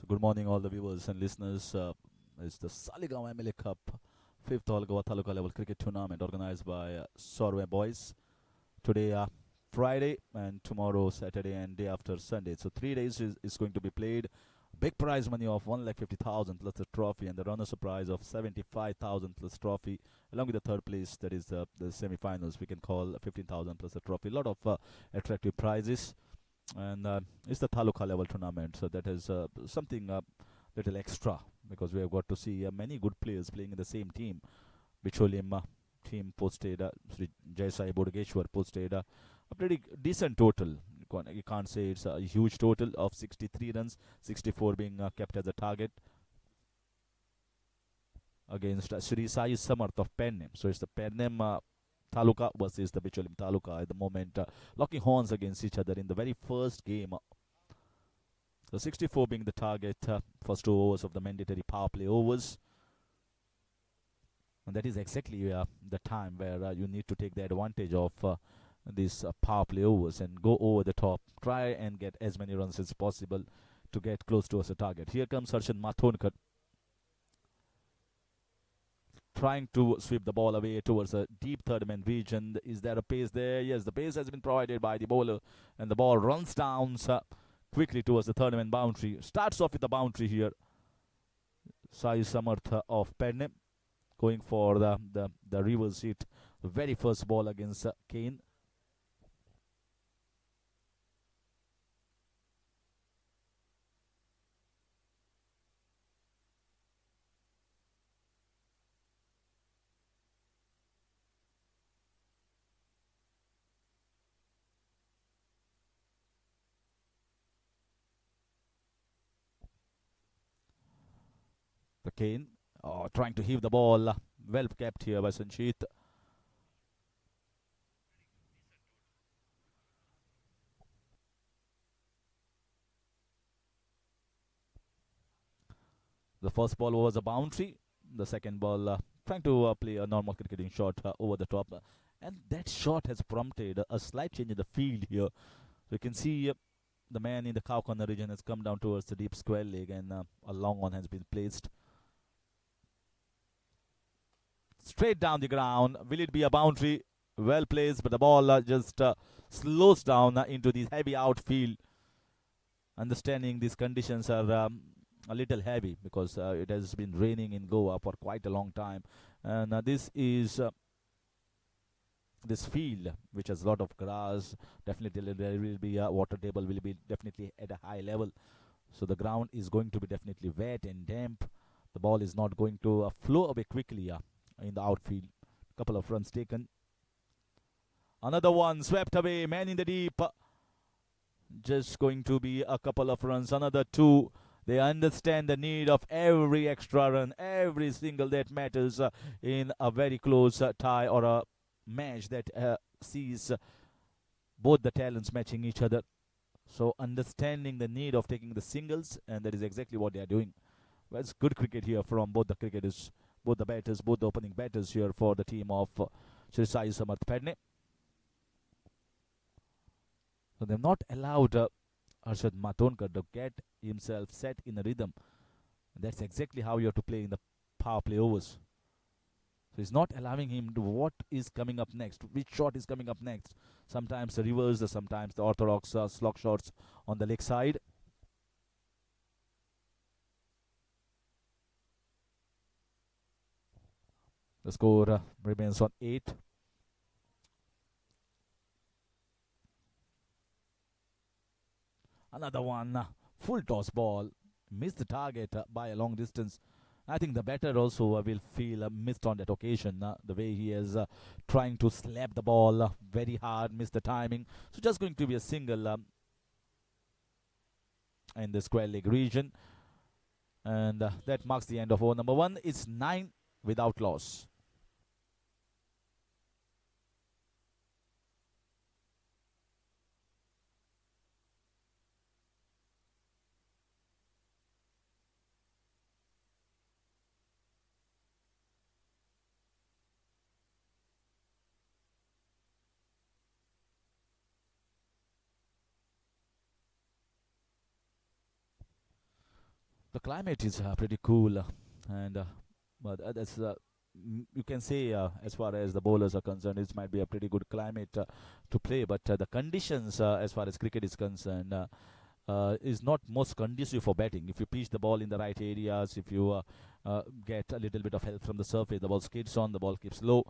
Good morning, all the viewers and listeners. It's the Saligao MLA Cup, 5th All Goa Taluka level cricket tournament organized by Sorwe Boys. Today, Friday, and tomorrow, Saturday, and day after Sunday. So, 3 days is going to be played. Big prize money of 1,50,000 plus the trophy, and the runner prize of 75,000 plus trophy, along with the third place, that is the semi finals, we can call 15,000 plus the trophy. A lot of attractive prizes, and it's the Taluka level tournament, so that is something little extra because we have got to see many good players playing in the same team. Bicholim team posted Sri Jaisai Bodageshwar posted a pretty decent total. You can't say it's a huge total of 63 runs, 64 being kept as a target against Sri Sai Samarth of Pernim. So it's the Pernim Taluka versus the Bicholim Taluka at the moment, locking horns against each other in the very first game. So 64 being the target, first 2 overs of the mandatory power play overs. And that is exactly the time where you need to take the advantage of these power play overs and go over the top. Try and get as many runs as possible to get close towards the target. Here comes Harshan Mathonkar, trying to sweep the ball away towards a deep third man region. Is there a pace there? Yes, the pace has been provided by the bowler, and the ball runs down quickly towards the third man boundary. Starts off with the boundary here. Sai Samarth of Pernim going for the reverse hit. The very first ball against Kane. The Kane trying to heave the ball. Well kept here by Sanchit. The first ball was a boundary. The second ball trying to play a normal cricketing shot over the top. And that shot has prompted a slight change in the field here. So you can see the man in the cow corner region has come down towards the deep square leg, and a long one has been placed. Straight down the ground. Will it be a boundary? Well placed, but the ball just slows down into the heavy outfield. Understanding these conditions are a little heavy because it has been raining in Goa for quite a long time, and this is this field which has a lot of grass. Definitely there will be a water table will be definitely at a high level, so the ground is going to be definitely wet and damp. The ball is not going to flow away quickly in the outfield. Couple of runs taken. Another one swept away, man in the deep. Just going to be a couple of runs. Another 2. They understand the need of every extra run, every single that matters in a very close tie or a match that sees both the talents matching each other. So understanding the need of taking the singles, and that is exactly what they are doing. Well, it's good cricket here from both the cricketers, both the batters, both the opening batters here for the team of Sri Sai Samarth Pernim. So they've not allowed Harshad Mathonkar to get himself set in a rhythm. That's exactly how you have to play in the power play overs. So he's not allowing him to what is coming up next, which shot is coming up next. Sometimes the reverse, sometimes the orthodox slog shots on the leg side. The score remains on 8. Another one, full toss ball, missed the target by a long distance. I think the batter also will feel missed on that occasion. The way he is trying to slap the ball very hard, missed the timing. So just going to be a single in the square leg region. And that marks the end of over number 1. It's 9 without loss. The climate is pretty cool, and but that's you can say as far as the bowlers are concerned, it might be a pretty good climate to play. But the conditions, as far as cricket is concerned, is not most conducive for batting. If you pitch the ball in the right areas, if you get a little bit of help from the surface, the ball skids on, the ball keeps low.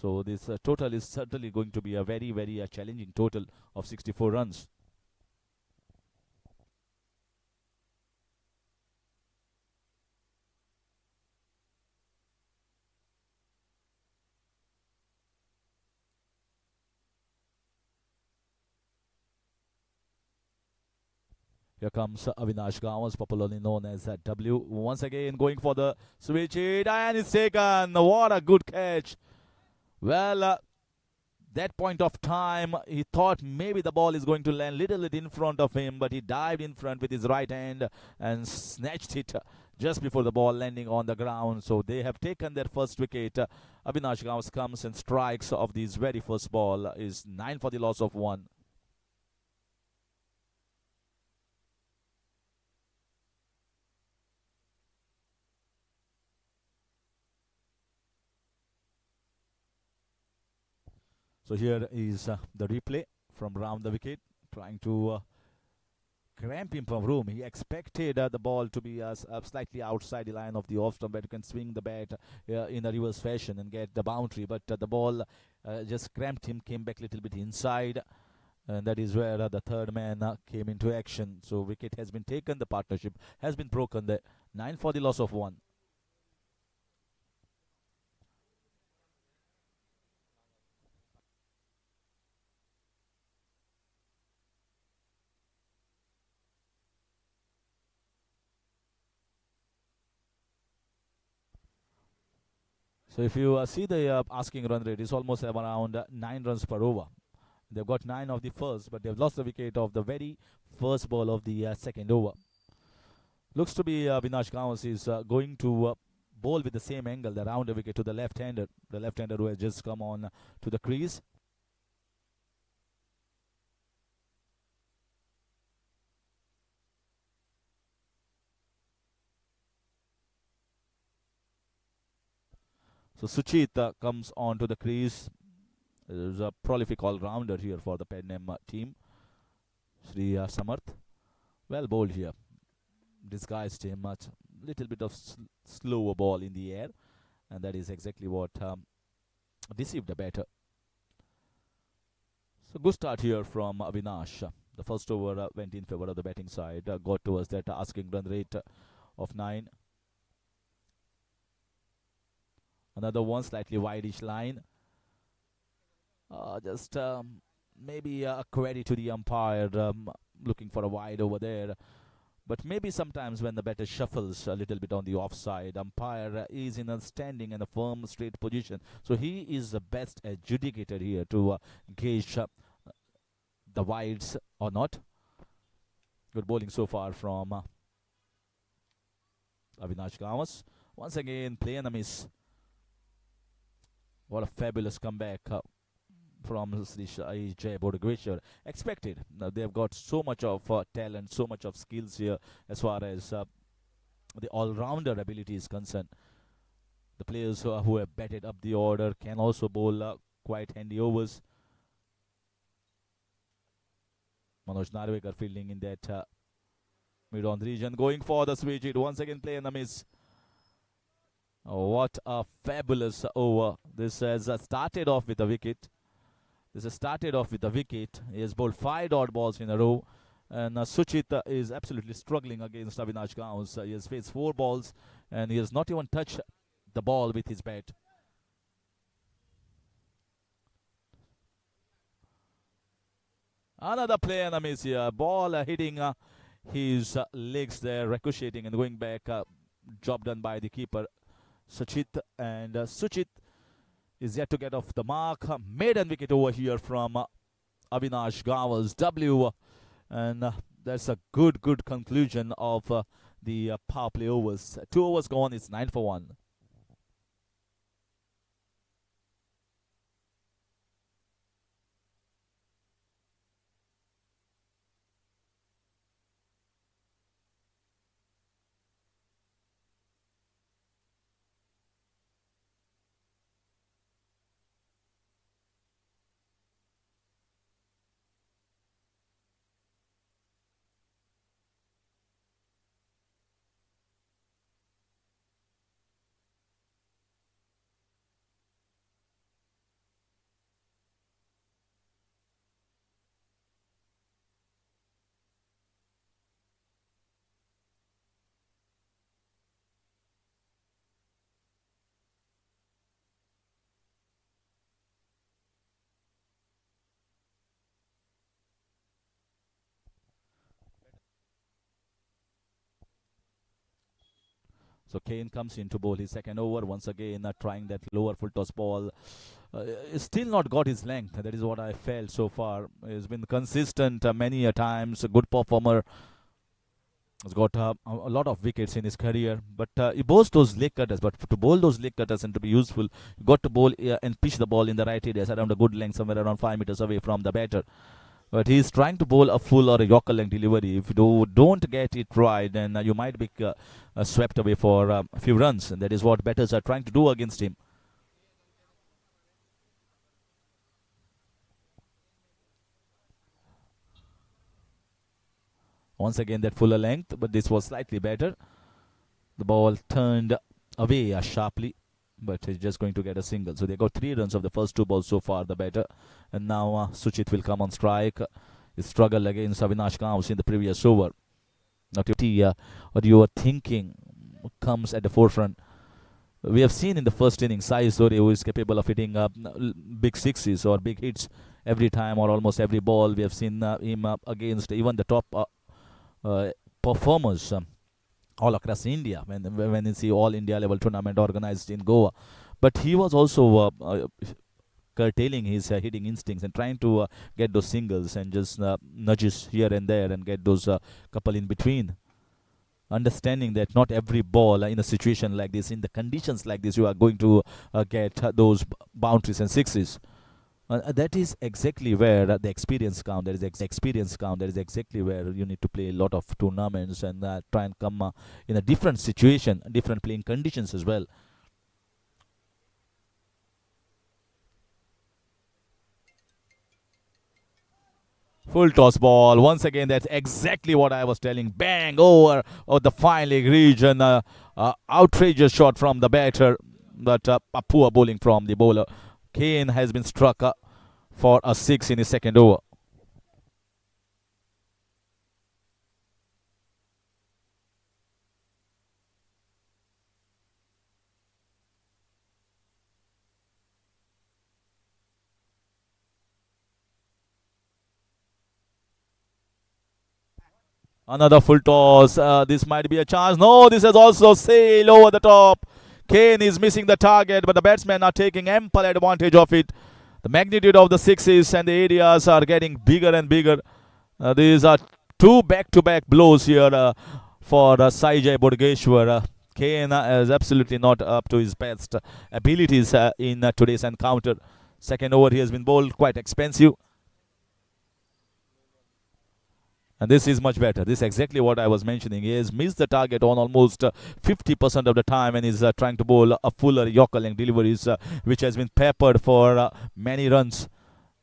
So this total is certainly going to be a very, very challenging total of 64 runs. Here comes Avinash Gawans, popularly known as W. Once again going for the switch hit, and it's taken. What a good catch. Well, that point of time, he thought maybe the ball is going to land little bit in front of him, but he dived in front with his right hand and snatched it just before the ball landing on the ground. So they have taken their first wicket. Avinash Gawans comes and strikes of this very first ball, is 9 for the loss of 1. So here is the replay from round the wicket, trying to cramp him from room. He expected the ball to be slightly outside the line of the off stump, where you can swing the bat in a reverse fashion and get the boundary. But the ball just cramped him, came back a little bit inside, and that is where the third man came into action. So wicket has been taken, the partnership has been broken. The 9 for the loss of 1. So if you see the asking run rate, it's almost around 9 runs per over. They've got 9 of the first, but they've lost the wicket of the very first ball of the second over. Looks to be Vinash Gawans is going to bowl with the same angle, the rounder wicket to the left-hander. The left-hander who has just come on to the crease. So Suchit comes on to the crease. There's a prolific all-rounder here for the Pernim team. Sri Samarth. Well bowled here. Disguised him much. Little bit of slower ball in the air. And that is exactly what deceived the batter. So good start here from Avinash. The first over went in favor of the batting side. Got towards that asking run rate of 9. Another one, slightly wideish line. Just maybe a query to the umpire, looking for a wide over there. But maybe sometimes when the batter shuffles a little bit on the offside, umpire is in a standing and a firm, straight position. So he is the best adjudicator here to gauge the wides or not. Good bowling so far from Avinash Gawans. Once again, play and a miss. What a fabulous comeback from Sri Jay Bodagweshwar. Expected. Now they've got so much of talent, so much of skills here as far as the all-rounder ability is concerned. The players who have batted up the order can also bowl quite handy overs. Manoj Narvekar fielding in that mid-on region, going for the switch hit. Once again, play and a miss. Oh, what a fabulous over. This has started off with a wicket. He has bowled 5 dot balls in a row. And Suchit is absolutely struggling against Avinash Gawans. He has faced 4 balls and he has not even touched the ball with his bat. Another play and a miss here. Ball hitting his legs there, ricocheting and going back. Job done by the keeper, Suchit. And Suchit is yet to get off the mark. Maiden wicket over here from Avinash Gawans, W. And that's a good conclusion of the power play overs. 2 overs gone, it's 9 for 1. So Kane comes in to bowl his second over once again, trying that lower full toss ball. He's still not got his length. That is what I felt so far. He's been consistent many a times, a good performer. He's got a lot of wickets in his career, but he bowls those leg cutters. But to bowl those leg cutters and to be useful, you got to bowl and pitch the ball in the right areas around a good length, somewhere around 5 meters away from the batter. But he's trying to bowl a full or a Yorker length delivery. If you don't get it right, then you might be swept away for a few runs, and that is what batters are trying to do against him. Once again, that fuller length, but this was slightly better. The ball turned away sharply, but he's just going to get a single. So they got 3 runs of the first 2 balls so far, the batter. And now Suchit will come on strike. He struggled against Avinash Kaus in the previous over. Not what you were thinking comes at the forefront. We have seen in the first inning Sai Sori, who is capable of hitting big sixes or big hits every time or almost every ball. We have seen him against even the top performers all across India when you see all India level tournament organized in Goa. But he was also curtailing his hitting instincts and trying to get those singles and just nudges here and there and get those couple in between. Understanding that not every ball in a situation like this, in the conditions like this, you are going to get those boundaries and sixes. That is exactly where the experience count. That is experience count. That is exactly where you need to play a lot of tournaments and try and come in a different situation, different playing conditions as well. Full toss ball. Once again, that's exactly what I was telling. Bang over the fine leg region. Outrageous shot from the batter, but a poor bowling from the bowler. Kane has been struck for a 6 in his second over. Another full toss. This might be a chance. No, this has also sailed over the top. Kane is missing the target, but the batsmen are taking ample advantage of it. The magnitude of the sixes and the areas are getting bigger and bigger. These are 2 back-to-back blows here for Saijay Bodgeshwar. Kane is absolutely not up to his best abilities in today's encounter. Second over, he has been bowled quite expensive. And this is much better. This is exactly what I was mentioning. He has missed the target on almost 50% of the time and is trying to bowl a fuller Yorker length deliveries, which has been peppered for many runs.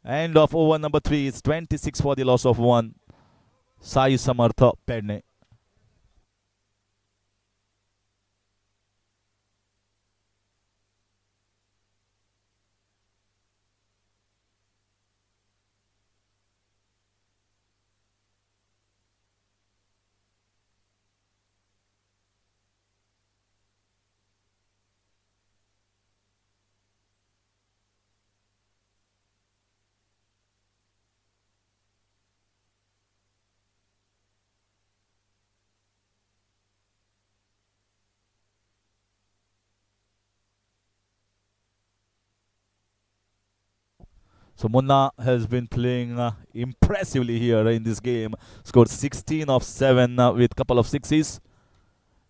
End of over number 3. It's 26 for the loss of 1. Sai Samartha Pernim. So Munna has been playing impressively here in this game. Scored 16 of 7 with couple of sixes.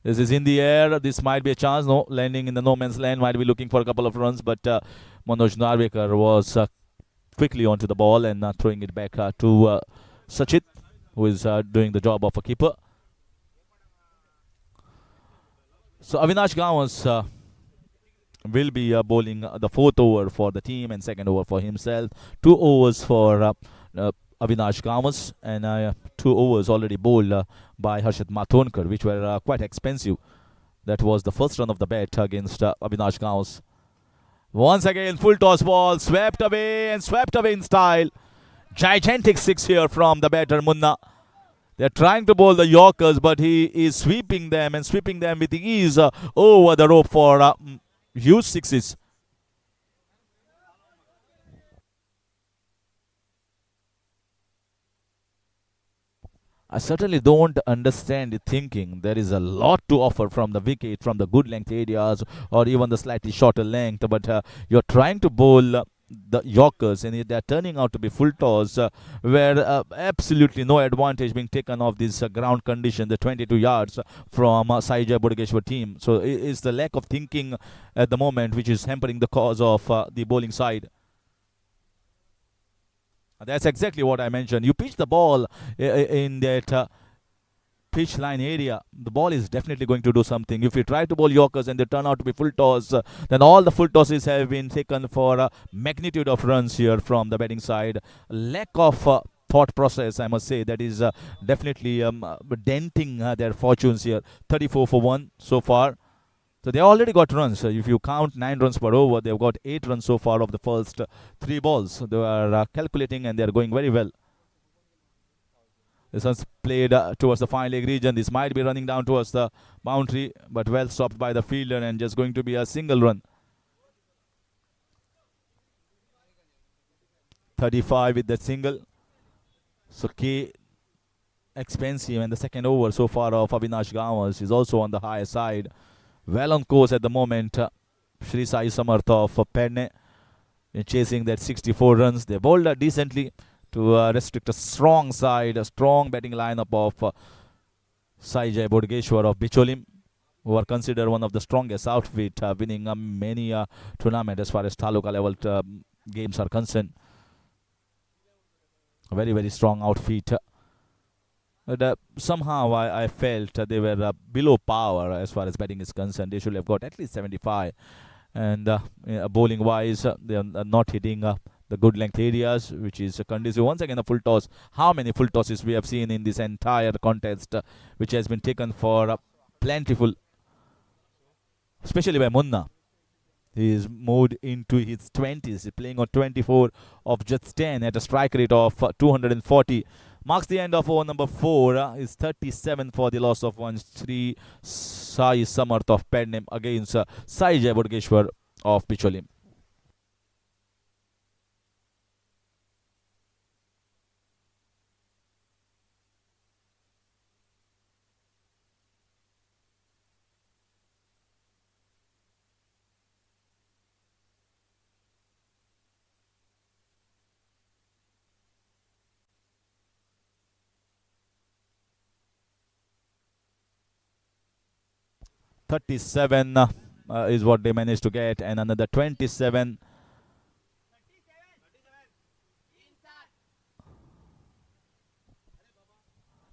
This is in the air. This might be a chance. No, landing in the no man's land. Might be looking for a couple of runs, but Manoj Narvekar was quickly onto the ball and throwing it back to Sachit, who is doing the job of a keeper. So Avinash Gawans will be bowling the 4th over for the team and 2nd over for himself. 2 overs for Avinash Gawans and 2 overs already bowled by Harshit Mathonkar, which were quite expensive. That was the first run of the bat against Avinash Gawans. Once again, full toss ball, swept away and swept away in style. Gigantic 6 here from the batter Munna. They're trying to bowl the Yorkers, but he is sweeping them and sweeping them with ease over the rope for huge sixes. I certainly don't understand the thinking. There is a lot to offer from the wicket, from the good length areas, or even the slightly shorter length. But you're trying to bowl the Yorkers, and they're turning out to be full toss, where absolutely no advantage being taken of this ground condition, the 22 yards from Saligao Bodegeshwar team. So it's the lack of thinking at the moment which is hampering the cause of the bowling side. That's exactly what I mentioned. You pitch the ball in that pitch line area, the ball is definitely going to do something. If you try to bowl Yorkers and they turn out to be full toss, then all the full tosses have been taken for a magnitude of runs here from the batting side. Lack of thought process, I must say, that is definitely denting their fortunes here. 34 for 1 so far. So they already got runs. If you count 9 runs per over, they've got 8 runs so far of the first 3 balls. So they are calculating and they are going very well. This one's played towards the fine leg region. This might be running down towards the boundary, but well stopped by the fielder and just going to be a single run. 35 with that single. So K expensive, and the second over so far of Avinash Gawas is also on the higher side. Well on course at the moment. Shri Sai Samarth of Pernim chasing that 64 runs. They bowled decently to restrict a strong side, a strong batting lineup of Saligao Bodegeshwar of Bicholim, who are considered one of the strongest outfit, winning many tournaments as far as Taluka level games are concerned. A very, very strong outfit. But somehow I felt they were below power as far as batting is concerned. They should have got at least 75. And bowling wise, they are not hitting the good length areas, which is conducive. Once again, a full toss. How many full tosses we have seen in this entire contest, which has been taken for plentiful, especially by Munna. He is moved into his 20s, playing on 24 of just 10 at a strike rate of 240. Marks the end of over number 4. Is 37 for the loss of 1. Sri Sai Samarth of Pernim against Saligao Bodegeshwar of Bicholim. Thirty-seven is what they managed to get, and another 27.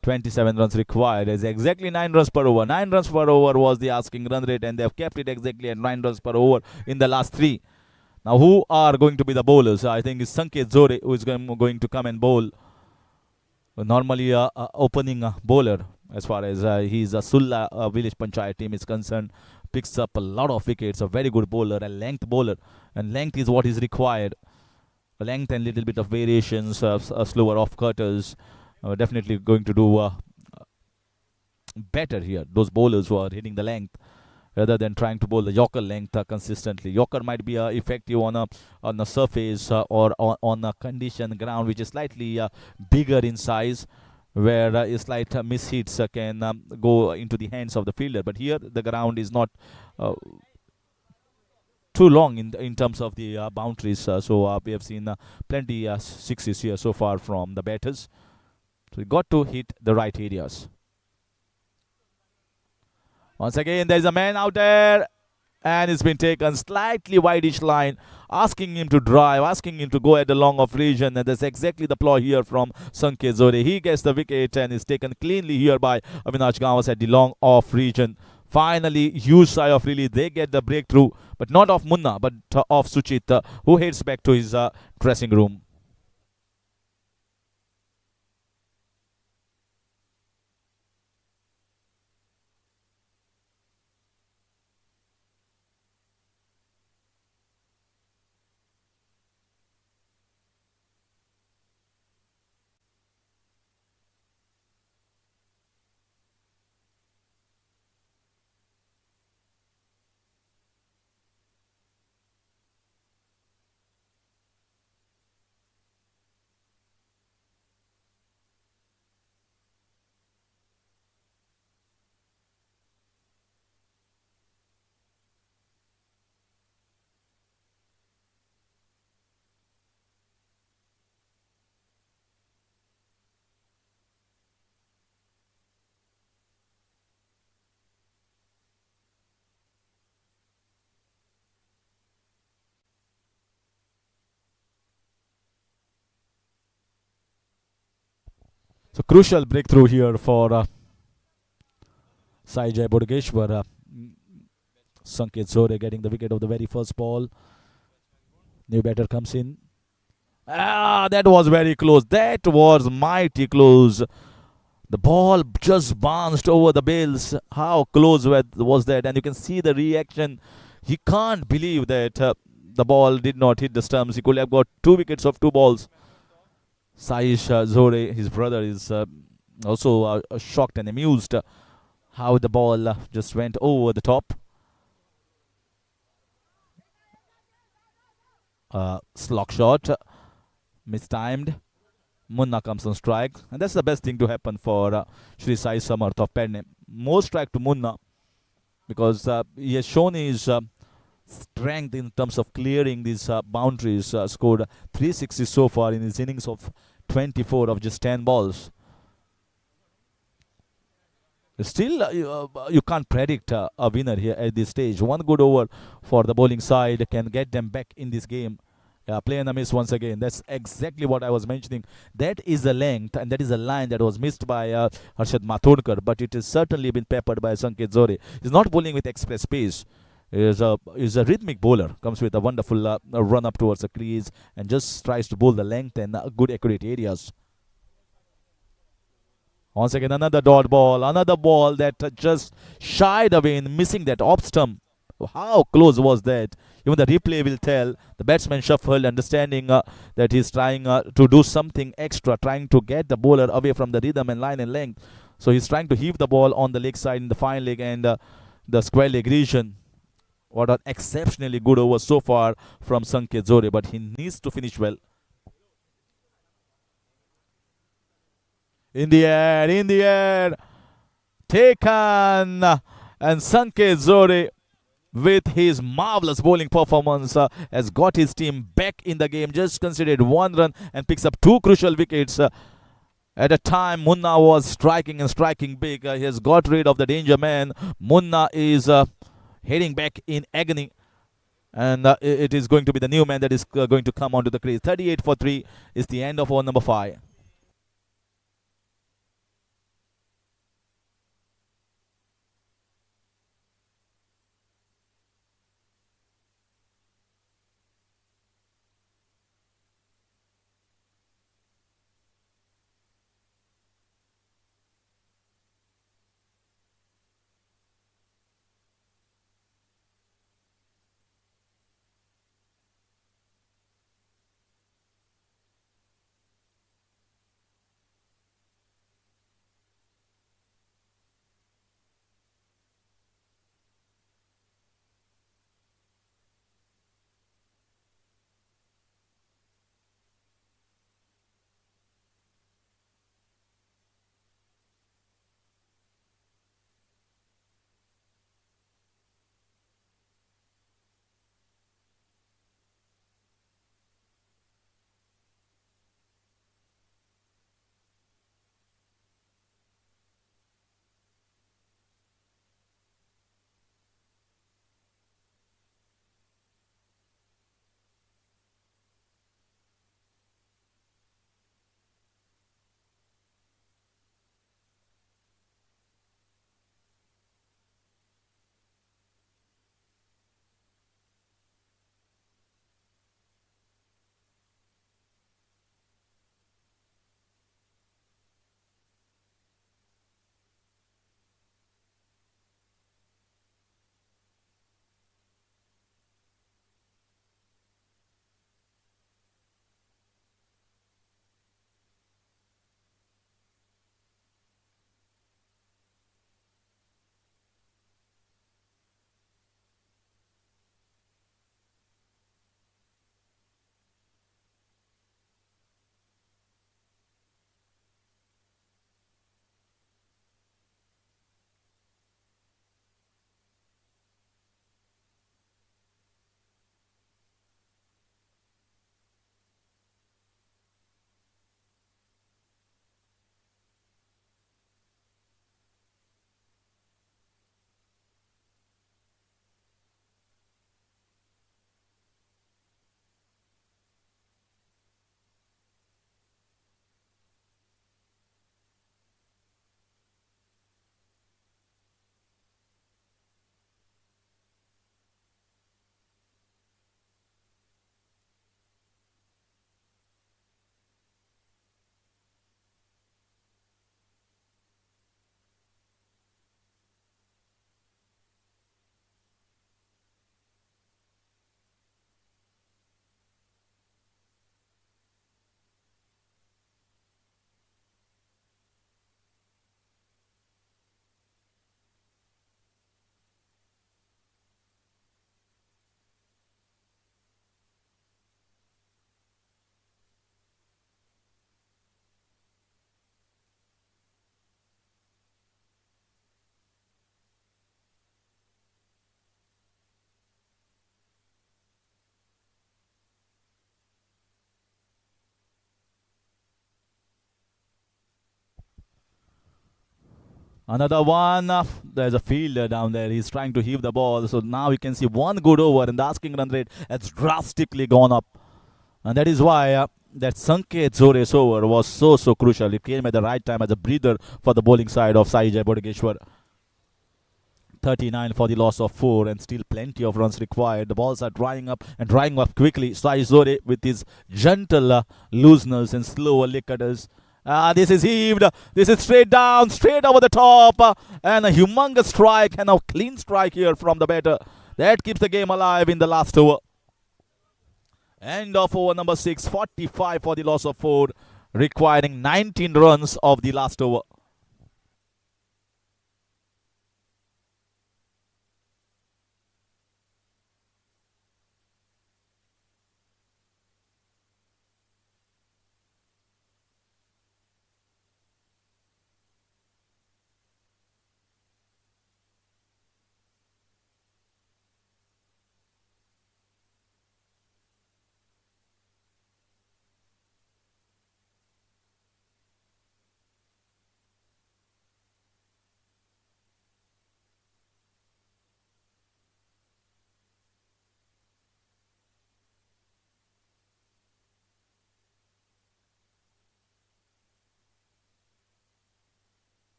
27 runs required is exactly 9 runs per over. 9 runs per over was the asking run rate, and they have kept it exactly at 9 runs per over in the last 3. Now, who are going to be the bowlers? I think it's Sanket Zore who is going to come and bowl. Normally, opening bowler, as far as he's a Sulla village panchayat team is concerned, picks up a lot of wickets. A very good bowler, a length bowler, and length is what is required. Length and little bit of variations, slower off cutters. Definitely going to do better here. Those bowlers who are hitting the length rather than trying to bowl the Yorker length consistently. Yorker might be effective on a surface or on a condition ground which is slightly bigger in size, where a slight mishits can go into the hands of the fielder. But here the ground is not too long in terms of the boundaries. So we have seen plenty sixes here so far from the batters. So we got to hit the right areas. Once again, there's a man out there, and it's been taken slightly wideish line, asking him to drive, asking him to go at the long off region, and that's exactly the ploy here from Sanket Zore. He gets the wicket and is taken cleanly here by Avinash Gawas at the long off region. Finally, huge sigh of relief. They get the breakthrough, but not of Munna, but of Suchit, who heads back to his dressing room. So crucial breakthrough here for Sai Jai Bodageshwar. Sanket Zore getting the wicket of the very first ball. New batter comes in. That was very close. That was mighty close. The ball just bounced over the bails. How close was that? And you can see the reaction. He can't believe that the ball did not hit the stumps. He could have got 2 wickets of 2 balls. Saish Zore, his brother, is also shocked and amused how the ball just went over the top. Slog shot, mistimed. Munna comes on strike, and that's the best thing to happen for Shri Sai Samarth of Pernim. More strike to Munna because he has shown his strength in terms of clearing these boundaries. Scored 360 so far in his innings of 24 of just 10 balls. Still, you can't predict a winner here at this stage. One good over for the bowling side can get them back in this game. Play and a miss once again. That's exactly what I was mentioning. That is the length and that is a line that was missed by Harshad Mathurkar, but it has certainly been peppered by Sanket Zore. He's not bowling with express pace. Is a rhythmic bowler. Comes with a wonderful run up towards the crease and just tries to bowl the length and good accurate areas. Once again, another dot ball, another ball that just shied away in missing that off stump. How close was that? Even the replay will tell. The batsman shuffled, understanding that he's trying to do something extra, trying to get the bowler away from the rhythm and line and length. So he's trying to heave the ball on the leg side in the fine leg and the square leg region. What an exceptionally good over so far from Sanket Zore, but he needs to finish well. In the air, taken, and Sanket Zore, with his marvelous bowling performance, has got his team back in the game. Just conceded 1 run and picks up 2 crucial wickets. At a time, Munna was striking and striking big. He has got rid of the danger man. Munna is heading back in agony. And it is going to be the new man that is going to come onto the crease. 38 for 3 is the end of over number 5. Another one. There's a fielder down there. He's trying to heave the ball. So now you can see one good over, and the asking run rate has drastically gone up. And that is why that Sanket Zore's over was so crucial. It came at the right time as a breather for the bowling side of Saligao Bodegeshwar. 39 for the loss of 4, and still plenty of runs required. The balls are drying up and drying up quickly. Sai Zore with his gentle looseness and slower leg cutters. This is heaved. This is straight down, straight over the top. And a humongous strike and a clean strike here from the batter. That keeps the game alive in the last over. End of over number 6, 45 for the loss of 4, requiring 19 runs of the last over.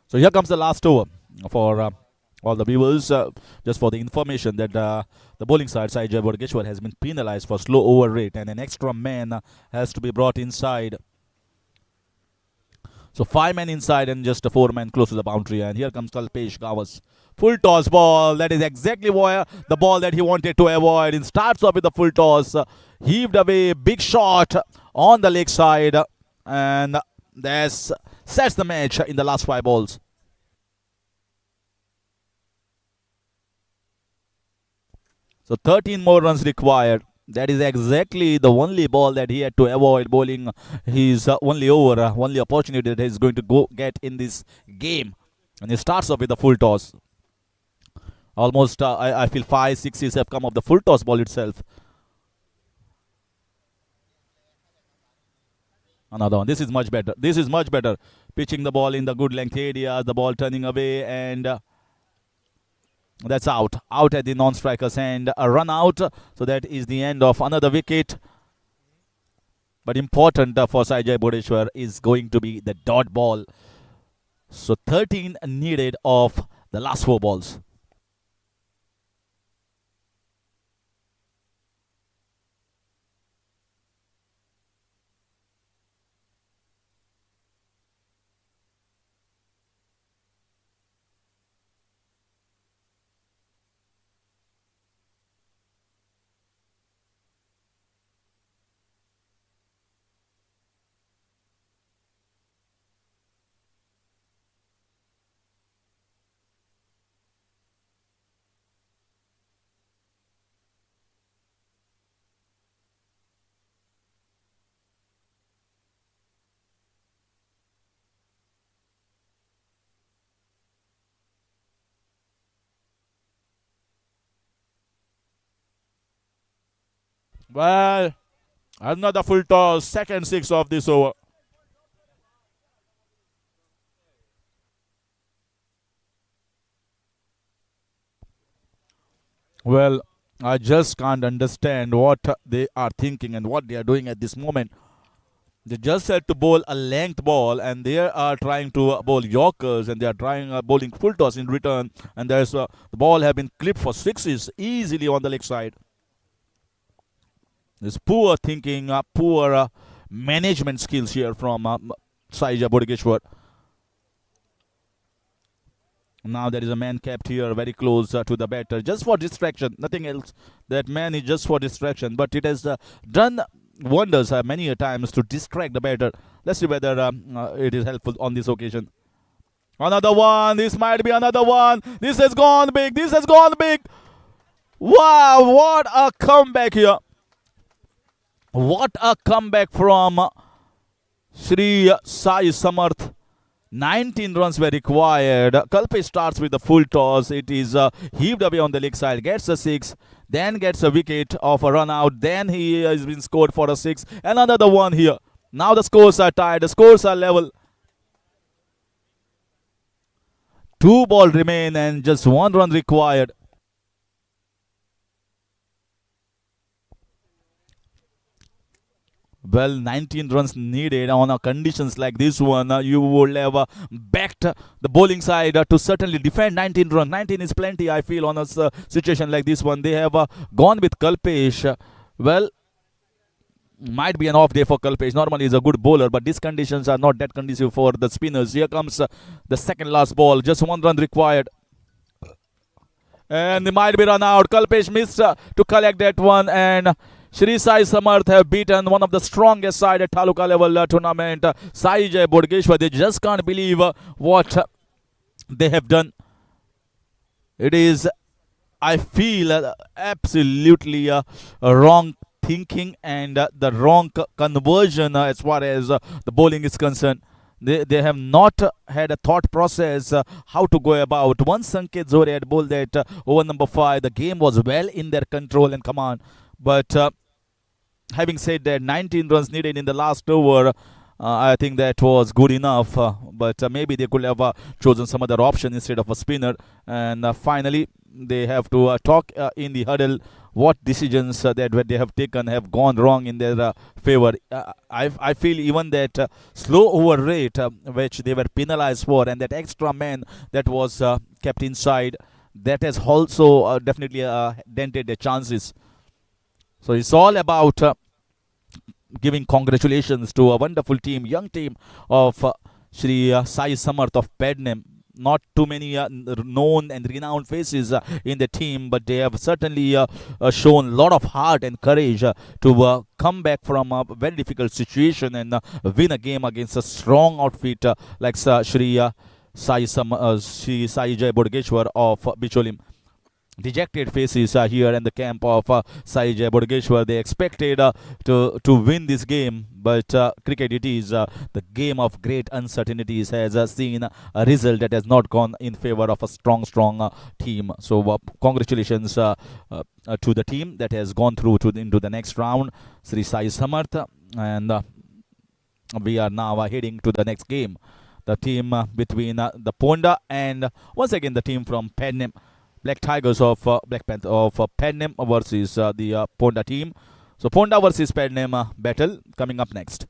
So here comes the last over for all the viewers. Just for the information that the bowling side, Saligao Bodegeshwar, has been penalized for slow over rate, and an extra man has to be brought inside. So 5 men inside and just a 4 man close to the boundary. And here comes Kalpesh Gawas. Full toss ball. That is exactly where the ball that he wanted to avoid. It starts off with the full toss. Heaved away. Big shot on the leg side. And that's sets the match in the last 5 balls. So 13 more runs required. That is exactly the only ball that he had to avoid bowling. His only over, only opportunity that he's going to go get in this game. And he starts off with the full toss. Almost, I feel 5 6s have come off the full toss ball itself. Another one. This is much better. This is much better. Pitching the ball in the good length area. The ball turning away, and that's out. Out at the non-striker's end. A run out. So that is the end of another wicket. But important for Saligao Bodegeshwar is going to be the dot ball. So 13 needed of the last 4 balls. Well, another full toss. Second 6 of this over. Well, I just can't understand what they are thinking and what they are doing at this moment. They just had to bowl a length ball, and they are trying to bowl Yorkers, and they are trying bowling full toss in return. And there's the ball have been clipped for 6s easily on the leg side. There's poor thinking, poor management skills here from Saligao Bodegeshwar. Now there is a man kept here very close to the batter, just for distraction, nothing else. That man is just for distraction, but it has done wonders many a times to distract the batter. Let's see whether it is helpful on this occasion. Another one. This might be another one. This has gone big. This has gone big. Wow, what a comeback here. What a comeback from Sri Sai Samarth. 19 runs were required. Kalpe starts with the full toss. It is heaved away on the leg side. Gets a 6. Then gets a wicket of a run out. Then he has been scored for a 6. And another one here. Now the scores are tied. The scores are level. 2 balls remain and just 1 run required. Well, 19 runs needed on a conditions like this one. You would have backed the bowling side to certainly defend 19 runs. 19 is plenty, I feel, on a situation like this one. They have gone with Kalpesh. Well, might be an off day for Kalpesh. Normally he's a good bowler, but these conditions are not that conducive for the spinners. Here comes the second last ball. Just 1 run required. And they might be run out. Kalpesh missed to collect that one, and Shri Sai Samarth have beaten one of the strongest side at Taluka level tournament, Sai Jai Bodgeshwar. They just can't believe what they have done. It is, I feel, absolutely wrong thinking and the wrong conversion as far as the bowling is concerned. They have not had a thought process how to go about. Once Sanket Zore had bowled that over number 5, the game was well in their control and command. But having said that, 19 runs needed in the last over, I think that was good enough. But maybe they could have chosen some other option instead of a spinner. And finally, they have to talk in the huddle what decisions that they have taken have gone wrong in their favor. I feel even that slow over rate, which they were penalized for, and that extra man that was kept inside, that has also definitely dented their chances. So it's all about giving congratulations to a wonderful team, young team of Shri Sai Samarth of Pernim. Not too many known and renowned faces in the team, but they have certainly shown a lot of heart and courage to come back from a very difficult situation and win a game against a strong outfit like Shri Shri Sai Jai Bodgeshwar of Bicholim. Dejected faces here in the camp of Sai Jai Bodgeshwar. They expected to win this game, but cricket, it is the game of great uncertainties, has seen a result that has not gone in favor of a strong team. So congratulations to the team that has gone through into the next round, Sri Sai Samarth. And we are now heading to the next game, the team between the Ponda and once again the team from Panim. Black Tigers of Black Panther of Pernim versus the Ponda team. So Ponda versus Pernim battle coming up next.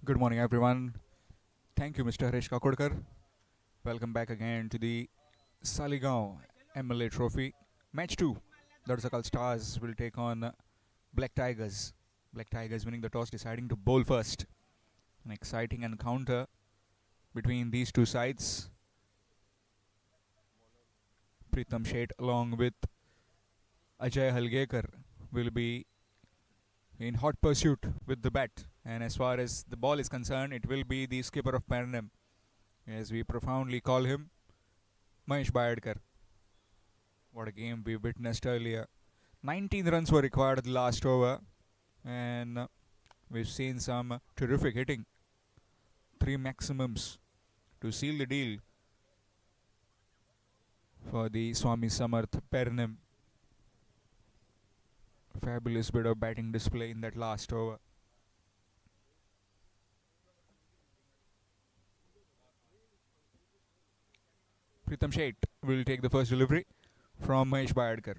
Good morning, everyone. Thank you, Mr. Harish Kakodkar. Welcome back again to the Saligao MLA Trophy. Match 2. Darakal Stars will take on Black Tigers. Black Tigers winning the toss, deciding to bowl first. An exciting encounter between these two sides. Pritam Sheth along with Ajay Halgekar will be in hot pursuit with the bat. And as far as the ball is concerned, it will be the skipper of Pernim, as we profoundly call him, Mahesh Bayadkar. What a game we witnessed earlier. 19 runs were required at the last over, and we've seen some terrific hitting. 3 maximums to seal the deal for the Swami Samarth Pernim. Fabulous bit of batting display in that last over. Pritam Sheth will take the first delivery from Mahesh Bayadkar.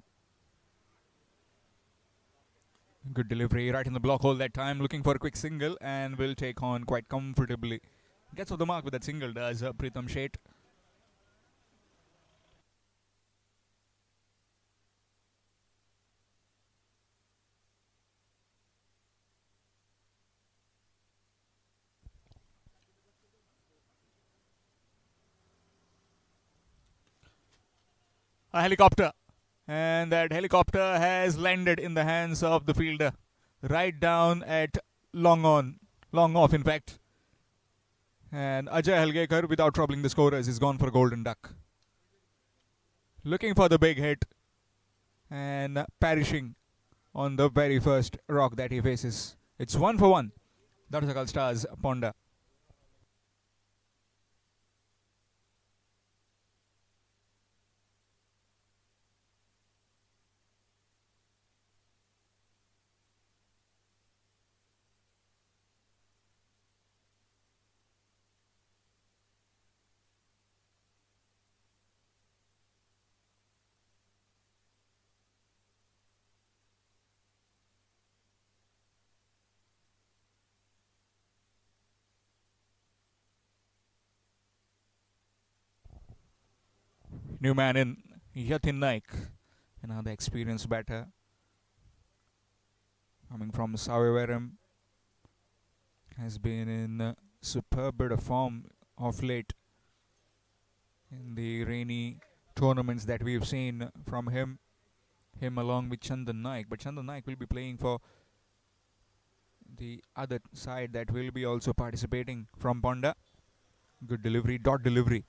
Good delivery right in the block hole that time, looking for a quick single and will take on quite comfortably. Gets off the mark with that single, does Pritam Sheth. A helicopter, and that helicopter has landed in the hands of the fielder, right down at long off in fact. And Ajay Halgekar, without troubling the scorers, is gone for a golden duck. Looking for the big hit and perishing on the very first rock that he faces. It's 1 for 1. Darakal Stars Ponda. New man in Yatin Naik, another experienced batter coming from Savivaram, has been in superb bit of form of late in the rainy tournaments that we've seen from him along with Chandan Naik. But Chandan Naik will be playing for the other side that will be also participating from Ponda. Good delivery, dot delivery.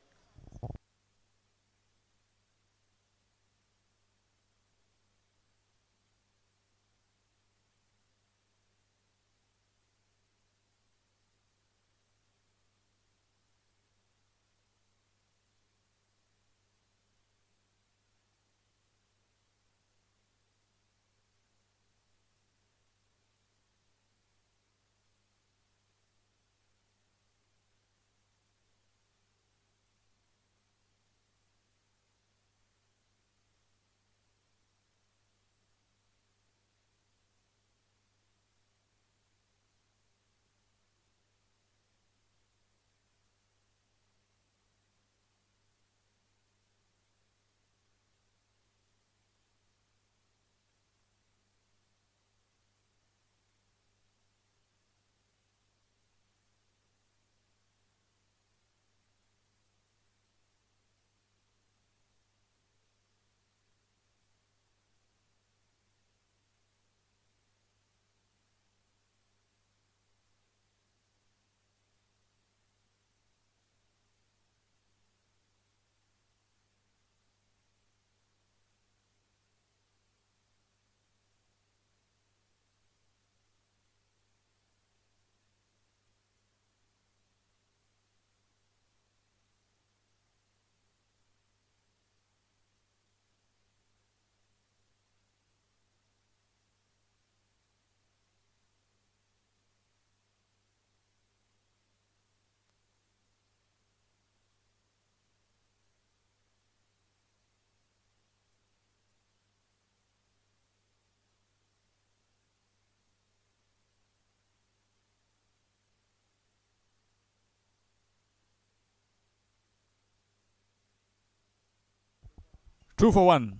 2 for 1.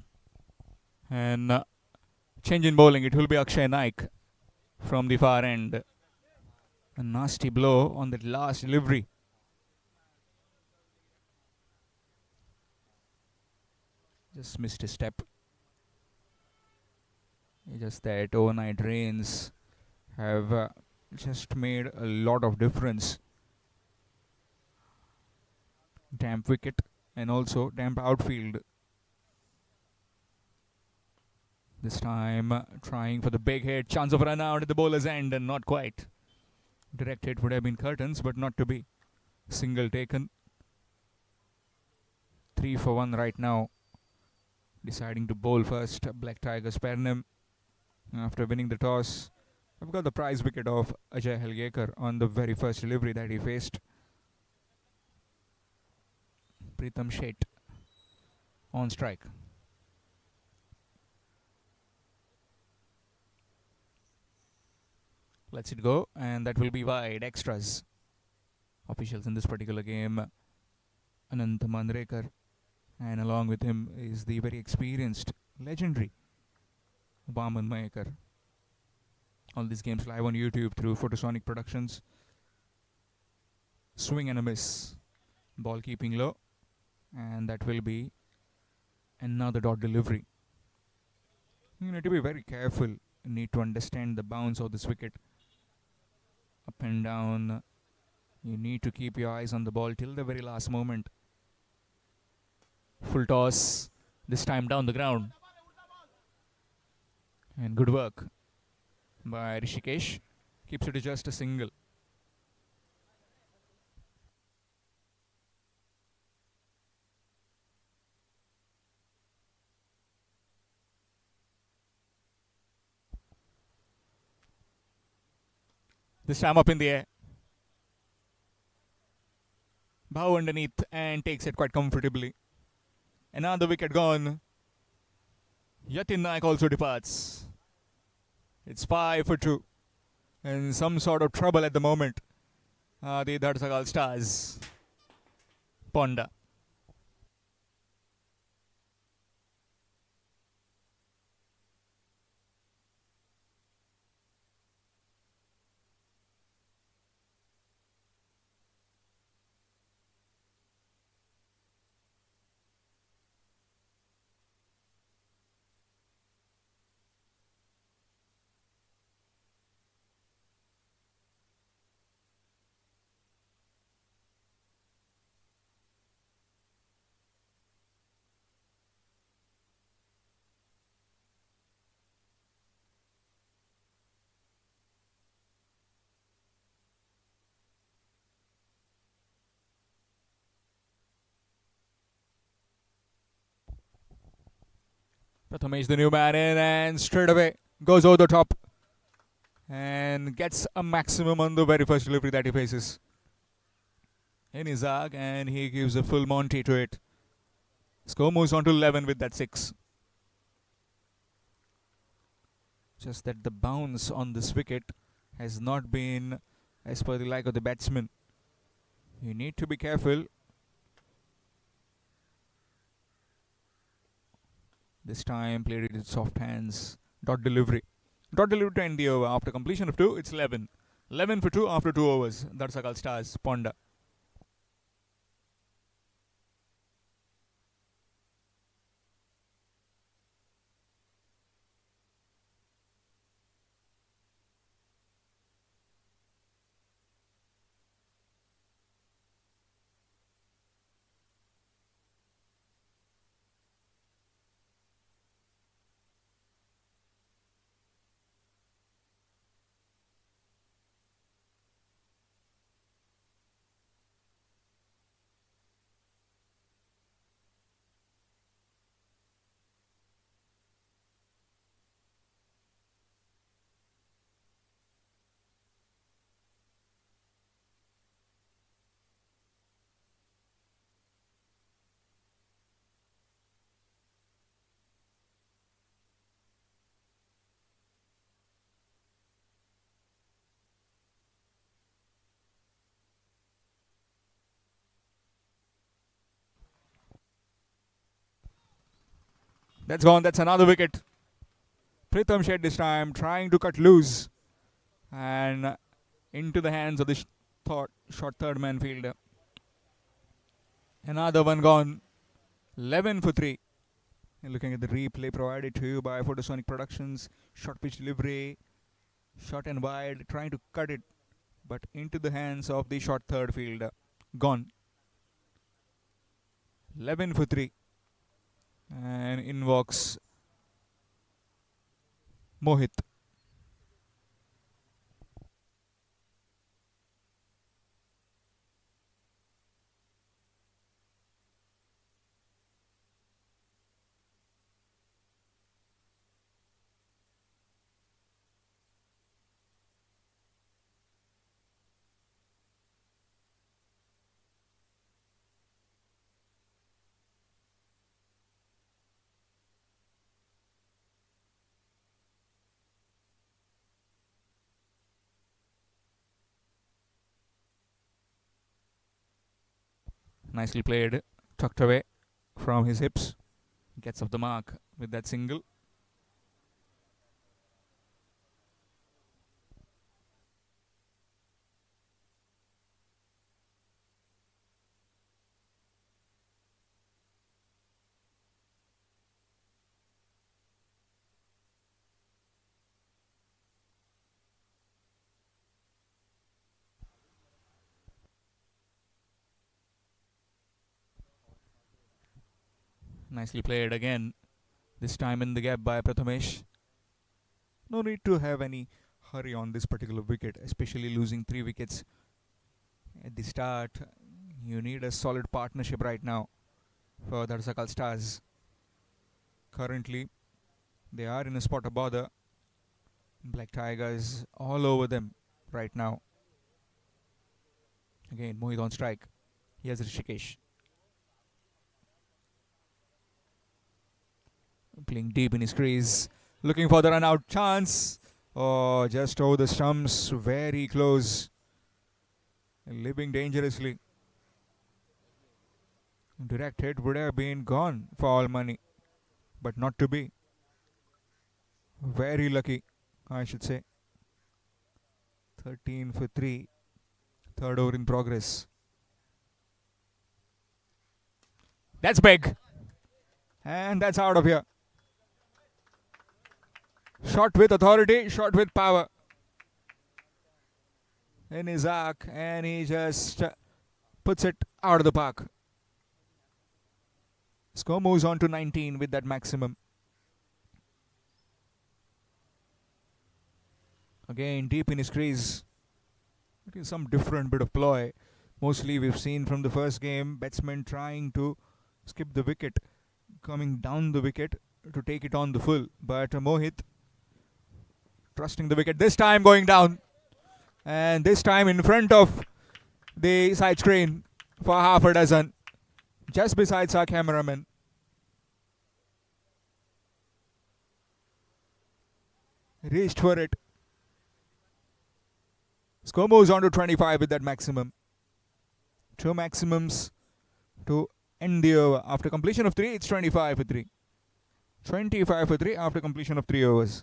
And change in bowling, it will be Akshay Naik from the far end. A nasty blow on that last delivery. Just missed a step. Just that overnight rains have just made a lot of difference. Damp wicket and also damp outfield. This time trying for the big hit. Chance of run out at the bowler's end and not quite. Direct hit would have been curtains, but not to be. Single taken. 3 for 1 right now. Deciding to bowl first. Black Tigers Pernim. After winning the toss, I've got the prize wicket of Ajay Helgekar on the very first delivery that he faced. Pritam Sheth on strike. Lets it go, and that will be wide. Extras. Officials in this particular game, Anant Mandrekar, and along with him is the very experienced, legendary Vaman Mayekar. All these games live on YouTube through Photosonic Productions. Swing and a miss. Ball keeping low, and that will be another dot delivery. You need to be very careful. You need to understand the bounce of this wicket. Up and down. You need to keep your eyes on the ball till the very last moment. Full toss. This time down the ground. And good work by Rishikesh. Keeps it to just a single. This time up in the air. Bow underneath and takes it quite comfortably. Another wicket gone. Yatin Naik also departs. It's 5 for 2. In some sort of trouble at the moment. The Darakal Stars. Ponda. Prathamesh, the new man in, and straight away goes over the top and gets a maximum on the very first delivery that he faces. In Izak, and he gives a full Monty to it. Score moves on to 11 with that 6. Just that the bounce on this wicket has not been as per the like of the batsman. You need to be careful. This time played it in soft hands. Dot delivery. Dot delivery to end the over. After completion of 2, it's 11. 11 for 2 after 2 overs. Darakal Stars, Ponda. That's gone. That's another wicket. Pritham Shed this time trying to cut loose and into the hands of the short third man fielder. Another one gone. 11 for 3. And looking at the replay provided to you by Photosonic Productions. Short pitch delivery. Short and wide. Trying to cut it. But into the hands of the short third fielder. Gone. 11 for 3. And in walks Mohit. Nicely played. Tucked away from his hips. Gets off the mark with that single. Nicely played again. This time in the gap by Prathamesh. No need to have any hurry on this particular wicket, especially losing 3 wickets at the start. You need a solid partnership right now for the Darakal Stars. Currently, they are in a spot of bother. Black Tigers all over them right now. Again, Mohit on strike. Here's Rishikesh. Playing deep in his crease. Looking for the run out chance. Oh, just over the stumps. Very close. Living dangerously. Direct hit would have been gone for all money. But not to be. Very lucky, I should say. 13 for 3. Third over in progress. That's big. And that's out of here. Shot with authority, shot with power. In his arc, and he just puts it out of the park. Score moves on to 19 with that maximum. Again, deep in his crease. It is some different bit of ploy. Mostly we've seen from the first game, batsmen trying to skip the wicket, coming down the wicket to take it on the full. But Mohit trusting the wicket, this time going down. And this time in front of the side screen for half a dozen. Just besides our cameraman. Reached for it. Score moves on to 25 with that maximum. 2 maximums to end the over. After completion of 3, it's 25 for 3. 25 for 3 after completion of 3 overs.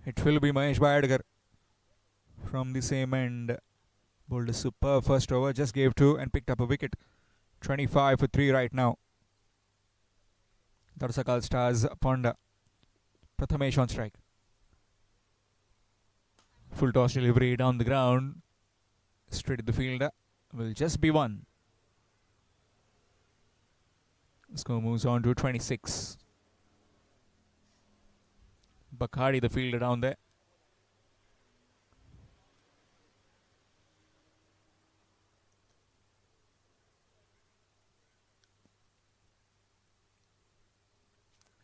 It will be Mahesh Bayadkar from the same end. Bowled a superb first over, just gave 2 and picked up a wicket. 25 for 3 right now. Darakal Stars Ponda. Prathamesh on strike. Full toss delivery down the ground. Straight at the fielder. Will just be 1. Score moves on to 26. Bakhari, the fielder down there.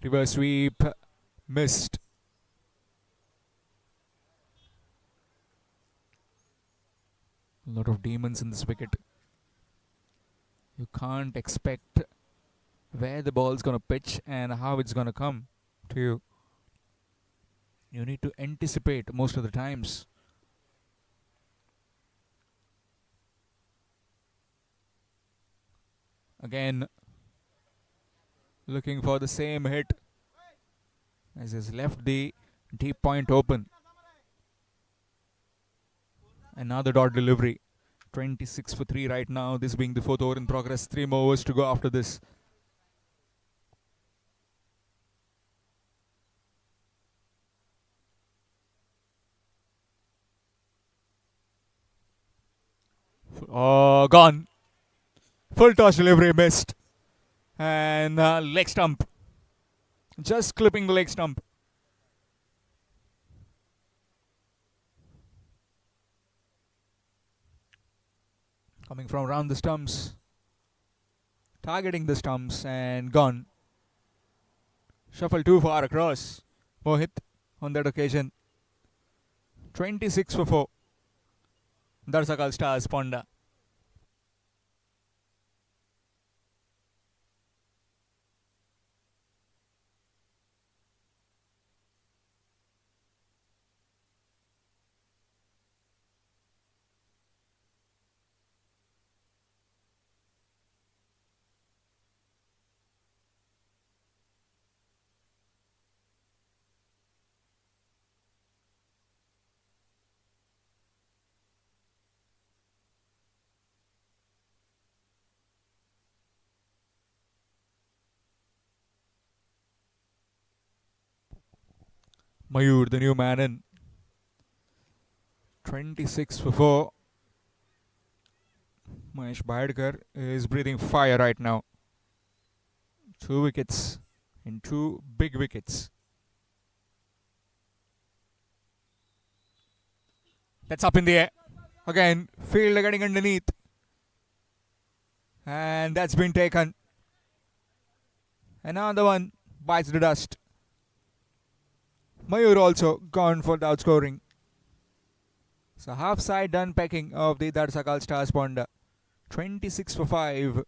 Reverse sweep, missed. A lot of demons in this wicket. You can't expect where the ball's going to pitch and how it's going to come to you. You need to anticipate most of the times. Again, looking for the same hit as he's left the deep point open. Another dot delivery. 26 for 3 right now. This being the fourth over in progress. 3 more overs to go after this. Oh, gone. Full toss delivery missed. And leg stump. Just clipping the leg stump. Coming from around the stumps. Targeting the stumps and gone. Shuffle too far across. Mohit on that occasion. 26 for 4. Darakal stars Ponda. Mayur, the new man in. 26 for 4. Mahesh Bhadkar is breathing fire right now. 2 wickets in 2 big wickets. That's up in the air. Again, fielder getting underneath. And that's been taken. Another one bites the dust. Mayur also gone for the outscoring. So half side done pecking of the Darakal Stars Ponda. 26 for 5.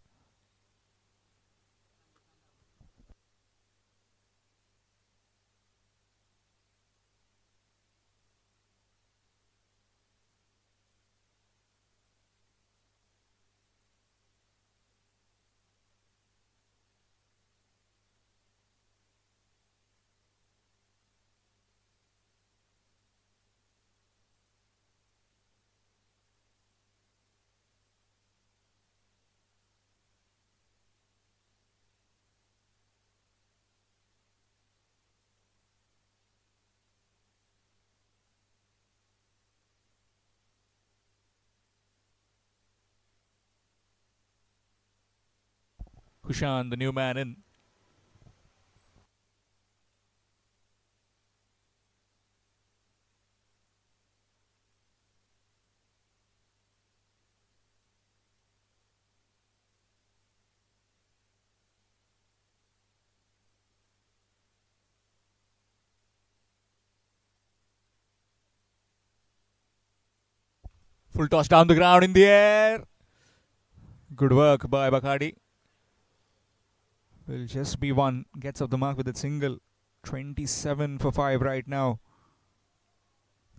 Kushan, the new man in. Full toss down the ground in the air. Good work by Bakhari. Will just be one. Gets up the mark with a single. 27 for 5 right now.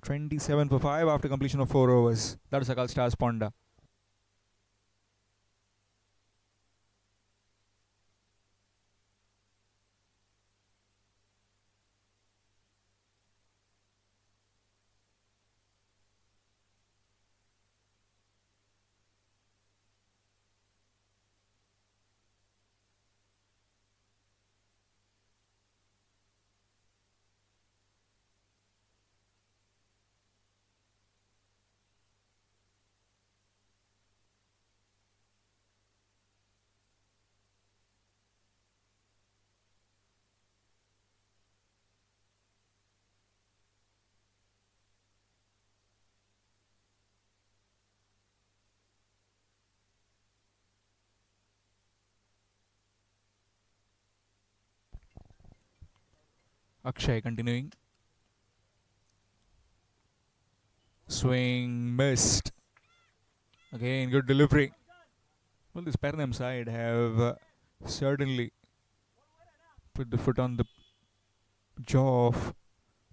27 for 5 after completion of 4 overs. Darakal Stars Ponda. Akshay continuing. Swing missed. Again, good delivery. Well, this Pernim side have certainly put the foot on the jaw of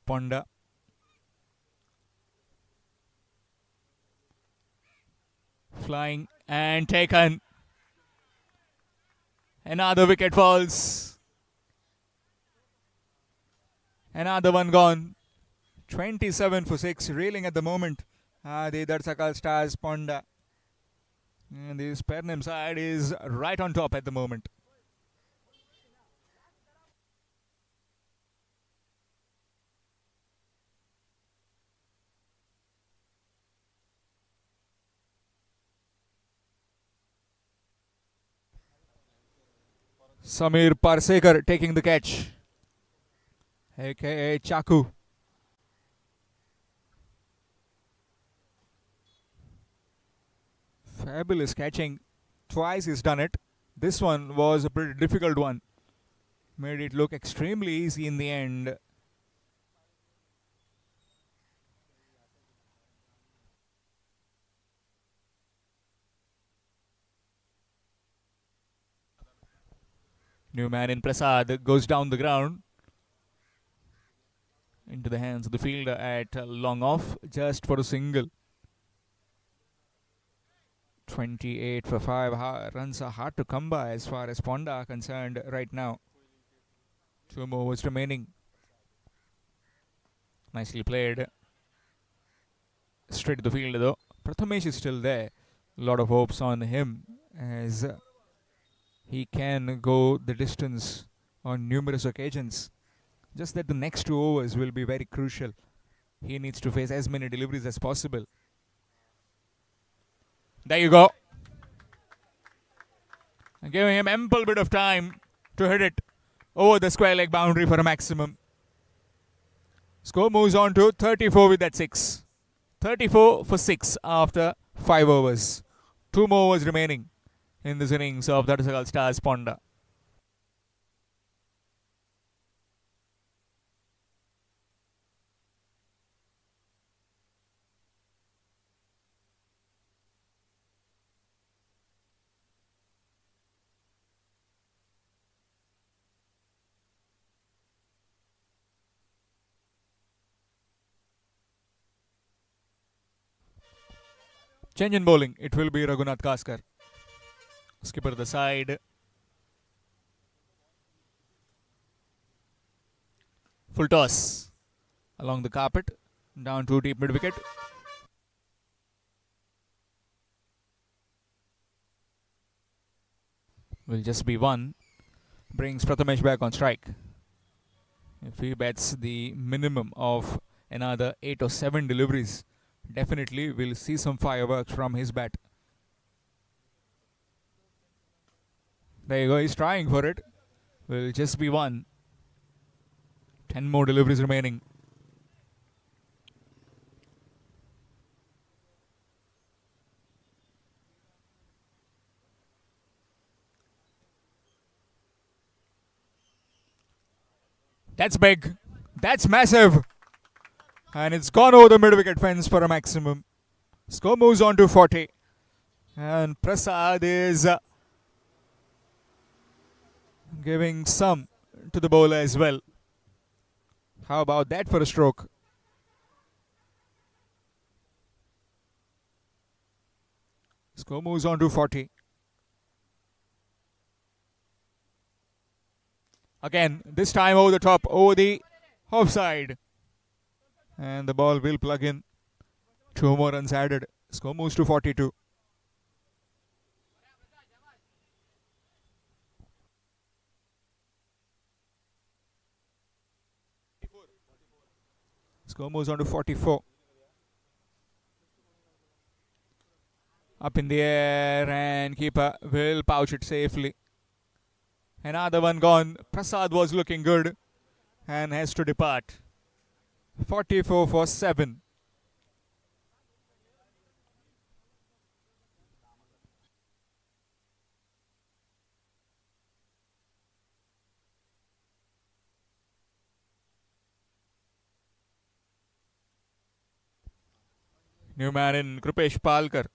Ponda. Flying and taken. Another wicket falls. Another one gone. 27 for 6. Reeling at the moment. The Darakal stars Ponda. And this Pernim side is right on top at the moment. Samir Parsekar taking the catch, aka Chaku. Fabulous catching. Twice he's done it. This one was a pretty difficult one. Made it look extremely easy in the end. New man in Prasad goes down the ground into the hands of the fielder at long off just for a single. 28 for 5 runs are hard to come by as far as Ponda are concerned right now. 2 more overs remaining. Nicely played. Straight to the field though. Prathamesh is still there. A lot of hopes on him as he can go the distance on numerous occasions. Just that the next 2 overs will be very crucial. He needs to face as many deliveries as possible. There you go. Giving him ample bit of time to hit it over the square leg boundary for a maximum. Score moves on to 34 with that 6. 34 for 6 after 5 overs. 2 more overs remaining in this innings of Darakal stars Ponda. Change in bowling. It will be Raghunath Kaskar. Skipper the side. Full toss along the carpet. Down to deep mid wicket. Will just be 1. Brings Prathamesh back on strike. If he bets the minimum of another 8 or 7 deliveries, definitely we'll see some fireworks from his bat. There you go, he's trying for it. Will just be 1. 10 more deliveries remaining. That's big. That's massive. And it's gone over the mid-wicket fence for a maximum. Score moves on to 40. And Prasad is giving some to the bowler as well. How about that for a stroke? Score moves on to 40. Again, this time over the top, over the offside. And the ball will plug in. 2 more runs added. Score moves to 42. Score moves on to 44. Up in the air and keeper will pouch it safely. Another one gone. Prasad was looking good and has to depart. 44 for 7. New man in Krupesh Palkar.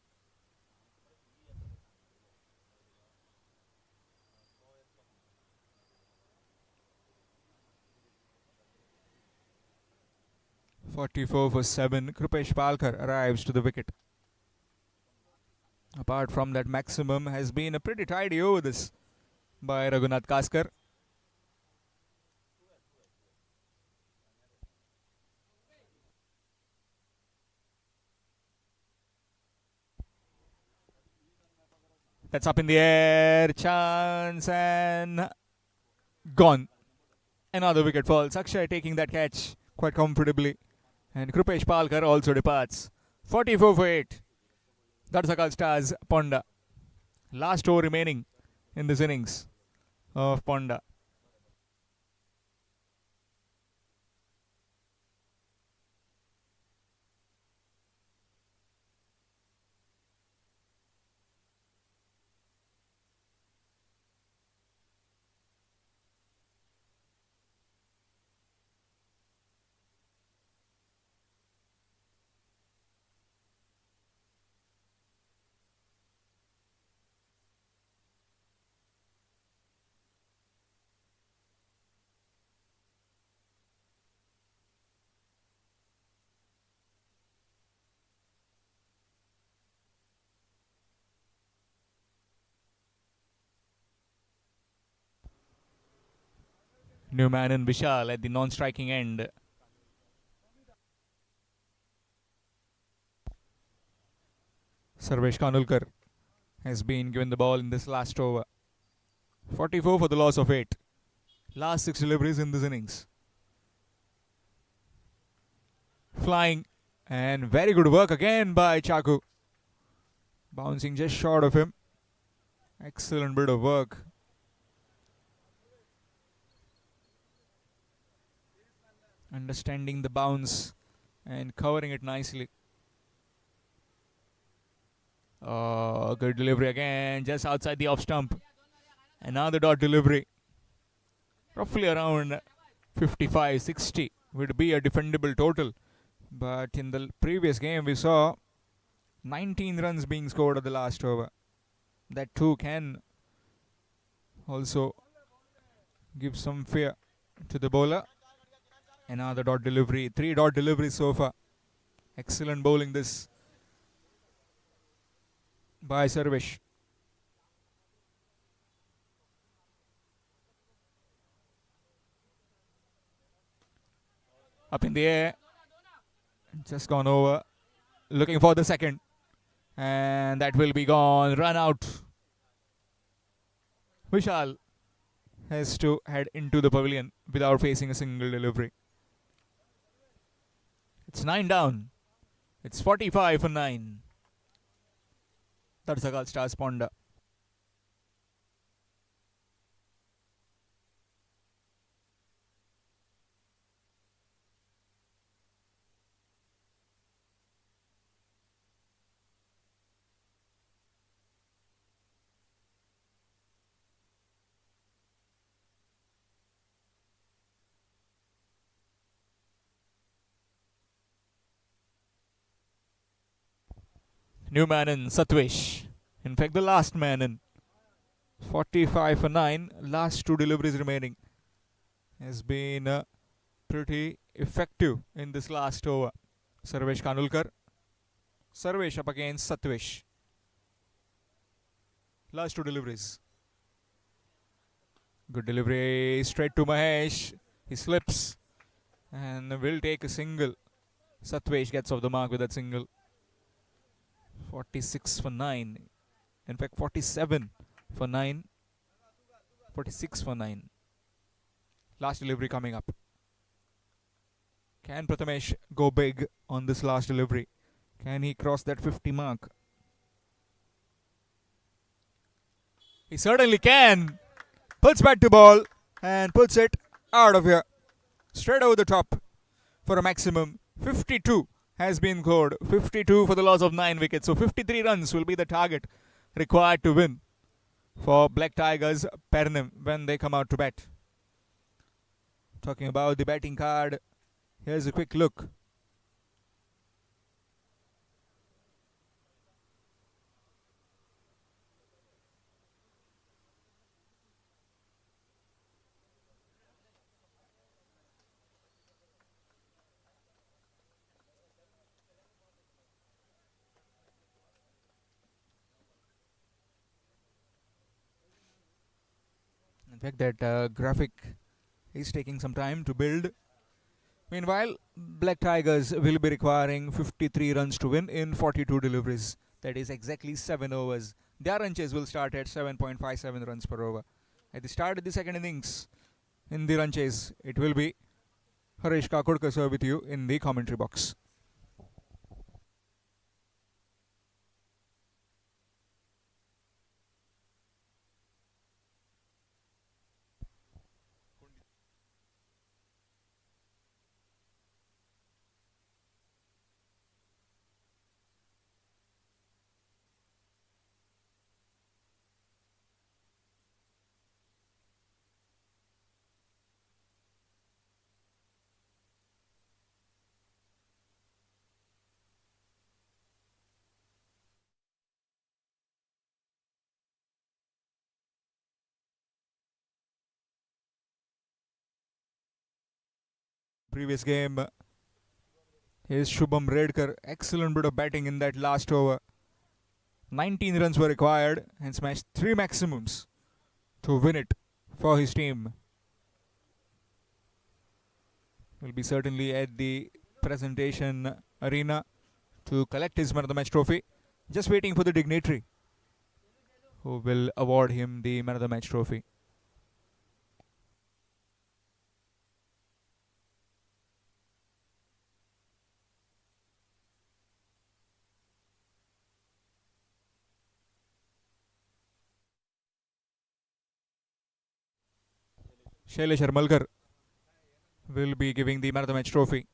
.44 for 7. Krupesh Palkar arrives to the wicket. Apart from that, maximum has been a pretty tidy over this by Raghunath Kaskar. That's up in the air. Chance and gone. Another wicket fall. Sakshay taking that catch quite comfortably. And Krupesh Palkar also departs. 44 for 8. Darakal stars Ponda. Last over remaining in this innings of Ponda. New man in Vishal at the non-striking end. Sarvesh Kanulkar has been given the ball in this last over. 44 for the loss of 8. Last 6 deliveries in this innings. Flying and very good work again by Chaku. Bouncing just short of him. Excellent bit of work. Understanding the bounce and covering it nicely. Oh, good delivery again, just outside the off stump. Another dot delivery. Roughly around 55-60 would be a defendable total. But in the previous game, we saw 19 runs being scored at the last over. That too can also give some fear to the bowler. Another dot delivery. 3 dot deliveries so far. Excellent bowling this by Sarvesh. Up in the air. Just gone over. Looking for the second. And that will be gone. Run out. Vishal has to head into the pavilion without facing a single delivery. It's 9 down. It's 45 for 9. Darakal stars Ponda. New man in Satvesh. In fact, the last man in. 45 for 9. Last 2 deliveries remaining. Has been pretty effective in this last over. Sarvesh Kanulkar. Sarvesh up against Satvesh. Last 2 deliveries. Good delivery. Straight to Mahesh. He slips. And will take a single. Satvesh gets off the mark with that single. 46 for 9. In fact, 47 for 9. 46 for 9. Last delivery coming up. Can Prathamesh go big on this last delivery? Can he cross that 50 mark? He certainly can. Puts back to ball and puts it out of here. Straight over the top for a maximum. 52 has been scored. 52 for the loss of 9 wickets. So 53 runs will be the target required to win for Black Tigers Pernim when they come out to bat. Talking about the batting card, here's a quick look. In fact, that graphic is taking some time to build. Meanwhile, Black Tigers will be requiring 53 runs to win in 42 deliveries. That is exactly 7 overs. Their run chase will start at 7.57 runs per over. At the start of the second innings, in the run chase, it will be Harish Kakodkar sir with you in the commentary box. Previous game, here's Shubham Redkar. Excellent bit of batting in that last over. 19 runs were required and smashed 3 maximums to win it for his team. Will be certainly at the presentation arena to collect his Man of the Match trophy. Just waiting for the dignitary who will award him the Man of the Match trophy. Shailesh Armalkar will be giving the Man of the Match trophy.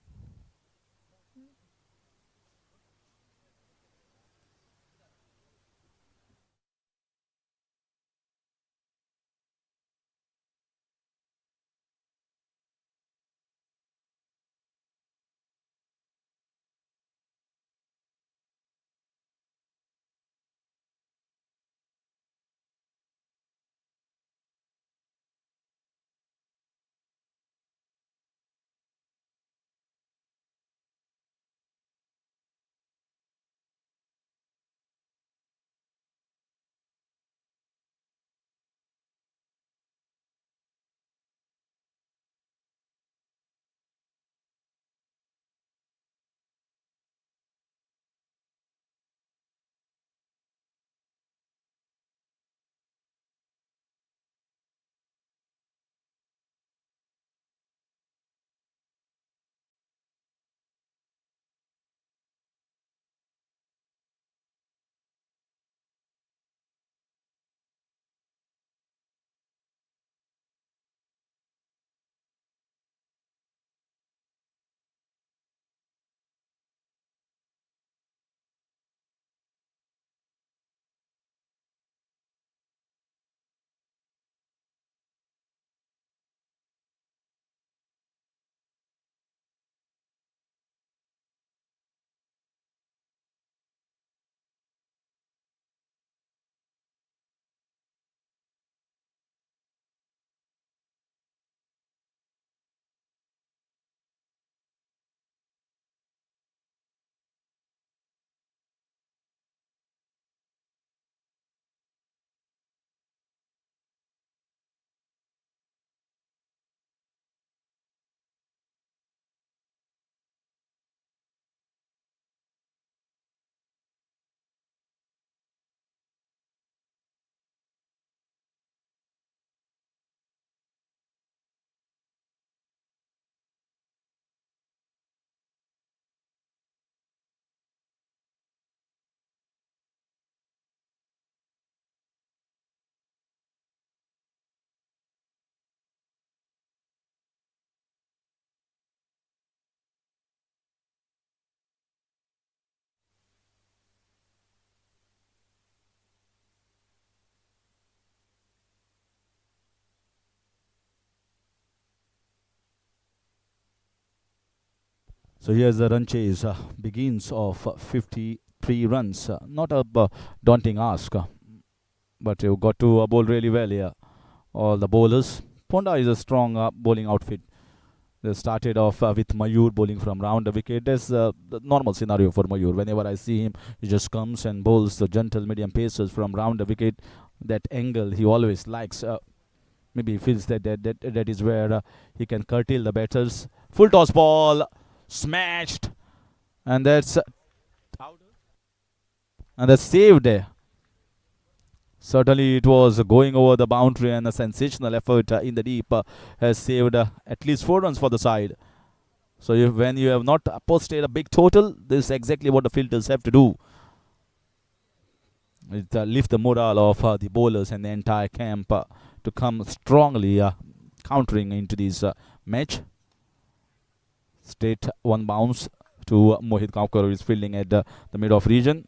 So here's the run chase. Begins of 53 runs. Not a daunting ask, but you've got to bowl really well here. All the bowlers. Ponda is a strong bowling outfit. They started off with Mayur bowling from round the wicket. That's the normal scenario for Mayur. Whenever I see him, he just comes and bowls the gentle medium paces from round the wicket. That angle he always likes. Maybe he feels that is where he can curtail the batters. Full toss ball, smashed, and that's saved. Certainly, it was going over the boundary, and a sensational effort in the deep has saved at least 4 runs for the side. So, when you have not posted a big total, this is exactly what the fielders have to do. It lift the morale of the bowlers and the entire camp to come strongly countering into this match. Straight one bounce to Mohit Kaukar, who is fielding at the mid-off region.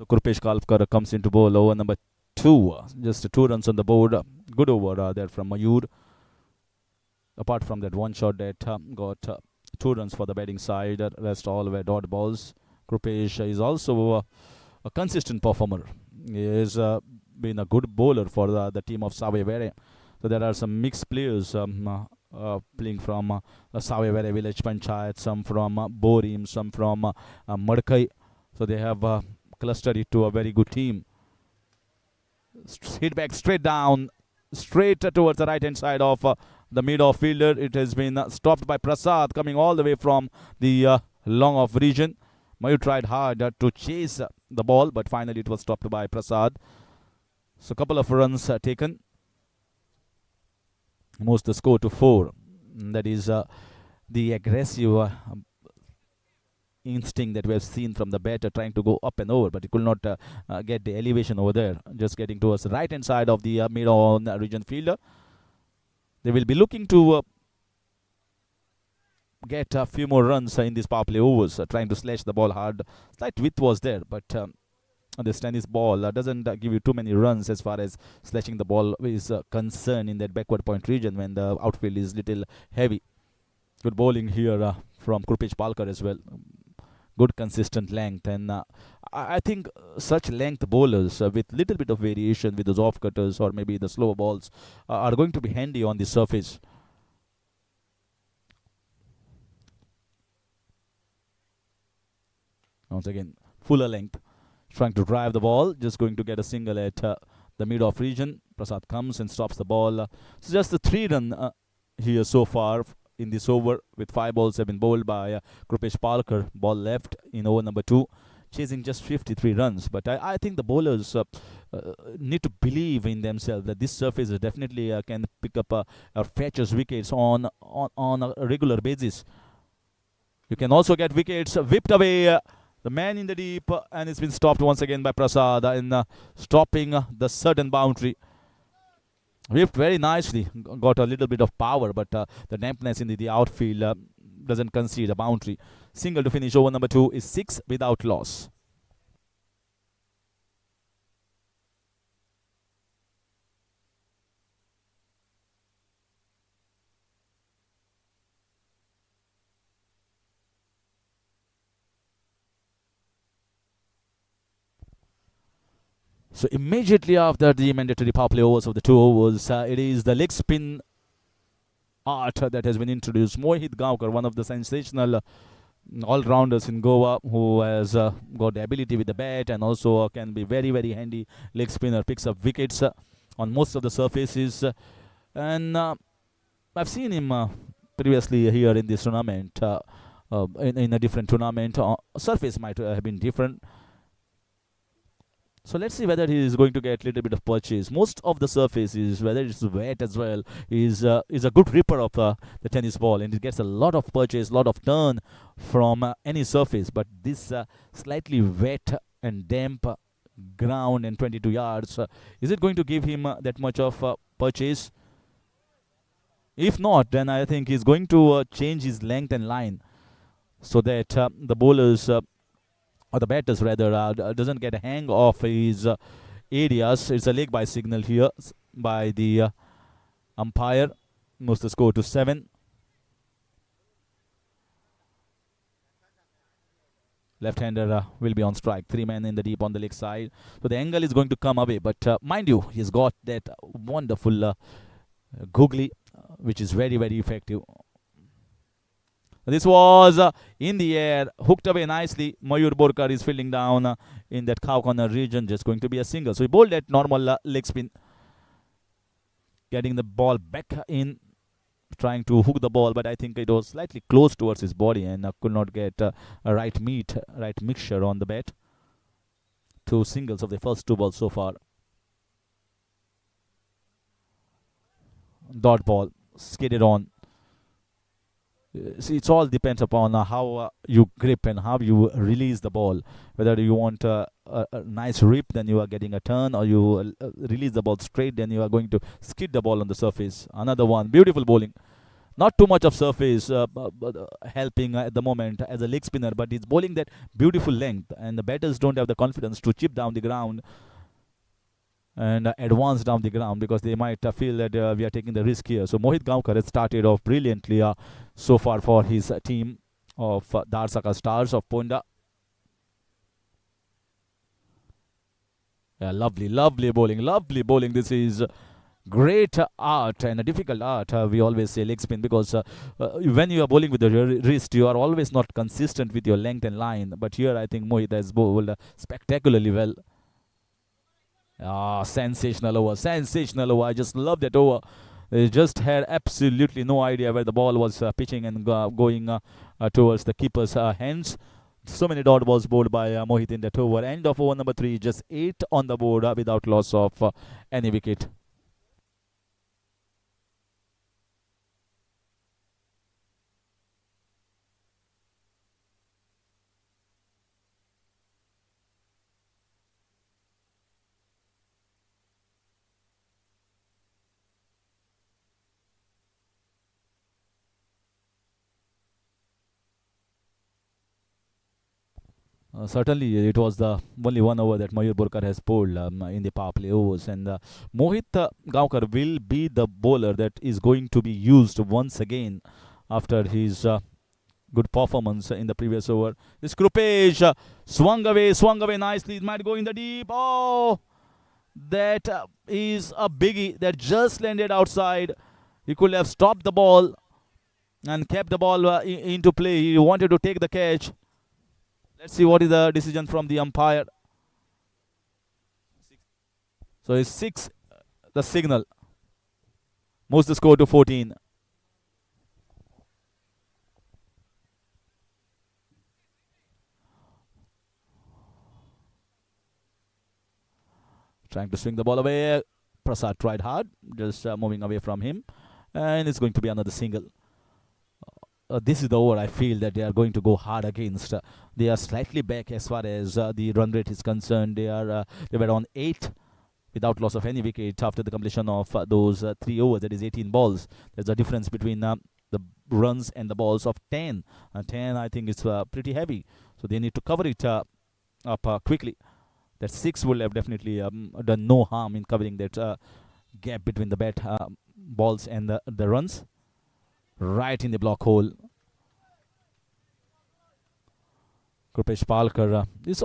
So Kurpesh Kalpkar comes into bowl over number 2. Just 2 runs on the board. Good over there from Mayur. Apart from that one shot that got 2 runs for the batting side, rest all were dot balls. Kurpesh is also a consistent performer. He has been a good bowler for the team of Savevere. So there are some mixed players playing from Savevere Village Panchayat, some from Borim, some from Madkai. So they have clustered it to a very good team. Hit back straight down, straight towards the right hand side of the mid-off fielder. It has been stopped by Prasad, coming all the way from the long-off region. Mayur tried hard to chase the ball, but finally it was stopped by Prasad. So a couple of runs taken. Moves the score to 4. That is the aggressive instinct that we have seen from the batter, trying to go up and over, but he could not get the elevation over there. Just getting towards the right hand side of the mid-on region fielder. They will be looking to get a few more runs in these power play overs, trying to slash the ball hard. Slight width was there, but this tennis ball doesn't give you too many runs as far as slashing the ball is concerned in that backward point region when the outfield is little heavy. Good bowling here from Kurpesh Palkar as well. Good consistent length, and I think such length bowlers with little bit of variation with those off cutters or maybe the slower balls are going to be handy on the surface. Once again, fuller length, trying to drive the ball, just going to get a single at the mid-off region. Prasad comes and stops the ball. So just the 3-run here so far in this over, with 5 balls have been bowled by Kurpesh Palkar. Ball left in over number 2, chasing just 53 runs. But I think the bowlers need to believe in themselves that this surface definitely can pick up or fetch us wickets on a regular basis. You can also get wickets whipped away. The man in the deep, and it's been stopped once again by Prasad in stopping the sudden boundary. Whipped very nicely, got a little bit of power, but the dampness in the outfield doesn't concede a boundary. single to finish over number 2 is 6 without loss. So immediately after the mandatory power play overs of the 2 overs, it is the leg spin art that has been introduced. Mohit Gaonkar, one of the sensational all-rounders in Goa, who has got the ability with the bat and also can be very, very handy leg spinner, picks up wickets on most of the surfaces. And I've seen him previously here in this tournament, in a different tournament. Surface might have been different. So let's see whether he is going to get a little bit of purchase. Most of the surfaces, whether it's wet as well, is a good ripper of the tennis ball, and it gets a lot of purchase, lot of turn from any surface. But this slightly wet and damp ground and 22 yards, is it going to give him that much of purchase? If not, then I think he's going to change his length and line so that the bowlers or the batters rather doesn't get a hang of his areas. It's a leg by signal here by the umpire. Moves the score to 7. Left-hander will be on strike. 3 men in the deep on the leg side. So the angle is going to come away. But mind you, he's got that wonderful googly, which is very, very effective. This was in the air, hooked away nicely. Mayur Borkar is fielding down in that cow corner region, just going to be a single. So he bowled that normal leg spin, getting the ball back in, trying to hook the ball, but I think it was slightly close towards his body and could not get a right mixture on the bat. 2 singles of the first 2 balls so far. Dot ball, skidded on. See, it's all depends upon how you grip and how you release the ball. Whether you want a nice rip, then you are getting a turn, or you release the ball straight, then you are going to skid the ball on the surface. Another one, beautiful bowling. Not too much of surface helping at the moment as a leg spinner, but it's bowling that beautiful length, and the batters don't have the confidence to chip down the ground and advance down the ground because they might feel that we are taking the risk here. So Mohit Gaonkar has started off brilliantly so far for his team of Darakal Stars of Ponda. Yeah, lovely bowling. This is great art and a difficult art. We always say leg spin because when you are bowling with the wrist, you are always not consistent with your length and line. But here I think Mohit has bowled spectacularly well. Sensational over. I just love that over. They just had absolutely no idea where the ball was pitching and going towards the keeper's hands. So many dot balls bowled by Mohit in that over. End of over number 3, just 8 on the board without loss of any wicket. Certainly, it was the only 1 over that Mayur Borkar has bowled in the power play overs. And Mohit Gaonkar will be the bowler that is going to be used once again after his good performance in the previous over. This Krupesh swung away nicely. It might go in the deep. Oh, that is a biggie that just landed outside. He could have stopped the ball and kept the ball into play. He wanted to take the catch. Let's see what is the decision from the umpire. So it's 6, the signal. Moves the score to 14. Trying to swing the ball away. Prasad tried hard, just moving away from him. And it's going to be another single. This is the over I feel that they are going to go hard against. They are slightly back as far as the run rate is concerned. They were on 8 without loss of any wicket after the completion of those 3 overs. That is 18 balls. There's a difference between the runs and the balls of 10. 10, I think, it's pretty heavy. So they need to cover it up quickly. That 6 would have definitely done no harm in covering that gap between the bat balls and the runs. Right in the block hole. Krupesh Palkar. This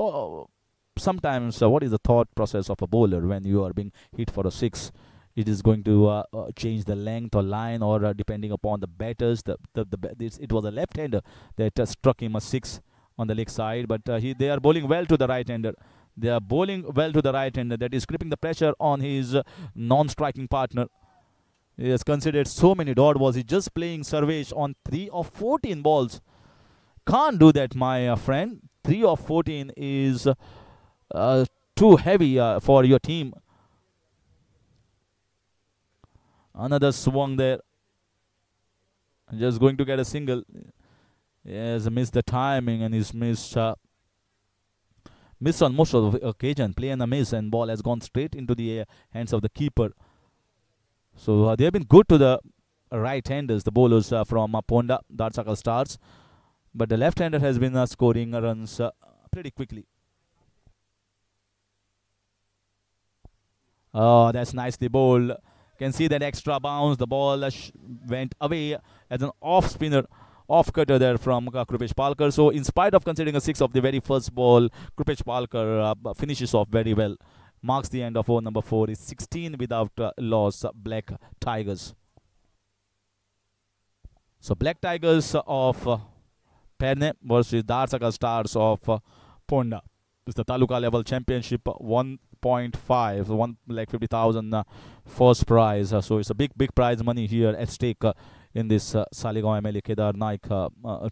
sometimes what is the thought process of a bowler when you are being hit for a 6? It is going to change the length or line, or depending upon the batters. It was a left-hander that struck him a 6 on the leg side, but they are bowling well to the right-hander. They are bowling well to the right-hander. That is gripping the pressure on his non-striking partner. He has considered so many dot balls. He's just playing Sarvesh on 3 of 14 balls. Can't do that, my friend. 3 of 14 is too heavy for your team. Another swung there. Just going to get a single. He has missed the timing, and he's missed on most of the occasion. Play and a miss, and ball has gone straight into the hands of the keeper. So they have been good to the right-handers, the bowlers from Ponda, Darakal Stars. But the left-hander has been scoring runs pretty quickly. Oh, that's nicely bowled. Can see that extra bounce. The ball went away as an off-spinner, off-cutter there from Krupesh Palkar. So in spite of conceding a 6 of the very first ball, Krupesh Palkar finishes off very well. Marks the end of over number 4. Is 16 without loss, Black Tigers. So Black Tigers of Pernim versus Darakal Stars of Ponda. This is the Taluka level championship, 1.5, 1,50,000 first prize. So it's a big prize money here at stake in this Saligao MLA Kedar Naik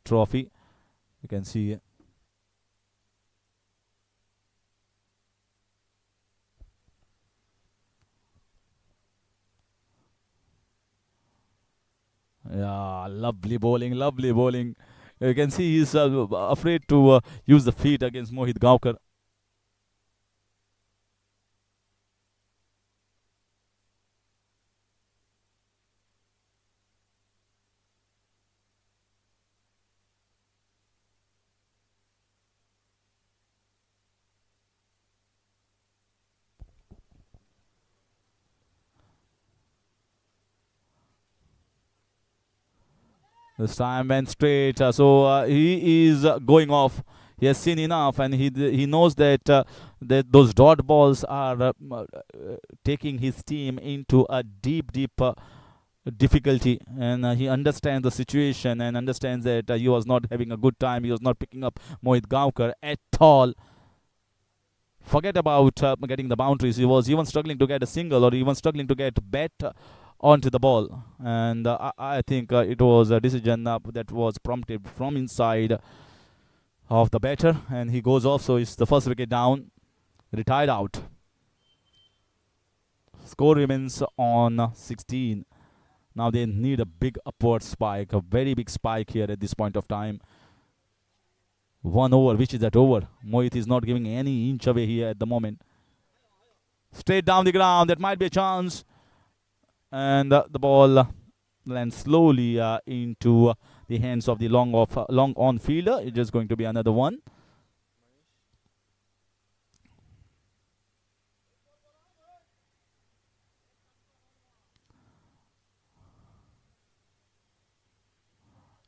trophy. You can see. Yeah, lovely bowling, lovely bowling. You can see he's afraid to use the feet against Mohit Gaonkar. This time went straight. So he is going off. He has seen enough, and he knows that that those dot balls are taking his team into a deep difficulty, and he understands the situation and understands that he was not having a good time. He was not picking up Mohit Gaonkar at all. Forget about getting the boundaries. He was even struggling to get a single, or even struggling to get bat onto the ball. And I think it was a decision that was prompted from inside of the batter, and he goes off. So it's the first wicket down, retired out. Score remains on 16. Now they need a big upward spike, a very big spike here at this point of time. 1 over, which is that over? Mohit is not giving any inch away here at the moment. Straight down the ground, that might be a chance. And the ball lands slowly into the hands of the long on fielder. It's just going to be another one.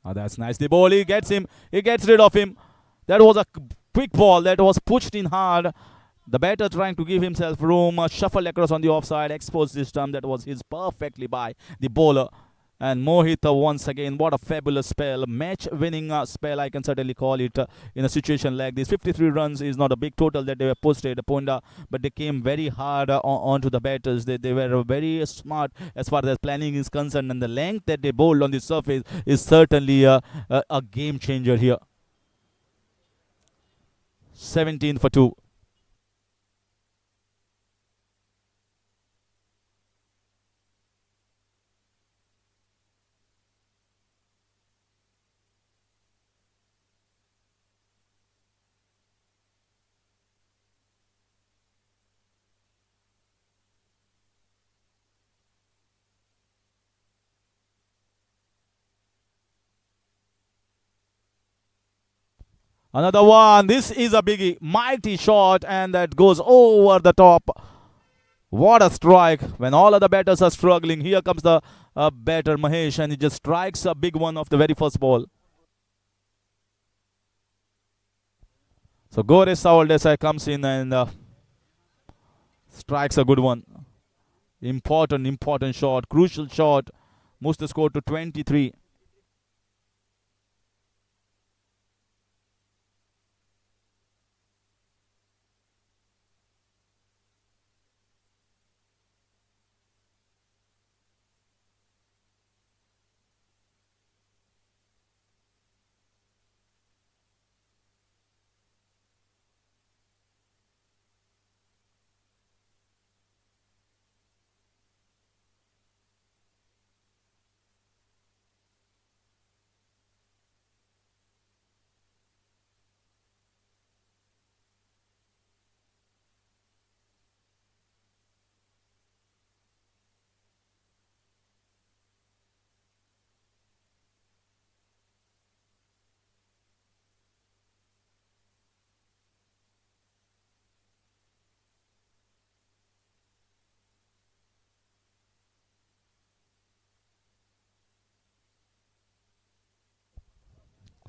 That's nice. The ball, he gets rid of him. That was a quick ball that was pushed in hard. The batter trying to give himself room, shuffled across on the offside, exposed this time. That was his perfectly by the bowler. And Mohit once again, what a fabulous spell. Match-winning spell, I can certainly call it, in a situation like this. 53 runs is not a big total that they were posted, Ponda, but they came very hard onto the batters. They were very smart as far as planning is concerned, and the length that they bowled on the surface is certainly a game changer here. 17 for 2. Another one. This is a biggie. Mighty shot, and that goes over the top. What a strike. When all other batters are struggling, here comes the batter Mahesh, and he just strikes a big one off the very first ball. So Gores Sawaldesai comes in and strikes a good one. Important shot. Crucial shot. Moves the score to 23.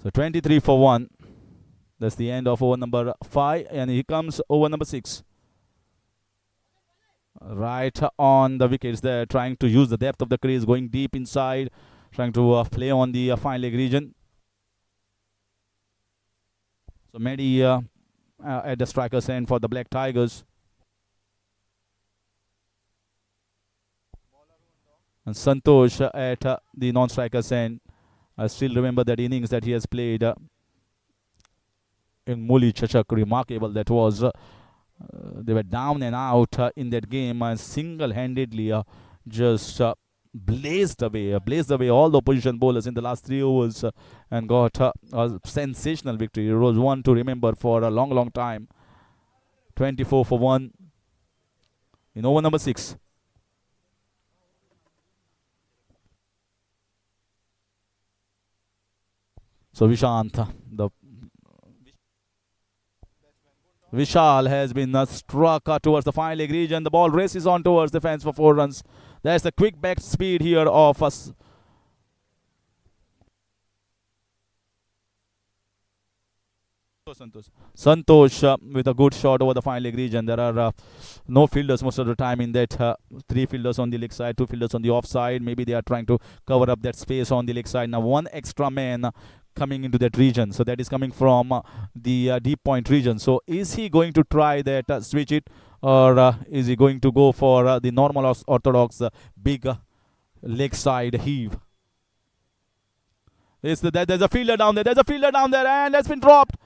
So 23 for 1. That's the end of over number 5. And here comes over number 6. Right on the wickets there, trying to use the depth of the crease, going deep inside, trying to play on the fine leg region. So Mehdi at the striker's end for the Black Tigers. And Santosh at the non-striker's end. I still remember that innings that he has played in Muli Chachak. Remarkable that was. They were down and out in that game and single-handedly just blazed away all the opposition bowlers in the last 3 overs and got a sensational victory. It was one to remember for a long time. 24 for 1 in over number 6. So Vishant, the Vishal has been struck towards the fine leg region. The ball races on towards the fence for 4 runs. There's the quick back speed here of us. Santosh with a good shot over the fine leg region. There are no fielders most of the time in that. 3 fielders on the leg side, 2 fielders on the off side. Maybe they are trying to cover up that space on the leg side. Now 1 extra man coming into that region. So that is coming from the deep point region. So is he going to try that, switch it, or is he going to go for the normal orthodox big leg side heave? There's a fielder down there. There's a fielder down there, and that's been dropped.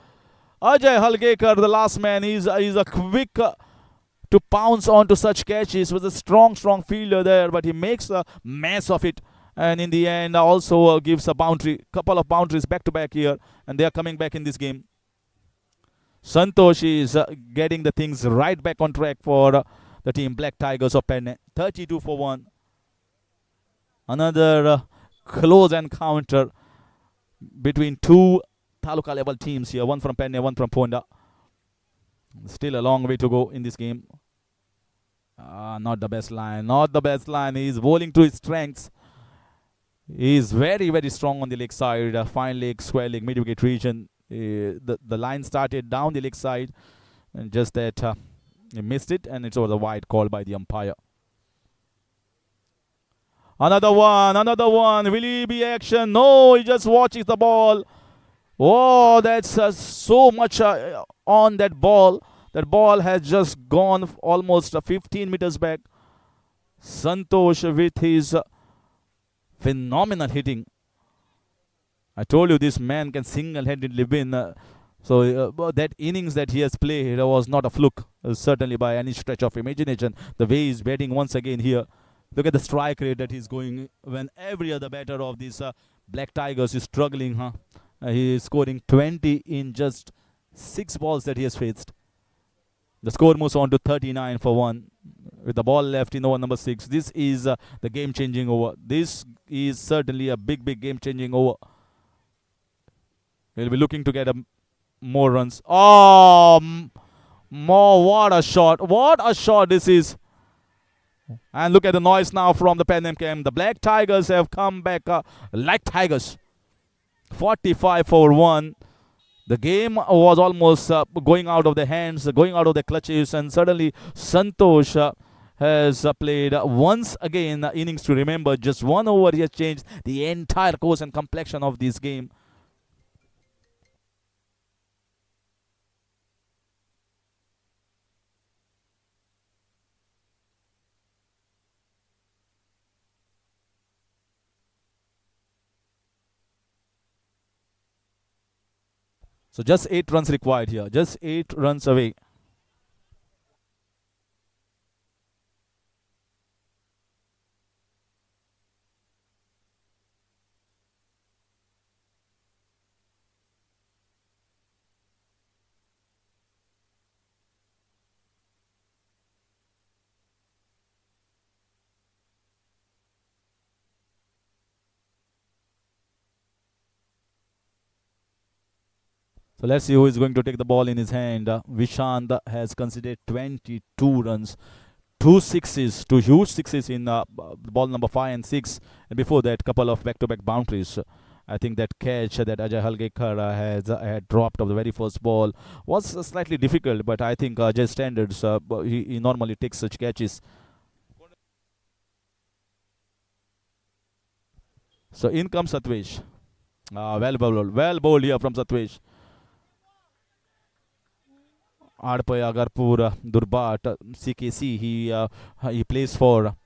Ajay Halgekar, the last man, is a quick to pounce onto such catches. Was a strong fielder there, but he makes a mess of it. And in the end, also gives a boundary, couple of boundaries back to back here, and they are coming back in this game. Santosh is getting the things right back on track for the team Black Tigers of Pernim. 32 for 1. Another close encounter between 2 Taluka level teams here. One from Pernim, one from Ponda. Still a long way to go in this game. Not the best line. Not the best line. He is bowling to his strengths. He is very strong on the leg side. Fine leg, square leg, mid wicket region. The line started down the leg side, and just that he missed it, and it was a wide call by the umpire. Another one. Will he be action? No, he just watches the ball. Oh, that's so much on that ball. That ball has just gone almost 15 meters back. Santosh with his phenomenal hitting. I told you this man can single-handedly win. So that innings that he has played was not a fluke, certainly by any stretch of imagination. The way he's batting once again here. Look at the strike rate that he's going when every other batter of these Black Tigers is struggling. He is scoring 20 in just 6 balls that he has faced. The score moves on to 39 for 1 with the ball left in over number 6. This is the game-changing over. This is certainly a big game-changing over. He'll be looking to get a more runs. Oh, more. What a shot. What a shot this is. And look at the noise now from the Panim camp. The Black Tigers have come back like tigers. 45 for 1. The game was almost going out of their hands, going out of their clutches, and suddenly Santosh has played once again innings to remember. Just 1 over, he has changed the entire course and complexion of this game. So just 8 runs required here. Just 8 runs away. So let's see who is going to take the ball in his hand. Vishant has conceded 22 runs. Two sixes, two huge sixes in ball number 5 and 6. And before that, couple of back-to-back boundaries. I think that catch that Ajay Halgekar has had dropped of the very first ball was slightly difficult, but I think Ajay standards, he normally takes such catches. So in comes Satvesh. Well bowled here from Satvesh. Adpay Agarpur, Durbat, CKC, he plays for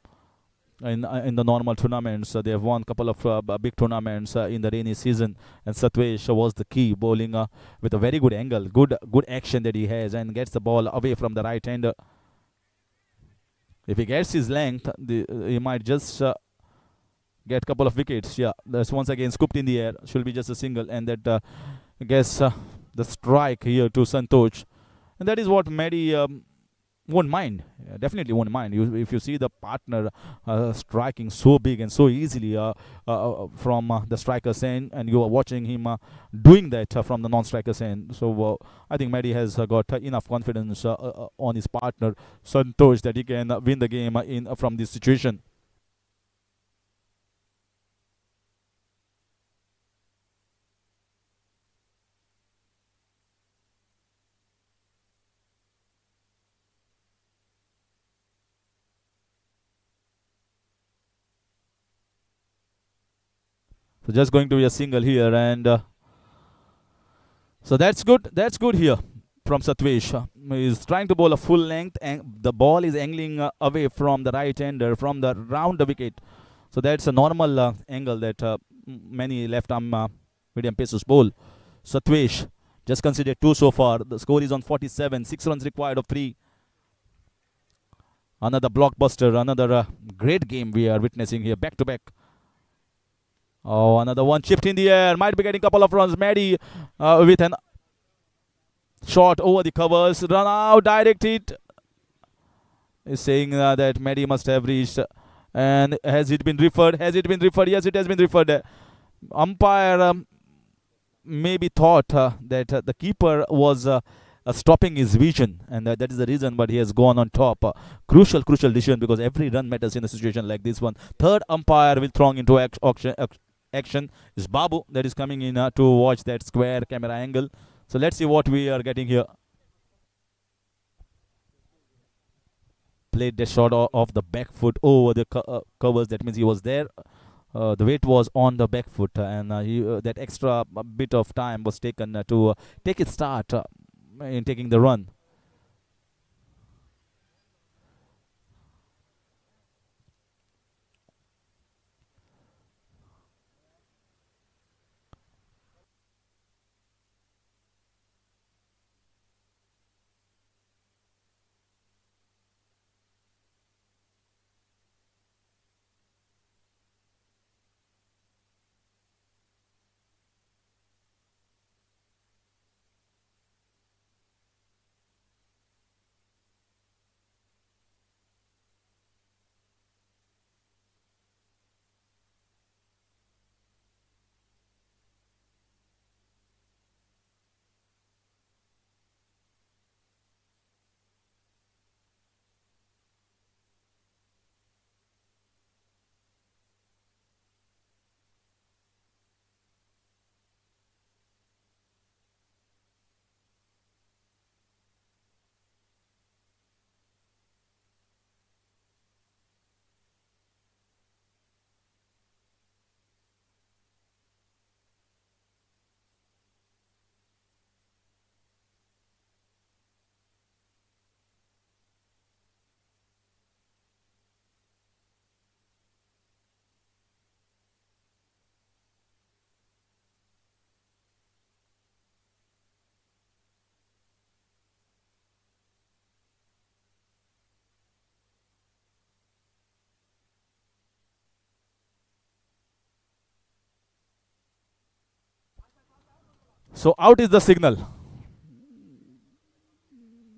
in the normal tournaments. They have won a couple of big tournaments in the rainy season, and Satvesh was the key, bowling with a very good angle, good action that he has, and gets the ball away from the right hander. If he gets his length, he might just get a couple of wickets. Yeah, that's once again scooped in the air. Should be just a single, and that gets the strike here to Santosh. And that is what Mehdi won't mind. Definitely won't mind. If you see the partner striking so big and so easily from the striker's end, and you are watching him doing that from the non-striker's end. So I think Mehdi has got enough confidence on his partner Santosh that he can win the game from this situation. So just going to be a single here, and so that's good. That's good here from Satvesh. He's trying to bowl a full length, and the ball is angling away from the right hander, from the round the wicket. So that's a normal angle that many left arm medium pacers bowl. Satvesh just considered 2 so far. The score is on 47. 6 runs required of 3. Another blockbuster, another great game we are witnessing here, back to back. Oh, another one chipped in the air. Might be getting a couple of runs. Mehdi with an shot over the covers. Run out, direct hit. Is saying that Mehdi must have reached. And has it been referred? Has it been referred? Yes, it has been referred. Umpire maybe thought that the keeper was stopping his vision, and that is the reason, but he has gone on top. Crucial decision, because every run matters in a situation like this one. Third umpire will throng into action is Babu, that is coming in to watch that square camera angle. So let's see what we are getting here. Played the shot off the back foot over the covers. That means he was there. The weight was on the back foot, and that extra bit of time was taken to take its start in taking the run. So out is the signal.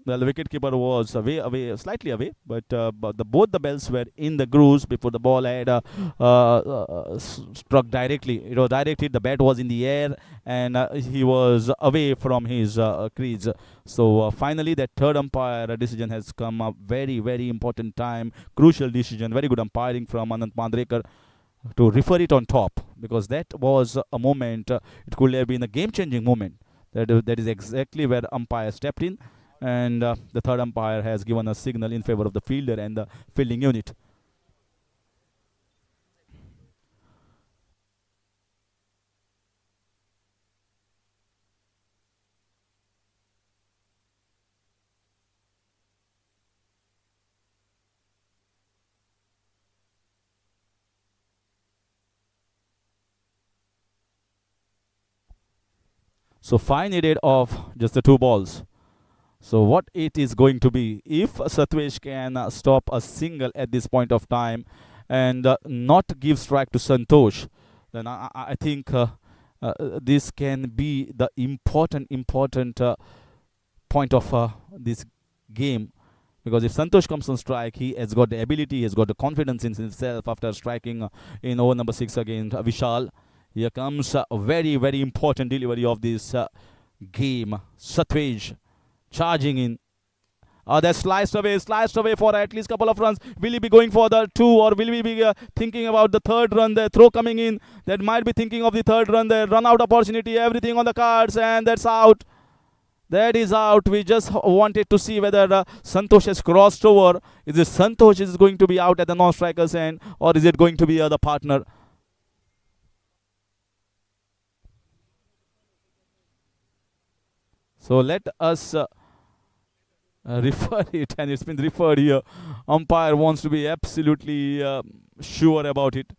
Well, the wicketkeeper was slightly away, but both the bells were in the grooves before the ball had struck directly. It was directed. The bat was in the air, and he was away from his crease. So finally, that third umpire decision has come up. Very, very important time, crucial decision. Very good umpiring from Anant Mandrekar to refer it on top, because that was a moment. It could have been a game-changing moment. That is exactly where umpire stepped in, and the third umpire has given a signal in favor of the fielder and the fielding unit. So 5 needed of just the 2 balls. So what it is going to be, if Satvesh can stop a single at this point of time and not give strike to Santosh, then I think this can be the important point of this game. Because if Santosh comes on strike, he has got the ability, he has got the confidence in himself after striking in over number 6 against Vishal. Here comes a very, very important delivery of this game. Satvesh charging in. That's sliced away for at least couple of runs. Will he be going for the 2, or will we be thinking about the third run? The throw coming in. That might be thinking of the third run. The run out opportunity, everything on the cards, and that's out. That is out. We just wanted to see whether Santosh has crossed over. Is it Santosh is going to be out at the non-striker's end, or is it going to be the partner? So let us refer it, and it's been referred here. Umpire wants to be absolutely sure about it.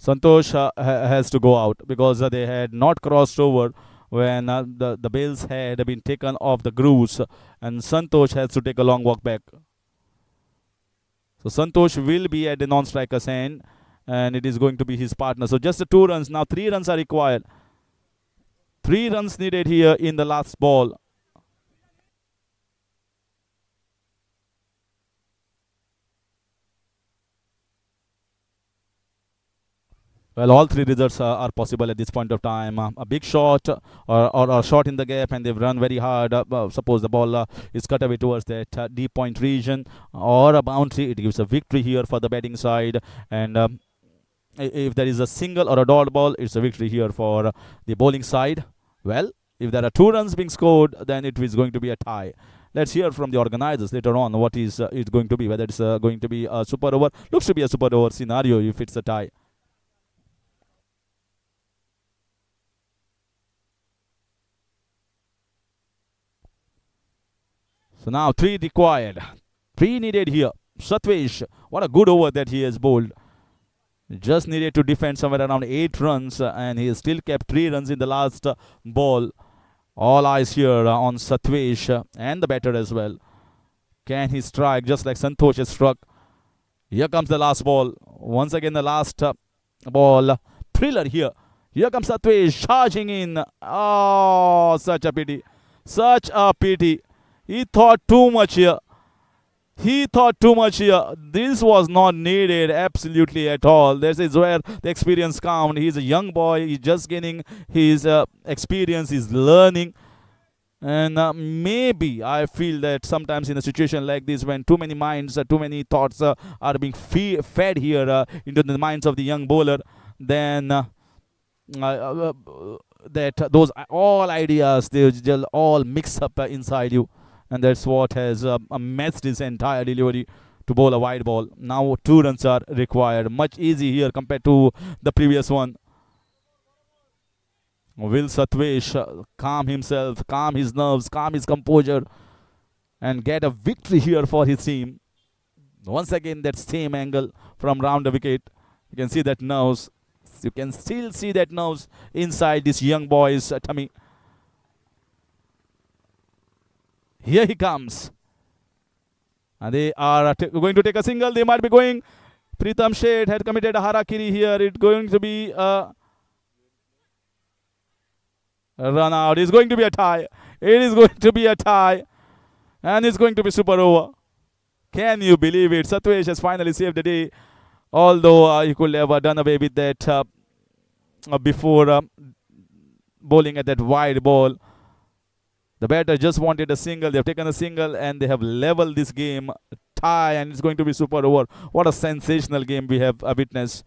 Santosh has to go out, because they had not crossed over when the bails had been taken off the grooves, and Santosh has to take a long walk back. So Santosh will be at the non-striker's end, and it is going to be his partner. So just the 2 runs. Now 3 runs are required. 3 runs needed here in the last ball. Well, all 3 results are possible at this point of time. A big shot, or a shot in the gap, and they've run very hard. Suppose the ball is cut away towards that deep point region, or a boundary. It gives a victory here for the batting side. And if there is a single or a dot ball, it's a victory here for the bowling side. Well, if there are 2 runs being scored, then it is going to be a tie. Let's hear from the organizers later on what is it's going to be, whether it's going to be a super over. Looks to be a super over scenario if it's a tie. So now 3 required. 3 needed here. Satvesh, what a good over that he has bowled. Just needed to defend somewhere around 8 runs, and he still kept 3 runs in the last ball. All eyes here on Satvesh and the batter as well. Can he strike just like Santosh has struck? Here comes the last ball. Once again, the last ball. Thriller here. Here comes Satvesh charging in. Oh, such a pity. Such a pity. He thought too much here. He thought too much here. This was not needed absolutely at all. This is where the experience counts. He's a young boy. He's just gaining his experience. He's learning. And maybe I feel that sometimes in a situation like this, when too many minds, too many thoughts are being fed here into the minds of the young bowler, then that those all ideas, they'll all mix up inside you. And that's what has messed his entire delivery to bowl a wide ball. Now 2 runs are required. Much easy here compared to the previous one. Will Satvesh calm himself, calm his nerves, calm his composure, and get a victory here for his team? Once again, that same angle from round the wicket. You can see that nerves. You can still see that nerves inside this young boy's tummy. Here he comes. And they are going to take a single. They might be going. Pritham Sheth had committed a harakiri here. It's going to be a run out. It's going to be a tie. It is going to be a tie. And it's going to be super over. Can you believe it? Satvesh has finally saved the day. Although he could have done away with that before bowling at that wide ball. The batter just wanted a single. They have taken a single and they have leveled this game. Tie, and it's going to be super over. What a sensational game we have witnessed.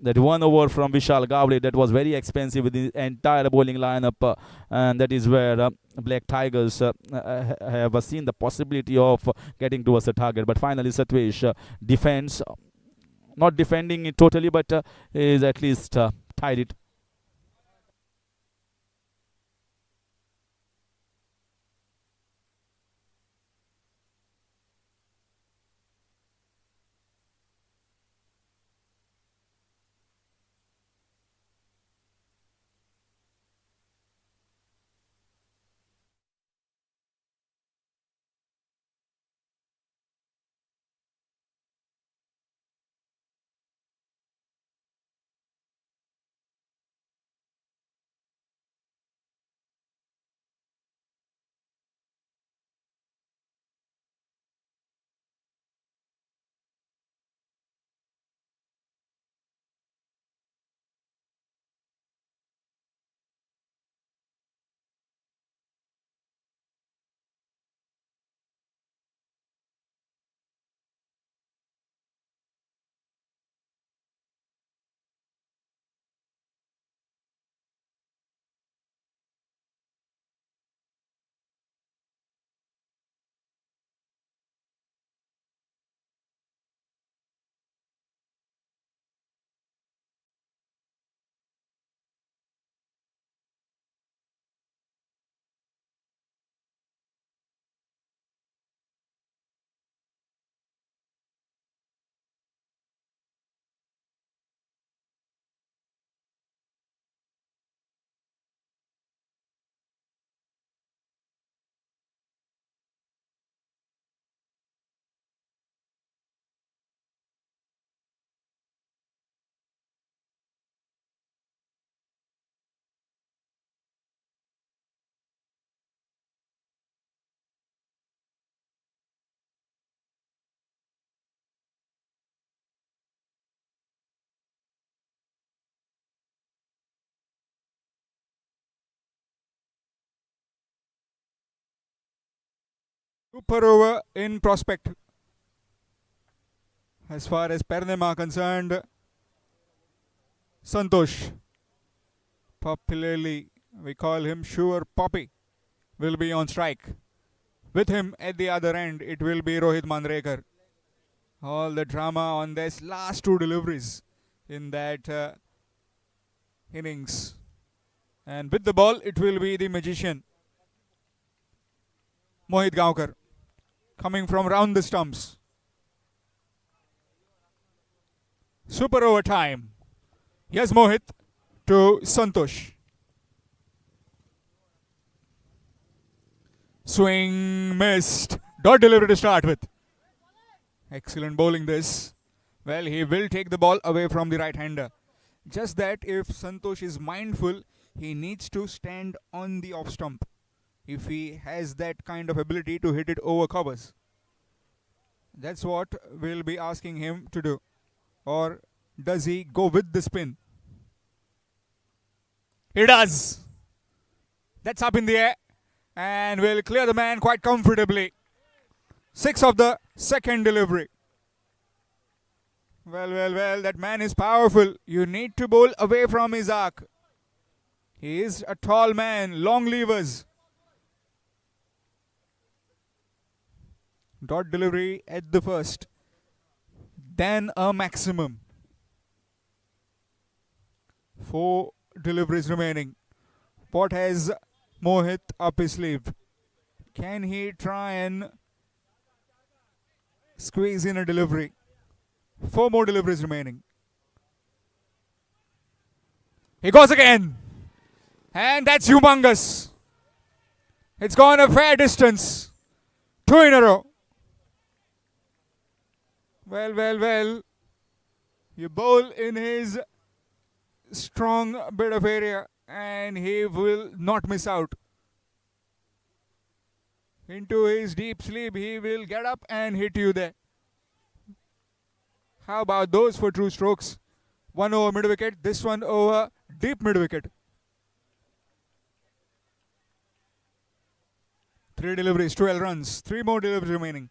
That 1 over from Vishal Gavle, that was very expensive with the entire bowling lineup. And that is where Black Tigers have seen the possibility of getting towards the target. But finally, Satvesh defends. Not defending it totally, but is at least tied it. Super over in prospect. As far as Pernim are concerned, Santosh. Popularly, we call him Sure Poppy. will be on strike. With him at the other end, it will be Rohit Mandrekar. All the drama on this last two deliveries in that innings. And with the ball, it will be the magician, Mohit Gaonkar, coming from round the stumps. Super over time. Yes, Mohit to Santosh. Swing missed. Dot delivery to start with. Excellent bowling this. Well, he will take the ball away from the right hander. Just that if Santosh is mindful, he needs to stand on the off stump if he has that kind of ability to hit it over covers. That's what we'll be asking him to do. Or does he go with the spin? He does. That's up in the air and will clear the man quite comfortably. 6 of the second delivery. Well, that man is powerful. You need to bowl away from his arc. He is a tall man, long levers. Dot delivery at the first. Then a maximum. 4 deliveries remaining. What has Mohit up his sleeve? Can he try and squeeze in a delivery? 4 more deliveries remaining. He goes again. And that's humongous. It's gone a fair distance. 2 in a row. Well. You bowl in his strong bit of area and he will not miss out. Into his deep sleep, he will get up and hit you there. How about those for true strokes? 1 over mid wicket, this one over deep mid wicket. 3 deliveries, 12 runs, 3 more deliveries remaining.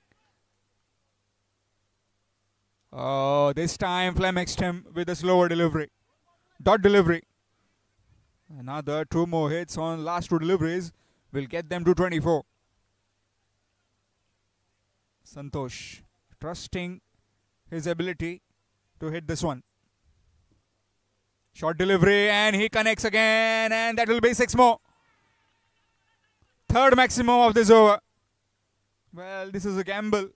Oh, this time flummoxed him with a slower delivery. Dot delivery. Another 2 more hits on last 2 deliveries will get them to 24. Santosh trusting his ability to hit this one. Short delivery and he connects again and that will be 6 more. Third maximum of this over. Well, this is a gamble.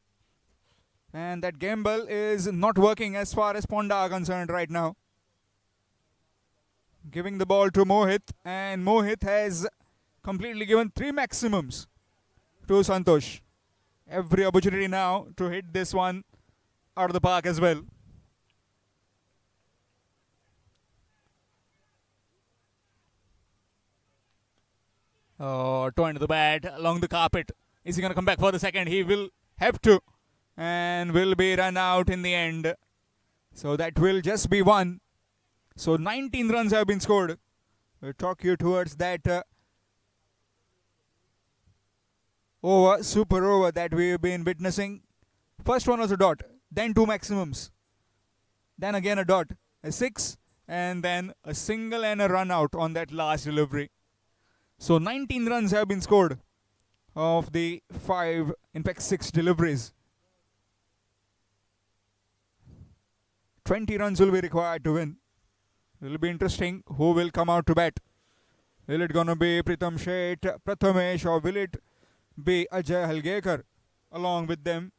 And that gamble is not working as far as Ponda are concerned right now. Giving the ball to Mohit and Mohit has completely given 3 maximums to Santosh. Every opportunity now to hit this one out of the park as well. Oh, toe to the bat along the carpet. Is he going to come back for the second? He will have to and will be run out in the end. So that will just be 1. So 19 runs have been scored. We'll talk you towards that super over that we've been witnessing. First one was a dot, then 2 maximums. Then again a dot, a 6, and then a single and a run out on that last delivery. So 19 runs have been scored of the 5, in fact 6 deliveries. 20 runs will be required to win. It will be interesting who will come out to bat. Will it gonna be Pritam Sheth, Prathamesh, or will it be Ajay Halgekar along with them?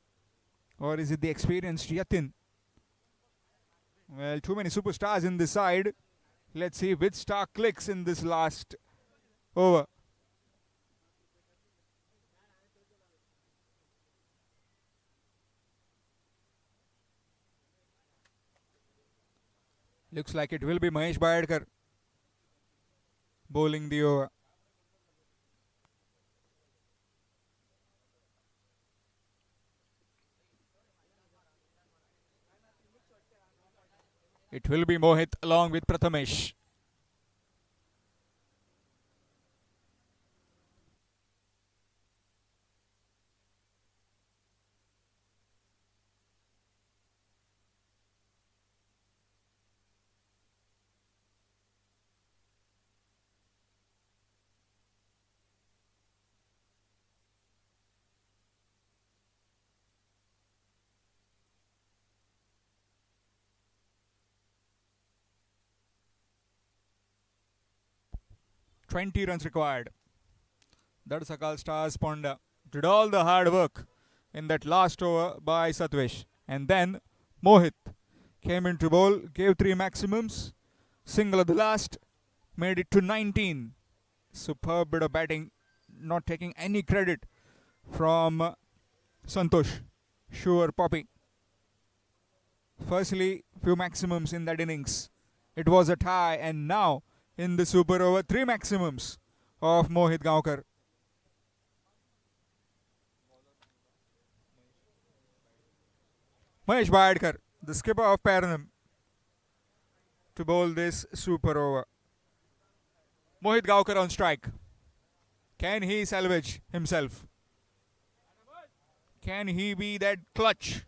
Or is it the experienced Yatin? Well, too many superstars in this side. Let's see which star clicks in this last over. Looks like it will be Mahesh Bayadkar bowling the over. It will be Mohit along with Prathamesh. 20 runs required. Darakal stars Ponda did all the hard work in that last over by Satvesh. And then Mohit came into bowl, gave 3 maximums, single at the last, made it to 19. Superb bit of batting, not taking any credit from Santosh. Sure, Poppy. Firstly, few maximums in that innings. It was a tie, and now in the super over, 3 maximums of Mohit Gaonkar. Mahesh Badkar, the skipper of Pernim, to bowl this super over. Mohit Gaonkar on strike. Can he salvage himself? Can he be that clutch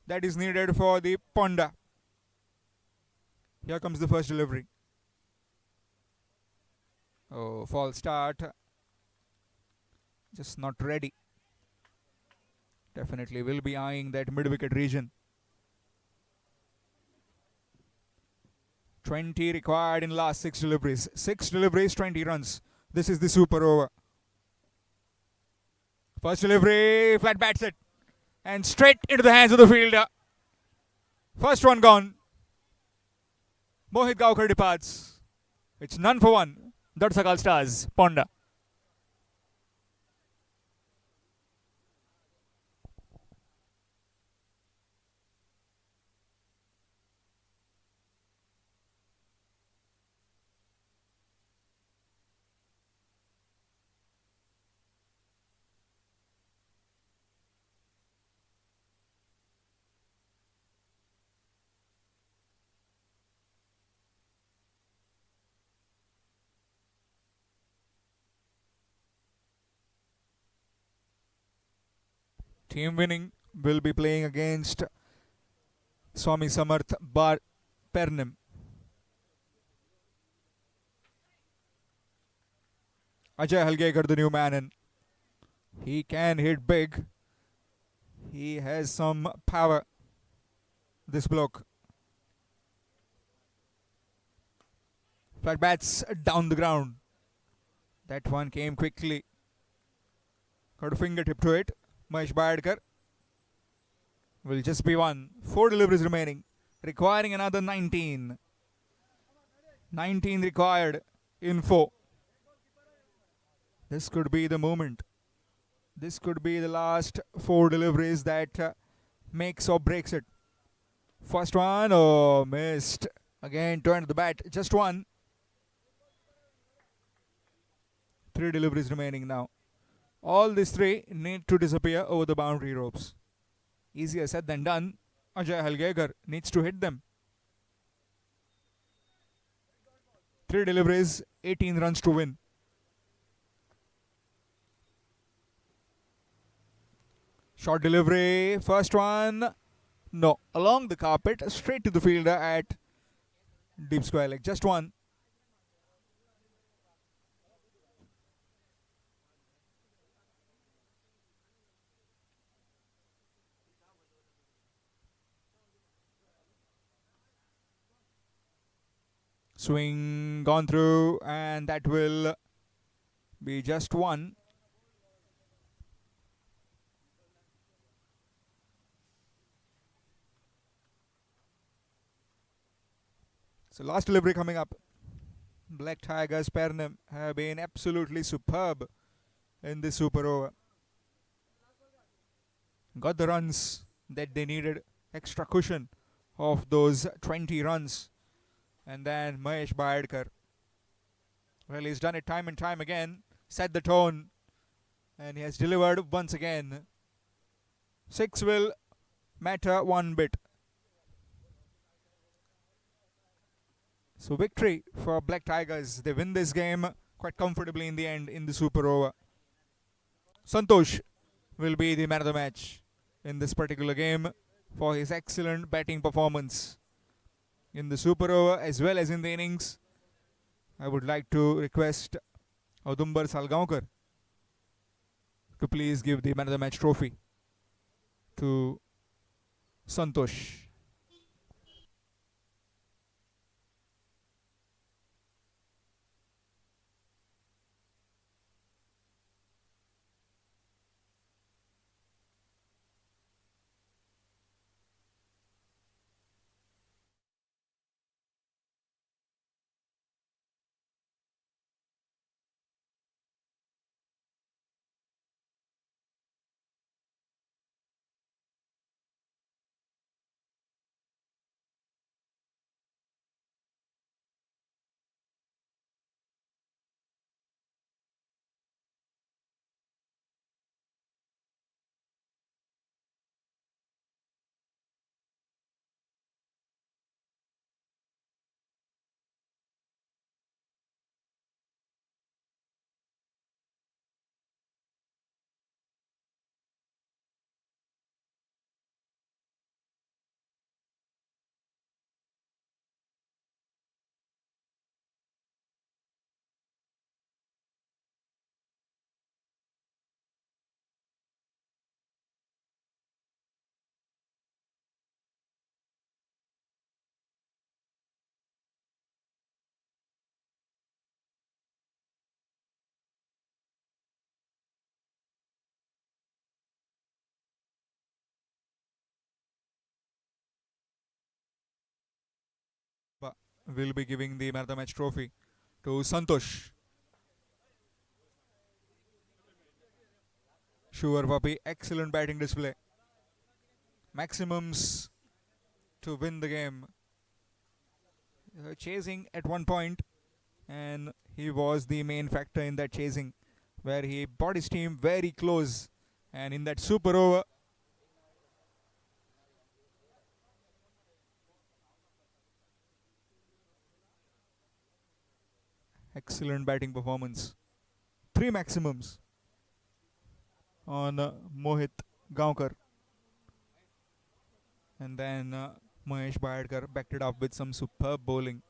that is needed for the Ponda? Here comes the first delivery. Oh, false start. Just not ready. Definitely will be eyeing that mid-wicket region. 20 required in last 6 deliveries. 6 deliveries, 20 runs. This is the super over. First delivery, flat bats it. And straight into the hands of the fielder. First one gone. Mohit Gaonkar departs. It's none for one. Darakal stars, Ponda. Team winning will be playing against Swami Samarth Pernim. Ajay Halgekar, the new man, and he can hit big. He has some power, this bloke. Flat bats down the ground. That one came quickly. Got a fingertip to it. Mahesh Badkar will just be one. 4 deliveries remaining, requiring another 19. 19 required in 4. This could be the moment. This could be the last 4 deliveries that makes or breaks it. First one, oh, missed. Again, turned the bat, just one. 3 deliveries remaining now. All these 3 need to disappear over the boundary ropes. Easier said than done. Ajay Halgekar needs to hit them. 3 deliveries, 18 runs to win. Short delivery, first one. No, along the carpet, straight to the fielder at deep square leg. Just one. Swing gone through, and that will be just one. So last delivery coming up. Black Tigers Pernim have been absolutely superb in this super over. Got the runs that they needed, extra cushion of those 20 runs. And then Mahesh Badkar. Well, he's done it time and time again. Set the tone. And he has delivered once again. 6 will matter one bit. So victory for Black Tigers. They win this game quite comfortably in the end in the super over. Santosh will be the man of the match in this particular game for his excellent batting performance in the super over as well as in the innings. I would like to request Audumbar Salgaonkar to please give the man of the match trophy to Santosh. will be giving the man of the match trophy to Santosh. Sure, Puppy, excellent batting display. Maximums to win the game. Chasing at one point, and he was the main factor in that chasing, where he brought his team very close. And in that super over, excellent batting performance. Three maximums on Mohit Gaonkar. And then Mahesh Bhayadkar backed it up with some superb bowling.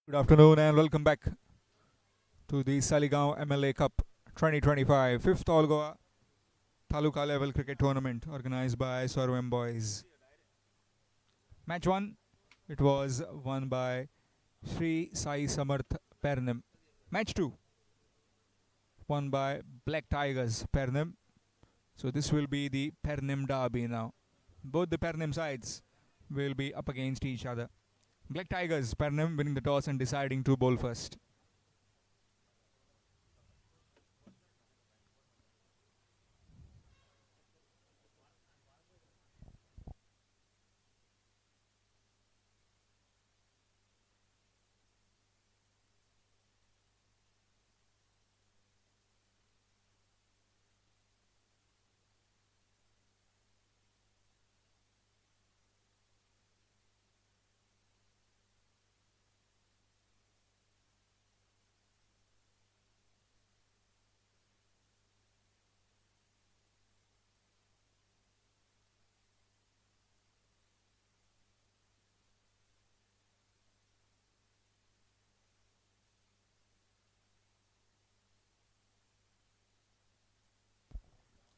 Good afternoon and welcome back to the Saligao MLA Cup 2025 5th All Goa Taluka level cricket tournament organized by Sorwem Boys. Match 1, it was won by Sri Sai Samarth Pernim. Match 2, won by Black Tigers Pernim. So this will be the Pernim derby now. Both the Pernim sides will be up against each other. Black Tigers Pernim winning the toss and deciding to bowl first.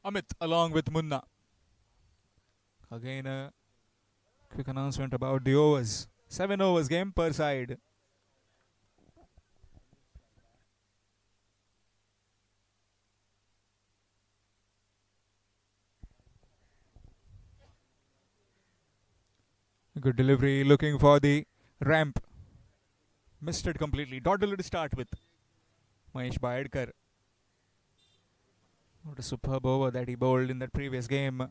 Amit along with Munna. Again a quick announcement about the overs. 7 overs game per side. Good delivery, looking for the ramp. Missed it completely. Dot to start with. Mahesh Baedkar. What a superb over that he bowled in that previous game.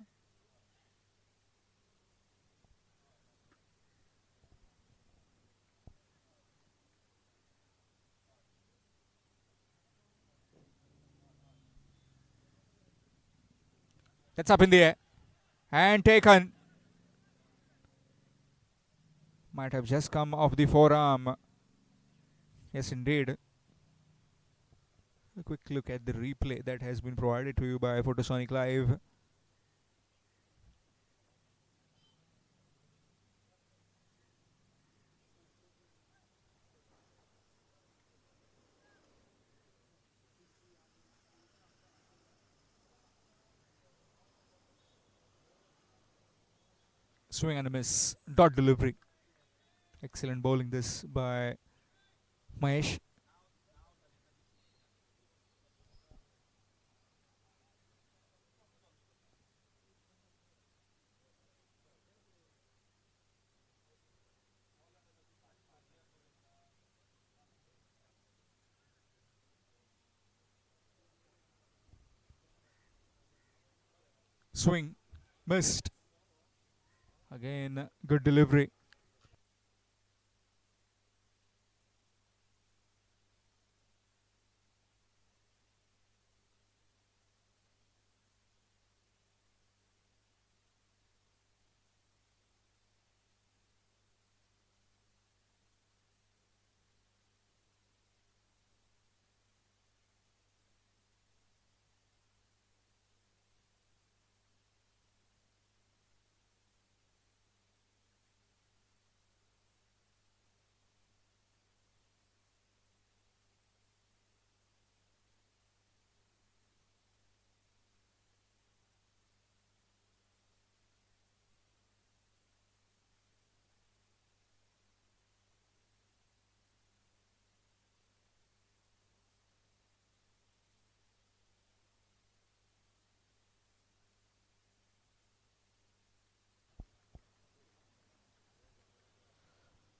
That's up in the air. And taken. Might have just come off the forearm. Yes, indeed. A quick look at the replay that has been provided to you by Photosonic Live. Swing and a miss. Dot delivery. Excellent bowling this by Mahesh. Swing. Missed. Again, good delivery.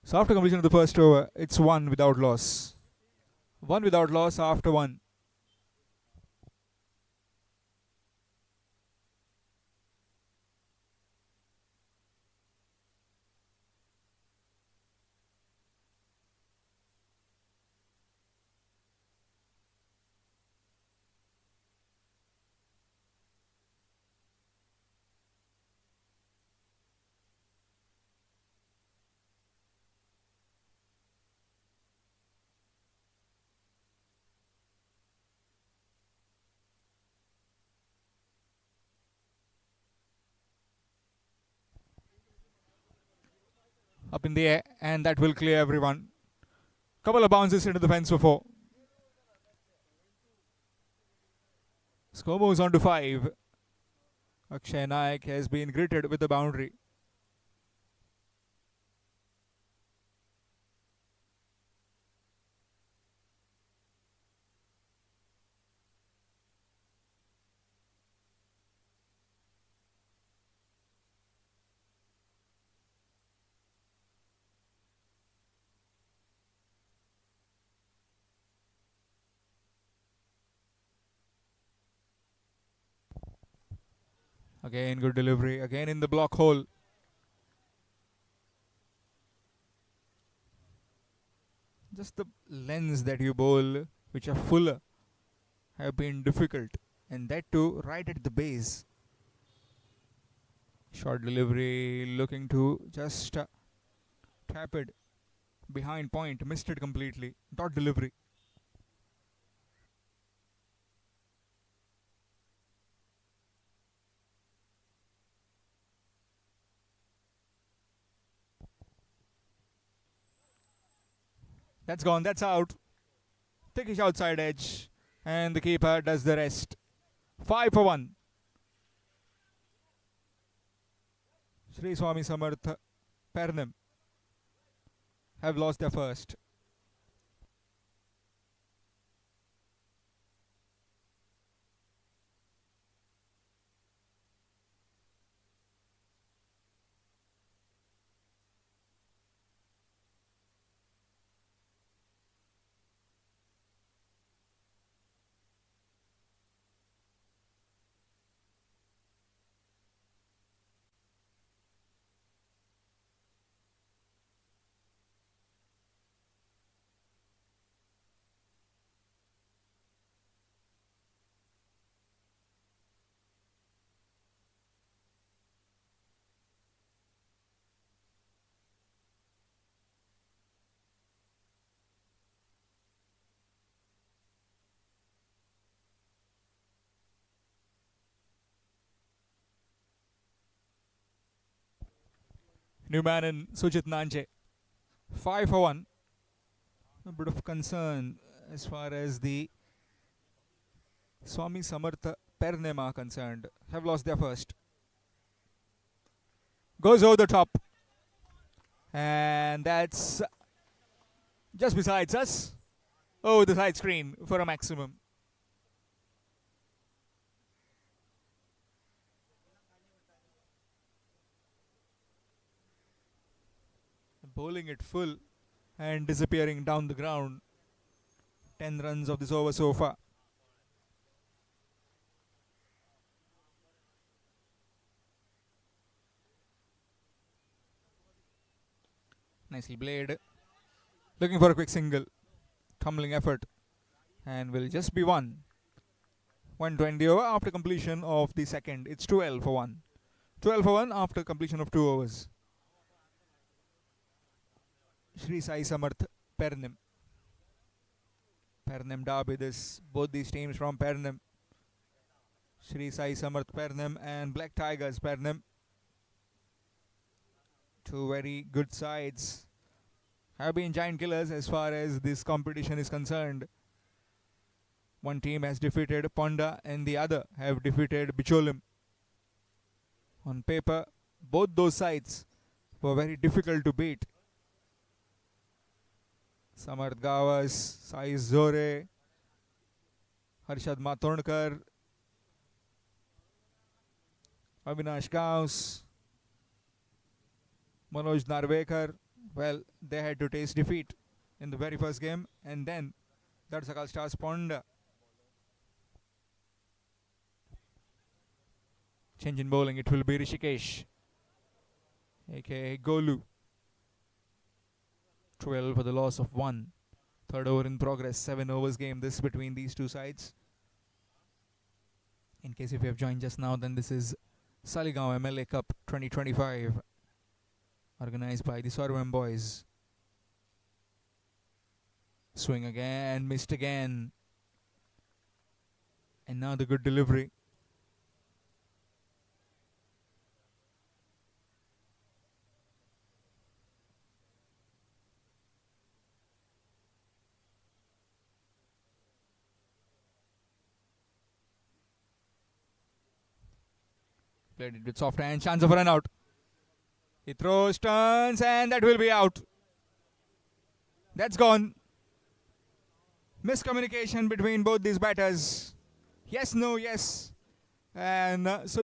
So after completion of the first over, it's one without loss. One without loss after one. Up in the air, and that will clear everyone. Couple of bounces into the fence for 4. Score moves on to 5. Akshay Naik has been greeted with the boundary. Again, good delivery. Again in the block hole. Just the lens that you bowl, which are fuller, have been difficult. And that too, right at the base. Short delivery, looking to just tap it behind point. Missed it completely. Dot delivery. That's gone. That's out. Thickish outside edge. And the keeper does the rest. 5 for 1. Sri Swami Samarth Pernim have lost their first. New man in Sujit Nanche. 5 for 1. A bit of concern as far as the Swami Samarth Pernem are concerned. Have lost their first. Goes over the top. And that's just besides us. Oh, the side screen for a maximum. Bowling it full and disappearing down the ground. 10 runs of this over so far. Nicely played. Looking for a quick single. Tumbling effort. And will just be one. 120 over after completion of the second. It's 12 for 1. 12 for 1 after completion of 2 overs. Sri Sai Samarth Pernim. Pernim derby this. Both these teams from Pernim. Sri Sai Samarth Pernim and Black Tigers Pernim. Two very good sides. Have been giant killers as far as this competition is concerned. One team has defeated Ponda and the other have defeated Bicholim. On paper, both those sides were very difficult to beat. Samarth Gawas, Sai Zore, Harshad Matondkar, Avinash Gaus, Manoj Narvekar. Well, they had to taste defeat in the very first game, and then Darakal Stars Ponda. Change in bowling, it will be Rishikesh, aka Golu. 12 for the loss of 1. Third over in progress. 7 overs game this between these two sides. In case if you have joined just now, then this is Saligao MLA Cup 2025, organized by the Sorwam boys. Swing again, missed again. And now the good delivery. Played it with soft hand. Chance of a run out. He throws, turns, and that will be out. That's gone. Miscommunication between both these batters. Yes, no, yes. And so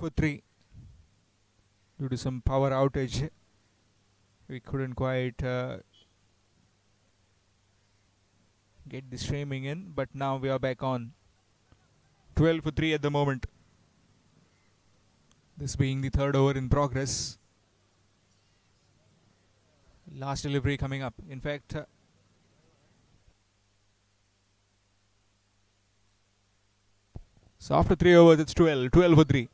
for 3. Due to some power outage, we couldn't quite get the streaming in, but now we are back on. 12 for 3 at the moment. This being the third over in progress. Last delivery coming up. In fact, so after 3 overs, it's 12 for 3.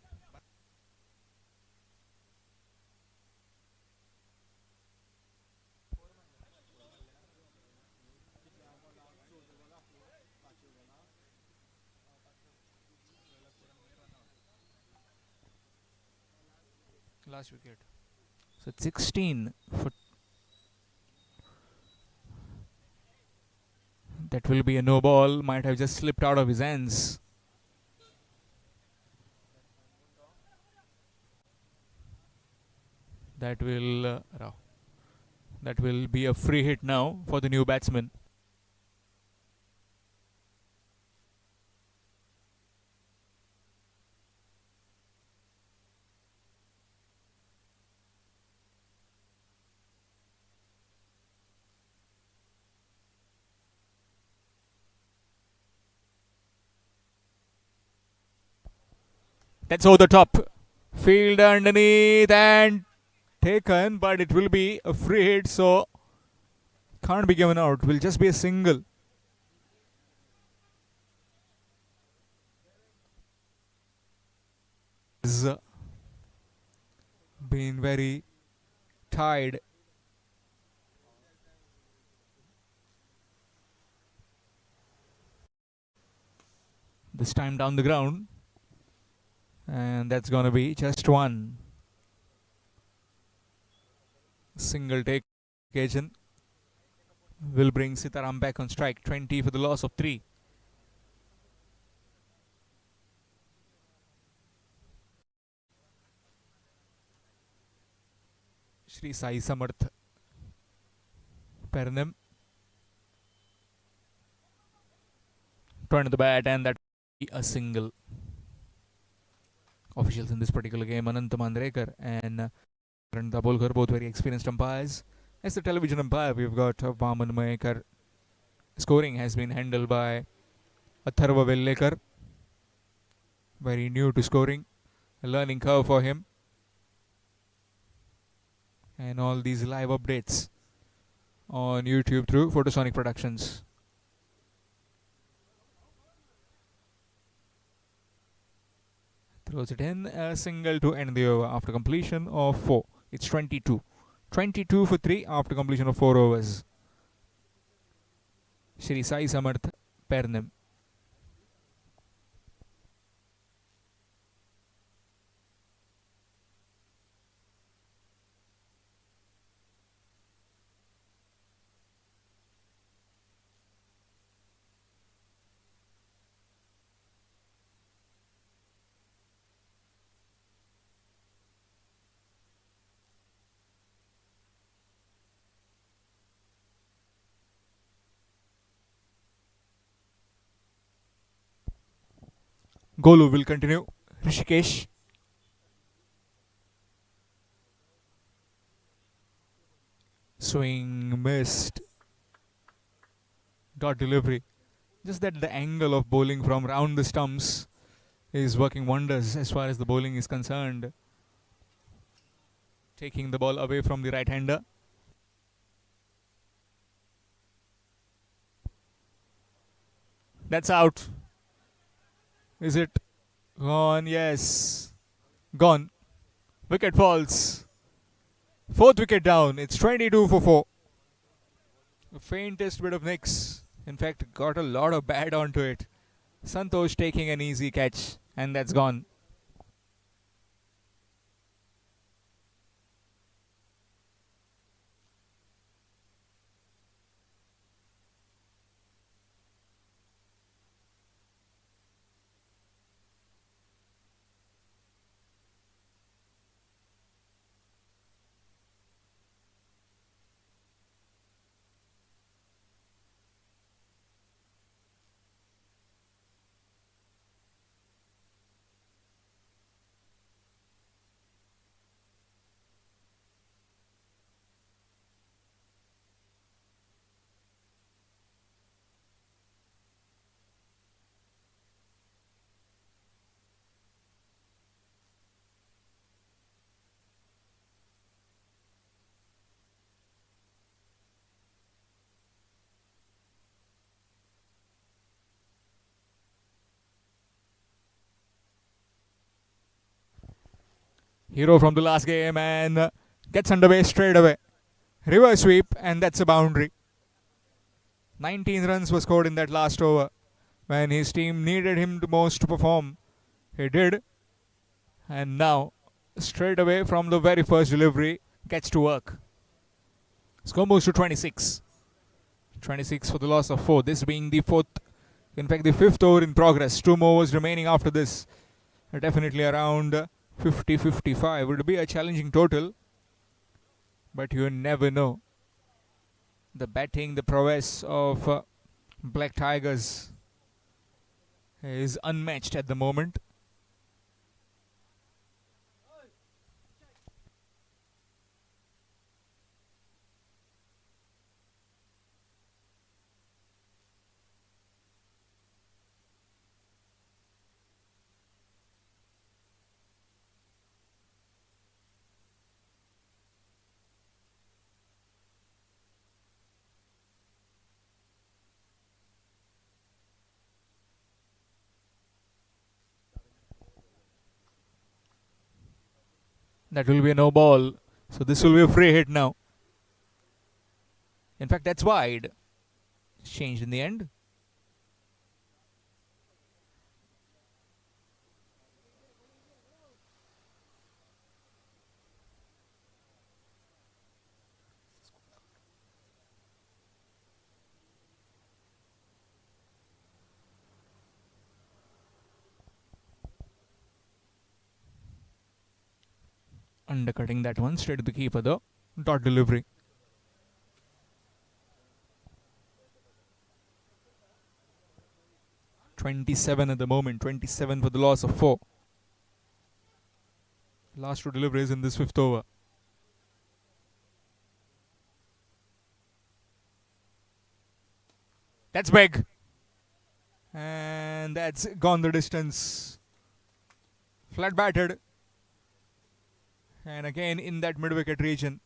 Last wicket. So it's 16 for. That will be a no ball. Might have just slipped out of his hands. That will be a free hit now for the new batsman. That's over the top. Field underneath and taken, but it will be a free hit, so can't be given out. Will just be a single. Been very tied. This time down the ground. And that's going to be just one. Single take occasion will bring Sitaram back on strike. 20 for the loss of 3. Shri Sai Samarth. Pernim. Turn to the bat, and that will be a single. Officials in this particular game, Anant Mandrekar and Karan Dabholkar, both very experienced umpires. As the television umpire, we've got Vaman Mayekar. Scoring has been handled by Atharva Vellekar. Very new to scoring. A learning curve for him. And all these live updates on YouTube through Photosonic Productions. Throws it in, a single to end the over after completion of 4. It's 22. 22 for 3 after completion of 4 overs. Shri Sai Samarth Pernim. Golu will continue. Rishikesh. Swing missed. Dot delivery. Just that the angle of bowling from round the stumps is working wonders as far as the bowling is concerned. Taking the ball away from the right-hander. That's out. Is it gone? Yes. Gone. Wicket falls. 4th wicket down. It's 22 for 4. The faintest bit of nicks. In fact, got a lot of bad onto it. Santosh taking an easy catch, and that's gone. Hero from the last game and gets underway straight away. Reverse sweep, and that's a boundary. 19 runs were scored in that last over. When his team needed him the most to perform, he did. And now, straight away from the very first delivery, gets to work. Score moves to 26. 26 for the loss of 4. This being the 4th, in fact the 5th over in progress. 2 more overs remaining after this. Definitely around 50-55 would be a challenging total, but you never know. The batting, the prowess of Black Tigers is unmatched at the moment. That will be a no ball. So this will be a free hit now. In fact, that's wide. It's changed in the end. Undercutting that one straight to the keeper though. Dot delivery. .27 at the moment. 27 for the loss of 4. Last 2 deliveries in this 5th over. That's big. And that's gone the distance. Flat batted. And again in that mid wicket region.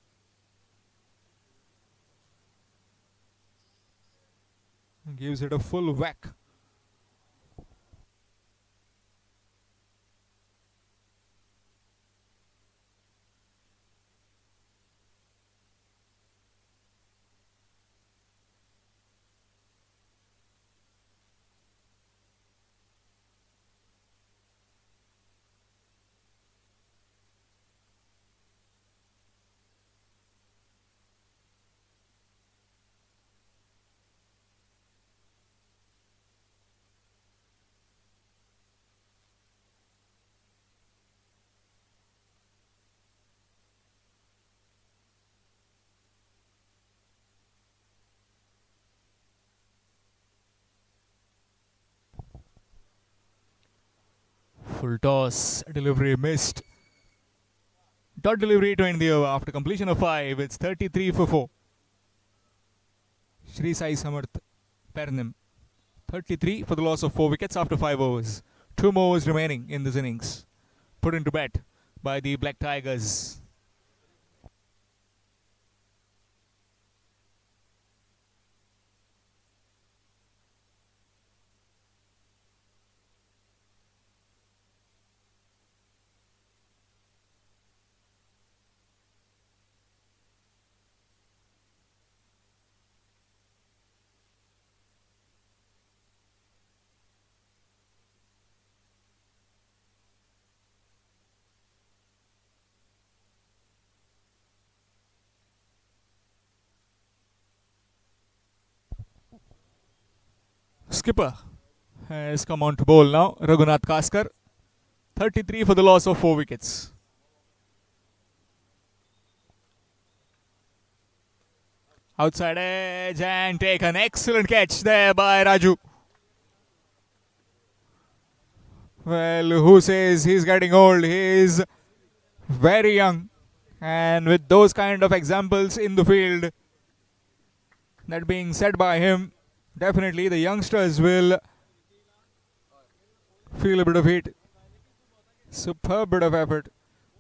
Gives it a full whack. Full toss. Delivery missed. Dot delivery to end the over after completion of 5. It's 33 for 4. Sri Sai Samarth Pernim. 33 for the loss of 4 wickets after 5 overs. 2 more overs remaining in this innings. Put into bat by the Black Tigers. Skipper has come on to bowl now. Raghunath Kaskar. 33 for the loss of 4 wickets. Outside edge and take an excellent catch there by Raju. Well, who says he's getting old? He's very young. And with those kind of examples in the field, that being said by him, definitely the youngsters will feel a bit of heat. Superb bit of effort.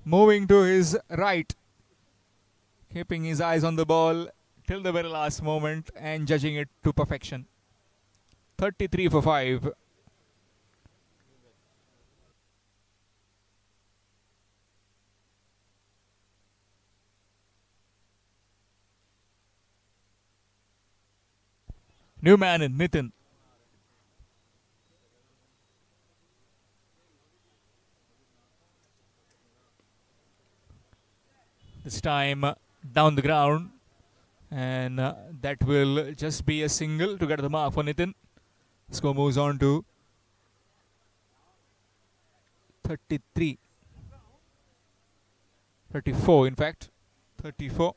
Moving to his right. Keeping his eyes on the ball till the very last moment and judging it to perfection. 33 for 5. New man in Nitin. This time down the ground. And that will just be a single to get the mark for Nitin. Score moves on to 33. 34 in fact. 34.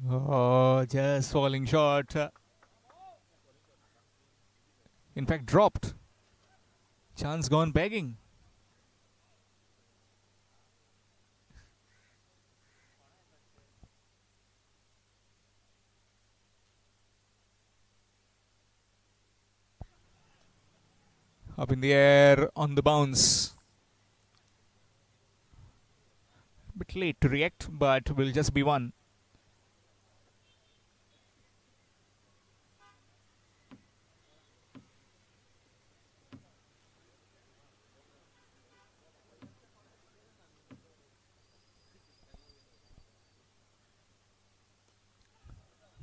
Oh, just falling short. In fact, dropped. Chance gone begging. Up in the air on the bounce. Bit late to react, but will just be one.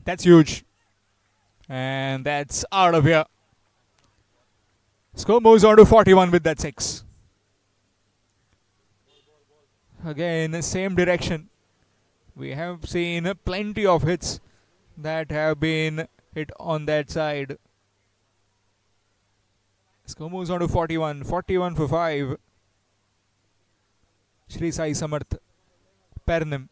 That's huge. And that's out of here. Score moves on to 41 with that 6. Again, same direction. We have seen plenty of hits that have been hit on that side. Score moves on to 41. 41 for 5. Sri Sai Samarth Pernim.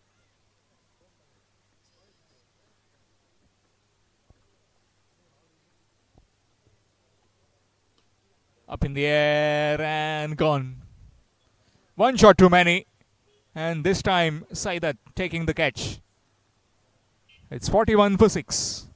Up in the air and gone. One shot too many. And this time, Saidat taking the catch. It's 41 for 6.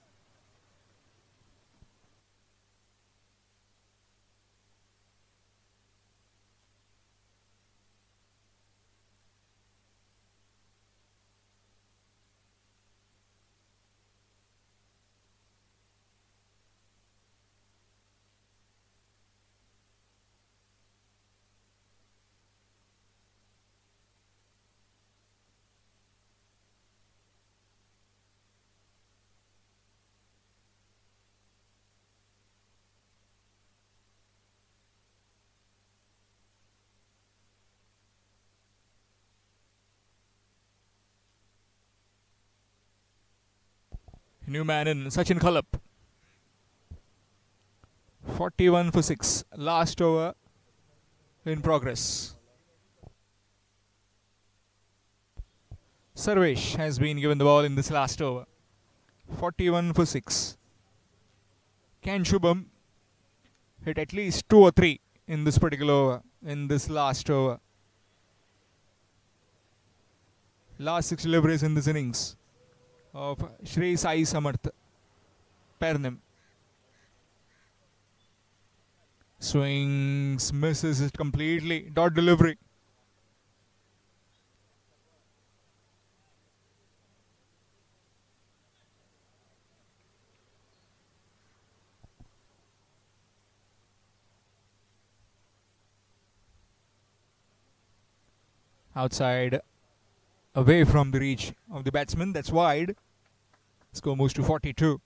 New man in Sachin Khalap. 41 for 6. Last over in progress. Sarvesh has been given the ball in this last over. 41 for 6. Can Shubham hit at least 2 or 3 in this particular over, in this last over? Last 6 deliveries in this innings of Shri Sai Samarth. Pernim. Swings, misses it completely. Dot delivery. Outside, away from the reach of the batsman. That's wide. Score moves to 42.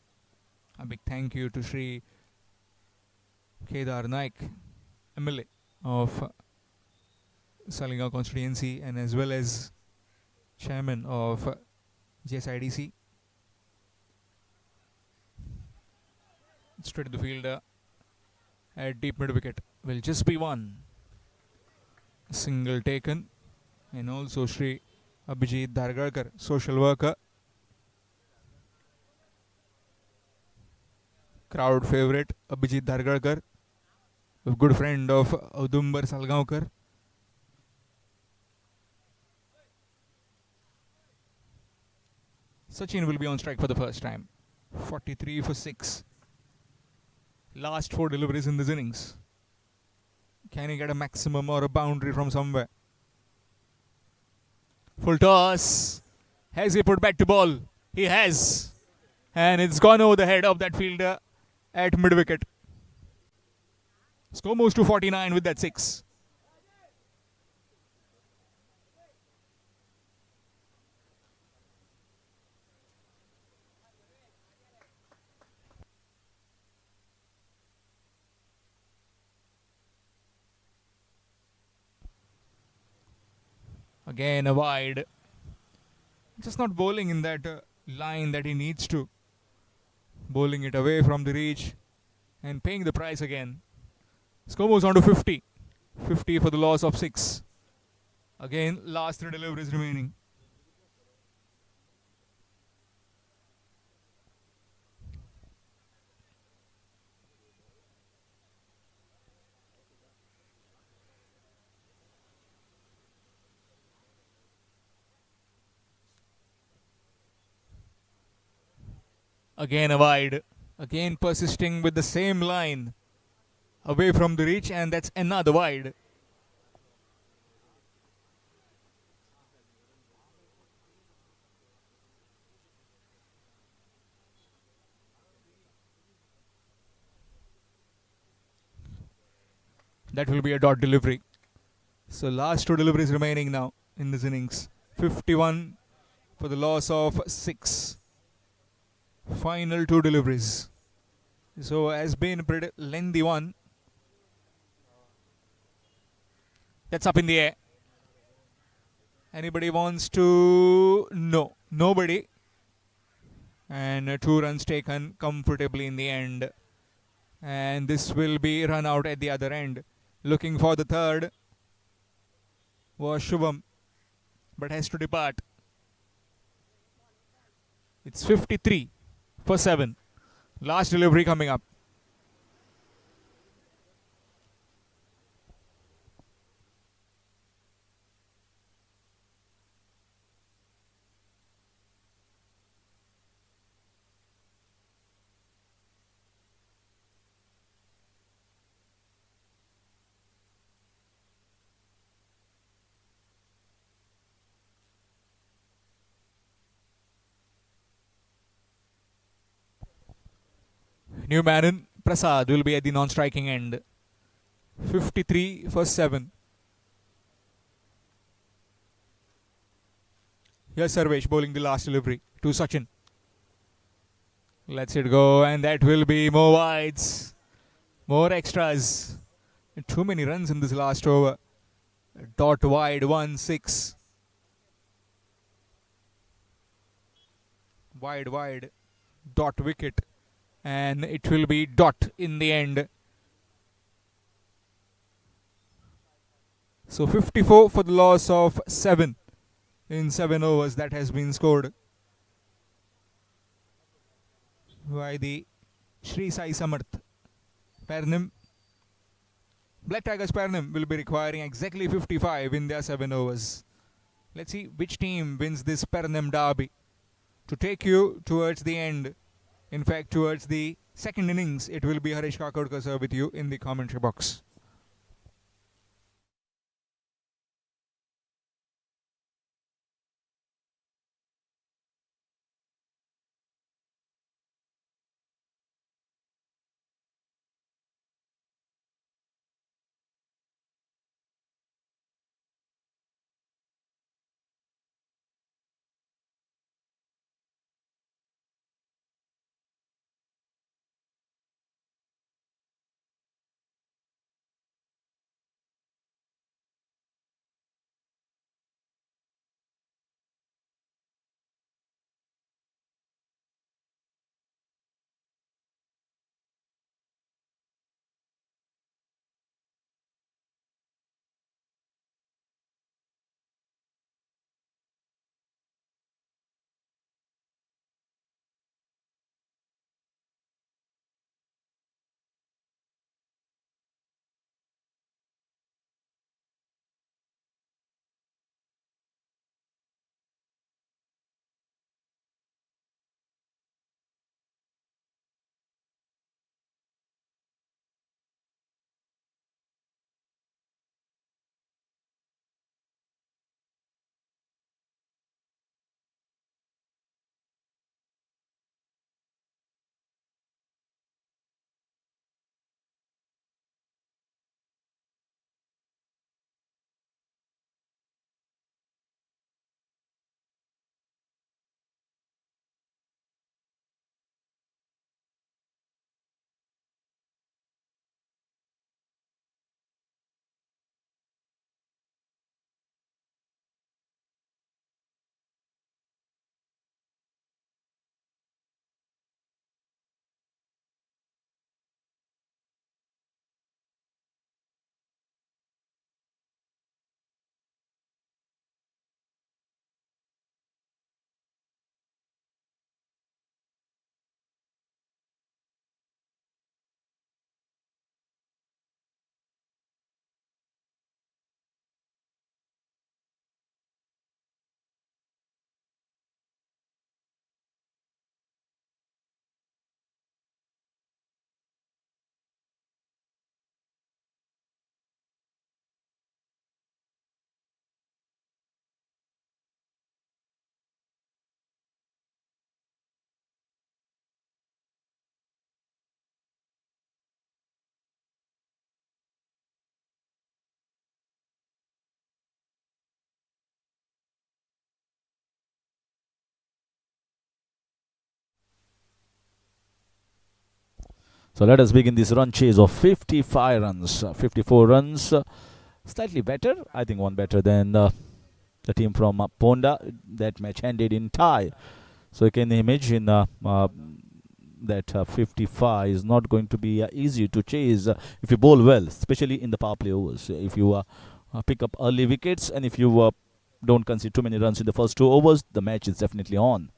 A big thank you to Shri Kedar Naik, MLA of Saligao constituency, and as well as chairman of JSIDC. Straight to the fielder at deep mid wicket. Will just be one. Single taken. And also Shri Abhijit Darakal, social worker. Crowd favourite Abhijit Darakal, a good friend of Udumbar Salgaonkar. Sachin will be on strike for the first time. 43 for 6. Last 4 deliveries in this innings. Can he get a maximum or a boundary from somewhere? Full toss. Has he put back to ball? He has. And it's gone over the head of that fielder at mid wicket. Score moves to 49 with that 6. Again a wide. Just not bowling in that line that he needs to. Bowling it away from the reach and paying the price again. Score moves on to 50. 50 for the loss of 6. Again, last 3 deliveries remaining. Again a wide. Again persisting with the same line. Away from the reach, and that's another wide. That will be a dot delivery. So last 2 deliveries remaining now in this innings. 51 for the loss of 6. Final 2 deliveries. So has been a pretty lengthy one. That's up in the air. Anybody wants to? No. Nobody. And 2 runs taken comfortably in the end. And this will be run out at the other end. Looking for the third was Shubham, but has to depart. It's 53 for 7. Last delivery coming up. New man Prasad will be at the non-striking end. 53 for 7. Here's Sarvesh bowling the last delivery to Sachin. Let's it go, and that will be more wides, more extras. Too many runs in this last over. Dot wide, 1-6. Wide, dot wicket, and it will be dot in the end. So 54 for the loss of 7 in 7 overs that has been scored by the Sri Sai Samarth. Pernim, Black Tigers Pernim will be requiring exactly 55 in their 7 overs. Let's see which team wins this Pernim derby. To take you towards the end, in fact towards the second innings, it will be Harish Kakodkar sir with you in the commentary box. So let us begin this run chase of 55 runs, 54 runs. Slightly better, I think one better than the team from Ponda. That match ended in tie. So you can imagine that 55 is not going to be easy to chase if you bowl well, especially in the power play overs. If you pick up early wickets and if you don't concede too many runs in the first 2 overs, the match is definitely on.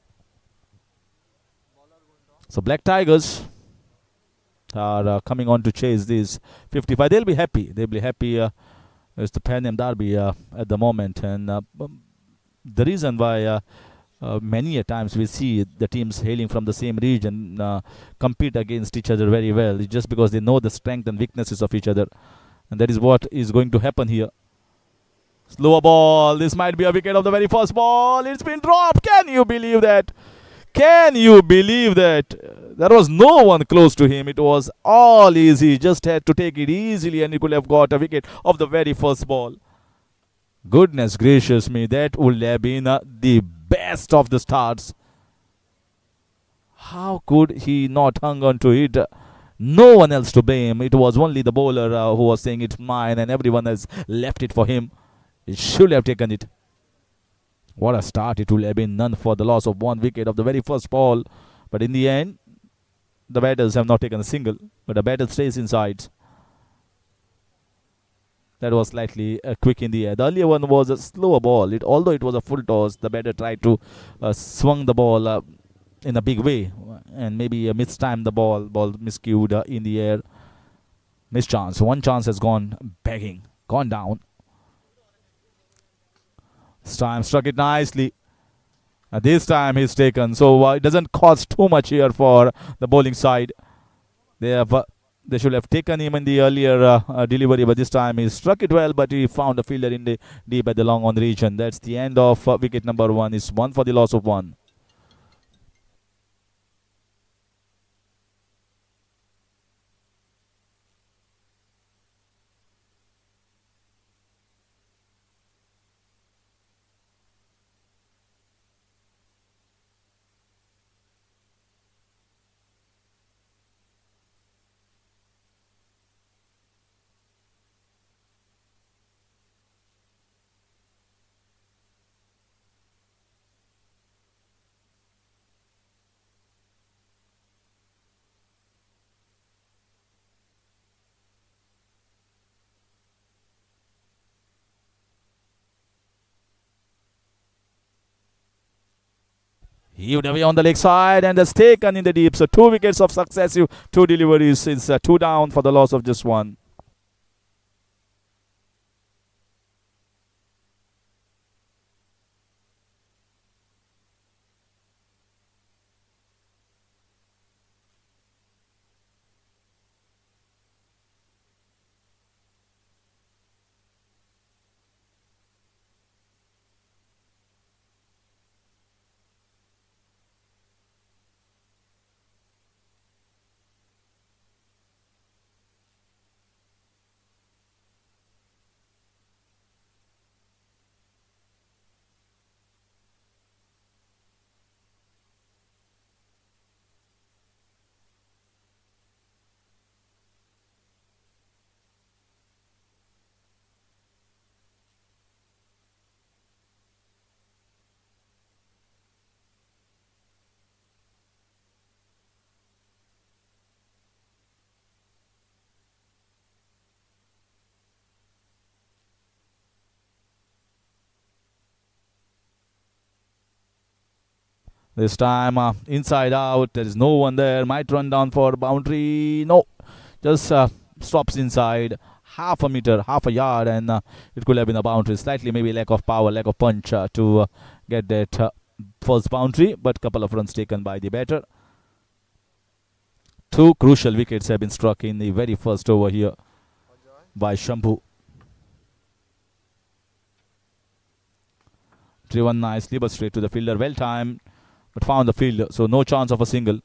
So Black Tigers are coming on to chase these 55. They'll be happy. They'll be happy. It's the Panim derby at the moment, and the reason why many a times we see the teams hailing from the same region compete against each other very well is just because they know the strength and weaknesses of each other, and that is what is going to happen here. Slower ball. This might be a wicket of the very first ball. It's been dropped. Can you believe that? Can you believe that? There was no one close to him. It was all easy. Just had to take it easily and he could have got a wicket of the very first ball. Goodness gracious me, that would have been the best of the starts. How could he not hung on to it? No one else to blame. It was only the bowler who was saying it's mine and everyone has left it for him. He should have taken it. What a start it would have been. None for the loss of one wicket of the very first ball. But in the end, the batters have not taken a single. But the batter stays inside. That was slightly quick in the air. The earlier one was a slower ball. Although it was a full toss, the batter tried to swung the ball in a big way and maybe mistimed the ball. Ball miscued in the air. Missed chance. One chance has gone begging. Gone down. This time struck it nicely. This time he's taken. So it doesn't cost too much here for the bowling side. They should have taken him in the earlier delivery, but this time he struck it well, but he found a fielder in the deep at the long on region. That's the end of wicket number one. It's one for the loss of one. Heaved away on the leg side and has taken in the deep. So 2 wickets of successive 2 deliveries. It's 2 down for the loss of just one. This time inside out. There is no one there. Might run down for boundary. No. Just stops inside. Half a meter, half a yard, and it could have been a boundary. Slightly maybe lack of power, lack of punch to get that first boundary. But couple of runs taken by the batter. 2 crucial wickets have been struck in the very first over here by Shambhu. Driven nicely, but straight to the fielder. Well timed, but found the fielder. So no chance of a single.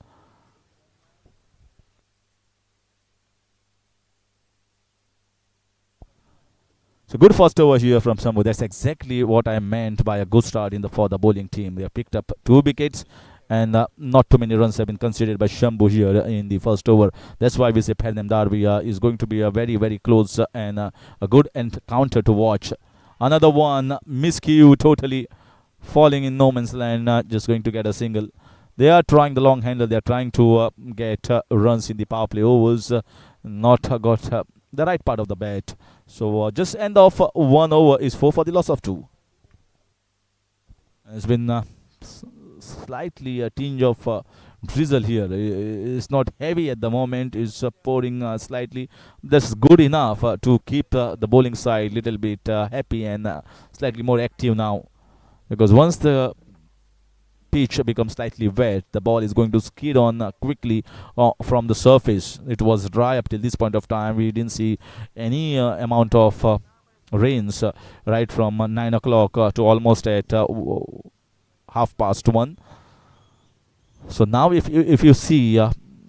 So good first over here from Shambhu. That's exactly what I meant by a good start for the bowling team. They have picked up 2 wickets. And not too many runs have been considered by Shambhu here in the first over. That's why we say Pernim Derby is going to be a very, very close and a good encounter to watch. Another one, miscue totally, falling in no man's land, just going to get a single. They are trying the long handle. They are trying to get runs in the power play overs. Not got the right part of the bat. So just end of 1 over is 4 for the loss of 2. It's been slightly a tinge of drizzle here. It's not heavy at the moment. It's pouring slightly. That's good enough to keep the bowling side a little bit happy and slightly more active now. Because once the pitch becomes slightly wet, the ball is going to skid on quickly from the surface. It was dry up till this point of time. We didn't see any amount of rains right from 9 o'clock to almost at 1:30. So now if you see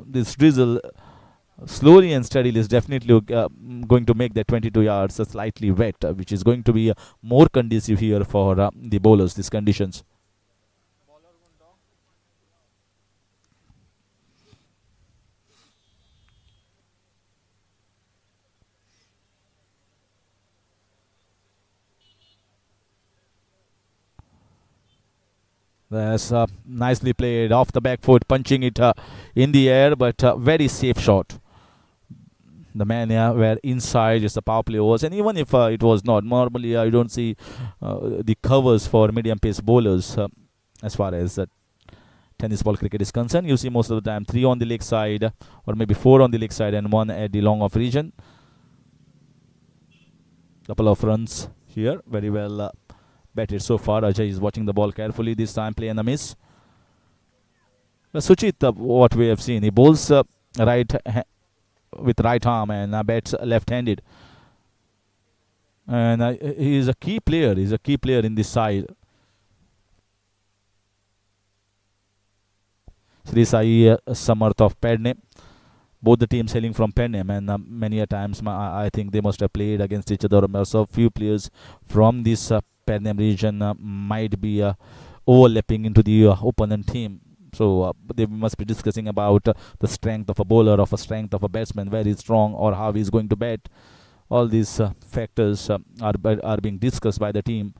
this drizzle slowly and steadily is definitely going to make that 22 yards slightly wet, which is going to be more conducive here for the bowlers, these conditions. That's nicely played off the back foot, punching it in the air, but very safe shot. The man were inside, it's a power play overs, and even if it was not, normally you don't see the covers for medium pace bowlers as far as tennis ball cricket is concerned. You see most of the time 3 on the leg side, or maybe 4 on the leg side, and 1 at the long off region. Couple of runs here, very well batted so far. Ajay is watching the ball carefully this time, play and a miss. Suchit, what we have seen, he bowls with right arm and bats left-handed, and he is a key player. He's a key player in this side. Sri Sai Samarth of Pernim. Both the teams hailing from Pernim, and many a times I think they must have played against each other. So few players from this Pernim region might be overlapping into the opponent team. So they must be discussing about the strength of a bowler, of a strength of a batsman, very strong, or how he's going to bat. All these factors are being discussed by the team.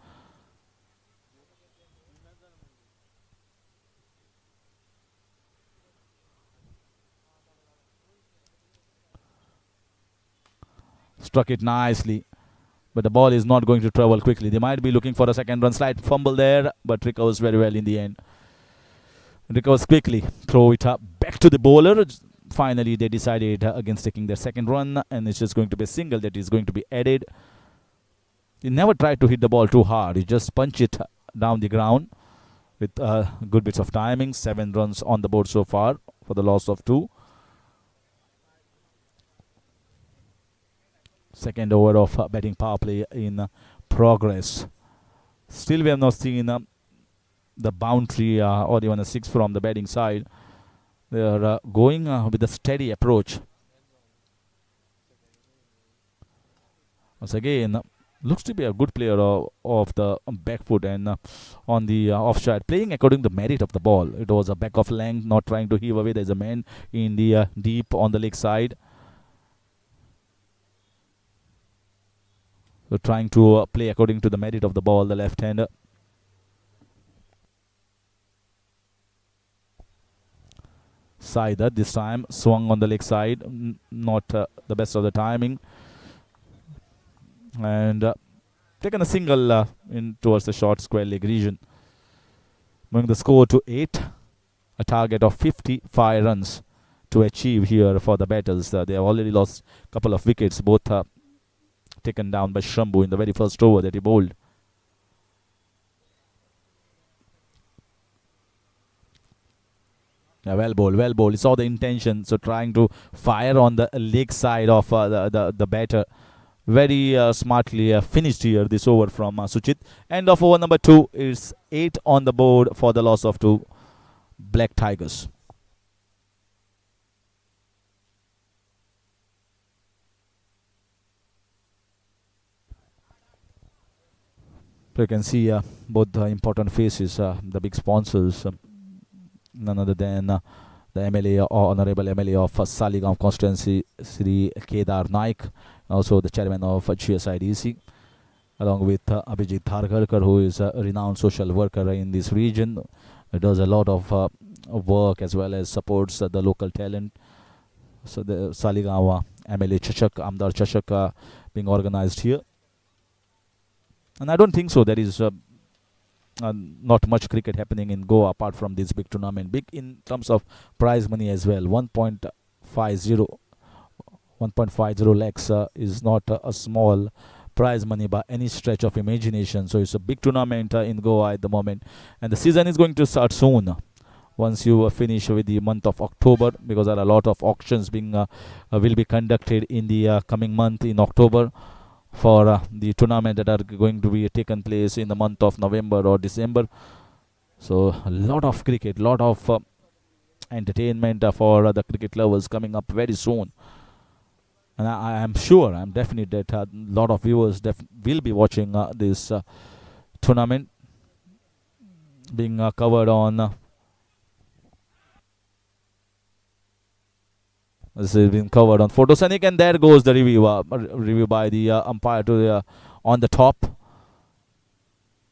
Struck it nicely, but the ball is not going to travel quickly. They might be looking for a second run. Slight fumble there, but recovers very well in the end. Recovers quickly, throw it up back to the bowler. Finally, they decided against taking their second run, and it's just going to be a single that is going to be added. He never tried to hit the ball too hard. He just punched it down the ground with good bits of timing. 7 runs on the board so far for the loss of 2. Second over of batting power play in progress. Still, we have not seen the boundary or even a 6 from the batting side. They are going with a steady approach. Once again, looks to be a good player of the back foot and on the offside, playing according to the merit of the ball. It was a back of length, not trying to heave away. There's a man in the deep on the leg side. So trying to play according to the merit of the ball, the left-hander. Saida this time swung on the leg side, not the best of the timing, and taken a single in towards the short square leg region. Moving the score to 8, a target of 55 runs to achieve here for the batters. They have already lost a couple of wickets, both taken down by Shambhu in the very first over that he bowled. Yeah, well bowled, well bowled. He saw the intention, so trying to fire on the leg side of the batter. Very smartly finished here this over from Suchit. End of over number 2 is 8 on the board for the loss of 2 Black Tigers. So you can see both the important faces, the big sponsors, none other than the MLA or Honorable MLA of Saligao constituency, Sri Kedar Naik, also the chairman of GSIDC, along with Abhijit Dharkarkar, who is a renowned social worker in this region. He does a lot of work as well as supports the local talent. So the Saligao MLA Chashak, Amdar Chashak being organized here. And I don't think so. There is not much cricket happening in Goa apart from this big tournament. Big in terms of prize money as well. 1.50 lakhs is not a small prize money by any stretch of imagination. So it's a big tournament in Goa at the moment. And the season is going to start soon. Once you finish with the month of October, because there are a lot of auctions being will be conducted in the coming month in October for the tournament that are going to be taken place in the month of November or December. So a lot of cricket, lot of entertainment for the cricket lovers coming up very soon. And I am sure, I'm definite that a lot of viewers will be watching this tournament being covered on. This has been covered on Photosonic, and there goes the review by the umpire to the, on the top.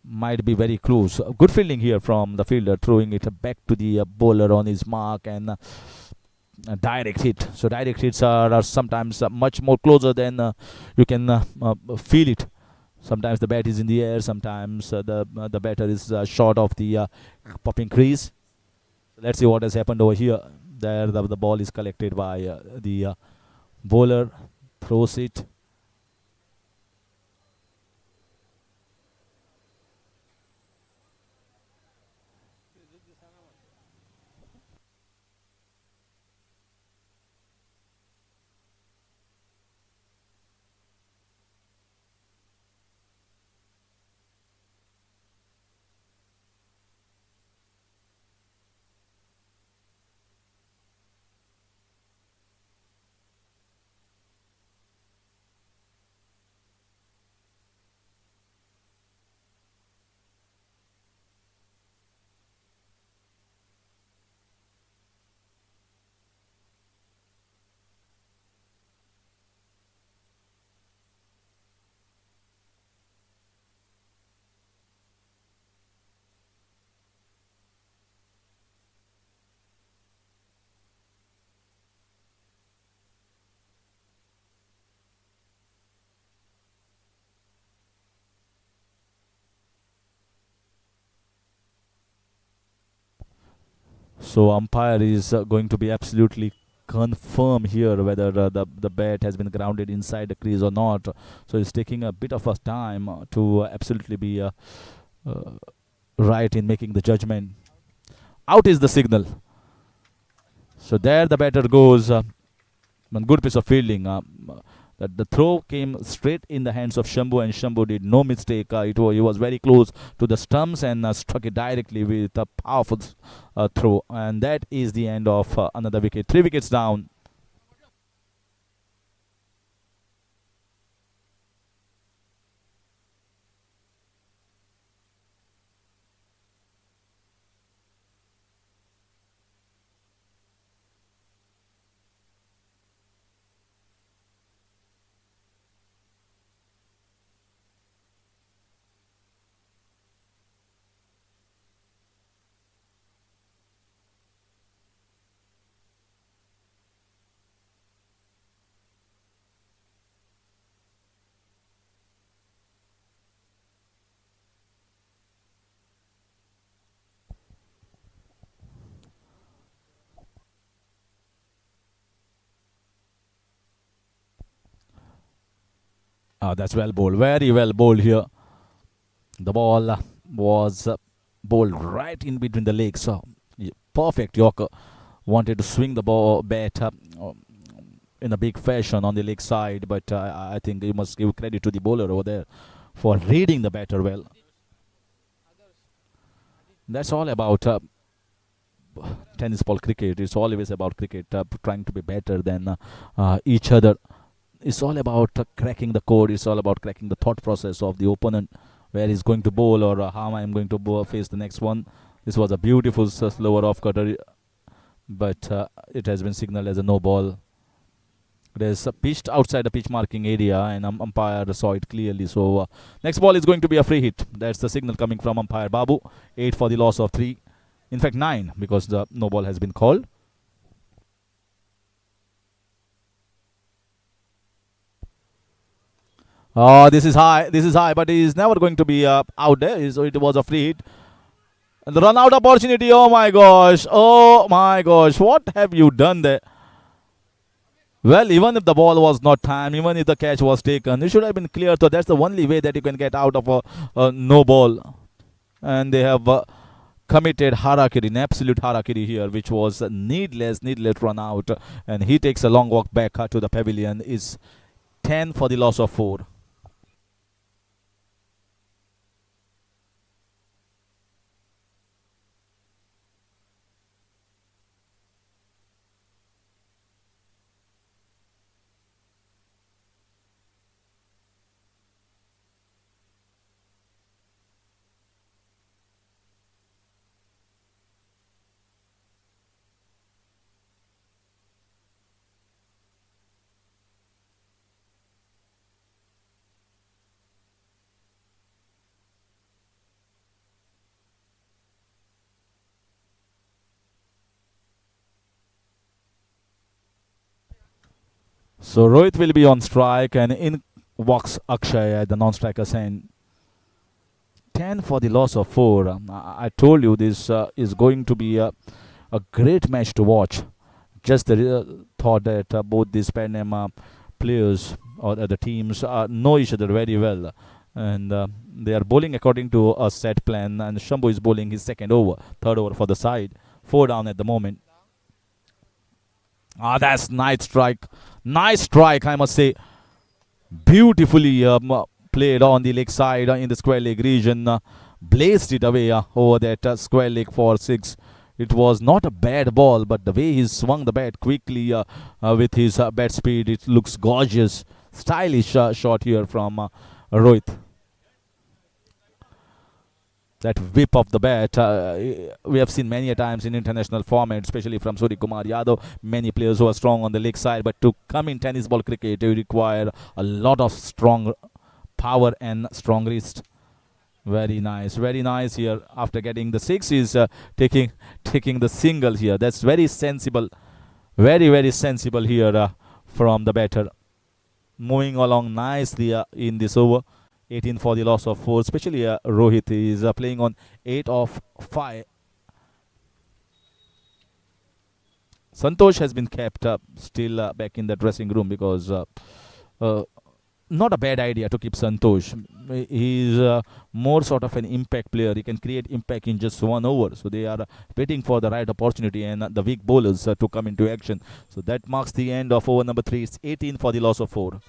Might be very close. Good fielding here from the fielder, throwing it back to the bowler on his mark, and a direct hit. So direct hits are sometimes much more closer than you can feel it. Sometimes the bat is in the air. Sometimes the batter is short of the popping crease. Let's see what has happened over here. There the ball is collected by the bowler, throws it. So umpire is going to be absolutely confirm here whether the bat has been grounded inside the crease or not. So it's taking a bit of a time to absolutely be uh, right in making the judgment. Out is the signal. So there the batter goes. One good piece of fielding. That the throw came straight in the hands of Shambhu, and Shambhu did no mistake. He was very close to the stumps and struck it directly with a powerful throw. And that is the end of another wicket. 3 wickets down. That's well bowled. Very well bowled here. The ball was bowled right in between the legs. So perfect Yorker. Wanted to swing the ball bat in a big fashion on the leg side, but I think you must give credit to the bowler over there for reading the batter well. That's all about tennis ball cricket. It's always about cricket trying to be better than each other. It's all about cracking the code. It's all about cracking the thought process of the opponent, where he's going to bowl or how I'm going to face the next one. This was a beautiful slower off cutter, but it has been signaled as a no ball. It is pitched outside the pitch marking area, and umpire saw it clearly. So next ball is going to be a free hit. That's the signal coming from umpire Babu. 8 for the loss of 3. In fact, 9 because the no ball has been called. Oh, this is high. This is high, but he is never going to be out there. So it was a free hit. And the run out opportunity. Oh my gosh. Oh my gosh. What have you done there? Well, even if the ball was not timed, even if the catch was taken, it should have been clear. So that's the only way that you can get out of a no ball. And they have committed harakiri, an absolute harakiri here, which was needless run out. And he takes a long walk back to the pavilion. Is 10 for the loss of 4. So Rohit will be on strike, and in walks Akshay at the non-striker's end. 10 for the loss of 4. I told you this is going to be a great match to watch. Just the thought that both these Pernim players or the teams know each other very well, and they are bowling according to a set plan. And Shambhu is bowling his second over, third over for the side. 4 down at the moment. That's nice strike. I must say, beautifully played on the leg side in the square leg region. Blazed it away over that square leg for 6. It was not a bad ball, but the way he swung the bat quickly with his bat speed, it looks gorgeous. Stylish shot here from Rohit. That whip of the bat, we have seen many a times in international format, especially from Surya Kumar Yadav. Many players who are strong on the leg side, but to come in tennis ball cricket, you require a lot of strong power and strong wrist. Very nice here. After getting the 6, is taking the single here. That's very sensible, very sensible here from the batter. Moving along nicely in this over. 18 for the loss of 4. Especially Rohit is playing on 8 of 5. Santosh has been kept still back in the dressing room because uh, not a bad idea to keep Santosh. He's more sort of an impact player. He can create impact in just 1 over. So they are waiting for the right opportunity and the weak bowlers to come into action. So that marks the end of over number 3. It's 18 for the loss of 4.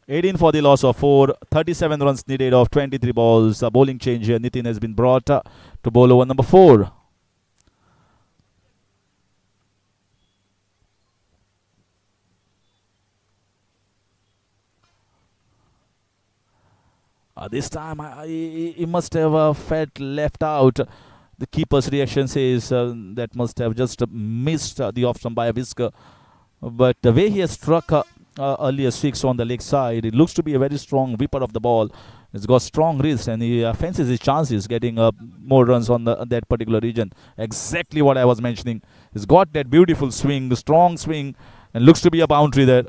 Eighteen for the loss of 4. 37 runs needed of 23 balls. A bowling change here. Nitin has been brought to bowl over number 4. This time he must have felt left out. The keeper's reaction says that must have just missed the off stump by a whisker. But the way he has struck earlier 6 on the leg side, it looks to be a very strong whipper of the ball. He's got strong wrist and he fancies his chances getting more runs on that particular region. Exactly what I was mentioning. He's got that beautiful swing, strong swing, and looks to be a boundary there.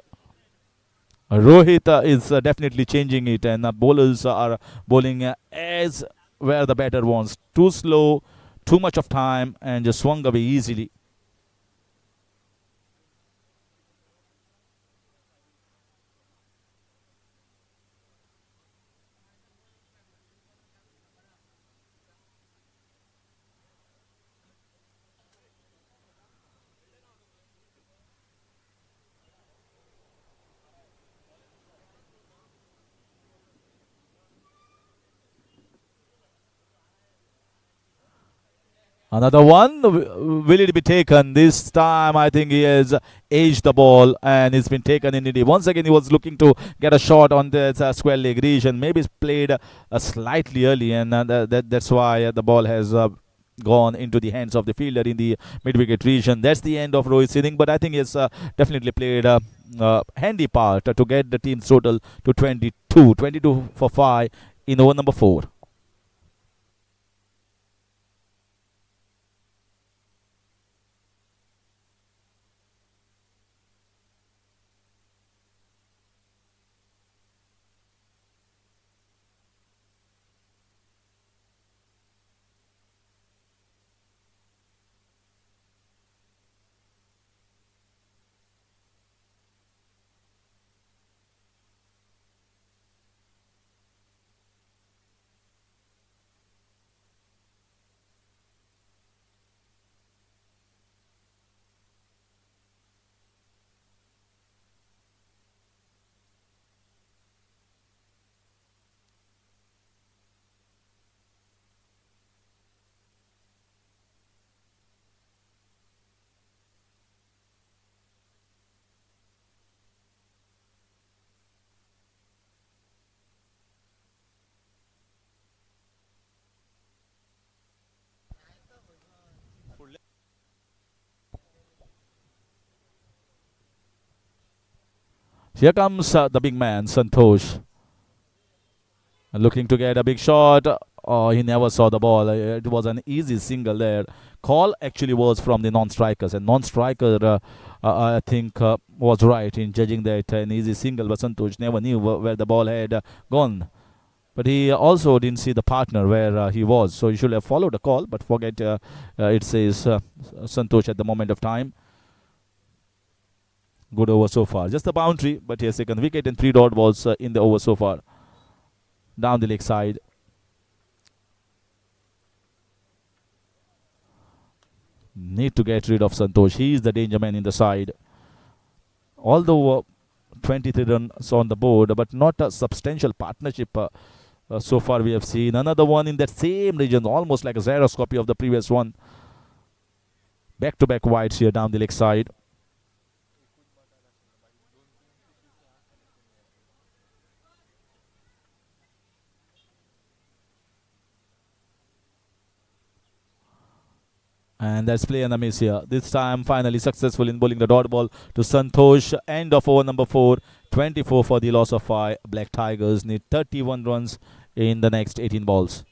Rohit is definitely changing it, and bowlers are bowling as where the batter wants. Too slow, too much of time, and just swung away easily. Another one. Will it be taken? This time, I think he has aged the ball and it's been taken in. Once again, he was looking to get a shot on the square leg region. Maybe it's played slightly early, and that's why the ball has gone into the hands of the fielder in the mid-wicket region. That's the end of Rohit's inning, but I think he's definitely played a handy part to get the team's total to 22 for 5 in over number 4. Here comes the big man, Santosh, looking to get a big shot. Oh, he never saw the ball. It was an easy single there. Call actually was from the non-strikers, and non-striker, I think, was right in judging that an easy single. But Santosh never knew where the ball had gone. But he also didn't see the partner where he was, so he should have followed the call. But forget it says Santosh at the moment of time. Good over so far. Just a boundary, but he has taken wicket and 3 dot balls in the over so far. Down the leg side. Need to get rid of Santosh. He is the danger man in the side. Although 23 runs on the board, but not a substantial partnership so far we have seen. Another one in that same region, almost like a Xerox copy of the previous one. Back-to-back wides here down the leg side. And that's play and a miss here. This time finally successful in bowling the dot ball to Santosh. End of over number 4. 24 for the loss of 5. Black Tigers need 31 runs in the next 18 balls.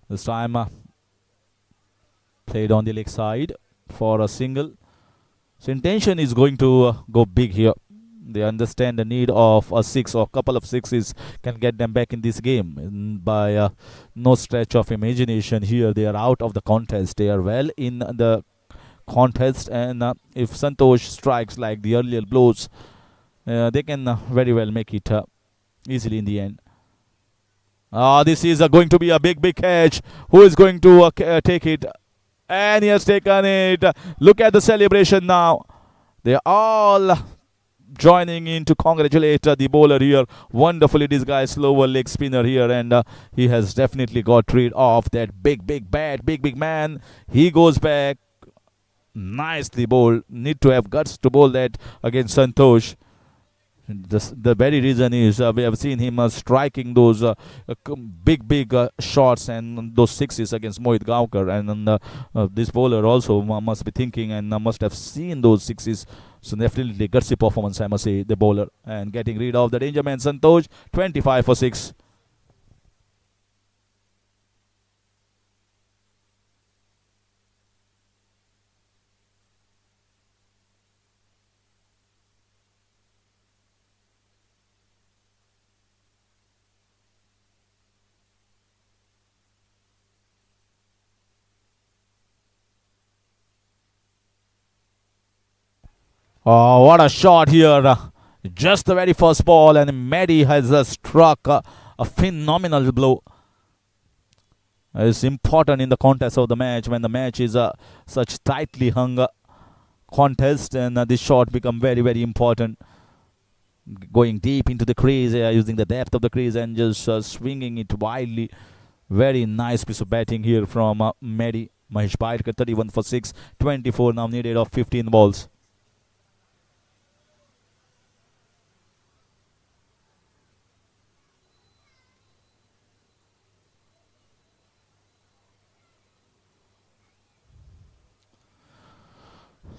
This time played on the leg side for a single. So intention is going to go big here. They understand the need of a 6 or a couple of sixes can get them back in this game. And by no stretch of imagination here, they are out of the contest. They are well in the contest, and if Santosh strikes like the earlier blows, they can very well make it easily in the end. This is going to be a big catch. Who is going to take it? And he has taken it. Look at the celebration now. They all joining in to congratulate the bowler here. Wonderfully disguised slower leg spinner here, and he has definitely got rid of that big bat, big man. He goes back. Nicely bowled. Need to have guts to bowl that against Santosh. The very reason is we have seen him striking those big shots and those sixes against Mohit Gaonkar, and this bowler also must be thinking and must have seen those sixes. So definitely gutsy performance, I must say, the bowler, and getting rid of the danger man Santosh. 25 for 6. Oh, what a shot here. Just the very first ball, and Mehdi has struck a phenomenal blow. It's important in the contest of the match when the match is such tightly hung contest, and this shot become very important. Going deep into the crease, using the depth of the crease and just swinging it wildly. Very nice piece of batting here from Mehdi. Mahesh Bhairkar, 31 for 6. 24 now needed of 15 balls.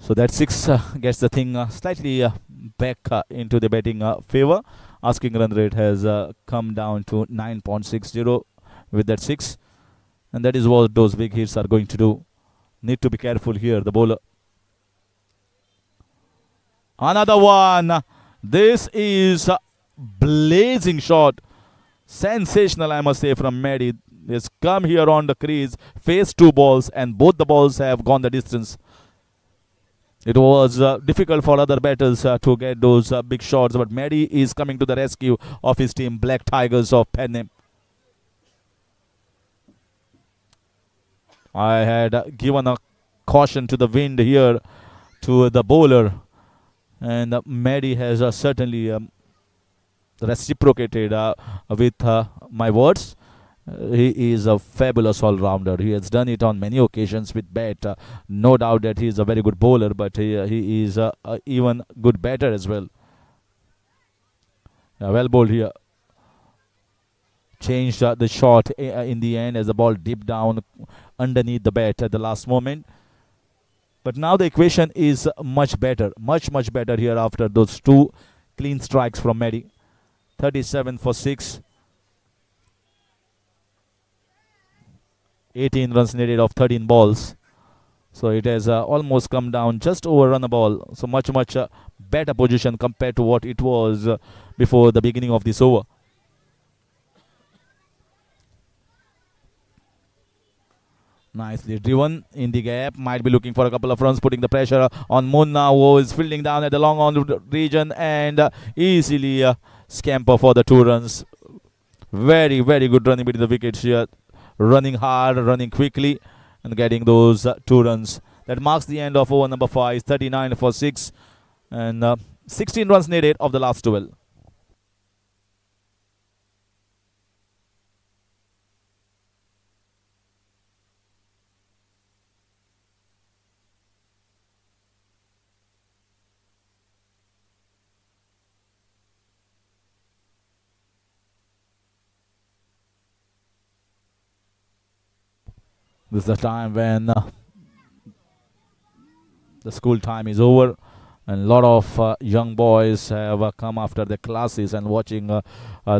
So that 6 gets the thing slightly back into the batting favor. Asking run rate has come down to 9.60 with that 6. And that is what those big hits are going to do. Need to be careful here, the bowler. Another one. This is a blazing shot. Sensational, I must say, from Mehdi. He's come here on the crease, faced 2 balls, and both the balls have gone the distance. It was difficult for other batters to get those big shots, but Mehdi is coming to the rescue of his team, Black Tigers of Pernim. I had given a caution to the wind here to the bowler, and Mehdi has certainly reciprocated with my words. He is a fabulous all-rounder. He has done it on many occasions with bat. No doubt that he is a very good bowler, but he is even good batter as well. Well bowled here. Changed the shot in the end as the ball dipped down underneath the bat at the last moment. But now the equation is much better. Much better here after those 2 clean strikes from Mehdi. 37 for 6. 18 runs needed of 13 balls. So it has almost come down just over run a ball. So much better position compared to what it was before the beginning of this over. Nicely driven in the gap. Might be looking for a couple of runs, putting the pressure on Munna, who is fielding down at the long on region, and easily scamper for the 2 runs. Very good running between the wickets here. Running hard, running quickly, and getting those 2 runs. That marks the end of over number 5. 39 for 6, and 16 runs needed of the last 12. This is the time when the school time is over, and a lot of young boys have come after their classes and watching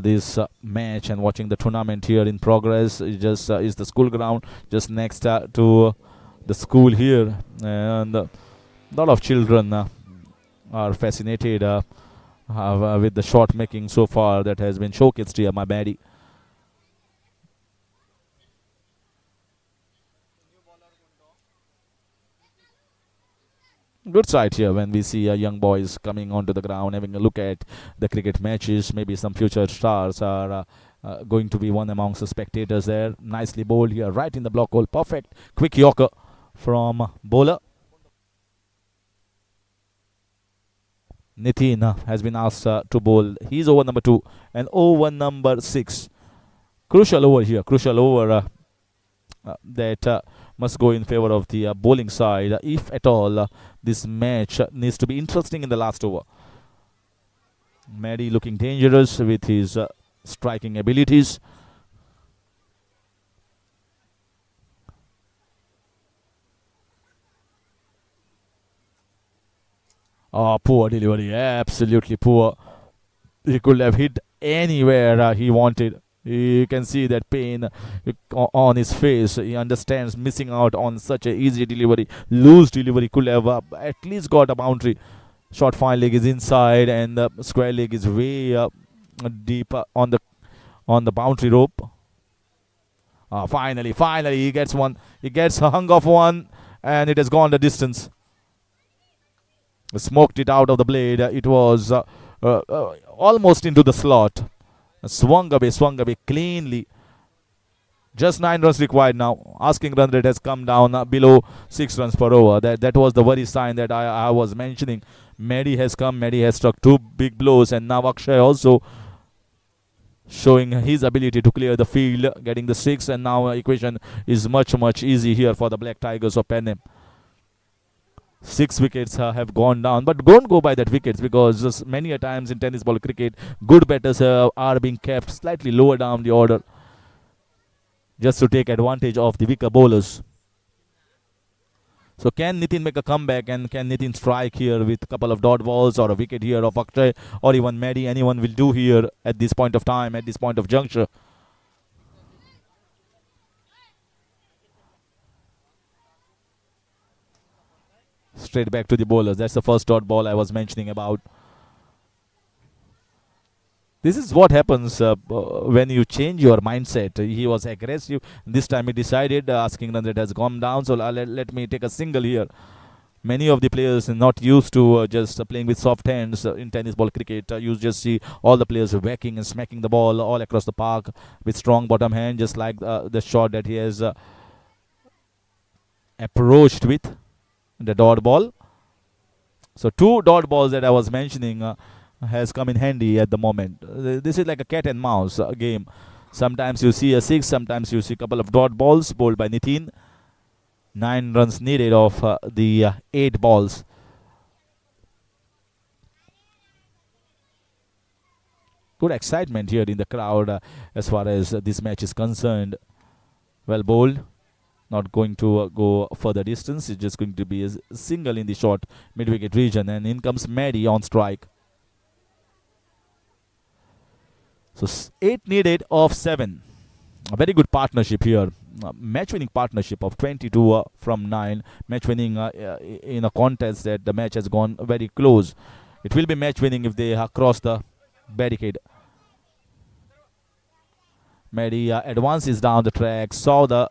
this match and watching the tournament here in progress. It just is the school ground just next to the school here, and a lot of children are fascinated with the shot making so far that has been showcased here, my baddie. Good sight here when we see young boys coming onto the ground, having a look at the cricket matches. Maybe some future stars are going to be one amongst the spectators there. Nicely bowled here, right in the block hole. Perfect. Quick yorker from bowler. Nitin has been asked to bowl. He's over number 2 and over number 6. Crucial over here. Crucial over that must go in favor of the bowling side. If at all, this match needs to be interesting in the last over. Maddie looking dangerous with his striking abilities. Oh, poor delivery. Absolutely poor. He could have hit anywhere he wanted. You can see that pain on his face. He understands missing out on such a easy delivery. Loose delivery could have at least got a boundary. Short fine leg is inside, and the square leg is way deep on the boundary rope. Finally, he gets one. He gets hung off one, and it has gone the distance. Smoked it out of the blade. It was almost into the slot. Swung away cleanly. Just 9 runs required now. Asking run rate has come down below 6 runs per over. That was the worry sign that I was mentioning. Maddie has come. Maddie has struck 2 big blows, and now Akshay also showing his ability to clear the field, getting the 6, and now equation is much easy here for the Black Tigers of Pernim. 6 wickets have gone down, but don't go by that wickets, because many a times in tennis ball cricket, good batters are being kept slightly lower down the order just to take advantage of the weaker bowlers. So can Nitin make a comeback, and can Nitin strike here with a couple of dot balls or a wicket here of Akshay or even Maddie? Anyone will do here at this point of time, at this point of juncture. Straight back to the bowlers. That's the first dot ball I was mentioning about. This is what happens when you change your mindset. He was aggressive. This time he decided, asking run rate has gone down, so let me take a single here. Many of the players are not used to just playing with soft hands in tennis ball cricket. You just see all the players whacking and smacking the ball all across the park with strong bottom hand, just like the shot that he has approached with the dot ball. So 2 dot balls that I was mentioning has come in handy at the moment. This is like a cat and mouse game. Sometimes you see a 6, sometimes you see a couple of dot balls bowled by Nitin. 9 runs needed of the 8 balls. Good excitement here in the crowd as far as this match is concerned. Well bowled. Not going to go further distance. It's just going to be a single in the short mid-wicket region. And in comes Maddie on strike. So 8 needed of 7. A very good partnership here. Match-winning partnership of 22 from 9. Match-winning in a contest that the match has gone very close. It will be match-winning if they cross the barricade. Maddie advances down the track, saw the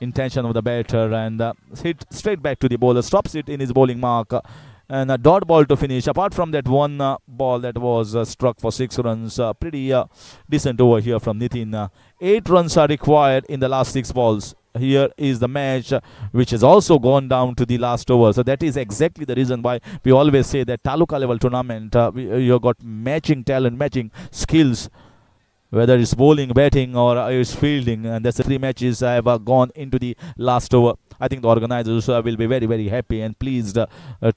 intention of the batter, and hit straight back to the bowler. Stops it in his bowling mark. And a dot ball to finish. Apart from that one ball that was struck for 6 runs, pretty decent over here from Nitin. 8 runs are required in the last 6 balls. Here is the match which has also gone down to the last over. So that is exactly the reason why we always say that Taluka level tournament, you got matching talent, matching skills, whether it's bowling, batting, or it's fielding. And that's the 3 matches have gone into the last over. I think the organizers will be very happy and pleased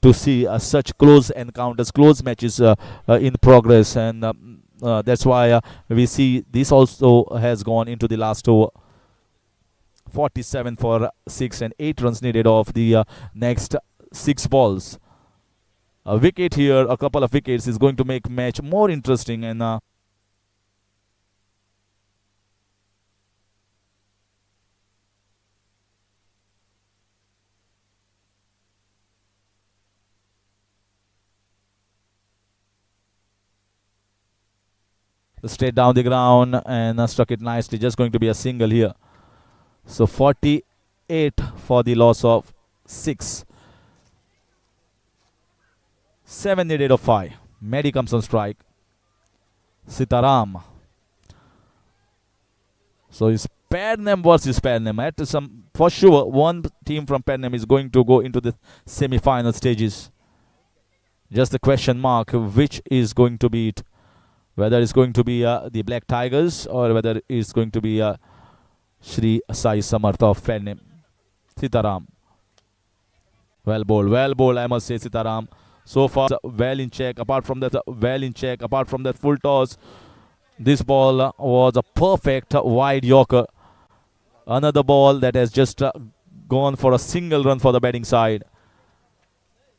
to see such close encounters, close matches in progress. And that's why we see this also has gone into the last over. 47 for 6 and 8 runs needed off the next 6 balls. A wicket here, a couple of wickets is going to make match more interesting. And straight down the ground and struck it nicely. Just going to be a single here. So 48 for the loss of 6. 7 needed of 5. Maddie comes on strike. Sitaram. So it's Pernim versus Pernim. For sure, one team from Pernim is going to go into the semi-final stages. Just the question mark, which is going to be it? Whether it's going to be the Black Tigers or whether it's going to be Shri Sai Samarth of Pernim. Sitaram. Well bowled, I must say, Sitaram. So far, well in check. Apart from that, well in check. Apart from that full toss, this ball was a perfect wide Yorker. Another ball that has just gone for a single run for the batting side.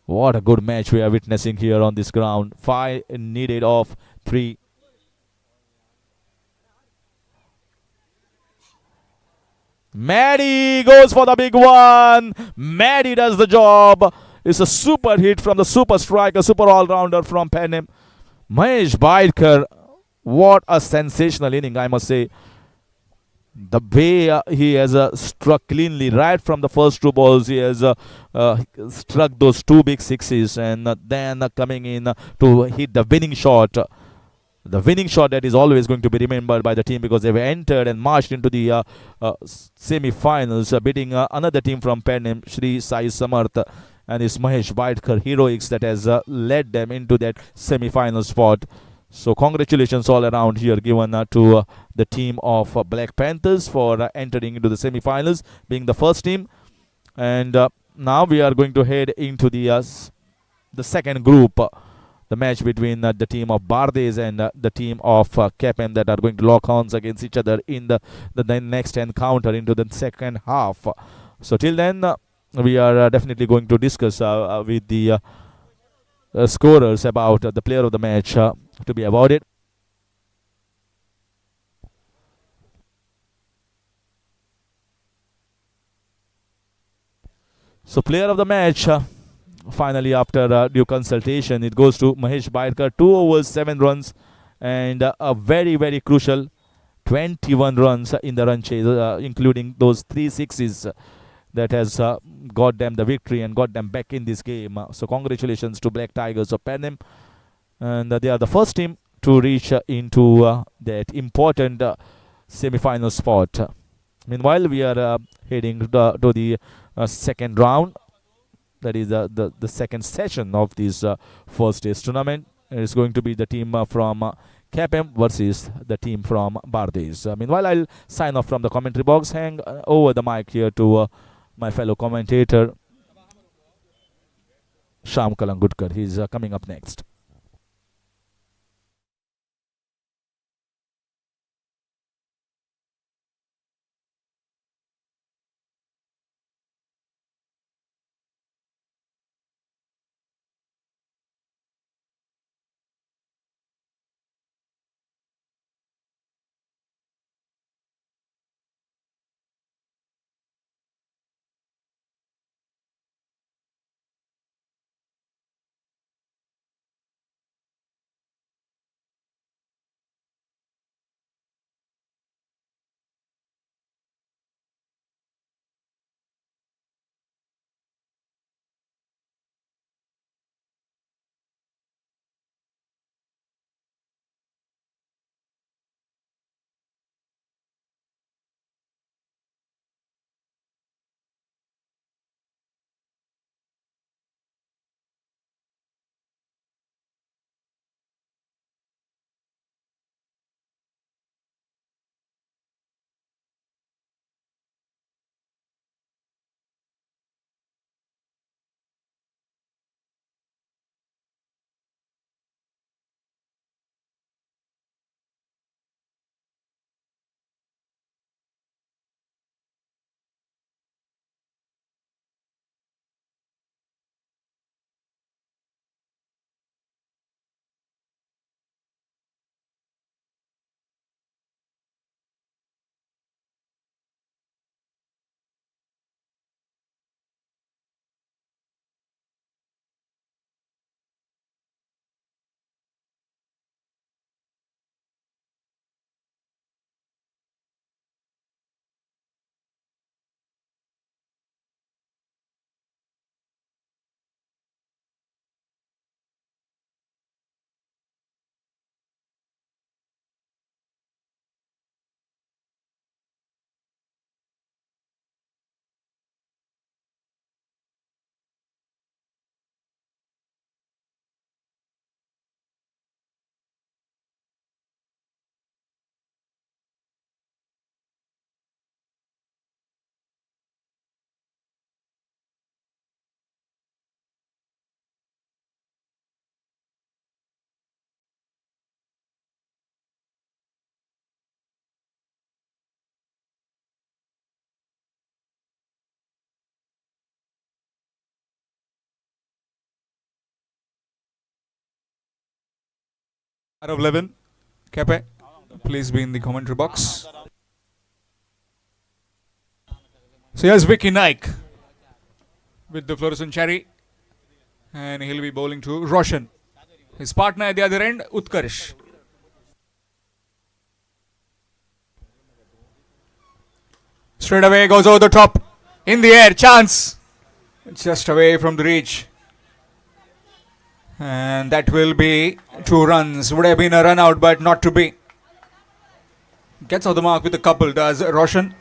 What a good match we are witnessing here on this ground. 5 needed of 3. Maddie goes for the big one. Maddie does the job. It's a super hit from the super striker, super all-rounder from Panim. Mahesh Baidkar, what a sensational inning, I must say. The way he has struck cleanly right from the first 2 balls, he has struck those 2 big sixes, and then coming in to hit the winning shot. The winning shot that is always going to be remembered by the team because they were entered and marched into the semi-finals, beating another team from Pernim, Shri Sai Samarth, and it's Mahesh Baidkar heroics that has led them into that semi-final spot. So congratulations all around here given to the team of Black Panthers for entering into the semi-finals, being the first team. And now we are going to head into the second group. The match between the team of Bardes and the team of Capem that are going to lock horns against each other in the next encounter into the second half. So till then, we are definitely going to discuss with the scorers about the player of the match to be awarded. So player of the match, finally after due consultation, it goes to Mahesh Baidkar. 2 overs, 7 runs, and a very, very crucial 21 runs in the run chase, including those 3 sixes that has got them the victory and got them back in this game. So congratulations to Black Tigers of Panim, and they are the first team to reach into that important semi-final spot. Meanwhile, we are heading to the second round. That is the second session of this first test tournament. It's going to be the team from Capem versus the team from Bardes. Meanwhile, I'll sign off from the commentary box. Hang over the mic here to my fellow commentator, Sham Kalangudkar. He's coming up next. Out of 11, Kepe, please be in the commentary box. So here's Vicky Naik with the fluorescent cherry, and he'll be bowling to Roshan. His partner at the other end, Utkarsh. Straight away goes over the top, in the air, chance, just away from the reach. And that will be 2 runs. Would have been a run out, but not to be. Gets off the mark with a couple, does Roshan.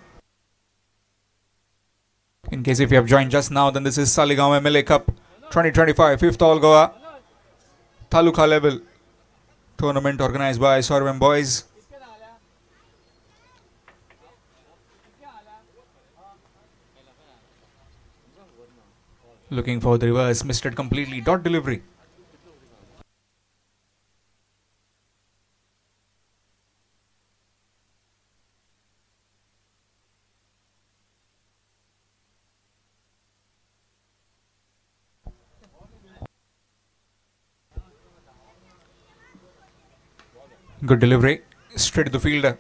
In case if you have joined just now, then this is Saligao MLA Cup 2025, 5th All Goa Taluka level tournament organized by Sorvem Boys. Looking for the reverse, missed it completely. Dot delivery. Good delivery, straight to the fielder.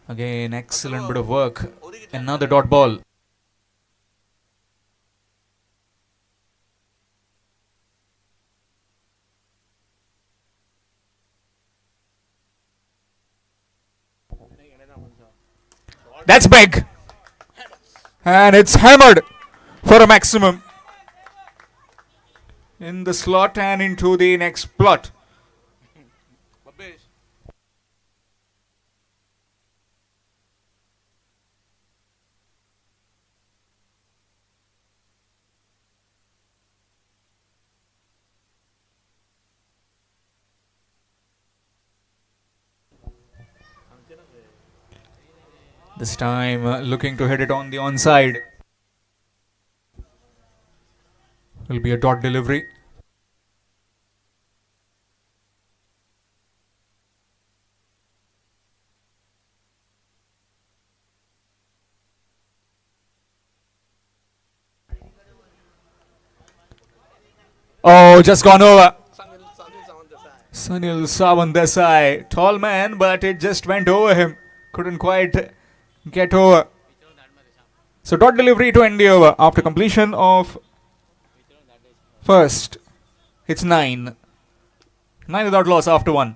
Again, excellent bit of work. Another dot ball. That's big. And it's hammered for a maximum. In the slot and into the next plot. This time looking to hit it on the onside. Will be a dot delivery. Oh, just gone over. Sunil Sawan Desai, tall man, but it just went over him. Couldn't quite get over. So dot delivery to end the over after completion of first. It's 9. 9 without loss after 1.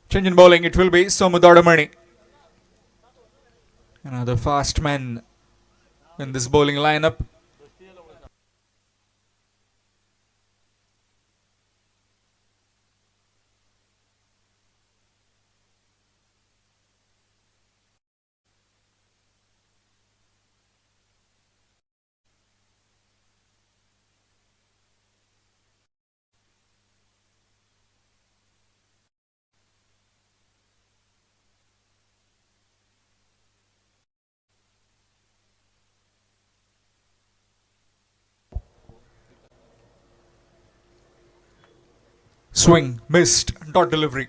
Change in bowling, it will be Somudadamani. Another fast man in this bowling lineup. Swing, missed, dot delivery.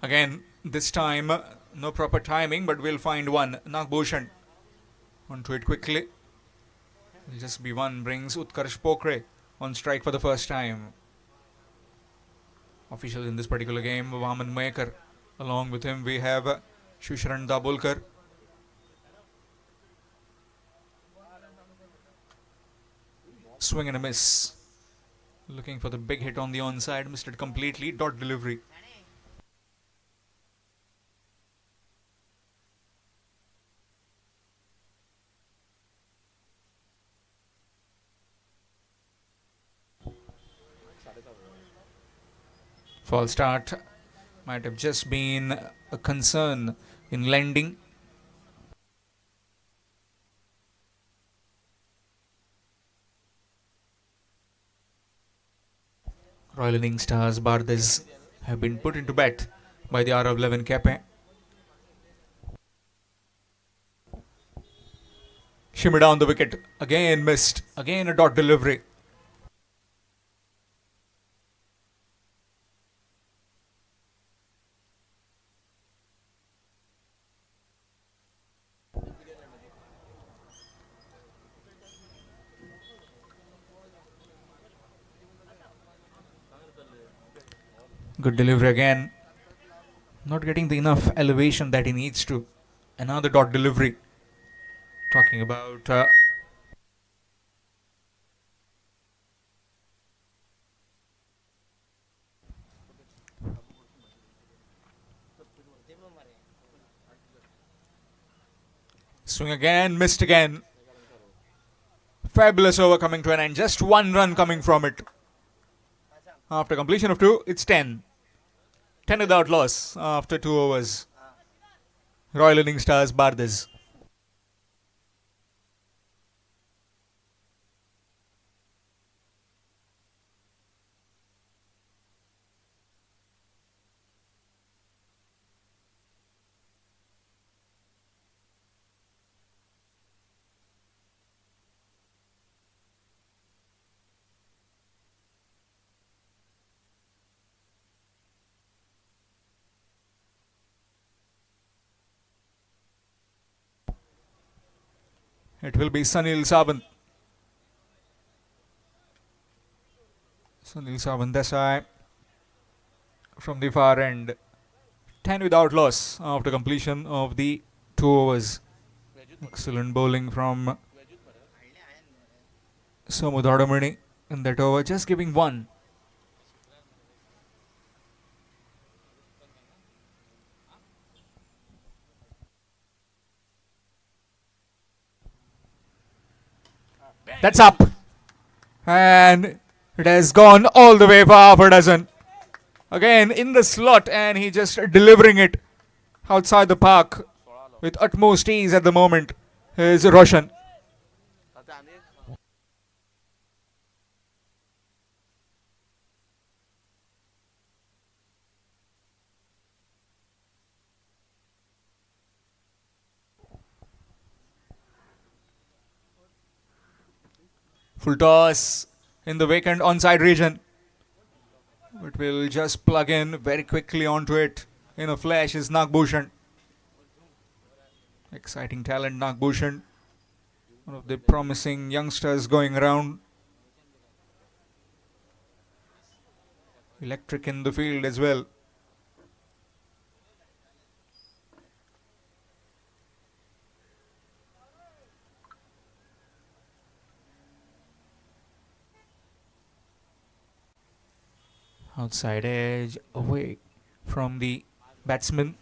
Again, this time, no proper timing, but we'll find one. Nagbhushan onto it quickly. Will just be one, brings Utkarsh Pokre on strike for the first time. Officials in this particular game, Vaman Mayekar. Along with him, we have Shusharan Dabulkar. Swing and a miss. Looking for the big hit on the onside, missed it completely. Dot delivery. False start might have just been a concern in lending. Royal Innings stars Bardes have been put into bat by the R11 Cape. Shimmy down the wicket. Again missed. Again a dot delivery. Good delivery again. Not getting the enough elevation that he needs to. Another dot delivery. Talking about swing again, missed again. Fabulous over coming to an end. Just one run coming from it. After completion of 2, it's 10. 10 without loss after 2 overs. Royal Innings stars Bardes. It will be Sunil Savant. Sunil Savant Desai from the far end. 10 without loss after completion of the 2 overs. Excellent bowling from Somudadamani in that over, just giving 1. That's up. And it has gone all the way for half a dozen. Again in the slot, and he just delivering it outside the park with utmost ease at the moment is Roshan. Full toss in the vacant onside region. It will just plug in very quickly onto it. In a flash is Nagbhushan. Exciting talent, Nagbhushan. One of the promising youngsters going around. Electric in the field as well. Outside edge, away from the batsman.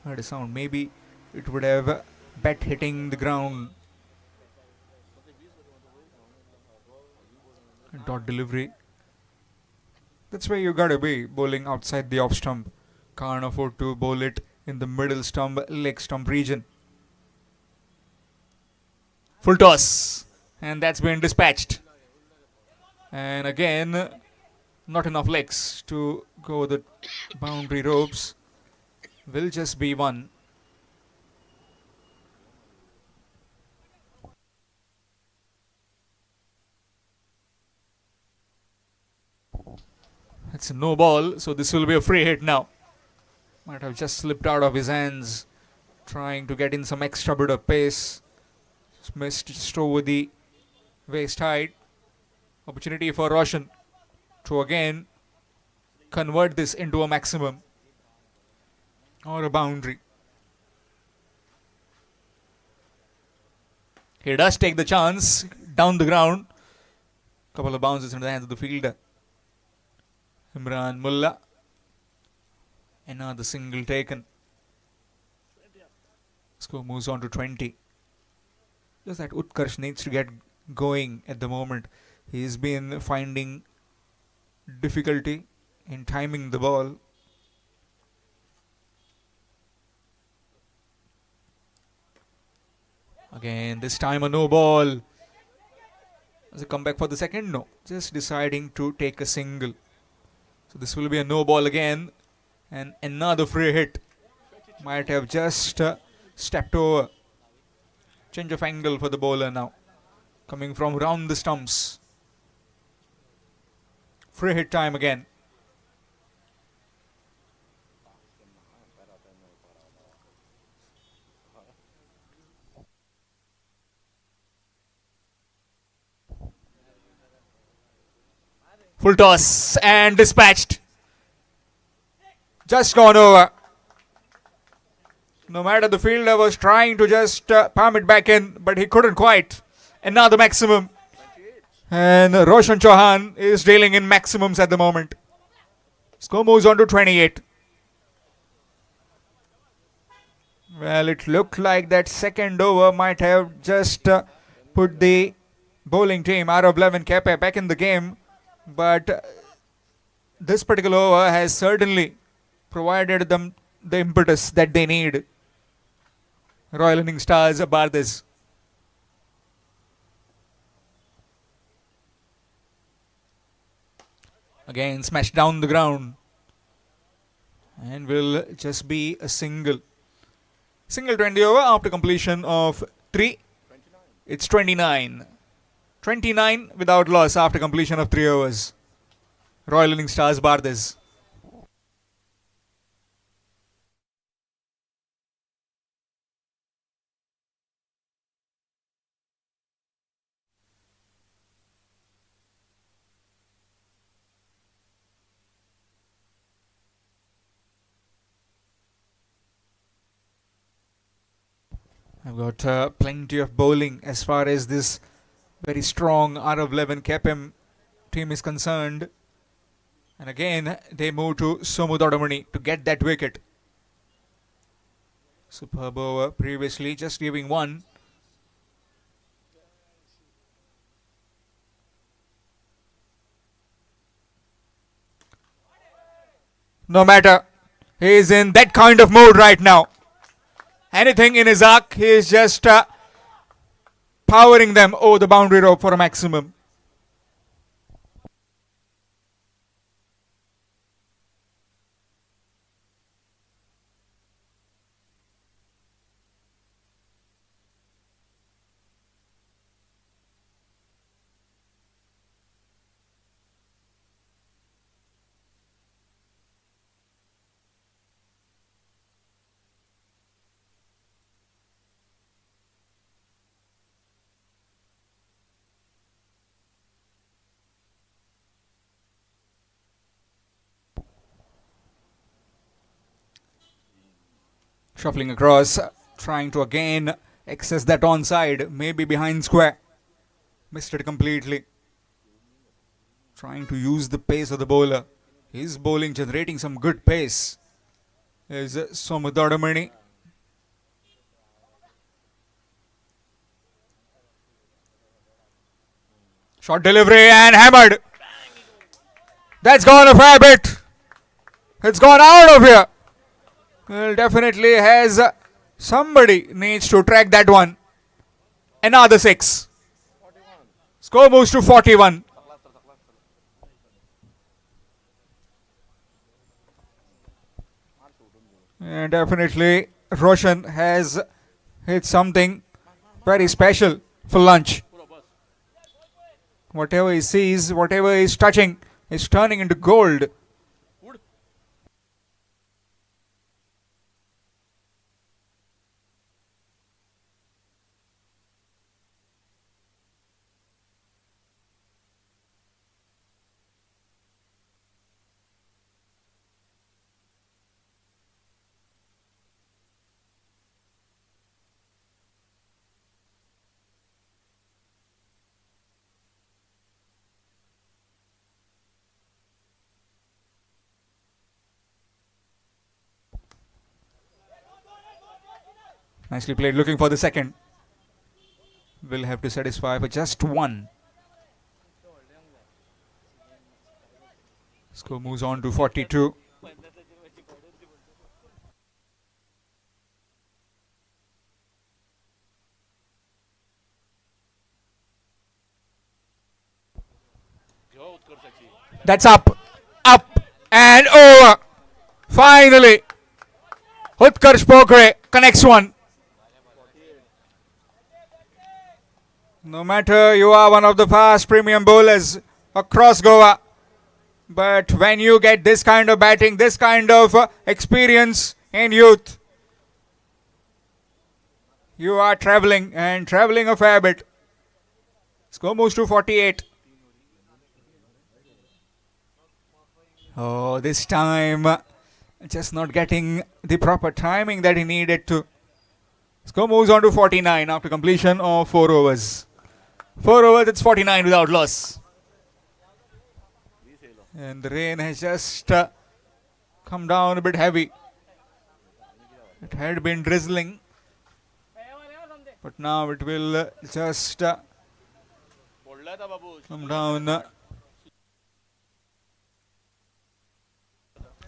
Heard a sound. Maybe it would have bat hitting the ground. Dot delivery. That's where you gotta be, bowling outside the off stump. Can't afford to bowl it in the middle stump, leg stump region. Full toss. And that's been dispatched. And again, not enough legs to go the boundary ropes. Will just be 1. It's a no ball, so this will be a free hit now. Might have just slipped out of his hands, trying to get in some extra bit of pace. Just missed just over the waist height. Opportunity for Roshan to again convert this into a maximum or a boundary. He does take the chance down the ground. Couple of bounces into the hands of the fielder. Imran Mullah. Another single taken. Score moves on to 20. Just that Utkarsh needs to get going at the moment. He's been finding difficulty in timing the ball. Again, this time a no ball. As a comeback for the second? No. Just deciding to take a single. So this will be a no ball again. And another free hit. Might have just stepped over. Change of angle for the bowler now. Coming from round the stumps. Free hit time again. Full toss and dispatched. Just gone over. No matter, the fielder was trying to just palm it back in, but he couldn't quite. Another maximum. And Roshan Chauhan is dealing in maximums at the moment. Score moves on to 28. Well, it looked like that second over might have just put the bowling team out of 11 Kepe back in the game. But this particular over has certainly provided them the impetus that they need. Royal Innings stars Bardes. Again smashed down the ground. And will just be a single. Single 20 over after completion of 3. It's 29. 29 without loss after completion of 3 overs. Royal Innings stars Bardes. I've got plenty of bowling as far as this very strong R11 KPM team is concerned. And again, they move to Somu Dodamani to get that wicket. Superb over previously, just giving one. No matter, he is in that kind of mood right now. Anything in his arc, he is just powering them over the boundary rope for a maximum. Shuffling across, trying to again access that onside, maybe behind square. Missed it completely. Trying to use the pace of the bowler. His bowling generating some good pace. Is Somu Dodamani. Short delivery and hammered. That's gone a fair bit. It's gone out of here. Well, definitely has somebody needs to track that one. Another 6. Score moves to 41. And definitely Roshan has hit something very special for lunch. Whatever he sees, whatever he's touching is turning into gold. Nicely played, looking for the second. Will have to satisfy for just one. Score moves on to 42. That's up, and over. Finally, Utkarsh Pokre connects one. No matter you are one of the fast premium bowlers across Goa, but when you get this kind of batting, this kind of experience and youth, you are traveling and traveling a fair bit. Score moves to 48. Oh, this time just not getting the proper timing that he needed to. Score moves on to 49 after completion of 4 overs. 4 overs, it's 49 without loss. And the rain has just come down a bit heavy. It had been drizzling, but now it will just come down.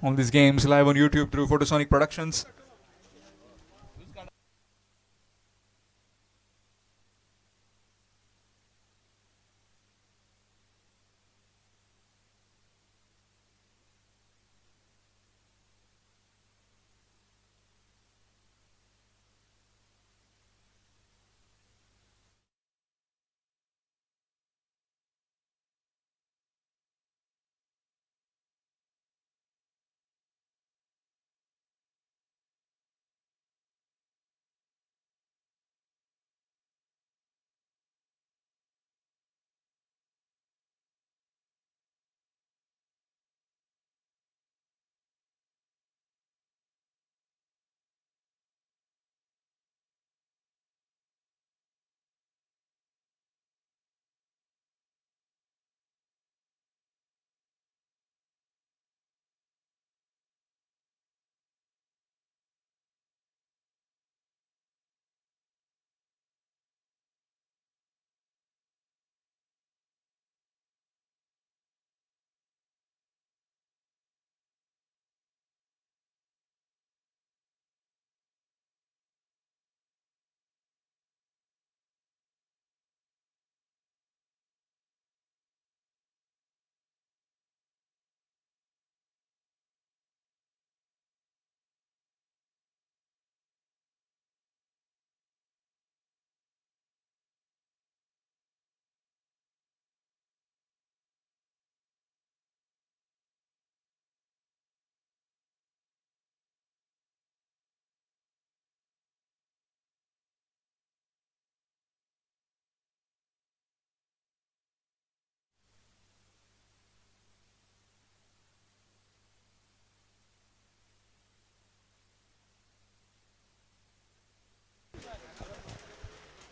All these games live on YouTube through Photosonic Productions.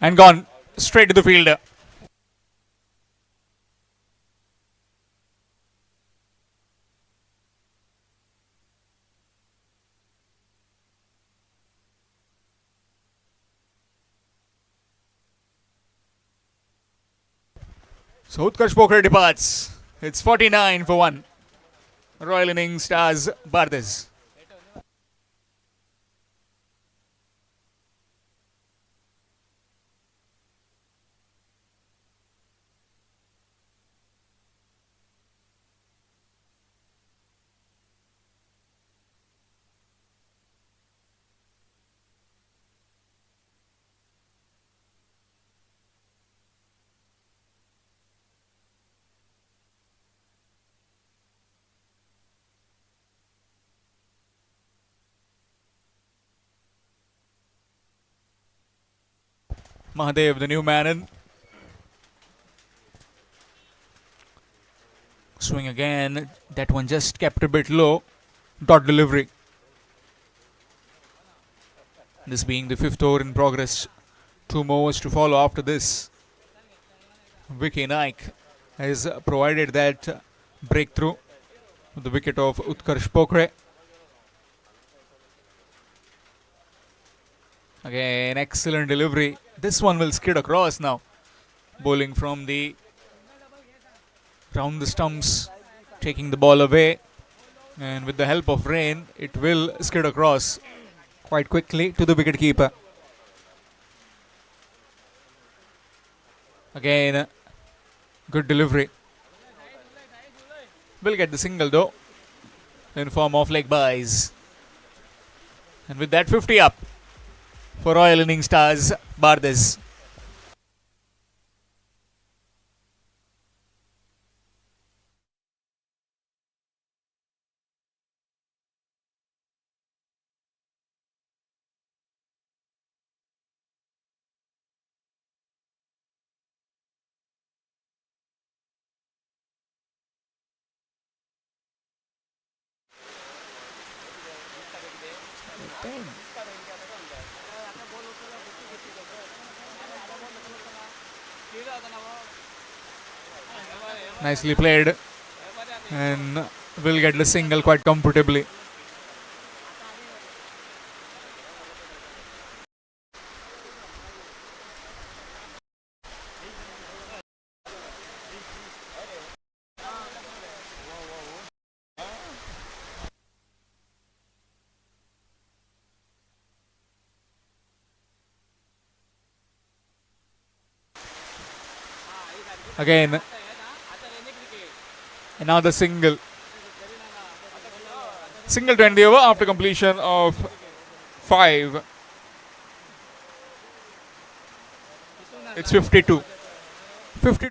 And gone straight to the fielder. So Utkarsh Pokre departs. It's 49 for 1. Royal Innings stars Bardes. Mahadev, the new man in. Swing again. That one just kept a bit low. Dot delivery. This being the 5th over in progress. 2 more to follow after this. Vicky Naik has provided that breakthrough with the wicket of Utkarsh Pokre. Again, excellent delivery. This one will skid across now. Bowling from the round the stumps, taking the ball away. And with the help of rain, it will skid across quite quickly to the wicketkeeper. Again, good delivery. Will get the single though in form of leg buys. And with that 50 up for Royal Innings stars Bardes. Nicely played, and will get the single quite comfortably. Again, another single. Single to end the over after completion of 5. It's 52. 50.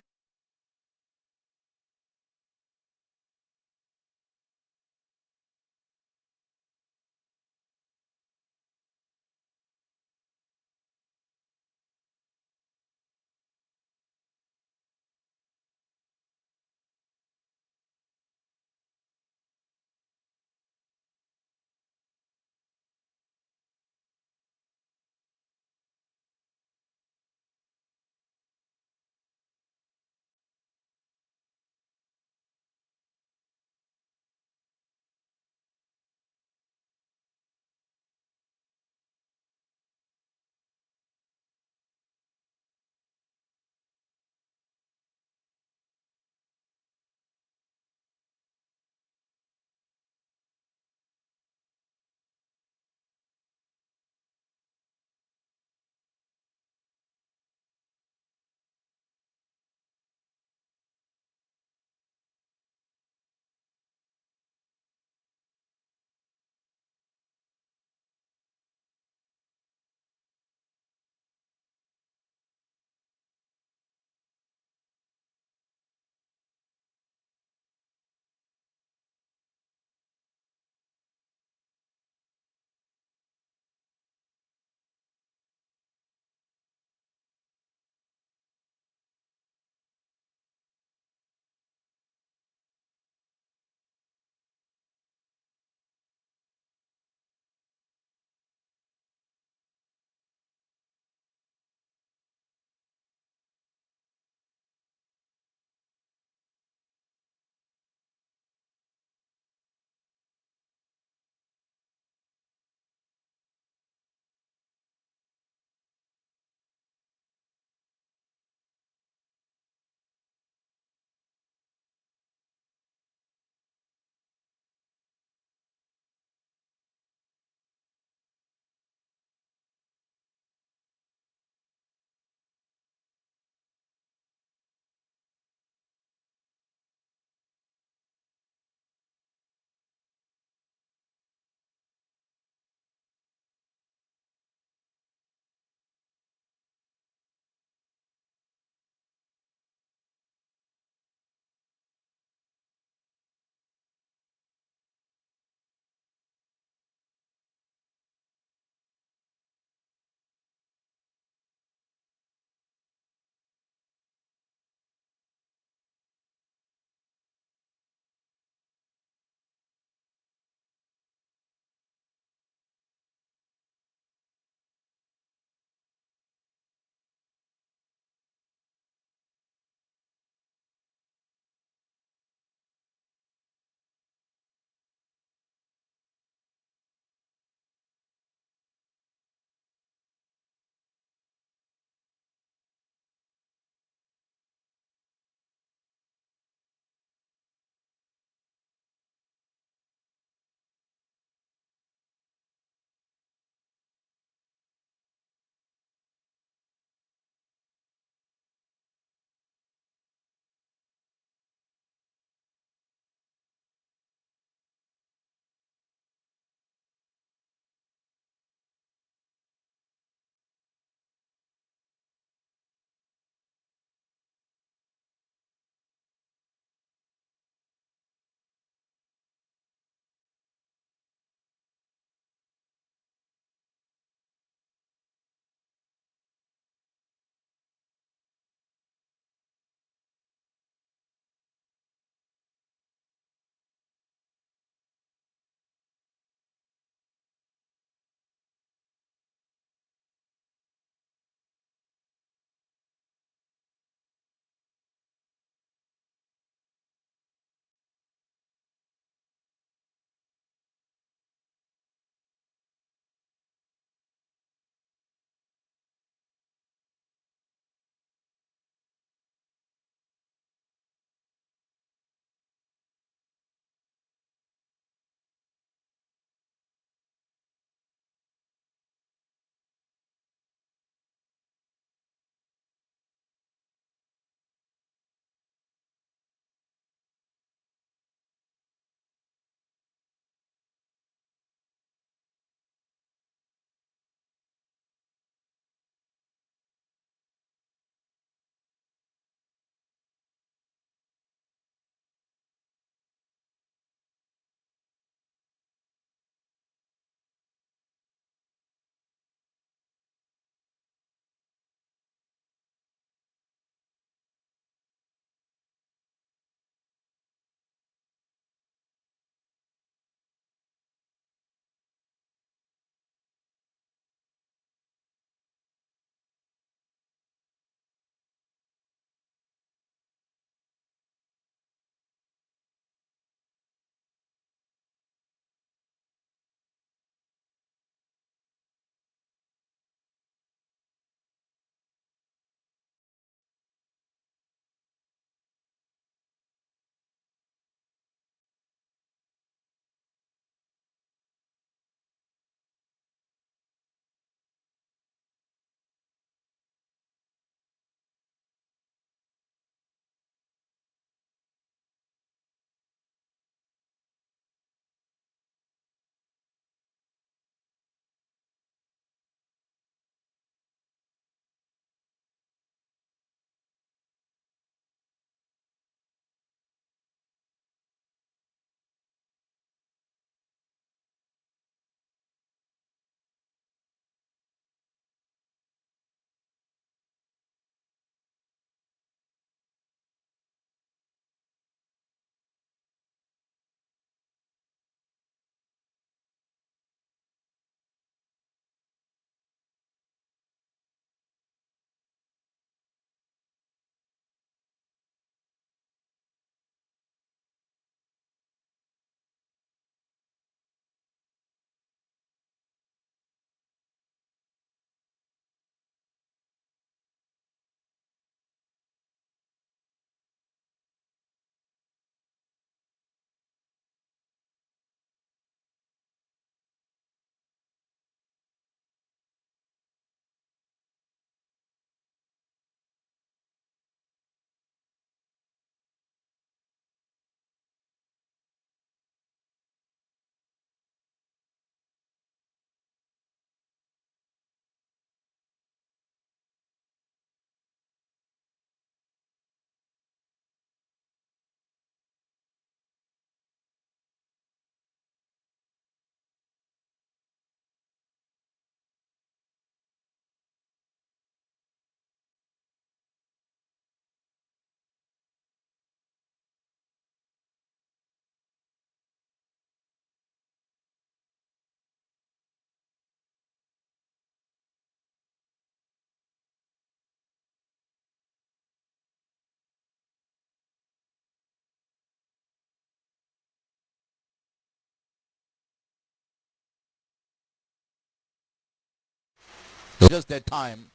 Just that time.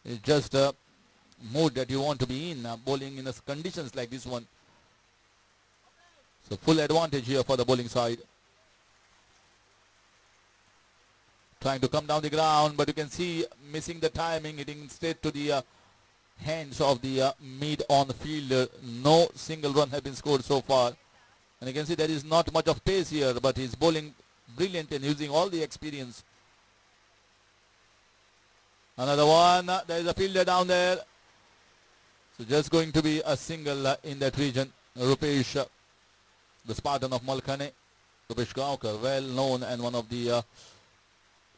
It's just a mood that you want to be in, bowling in conditions like this one. So full advantage here for the bowling side. Trying to come down the ground, but you can see missing the timing, hitting straight to the hands of the mid-on fielder. No single run has been scored so far. And you can see there is not much of pace here, but he's bowling brilliant and using all the experience. Another one. There is a fielder down there. So just going to be a single in that region. Rupesh, the Spartan of Malkane. Rupesh Gaonkar, well known and one of the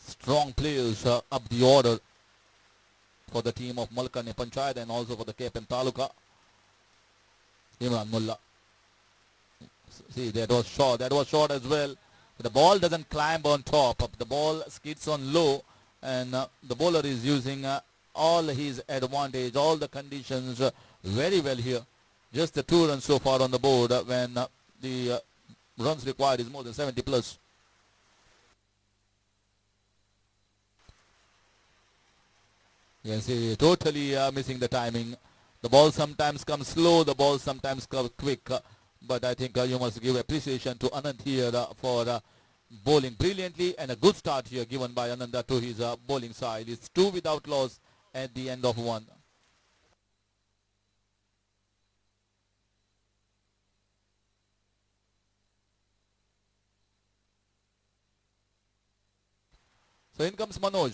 strong players up the order for the team of Malkane Panchayat and also for the captain Taluka. Imran Mullah. See, that was short. That was short as well. The ball doesn't climb on top. The ball skids on low, and the bowler is using all his advantage, all the conditions very well here. Just the 2 runs so far on the board when the runs required is more than 70 plus. You can see totally missing the timing. The ball sometimes comes slow, the ball sometimes comes quick. But I think you must give appreciation to Anand here for bowling brilliantly, and a good start here given by Ananda to his bowling side. It's 2 without loss at the end of 1. So in comes Manoj.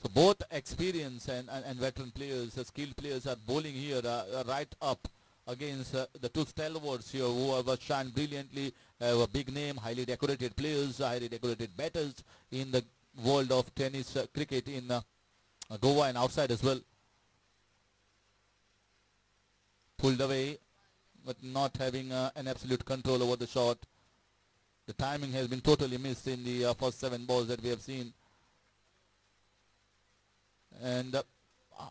So both experienced and veteran players, skilled players are bowling here right up against the 2 stalwarts here who have shined brilliantly, have a big name, highly decorated players, highly decorated batters in the world of tennis cricket in Goa and outside as well. Pulled away, but not having an absolute control over the shot. The timing has been totally missed in the first 7 balls that we have seen. And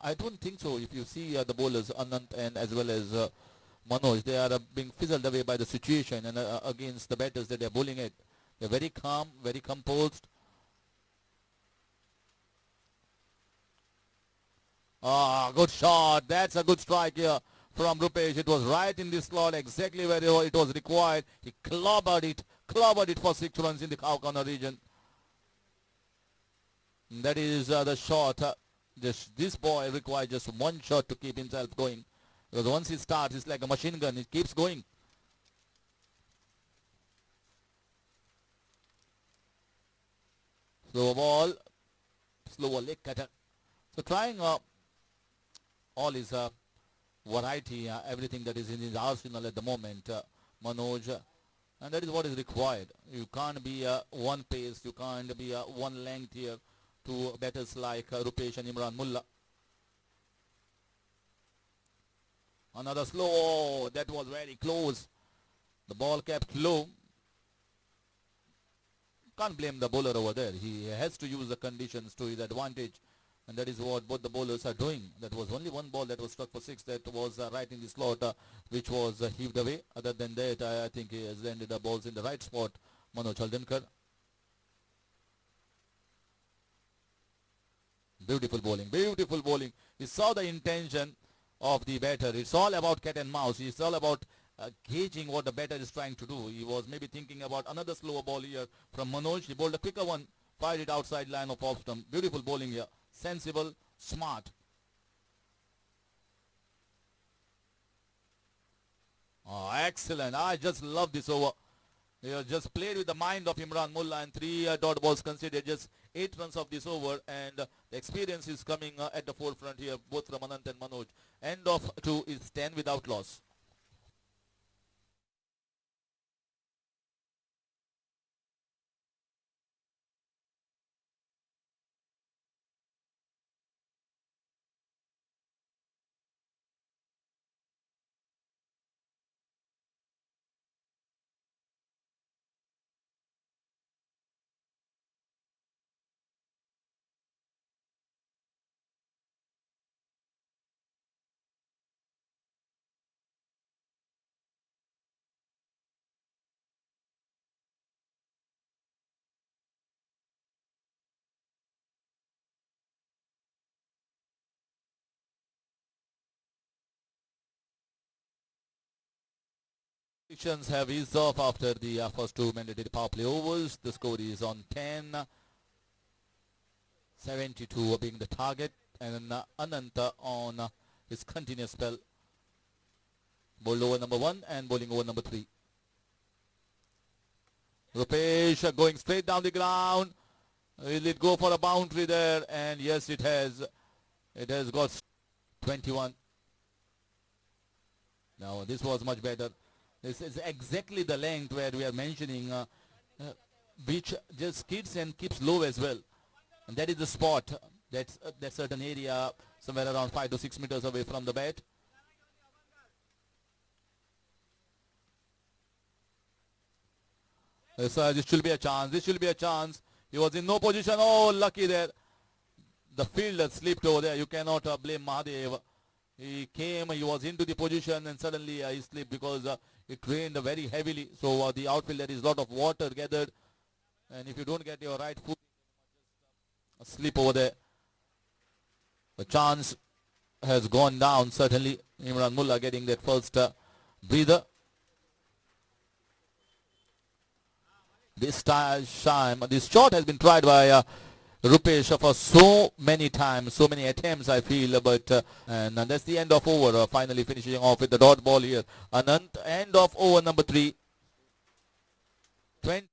I don't think so. If you see the bowlers, Anant and as well as Manoj, they are being fizzled away by the situation and against the batters that they are bowling at. They're very calm, very composed. Ah, good shot. That's a good strike here from Rupesh. It was right in the slot, exactly where it was required. He clobbered it for 6 runs in the cow corner region. And that is the shot. This boy requires just 1 shot to keep himself going. Because once he starts, it's like a machine gun. It keeps going. Slow ball. Slower leg cutter. So trying all his variety, everything that is in his arsenal at the moment, Manoj. And that is what is required. You can't be one pace. You can't be one length here to batters like Rupesh and Imran Mullah. Another slow. Oh, that was very close. The ball kept low. Can't blame the bowler over there. He has to use the conditions to his advantage. And that is what both the bowlers are doing. That was only 1 ball that was struck for 6 that was right in the slot, which was heaved away. Other than that, I think he has landed the balls in the right spot, Manoj Haldankar. Beautiful bowling, beautiful bowling. He saw the intention of the batter. It's all about cat and mouse. It's all about gauging what the batter is trying to do. He was maybe thinking about another slower ball here from Manoj. He bowled a quicker one, fired it outside line of off stump. Beautiful bowling here. Sensible, smart. Oh, excellent. I just love this over. He has just played with the mind of Imran Mullah and 3 dot balls considered, just 8 runs of this over, and the experience is coming at the forefront here, both from Anant and Manoj. End of 2 is 10 without loss. tensions have eased off after the first two mandatory power play overs. The score is on 10. 72 being the target, and Ananta on his continuous spell. Bowled over number 1 and bowling over number 3. Rupesh going straight down the ground. Will it go for a boundary there? And yes, it has. It has got 21. Now this was much better. This is exactly the length where we are mentioning, which just skids and keeps low as well. And that is the spot. That's that certain area somewhere around 5 to 6 meters away from the bat. So this should be a chance. This should be a chance. He was in no position. Oh, lucky there. The fielder slipped over there. You cannot blame Mahadev. He came, he was into the position, and suddenly he slipped because it rained very heavily. So the outfield, there is a lot of water gathered. And if you don't get your right foot, a slip over there. The chance has gone down, certainly. Imran Mullah getting that first breather. This time, this shot has been tried by Rupesh for so many times, so many attempts, I feel, but and that's the end of over. Finally finishing off with the dot ball here. Anant, end of over number 3. 20.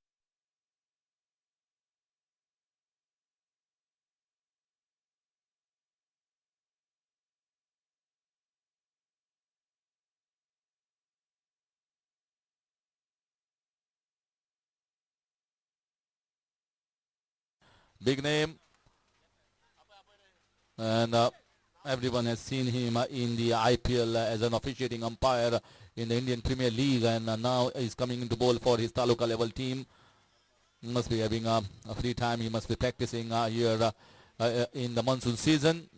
Big name, and everyone has seen him in the IPL as an officiating umpire in the Indian Premier League, and now he's coming into bowl for his Taluka level team. He must be having a free time. He must be practicing here in the monsoon season.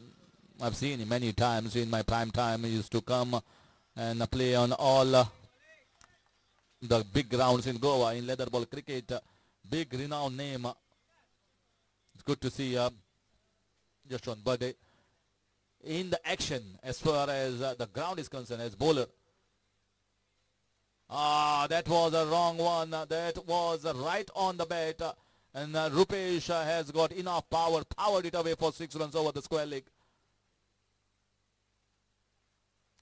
I've seen him many times in my prime time. He used to come and play on all the big grounds in Goa in leather ball cricket. Big renowned name. It's good to see just on birthday in the action as far as the ground is concerned as bowler. That was a wrong one. That was right on the bat. And Rupesh has got enough power, powered it away for 6 runs over the square leg.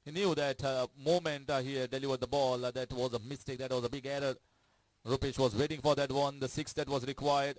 He knew that moment he had delivered the ball, that was a mistake, that was a big error. Rupesh was waiting for that one, the 6 that was required.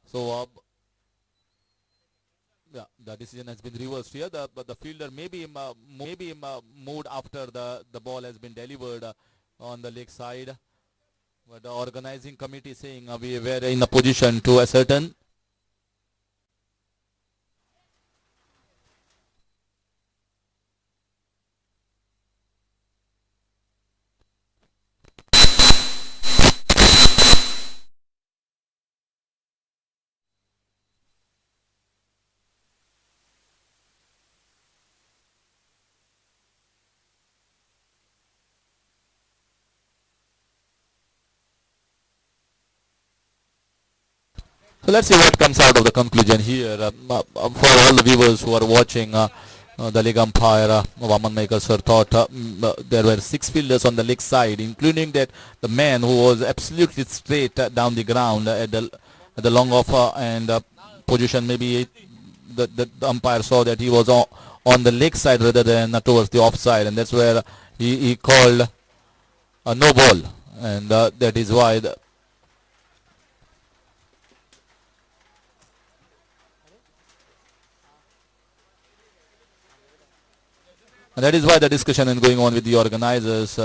So yeah, the decision has been reversed here. But the fielder may be moved after the ball has been delivered on the leg side. But the organizing committee saying we were in a position to ascertain. So let's see what comes out of the conclusion here. For all the viewers who are watching, the leg umpire, Vaman Maker sir, thought there were 6 fielders on the leg side, including that the man who was absolutely straight down the ground at the long off, and position. Maybe the umpire saw that he was on the leg side rather than towards the offside, and that's where he called a no ball, and that is why the discussion is going on with the organizers.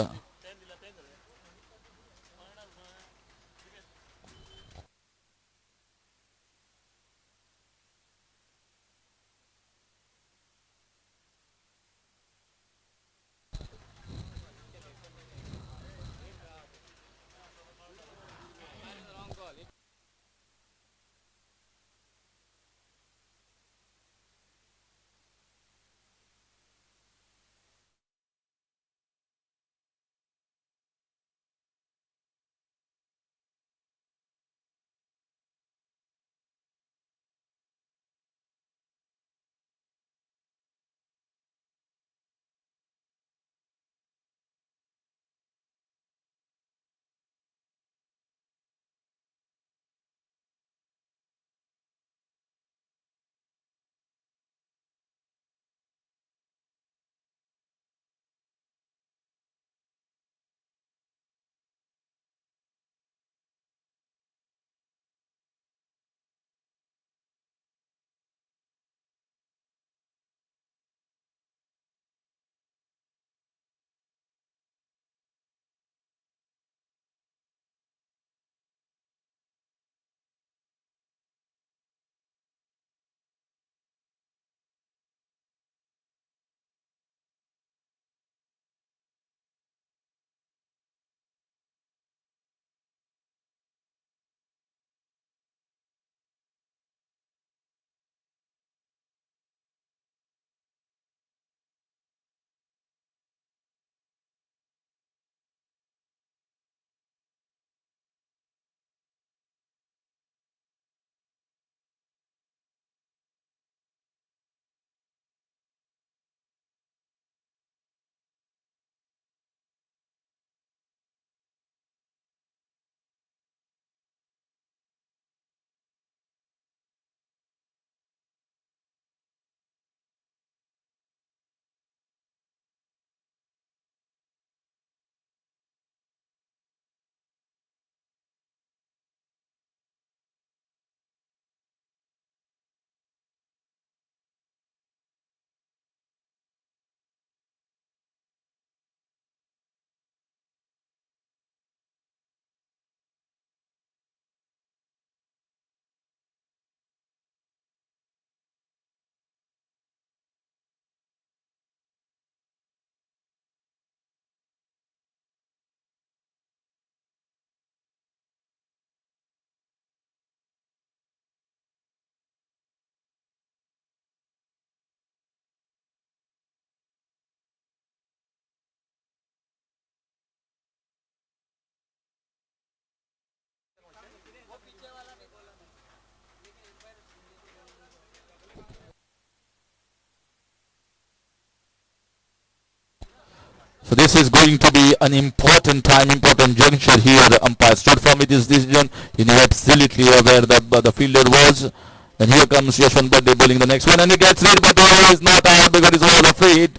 So this is going to be an important time, important juncture here. The umpire stood firm with his decision. He knew absolutely where the fielder was. And here comes Yashwant Bade bowling the next one, and he gets rid, but the ball is not out because it was a free hit.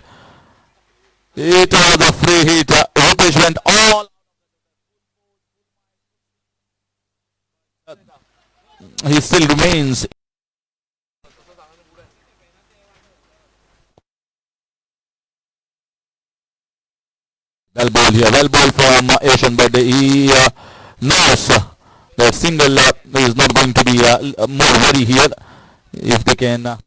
It was a free hit. Rupesh went all. He still remains. Well ball here. Well ball from Yashwant Bade. He knows that single is not going to be more worry here if they can.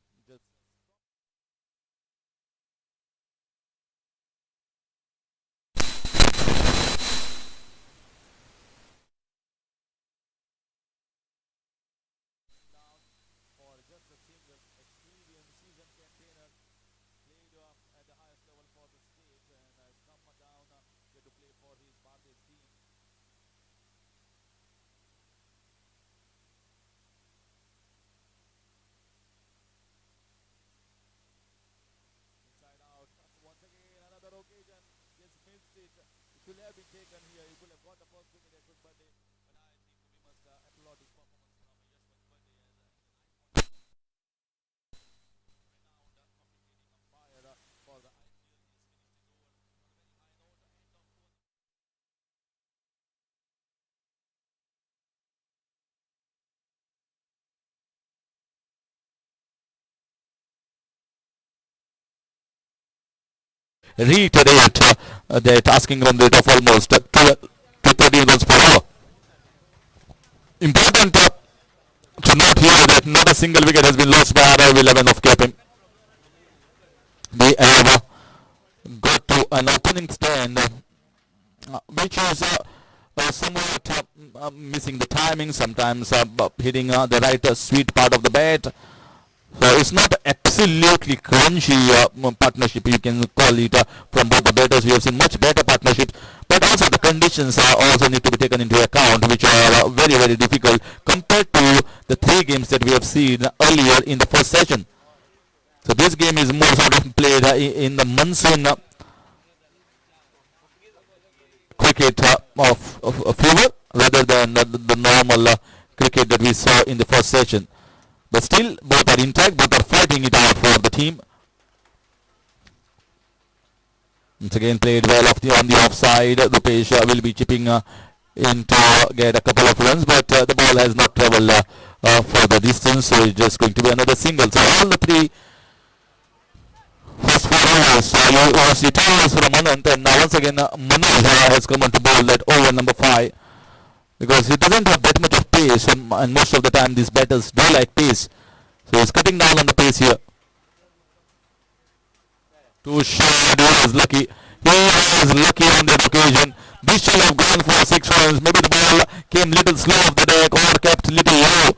reiterate that asking run rate of almost 12 to 13 runs per hour. Important to note here that not a single wicket has been lost by RIV 11 of KPM. They have got to an opening stand which is somewhat missing the timing, sometimes hitting the right sweet part of the bat. So it's not absolutely crunchy partnership, you can call it, from both the batters. We have seen much better partnerships, but also the conditions also need to be taken into account, which are very, very difficult compared to the 3 games that we have seen earlier in the first session. So this game is more sort of played in the monsoon cricket of fever rather than the normal cricket that we saw in the first session. But still, both are intact, both are fighting it out for the team. Once again played well on the offside. Rupesh will be chipping in to get a couple of runs, but the ball has not travelled for the distance, so it's just going to be another single. So all the 3 first 4 overs, you see 2 overs from Anant, and now once again Manoj has come on to bowl that over number 5, because he doesn't have that much of pace, and most of the time these batters do like pace, so he's cutting down on the pace here. Too short, he was lucky. He was lucky on that occasion. This should have gone for 6 runs. Maybe the ball came little slow off the deck or kept little low.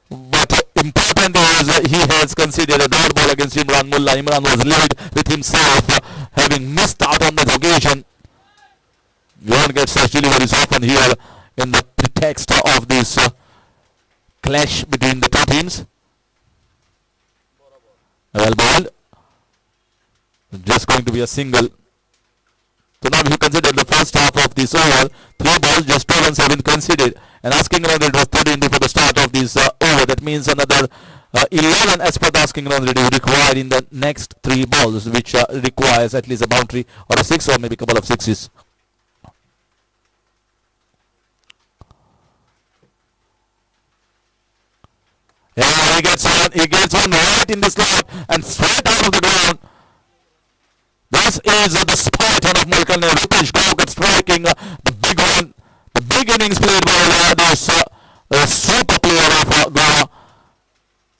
But important is he has conceded a dot ball against Imran Mullah. Imran was late with himself, having missed out on that occasion. You don't get such deliveries often here in the pretext of this clash between the 2 teams. Well bowled. Just going to be a single. So now if you consider the first half of this over, 3 balls, just 2 runs have been conceded. And asking run rate was 13 before the start of this over. That means another 11 as per the asking run rate is required in the next 3 balls, which requires at least a boundary or a 6 or maybe a couple of 6s. Yeah, he gets one right in the slot and straight out of the ground. This is the Spartan of Mulkane. Rupesh Gaukar striking the big one. The big innings played by this super player of Goa.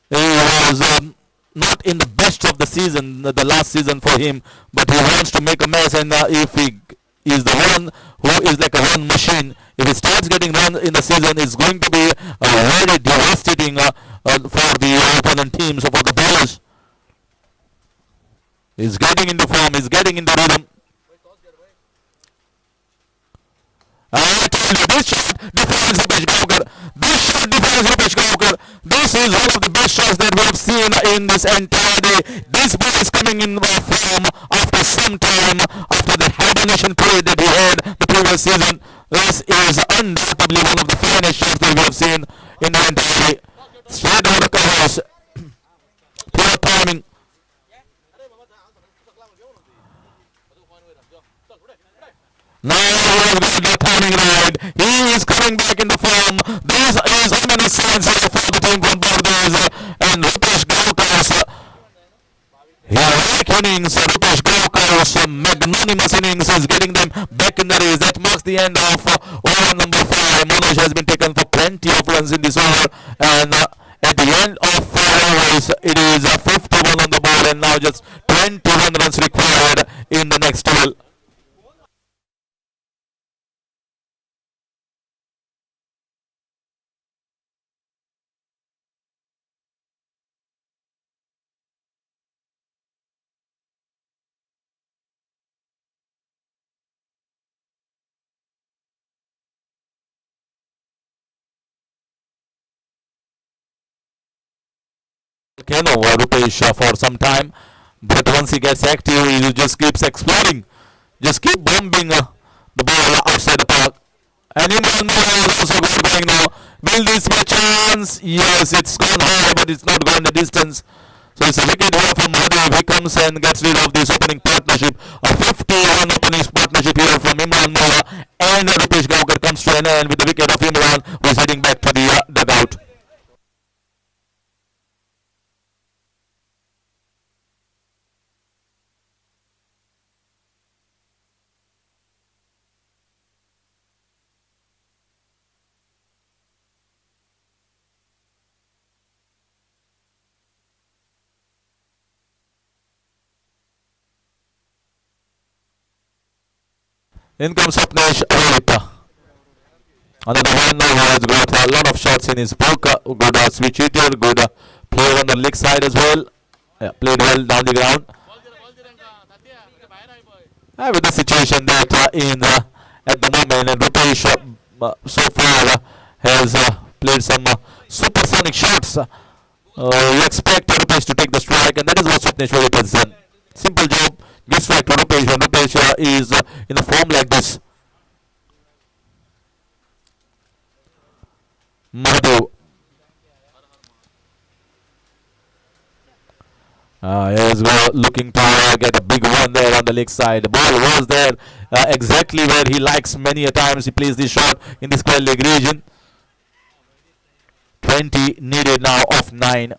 He was not in the best of the season, the last season for him, but he wants to make a mess, and if he is the one who is like a run machine, if he starts getting run in the season, it's going to be very devastating for the opponent teams, for the bowlers. He's getting into form, he's getting into rhythm. I told you, this shot defines Rupesh Gaukar. This shot defines Rupesh Gaukar. This is one of the best shots that we have seen in this entire day. This ball is coming in form after some time, after the hibernation period that he had the previous season. This is undoubtedly one of the finest shots that we have seen in the entire day. Straight over the covers. Pure timing. Now he has got the timing right. He is coming back into form. This is ominous signs for the team from Bardes, and Rupesh Gaukar's heroic innings, Rupesh Gaukar's magnanimous innings is getting them back in the race. That marks the end of over number 5. Manoj has been taken for plenty of runs in this over, and at the end of 4 overs, it is 51 on the board, and now just 21 runs required in the next 12. Volcano Rupesh for some time, but once he gets active, he just keeps exploring, just keep bombing the ball outside the park. And Imran is also going now. Will this be a chance? Yes, it's gone high, but it's not gone the distance. So it's a wicket here from Madhav. He comes and gets rid of this opening partnership. A 51 opening partnership here from Imran Mullah, and Rupesh Gaukar comes to an end with the wicket of Imran, who is heading back to the dugout. In comes Sapnesh Arip. Another one now has got a lot of shots in his book. Good switch hitter, good player on the leg side as well. Yeah, played well down the ground. With the situation that in at the moment, and Rupesh so far has played some supersonic shots. You expect Rupesh to take the strike, and that is what Sapnesh Arip has done. Simple job. Give strike to Rupesh when Rupesh is in a form like this. Madhu. He's looking to get a big one there on the leg side. The ball was there exactly where he likes. Many a times he plays this shot in the square leg region. 20 needed now of 9.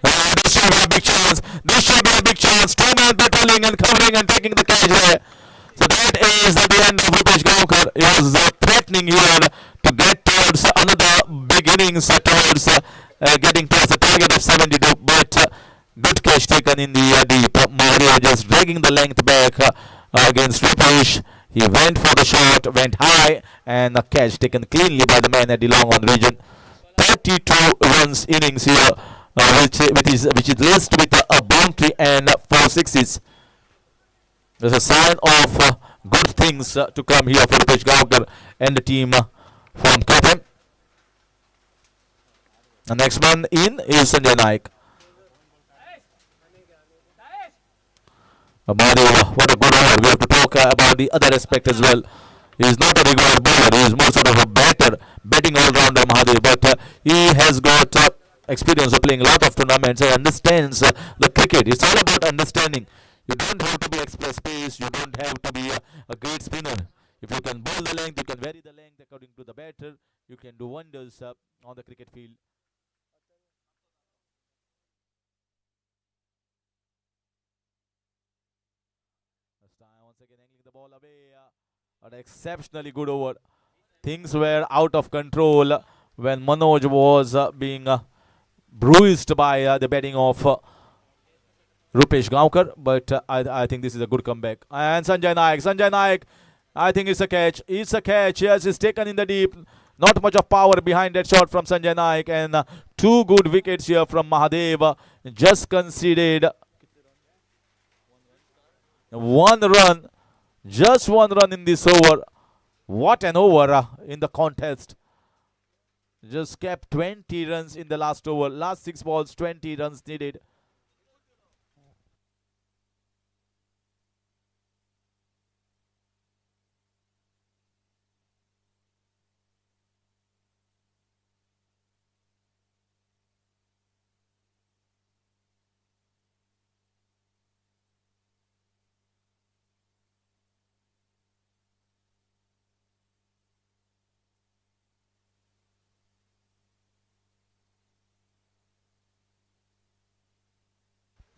This should be a big chance. This should be a big chance. 2 men patrolling and covering and taking the catch there. So that is the end of Rupesh Gaonkar. He was threatening here to get towards another big innings, towards getting towards the target of 72. But good catch taken in the deep. Mahadev just dragging the length back against Rupesh. He went for the shot, went high, and a catch taken cleanly by the man at the long on region. 32 runs innings here, which is laced with a boundary and 4 sixes. There's a sign of good things to come here for Rupesh Gaonkar and the team from KTM. The next man in is Sanjay Naik. Mahadev, what a good over. We have to talk about the other aspect as well. He is not a regular bowler. He is more sort of a batting all-rounder, Mahadev. But he has got experience of playing a lot of tournaments and understands the cricket. It's all about understanding. You don't have to be express pace. You don't have to be a great spinner. If you can bowl the length, you can vary the length according to the batter. You can do wonders on the cricket field. This time once again angling the ball away. An exceptionally good over. Things were out of control when Manoj was being bruised by the batting of Rupesh Gaonkar, but I think this is a good comeback. And Sanjay Naik, I think it's a catch. It's a catch. Yes, it's taken in the deep. Not much of power behind that shot from Sanjay Naik, and 2 good wickets here from Mahadev. Just conceded 1 run. Just 1 run in this over. What an over in the contest. Just kept 20 runs in the last over. Last 6 balls, 20 runs needed.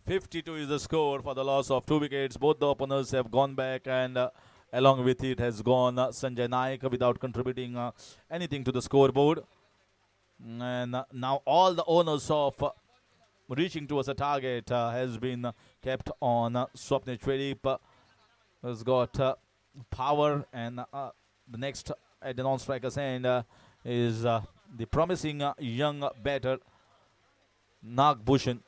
.52 is the score for the loss of 2 wickets. Both the openers have gone back, and along with it has gone Sanjay Naik without contributing anything to the scoreboard. And now all the onus of reaching towards a target has been kept on Swapnesh Arip. Has got power, and the next at the non-striker's end is the promising young batter Nag Bhushan.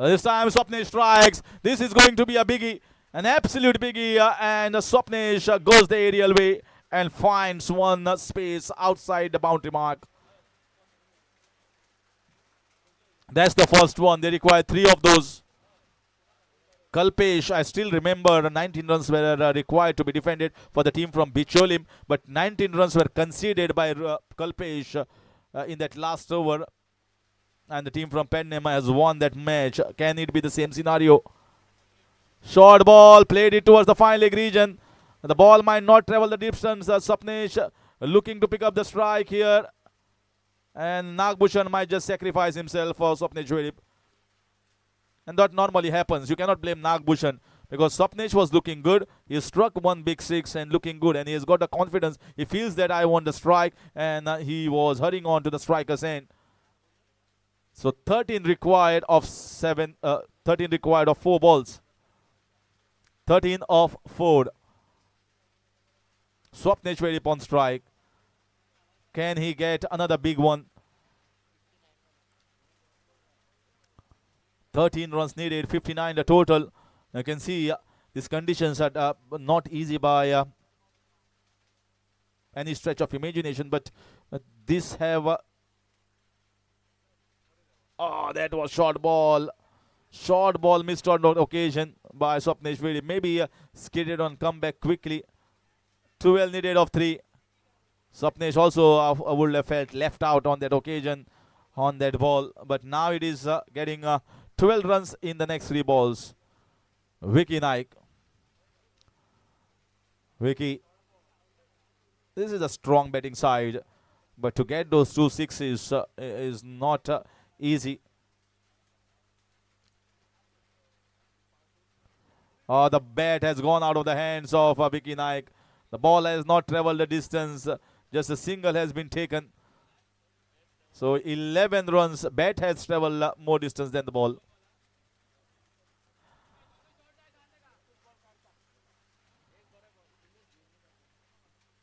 This time Swapnesh strikes. This is going to be a biggie, an absolute biggie, and Swapnesh goes the aerial way and finds one space outside the boundary mark. That's the first one. They require 3 of those. Kalpesh, I still remember 19 runs were required to be defended for the team from Bicholim, but 19 runs were conceded by Kalpesh in that last over. And the team from Pernim has won that match. Can it be the same scenario? Short ball, played it towards the fine leg region. The ball might not travel the distance. Swapnesh looking to pick up the strike here. And Nag Bhushan might just sacrifice himself for Swapnesh Arip. And that normally happens. You cannot blame Nag Bhushan, because Swapnesh was looking good. He struck 1 big 6 and looking good. And he has got the confidence. He feels that I want the strike. And he was hurrying on to the striker's end. So 13 required of 13 required of 4 balls. 13 of 4. Swapneshwari on strike. Can he get another big one? 13 runs needed, 59 the total. You can see these conditions are not easy by any stretch of imagination, but this have oh, that was short ball. Short ball missed on occasion by Swapneshwari. Maybe skidded on comeback quickly. 12 needed of 3. Swapnesh also would have felt left out on that occasion on that ball. But now it is getting 12 runs in the next 3 balls. Vicky Naik. Vicky, this is a strong batting side. But to get those 2 sixes is not easy. The bat has gone out of the hands of Vicky Naik. The ball has not traveled the distance. Just a single has been taken. So 11 runs. Bat has traveled more distance than the ball.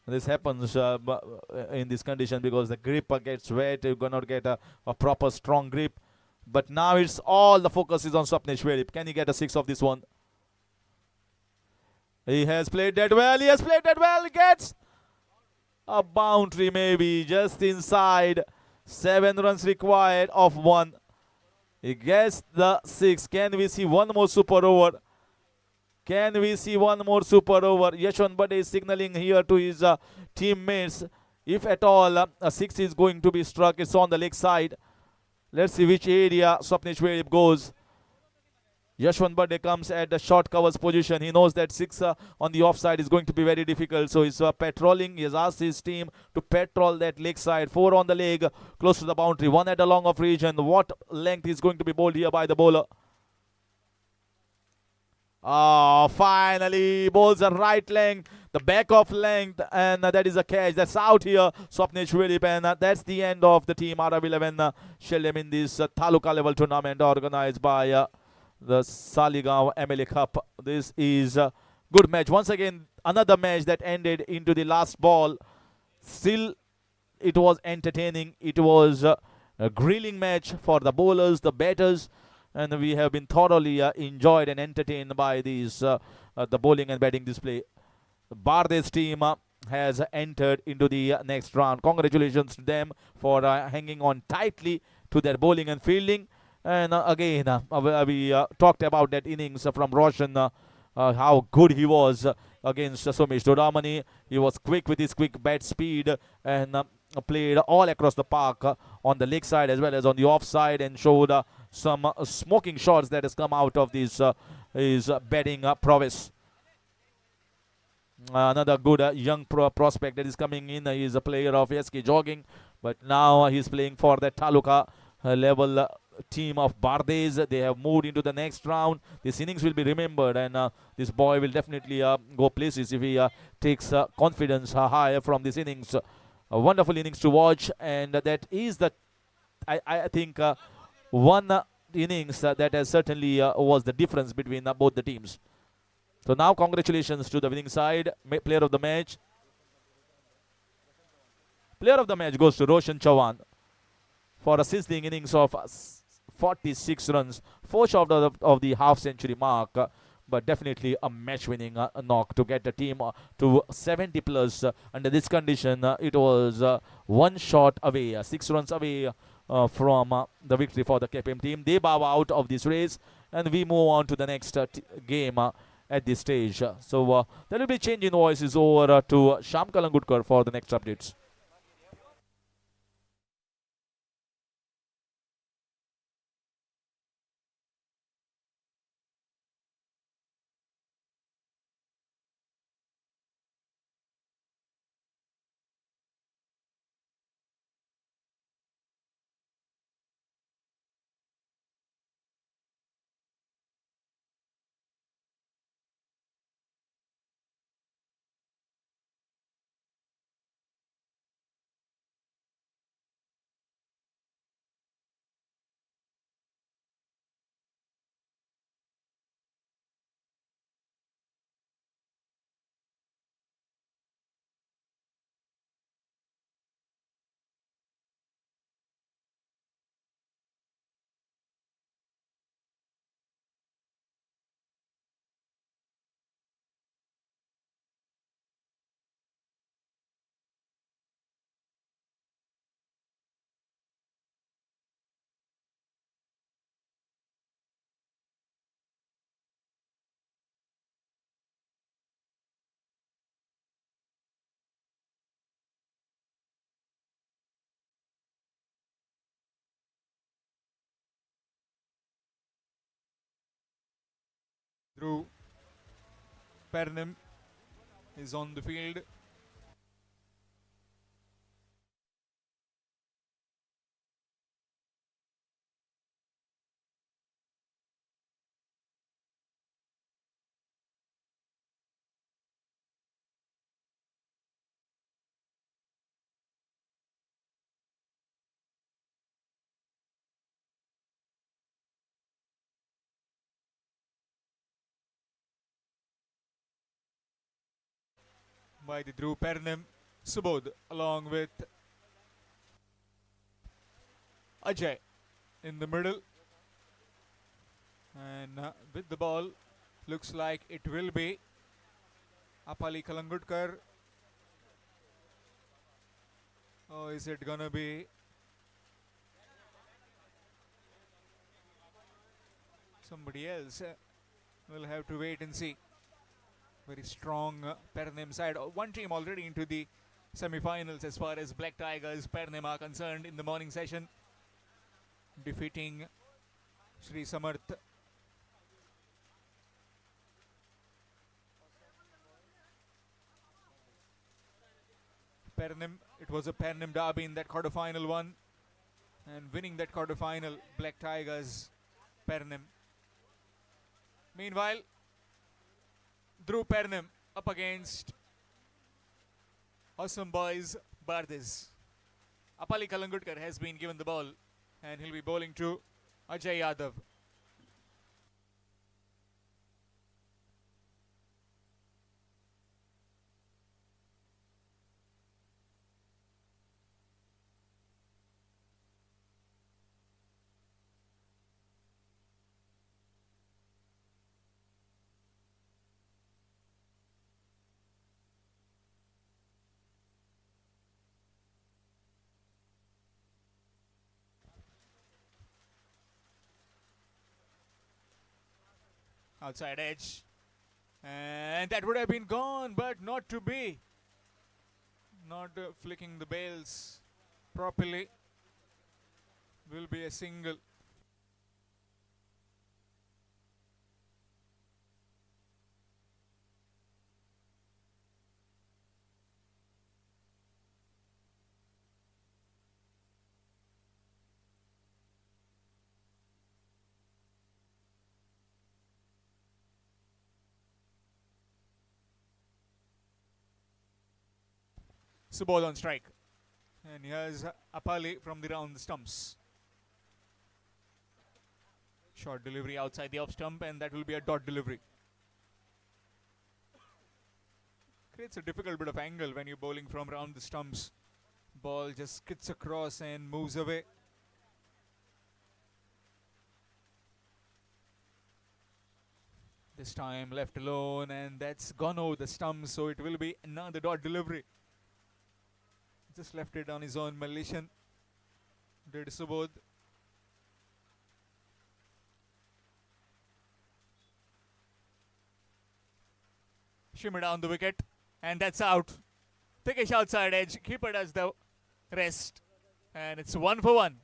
This happens in this condition because the grip gets wet. You cannot get a proper strong grip. But now it's all the focus is on Swapneshwari. Can he get a 6 of this one? He has played that well. He has played that well. He gets a boundary maybe just inside. 7 runs required of 1. He gets the 6. Can we see one more super over? Can we see one more super over? Yashwant Bade is signaling here to his teammates. If at all a 6 is going to be struck, it's on the leg side. Let's see which area Swapneshwari goes. Yashwant Bade comes at the short covers position. He knows that 6 on the offside is going to be very difficult. So he's patrolling. He has asked his team to patrol that leg side. 4 on the leg, close to the boundary. 1 at the long off region. What length is going to be bowled here by the bowler? Oh, finally, bowls a right length, the back of length, and that is a catch. That's out here, Swapneshwari, and that's the end of the team out of 11 Sheldon in this Taluka level tournament organized by the Saligao MLA Cup. This is a good match. Once again, another match that ended into the last ball. Still, it was entertaining. It was a grilling match for the bowlers, the batters, and we have been thoroughly enjoyed and entertained by these the bowling and batting display. The Bardes team has entered into the next round. Congratulations to them for hanging on tightly to their bowling and fielding. And again, we talked about that innings from Roshan, how good he was against Somesh Dodamani. He was quick with his quick bat speed and played all across the park on the leg side as well as on the off side, and showed some smoking shots that has come out of this his batting prowess. Another good young prospect that is coming in. He is a player of SK Jogging, but now he's playing for the Taluka level team of Bardes. They have moved into the next round. This innings will be remembered, and this boy will definitely go places if he takes confidence higher from this innings. A wonderful innings to watch, and that is the I think one innings that has certainly was the difference between both the teams. So now congratulations to the winning side. Player of the match. Player of the match goes to Roshan Chauhan for a sizzling innings of 46 runs, 4 short of the half-century mark, but definitely a match-winning knock to get the team to 70 plus. Under this condition, it was 1 shot away, 6 runs away from the victory for the KPM team. They bow out of this race, and we move on to the next game at this stage. So there will be change in voices over to Sham Kalangudkar for the next updates. Through Pernim is on the field. By the Dhruv Pernim, Subodh along with Ajay in the middle. And with the ball, looks like it will be Apali Kalangudkar. Or is it gonna be somebody else? We'll have to wait and see. Very strong Pernim side. One team already into the semi-finals as far as Black Tigers Pernim are concerned in the morning session, defeating Sri Samarth. Pernim, it was a Pernim derby in that quarterfinal one, and winning that quarterfinal, Black Tigers Pernim. Meanwhile, Dhruv Pernim up against Awesome Boys Bardes. Apali Kalangudkar has been given the ball, and he'll be bowling to Ajay Yadav. Outside edge, and that would have been gone, but not to be. Not flicking the bails properly. Will be a single. Subodh on strike. And here's Apali from the round the stumps. Short delivery outside the off stump, and that will be a dot delivery. Creates a difficult bit of angle when you're bowling from round the stumps. Ball just skids across and moves away. This time left alone, and that's gone over the stumps, so it will be another dot delivery. Just left it on his own volition. Did Subodh. Shimmer down the wicket, and that's out. Thickish outside edge. Keeper does the rest, and it's 1 for 1.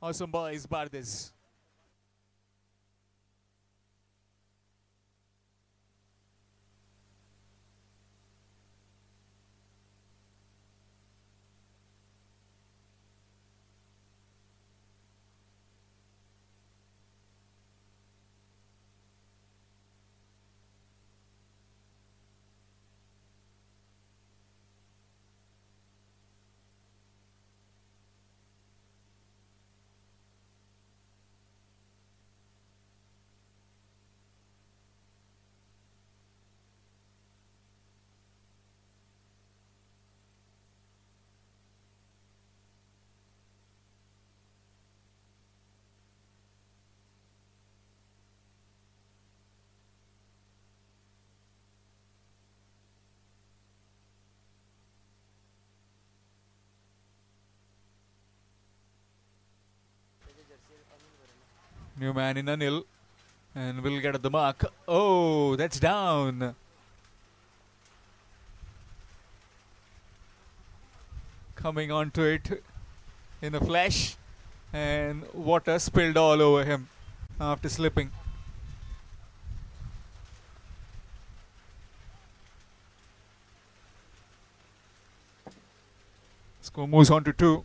Awesome Boys Bardes. New man in Anil, and will get at the mark. Oh, that's down. Coming onto it in a flash, and water spilled all over him after slipping. Score moves on to 2.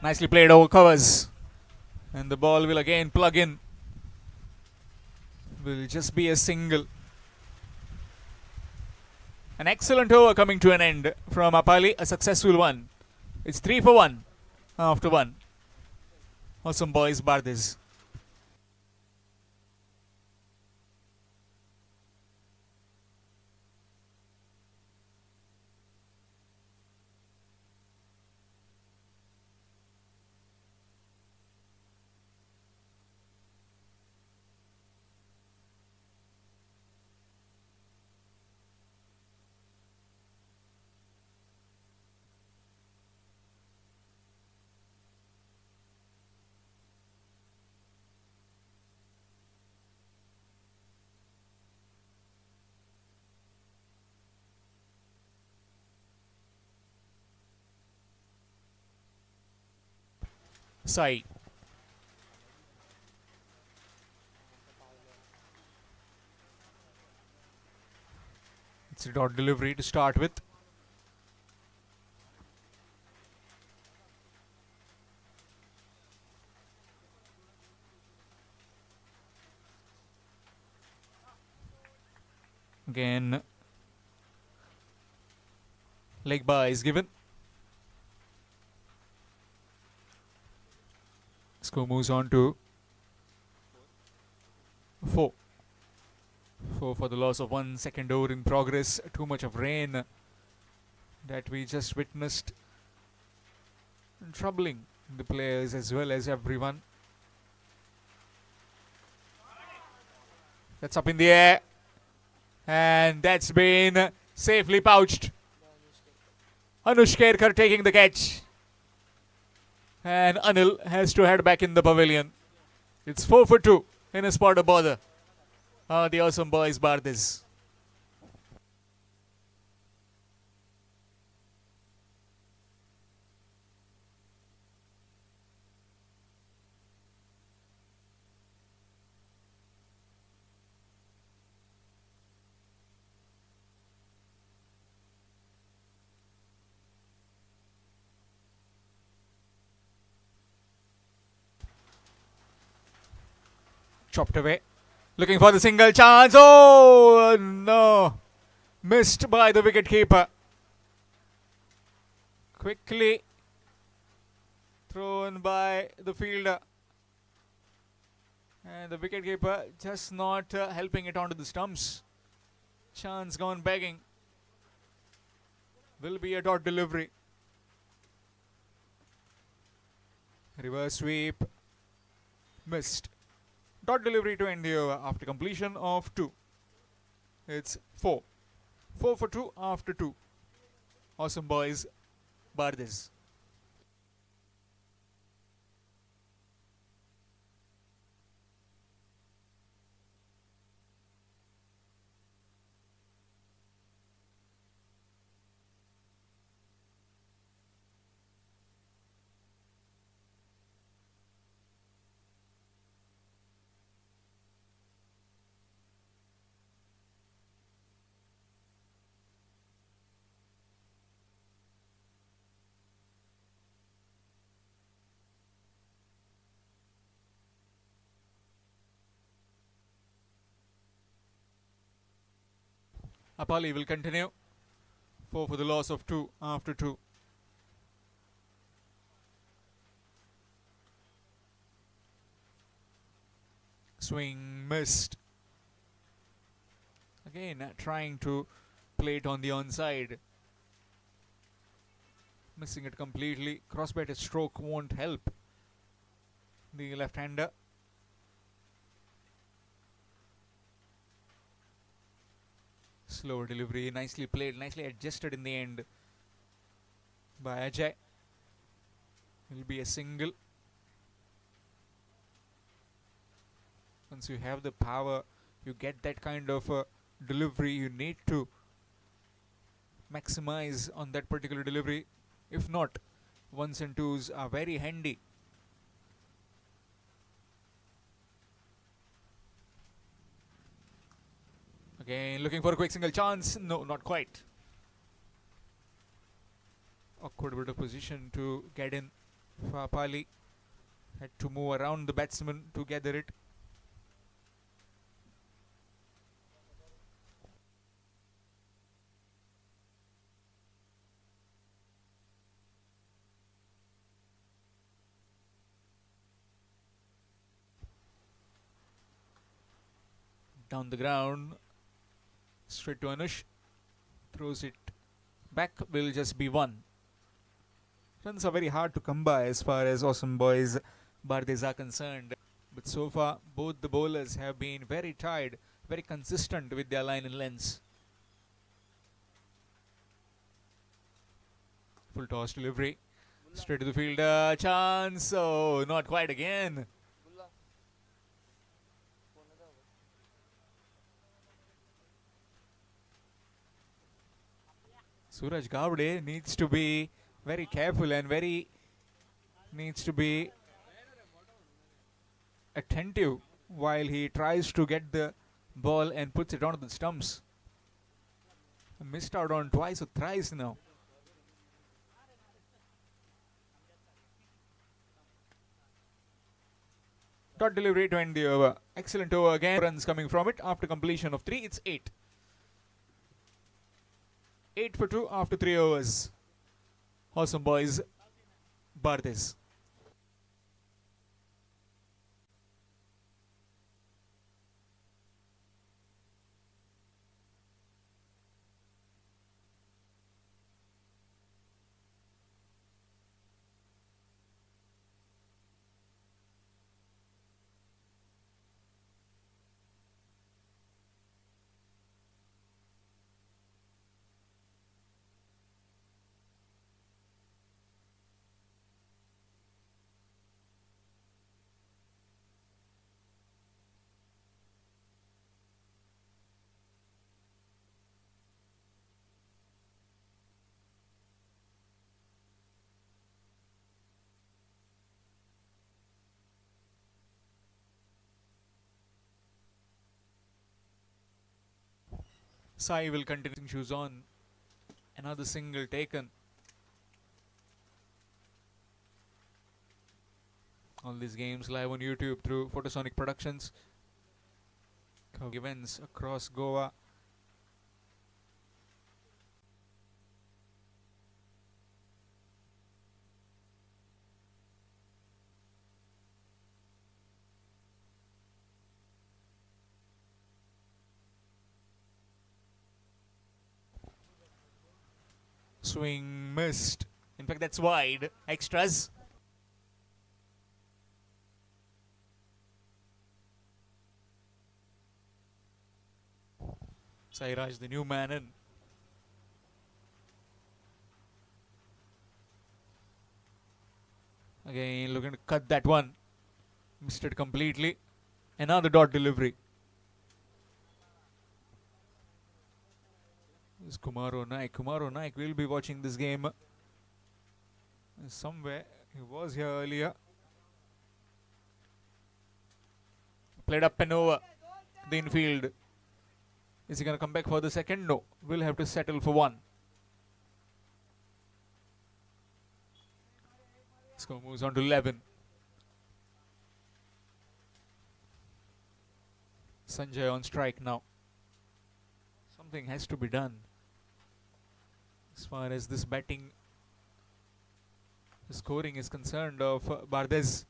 Nicely played over covers. And the ball will again plug in. Will just be a single. An excellent over coming to an end from Apali, a successful one. It's 3 for 1 after 1. Awesome boys, Bardes. Sai. It's a dot delivery to start with. Again, leg bar is given. Score moves on to 4. 4 for the loss of 1 second over in progress. Too much of rain that we just witnessed. Troubling the players as well as everyone. That's up in the air. And that's been safely pouched. Anush Kerkar taking the catch. And Anil has to head back in the pavilion. It's 4 for 2 in a spot of bother. The awesome boys, Bardes. Chopped away. Looking for the single chance. Oh, no. Missed by the wicketkeeper. Quickly thrown by the fielder. And the wicketkeeper just not helping it onto the stumps. Chance gone begging. Will be a dot delivery. Reverse sweep. Missed. Dot delivery to end the over after completion of 2. It's 4. 4 for 2 after 2. Awesome boys, Bardes. Apali will continue. 4 for the loss of 2 after 2. Swing missed. Again, trying to play it on the onside. Missing it completely. Cross-batted stroke won't help the left-hander. Slower delivery, nicely played, nicely adjusted in the end by Ajay. Will be a single. Once you have the power, you get that kind of delivery, you need to maximize on that particular delivery. If not, ones and twos are very handy. Again, looking for a quick single chance. No, not quite. Awkward bit of position to get in. Fapali had to move around the batsman to gather it. Down the ground, straight to Anush. Throws it back, will just be one. Runs are very hard to come by as far as Awesome Boys Bardes are concerned. But so far, both the bowlers have been very tired, very consistent with their line and lengths. Full toss delivery. Straight to the fielder. Chance. Oh, not quite again. Suraj Gavde needs to be very careful and needs to be attentive while he tries to get the ball and puts it onto the stumps. Missed out on twice or thrice now. Dot delivery to end the over. Excellent over again. Runs coming from it after completion of 3. It's 8. 8 for 2 after 3 overs. Awesome Boys Bardes. Sai will continue shoes on. Another single taken. All these games live on YouTube through Photosonic Productions. Events across Goa. Swing missed. In fact, that's wide. Extras. Sairaj, the new man in. Again, looking to cut that one. Missed it completely. Another dot delivery. This is Kumaro Naik. Kumaro Naik will be watching this game somewhere. He was here earlier. Played up and over the infield. Is he going to come back for the second? No. We'll have to settle for one. Score moves on to 11. Sanjay on strike now. Something has to be done as far as this batting scoring is concerned of Bardes.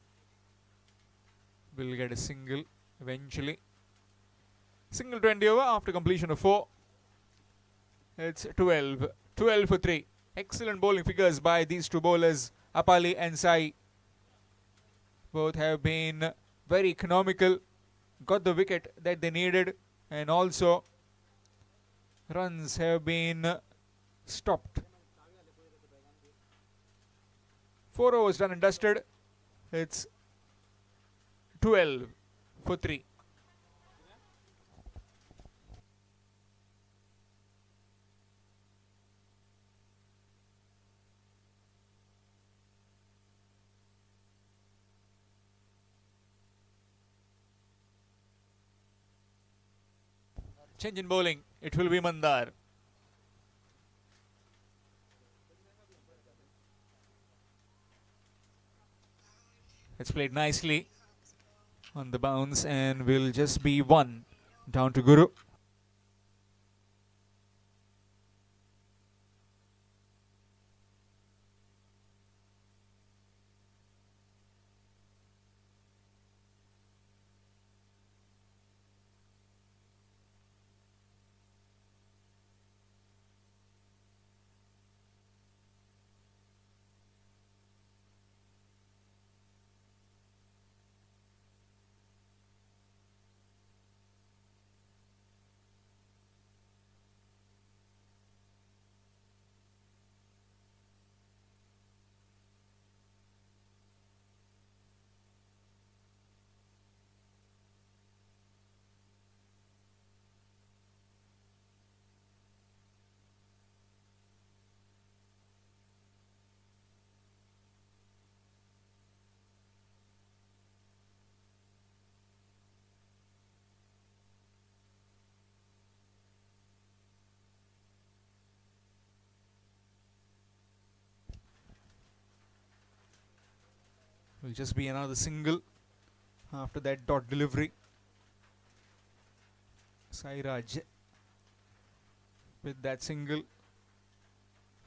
Will get a single eventually. Single 20 over after completion of 4. It's 12. 12 for 3. Excellent bowling figures by these two bowlers, Apali and Sai. Both have been very economical. Got the wicket that they needed, and also runs have been stopped. 4 overs done and dusted. It's 12 for 3. Change in bowling. It will be Mandar. It's played nicely on the bounce and will just be one. Down to Guru. Will just be another single after that dot delivery. Sairaj with that single.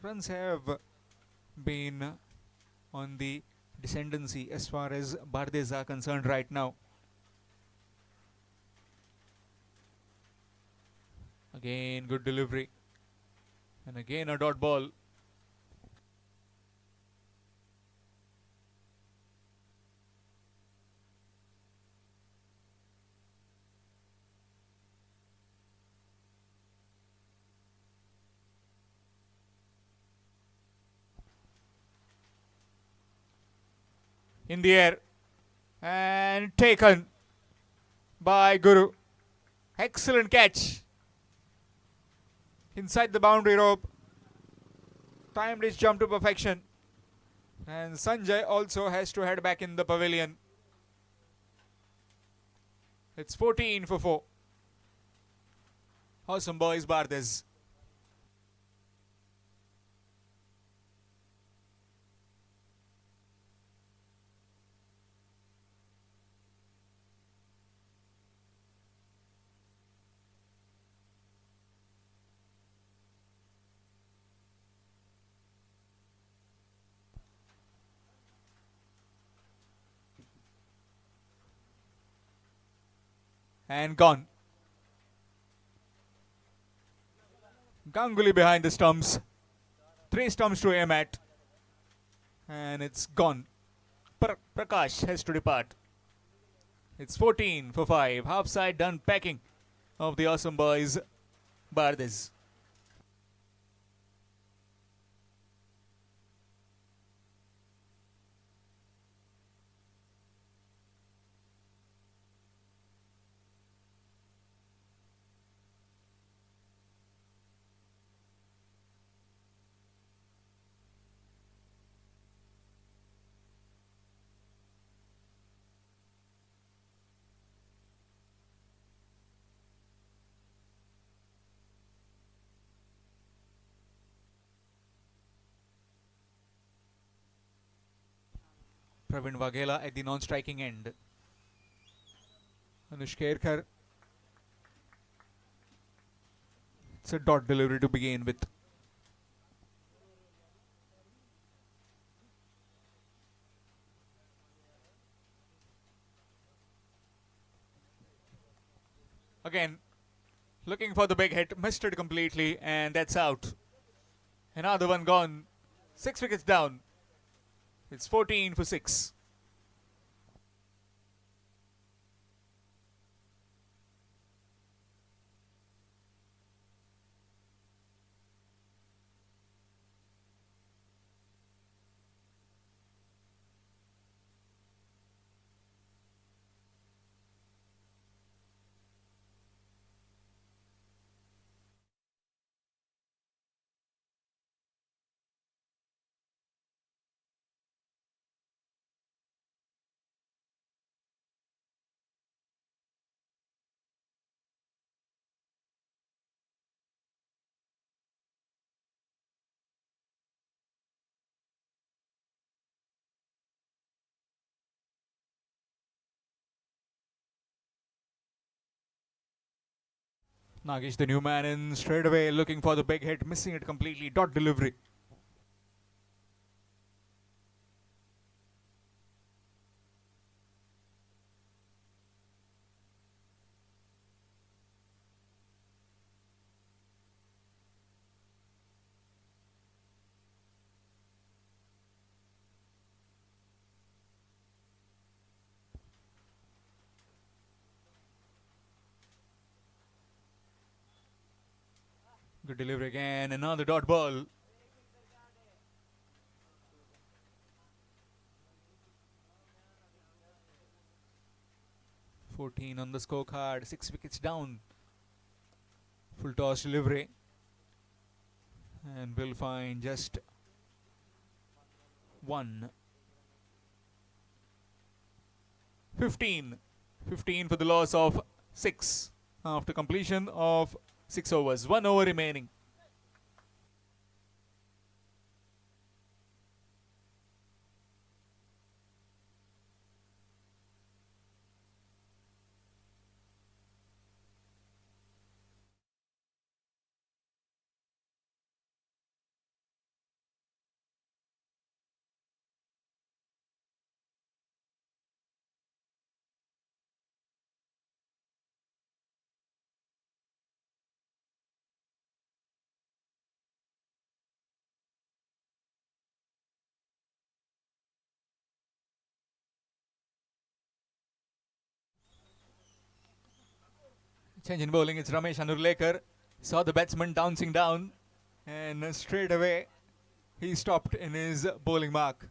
Runs have been on the descendancy as far as Bardes are concerned right now. Again, good delivery. And again, a dot ball. In the air. And taken by Guru. Excellent catch. Inside the boundary rope. Timed his jump to perfection. And Sanjay also has to head back in the pavilion. It's 14 for 4. Awesome boys, Bardes. And gone. Ganguly behind the stumps. 3 stumps to aim at. And it's gone. Prakash has to depart. It's 14 for 5. Half side done packing of the awesome boys, Bardes. Pravin Vaghela at the non-striking end. Anush Kerkar. It's a dot delivery to begin with. Again, looking for the big hit, missed it completely, and that's out. Another one gone. 6 wickets down. It's 14 for 6. Nagesh, the new man, in straight away looking for the big hit, missing it completely. Dot delivery. Good delivery again. Another dot ball. "14 on the scorecard, 6 wickets down. Full toss delivery. And we'll find just one. 15. 15 for the loss of 6 after completion of 6 overs. 1 over remaining. Change in bowling. It's Ramesh Anurlekar. Saw the batsman bouncing down, and straight away he stopped in his bowling mark.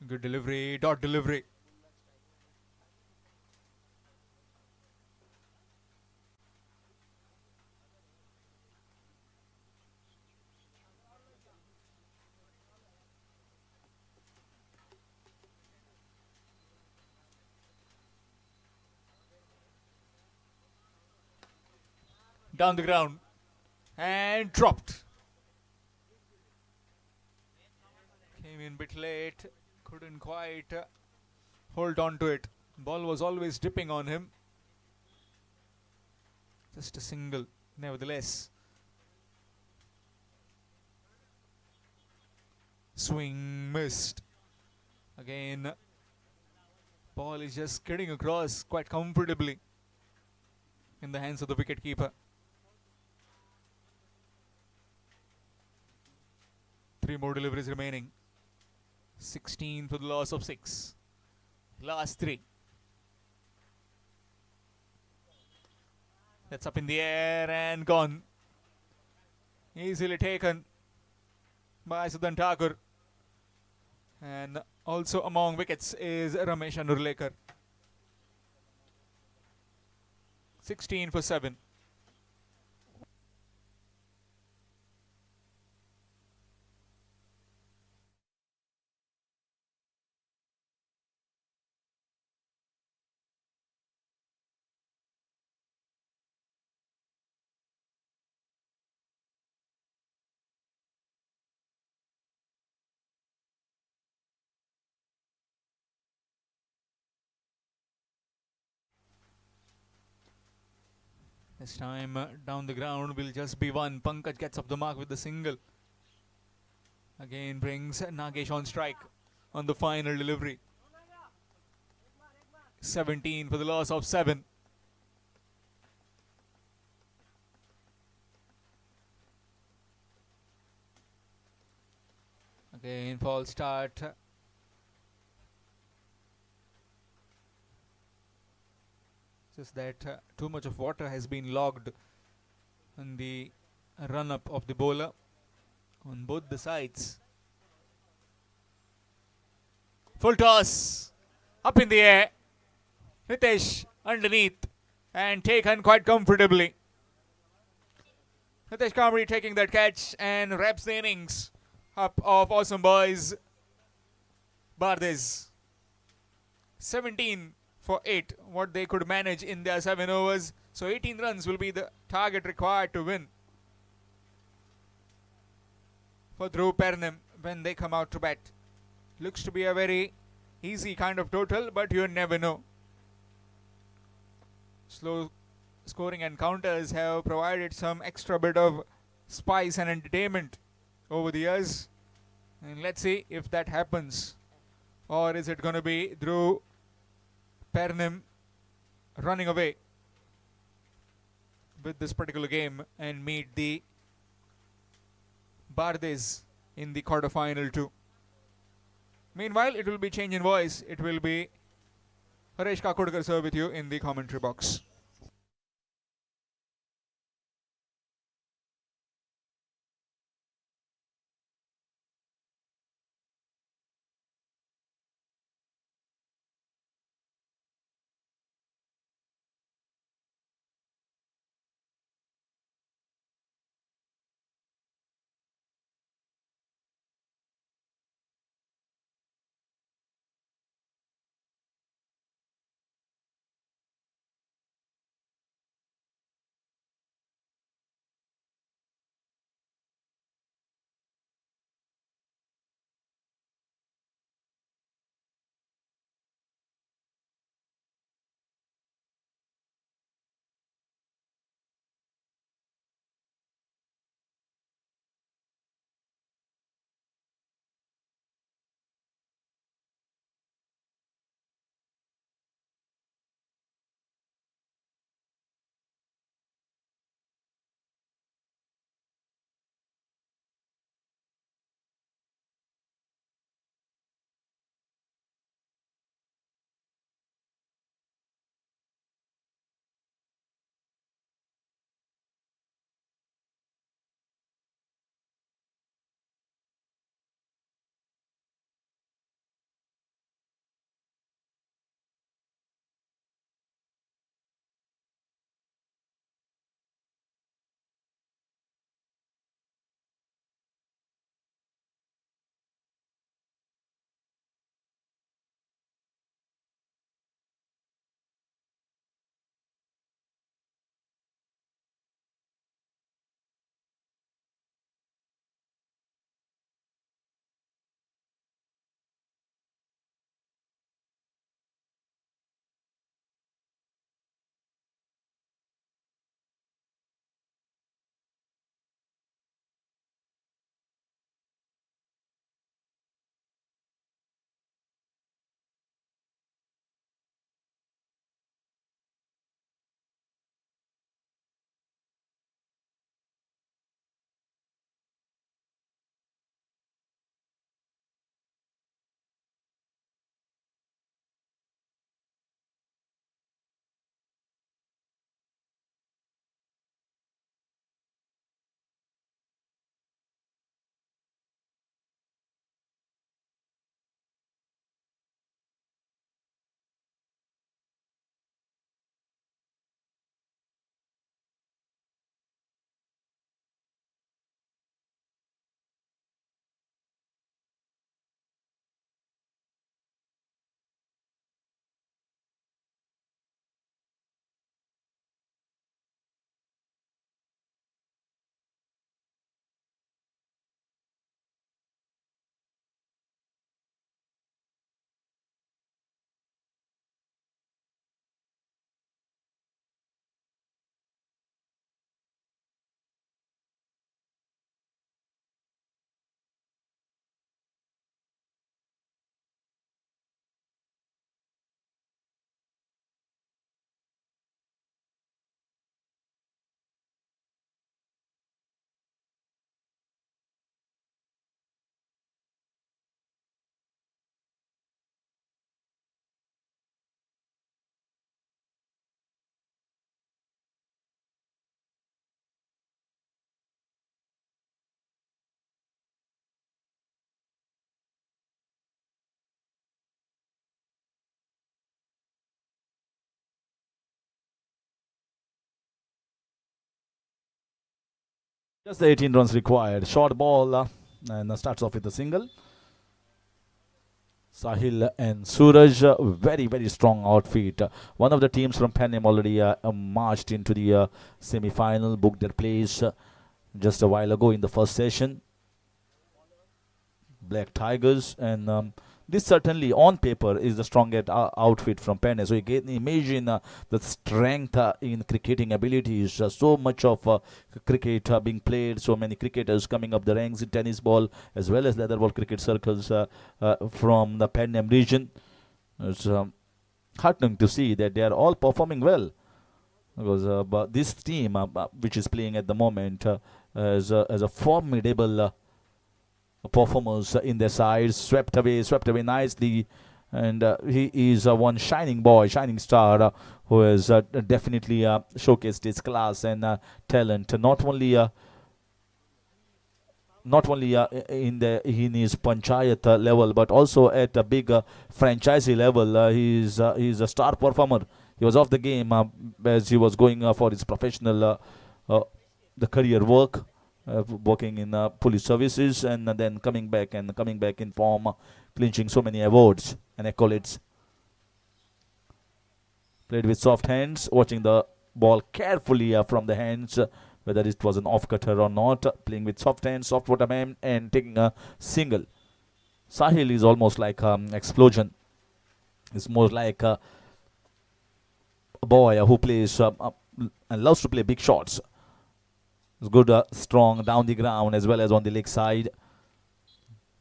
Good delivery. Dot delivery. Down the ground. And dropped. Came in a bit late. Couldn't quite hold on to it. Ball was always dipping on him. Just a single, nevertheless. Swing missed. Again, ball is just skidding across quite comfortably in the hands of the wicketkeeper. 3 more deliveries remaining. 16 for the loss of 6. Last 3. That's up in the air and gone. Easily taken by Sudan Thakur. And also among wickets is Ramesh Anurlekar. 16 for 7. This time down the ground will just be one. Pankaj gets up the mark with the single. Again brings Nagesh on strike on the final delivery. 17 for the loss of 7. Again false start. Just that too much of water has been logged on the run-up of the bowler on both the sides. Full toss. Up in the air. Nitesh underneath and taken quite comfortably. Nitesh Kamri taking that catch and wraps the innings up of Awesome Boys Bardes. 17 for 8, what they could manage in their 7 overs. So 18 runs will be the target required to win. for Dhruv Pernim when they come out to bat. Looks to be a very easy kind of total, but you never know. Slow scoring encounters have provided some extra bit of spice and entertainment over the years. And let's see if that happens. Or is it going to be Dhruv Pernim running away with this particular game and meet the Bardes in the quarterfinal too. Meanwhile, it will be change in voice. It will be Haresh Kakodkar sir with you in the commentary box. Just the 18 runs required. Short ball and starts off with a single. Sahil and Suraj, very, very strong outfit. One of the teams from Panim already marched into the semi-final, booked their place just a while ago in the first session. Black Tigers, and this certainly on paper is the strongest outfit from Pernim. So you can imagine the strength in cricketing abilities. So much of cricket being played, so many cricketers coming up the ranks in tennis ball as well as leather ball cricket circles from the Pernim region. It's heartening to see that they are all performing well, because but this team which is playing at the moment as a formidable performers in their side, swept away nicely, and he is one shining boy, shining star, who has definitely showcased his class and talent, not only in his panchayat level, but also at a big franchisee level. He's a star performer. He was off the game as he was going for his professional the career work, working in police services, and then coming back in form, clinching so many awards and accolades. Played with soft hands, watching the ball carefully from the hands, whether it was an off cutter or not. Playing with soft hands, soft bottom hand, and taking a single. Sahil is almost like explosion. It's more like a boy who plays and loves to play big shots. It's good, strong down the ground as well as on the leg side.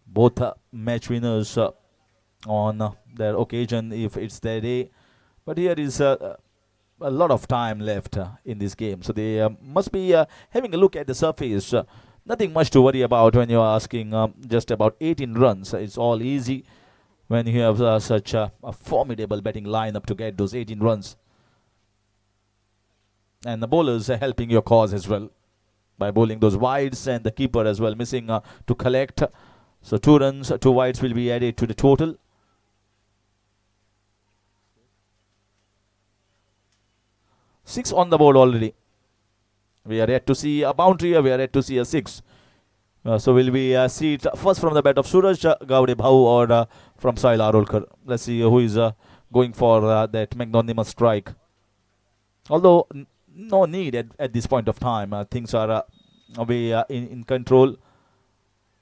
Both match winners on their occasion if it's their day. But here is a lot of time left in this game, so they must be having a look at the surface. Nothing much to worry about when you're asking just about 18 runs. It's all easy when you have such a formidable batting lineup to get those 18 runs. And the bowlers are helping your cause as well by bowling those wides, and the keeper as well missing to collect. So 2 runs, 2 wides will be added to the total. Six on the board already. We are yet to see a boundary, we are yet to see a 6. So will we see it first from the bat of Suraj Gaude Bhau or from Sahil Arolkar? Let's see who is going for that magnanimous strike. Although no need at this point of time. Things are away in control.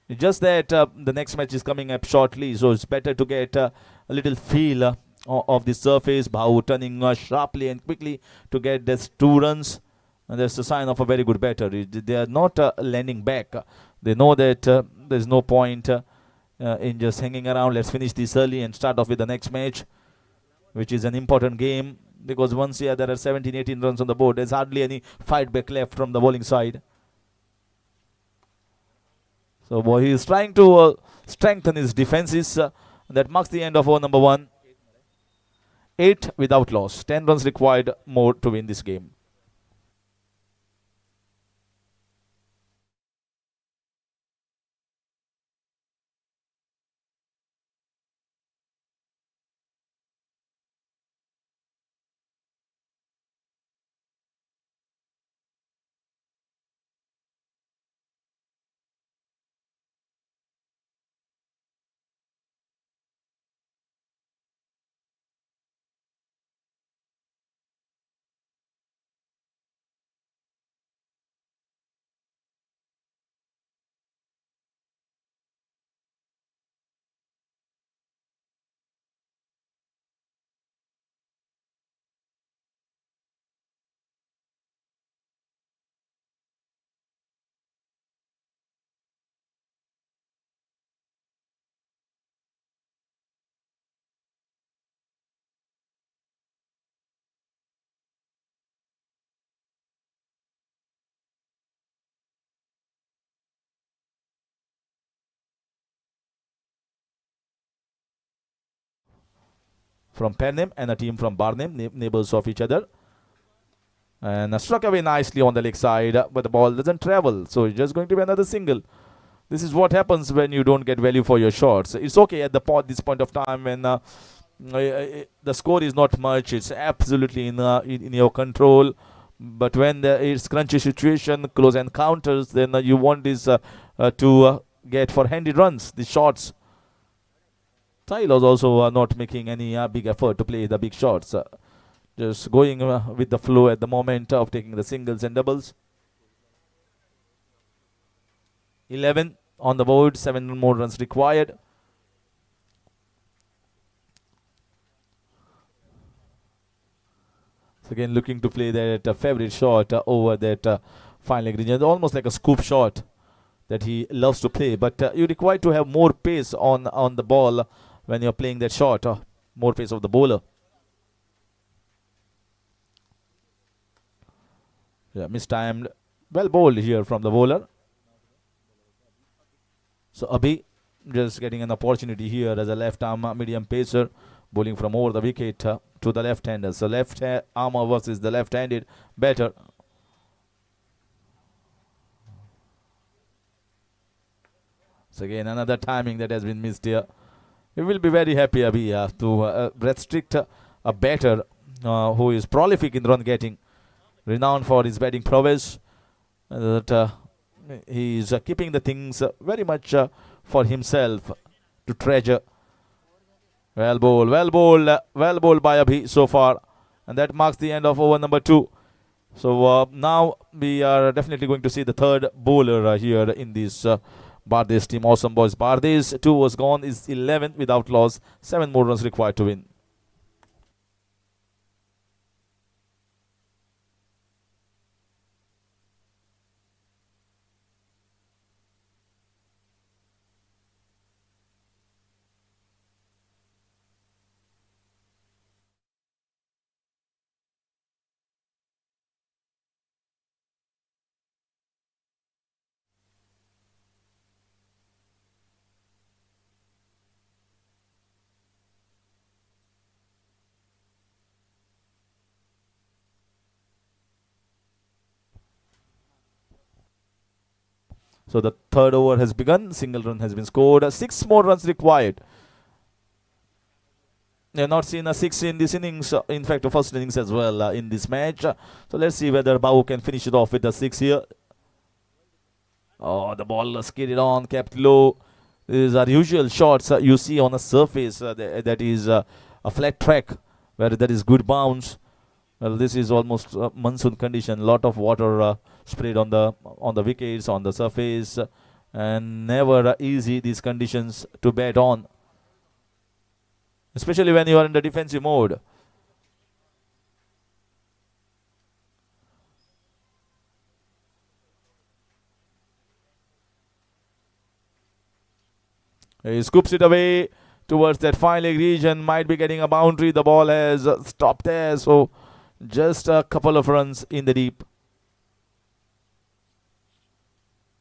It's just that the next match is coming up shortly, so it's better to get a little feel of the surface. Bhau turning sharply and quickly to get this 2 runs. And that's a sign of a very good batter. They are not landing back. They know that there's no point in just hanging around. Let's finish this early and start off with the next match, which is an important game, because once there are 17, 18 runs on the board, there's hardly any fight back left from the bowling side. So he is trying to strengthen his defenses. That marks the end of over number 1. 8 without loss. 10 runs required more to win this game. From Pernim and a team from Barnim, neighbors of each other. And struck away nicely on the leg side, but the ball doesn't travel. So it's just going to be another single. This is what happens when you don't get value for your shots. It's okay at this point of time when the score is not much. It's absolutely in your control. But when it's crunchy situation, close encounters, then you want this to get for handy runs, the shots. Sahil was also not making any big effort to play the big shots. Just going with the flow at the moment of taking the singles and doubles. 11 on the board. 7 more runs required. So again, looking to play that favorite shot over that fine leg region. Almost like a scoop shot that he loves to play. But you require to have more pace on the ball when you're playing that shot. More pace of the bowler. Yeah, mistimed. Well bowled here from the bowler. So Abhi just getting an opportunity here as a left arm medium pacer, bowling from over the wicket to the left hander. So left armer versus the left handed batter. So again, another timing that has been missed here. We will be very happy, Abhi, to restrict a batter who is prolific in run getting, renowned for his batting prowess. That he is keeping the things very much for himself to treasure. Well bowled, well bowled by Abhi so far, and that marks the end of over number 2. So now we are definitely going to see the third bowler here in this Bardes team. Awesome boys. Bardes 2 was gone, is 11th without loss. 7 more runs required to win. So the third over has begun. Single run has been scored. 6 more runs required. They have not seen a 6 in this innings. In fact, the first innings as well in this match. So let's see whether Babu can finish it off with a 6 here. Oh, the ball skidded on, kept low. These are usual shots you see on a surface that is a flat track where there is good bounce. Well, this is almost monsoon condition. Lot of water sprayed on the wickets, on the surface, and never easy these conditions to bat on, especially when you are in the defensive mode. He scoops it away towards that fine leg region. Might be getting a boundary. The ball has stopped there, so just a couple of runs in the deep.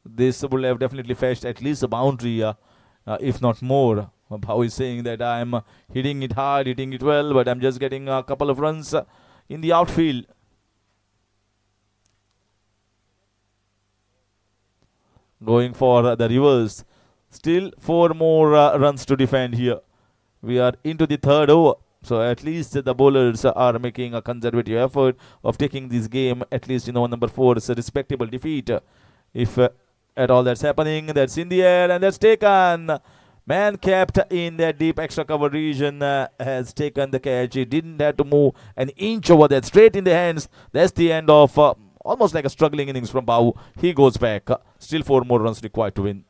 This would have definitely fetched at least a boundary, if not more. How is saying that I'm hitting it hard, hitting it well, but I'm just getting a couple of runs in the outfield. Going for the reverse. Still 4 more runs to defend here. We are into the third over. So at least the bowlers are making a conservative effort of taking this game at least in over number 4. It's a respectable defeat. If at all that's happening, that's in the air and that's taken. Man kept in that deep extra cover region has taken the catch. He didn't have to move an inch over that. Straight in the hands. That's the end of almost like a struggling innings from Bau. He goes back. Still 4 more runs required to win.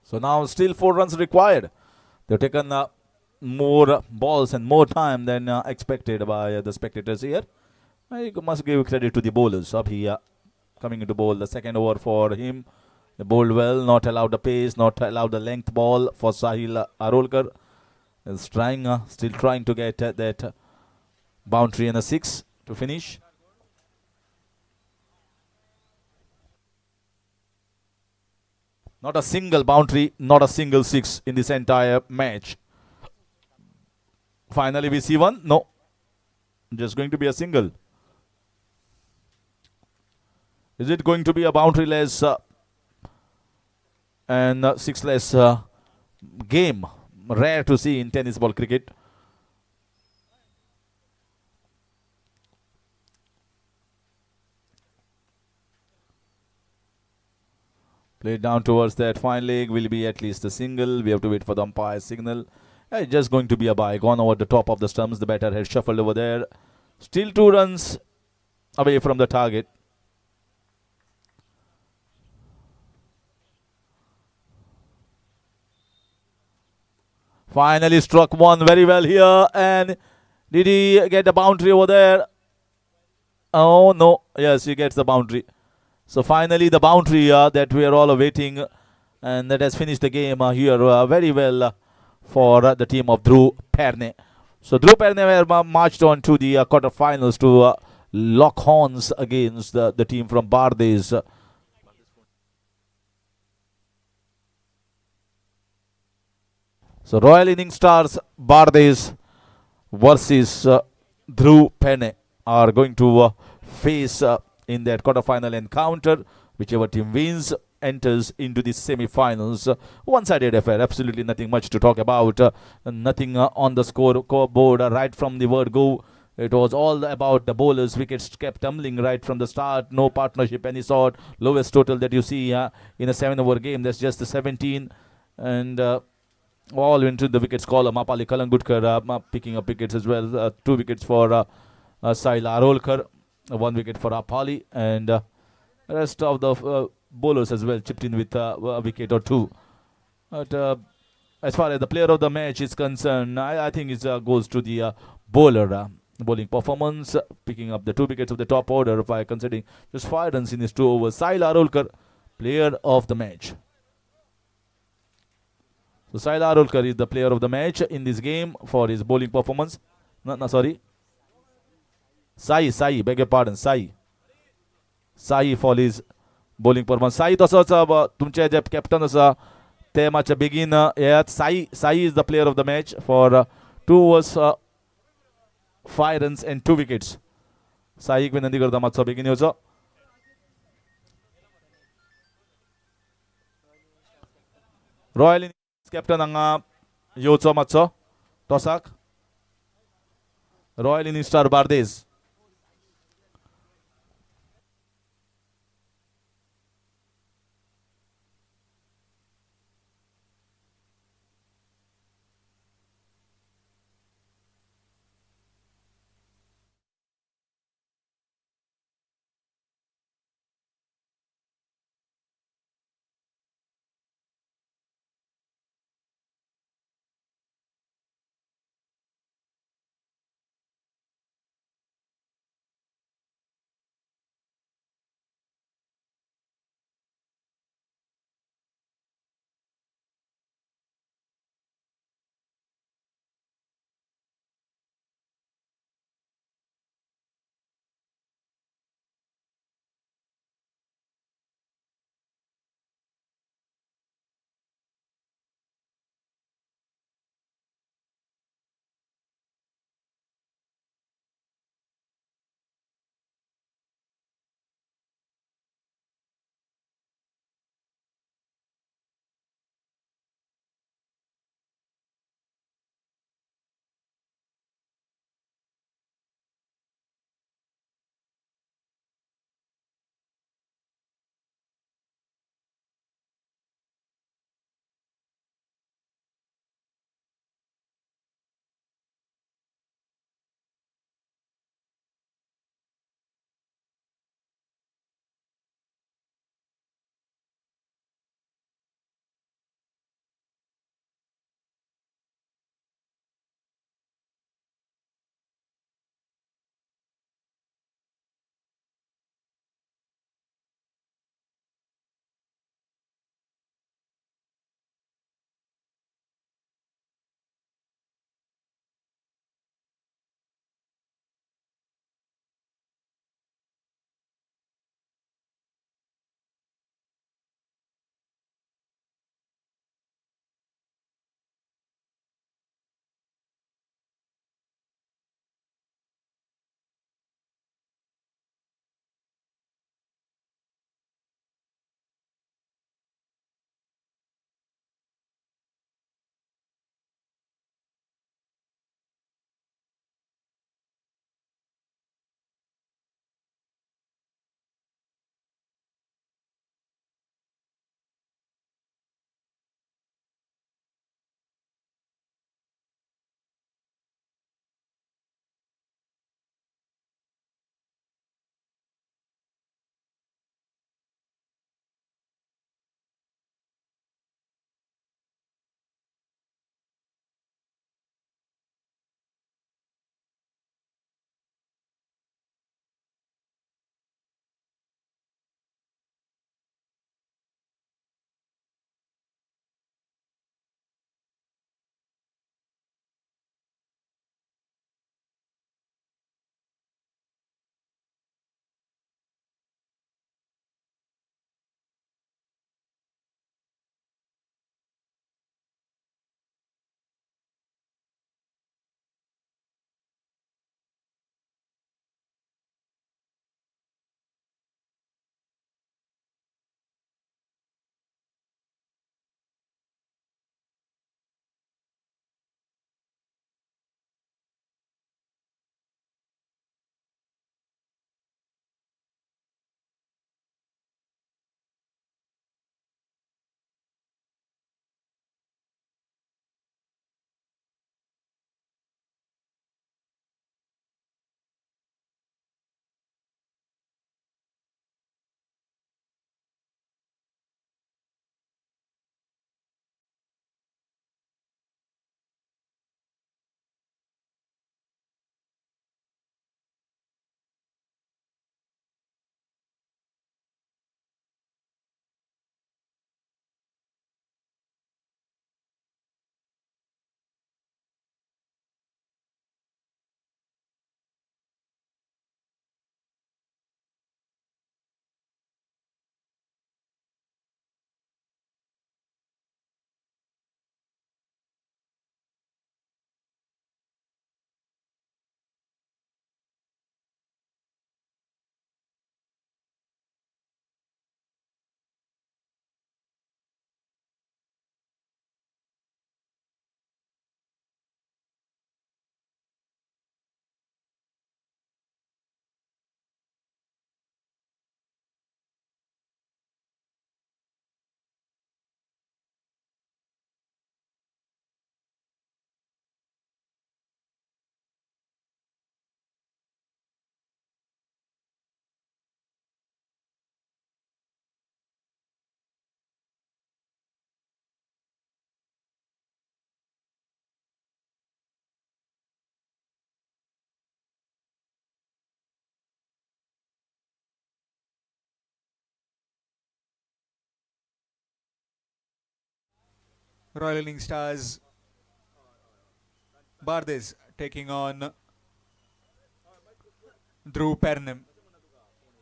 So now still 4 runs required. They've taken more balls and more time than expected by the spectators here. I must give credit to the bowlers. Abhi coming into bowl the second over for him. They bowled well, not allowed the pace, not allowed the length ball for Sahil Arolkar. Is trying, still trying to get that boundary and a 6 to finish. Not a single boundary, not a single 6 in this entire match. Finally, we see one. No, just going to be a single. Is it going to be a boundaryless and sixless game? Rare to see in tennis ball cricket. Played down towards that fine leg. Will be at least a single. We have to wait for the umpire's signal. It's just going to be a bye. Gone over the top of the stumps. The batter had shuffled over there. Still 2 runs away from the target. Finally struck one very well here. And did he get the boundary over there? Oh no. Yes, he gets the boundary. So finally the boundary that we are all awaiting, and that has finished the game here very well for the team of Pernim. So Pernim were marched on to the quarterfinals to lock horns against the team from Bardes. So Royal Innings Stars Bardes versus Pernim are going to face in that quarterfinal encounter. Whichever team wins enters into the semi-finals. One-sided affair, absolutely nothing much to talk about. Nothing on the scoreboard right from the word go. It was all about the bowlers. Wickets kept tumbling right from the start. No partnership any sort. Lowest total that you see in a 7-over game. That's just the 17. And all into the wickets column. Mapali Kalangudkar picking up wickets as well. 2 wickets for Saligao. 1 wicket for Apali. And rest of the bowlers as well chipped in with a wicket or two. But as far as the player of the match is concerned, I think it goes to the bowler. Bowling performance, picking up the 2 wickets of the top order by considering just 5 runs in his 2 overs. Saligao, player of the match. So Saligao is the player of the match in this game for his bowling performance. No, sorry. Sai, beg your pardon, Sai for his bowling performance. Sai तसंच तुमचे जे captain आसा ते मातशे बेगीन येयात. Sai is the player of the match for 2 overs, 5 runs and 2 wickets. साईक विनंती करता मातसो बेगीन येवचो. रॉयल इनिंग्स कॅप्टन हांगा येवचो मातसो टॉसाक. Royal innings star Bardez. Royal Innings Stars Bardes taking on Pernim.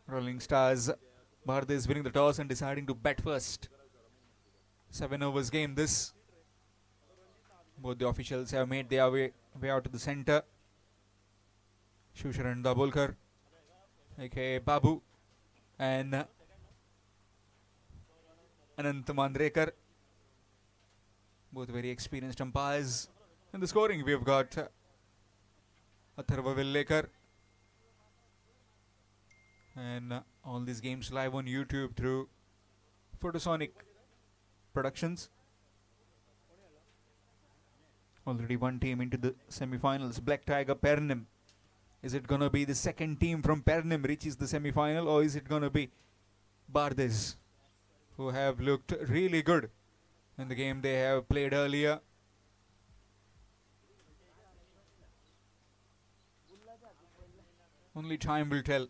Rolling Stars Bardes winning the toss and deciding to bat first. 7 overs game this. Both the officials have made their way out to the centre. Shusharan Dabholkar, aka Babu, and Anant Mandrekar. Both very experienced umpires. In the scoring, we have got Atharva Villekar. And all these games live on YouTube through Photosonic Productions. Already one team into the semi-finals. Black Tiger Pernim. Is it going to be the second team from Pernim reaches the semi-final, or is it going to be Bardes, who have looked really good in the game they have played earlier? Only time will tell.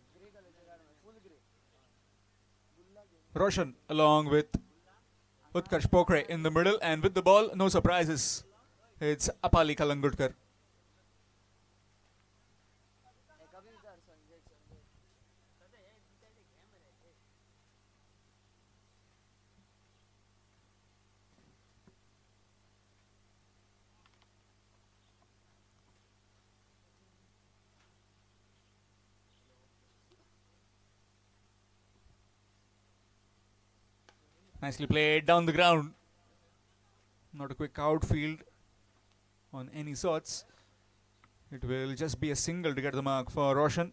Roshan along with Utkarsh Pokre in the middle, and with the ball, no surprises. It's Apali Kalangudkar. Nicely played down the ground. Not a quick outfield on any sorts. It will just be a single to get the mark for Roshan.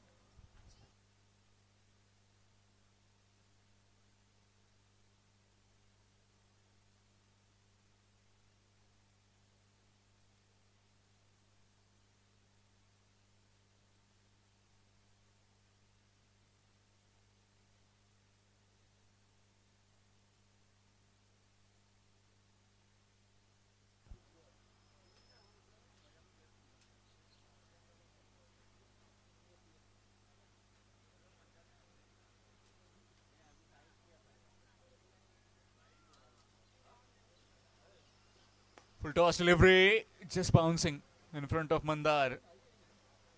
Full toss delivery, just bouncing in front of Mandar.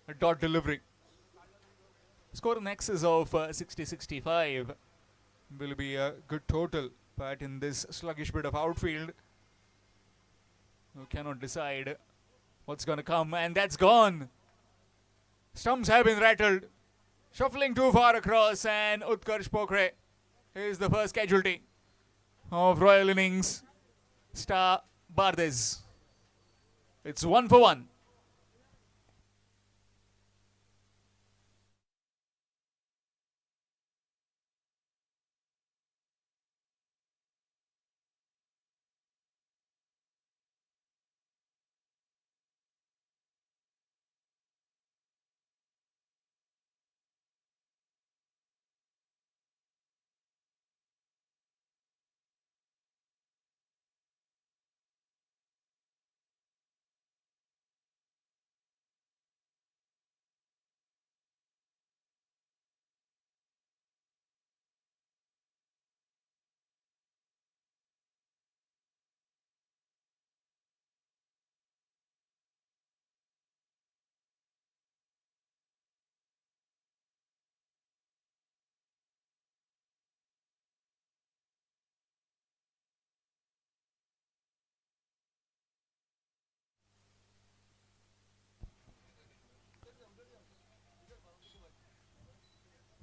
A dot delivery. Score in excess of 60-65 will be a good total, but in this sluggish bit of outfield, you cannot decide what's going to come, and that's gone. Stumps have been rattled. Shuffling too far across, and Utkarsh Pokre is the first casualty of Royal Innings star Bardes. It's 1 for 1.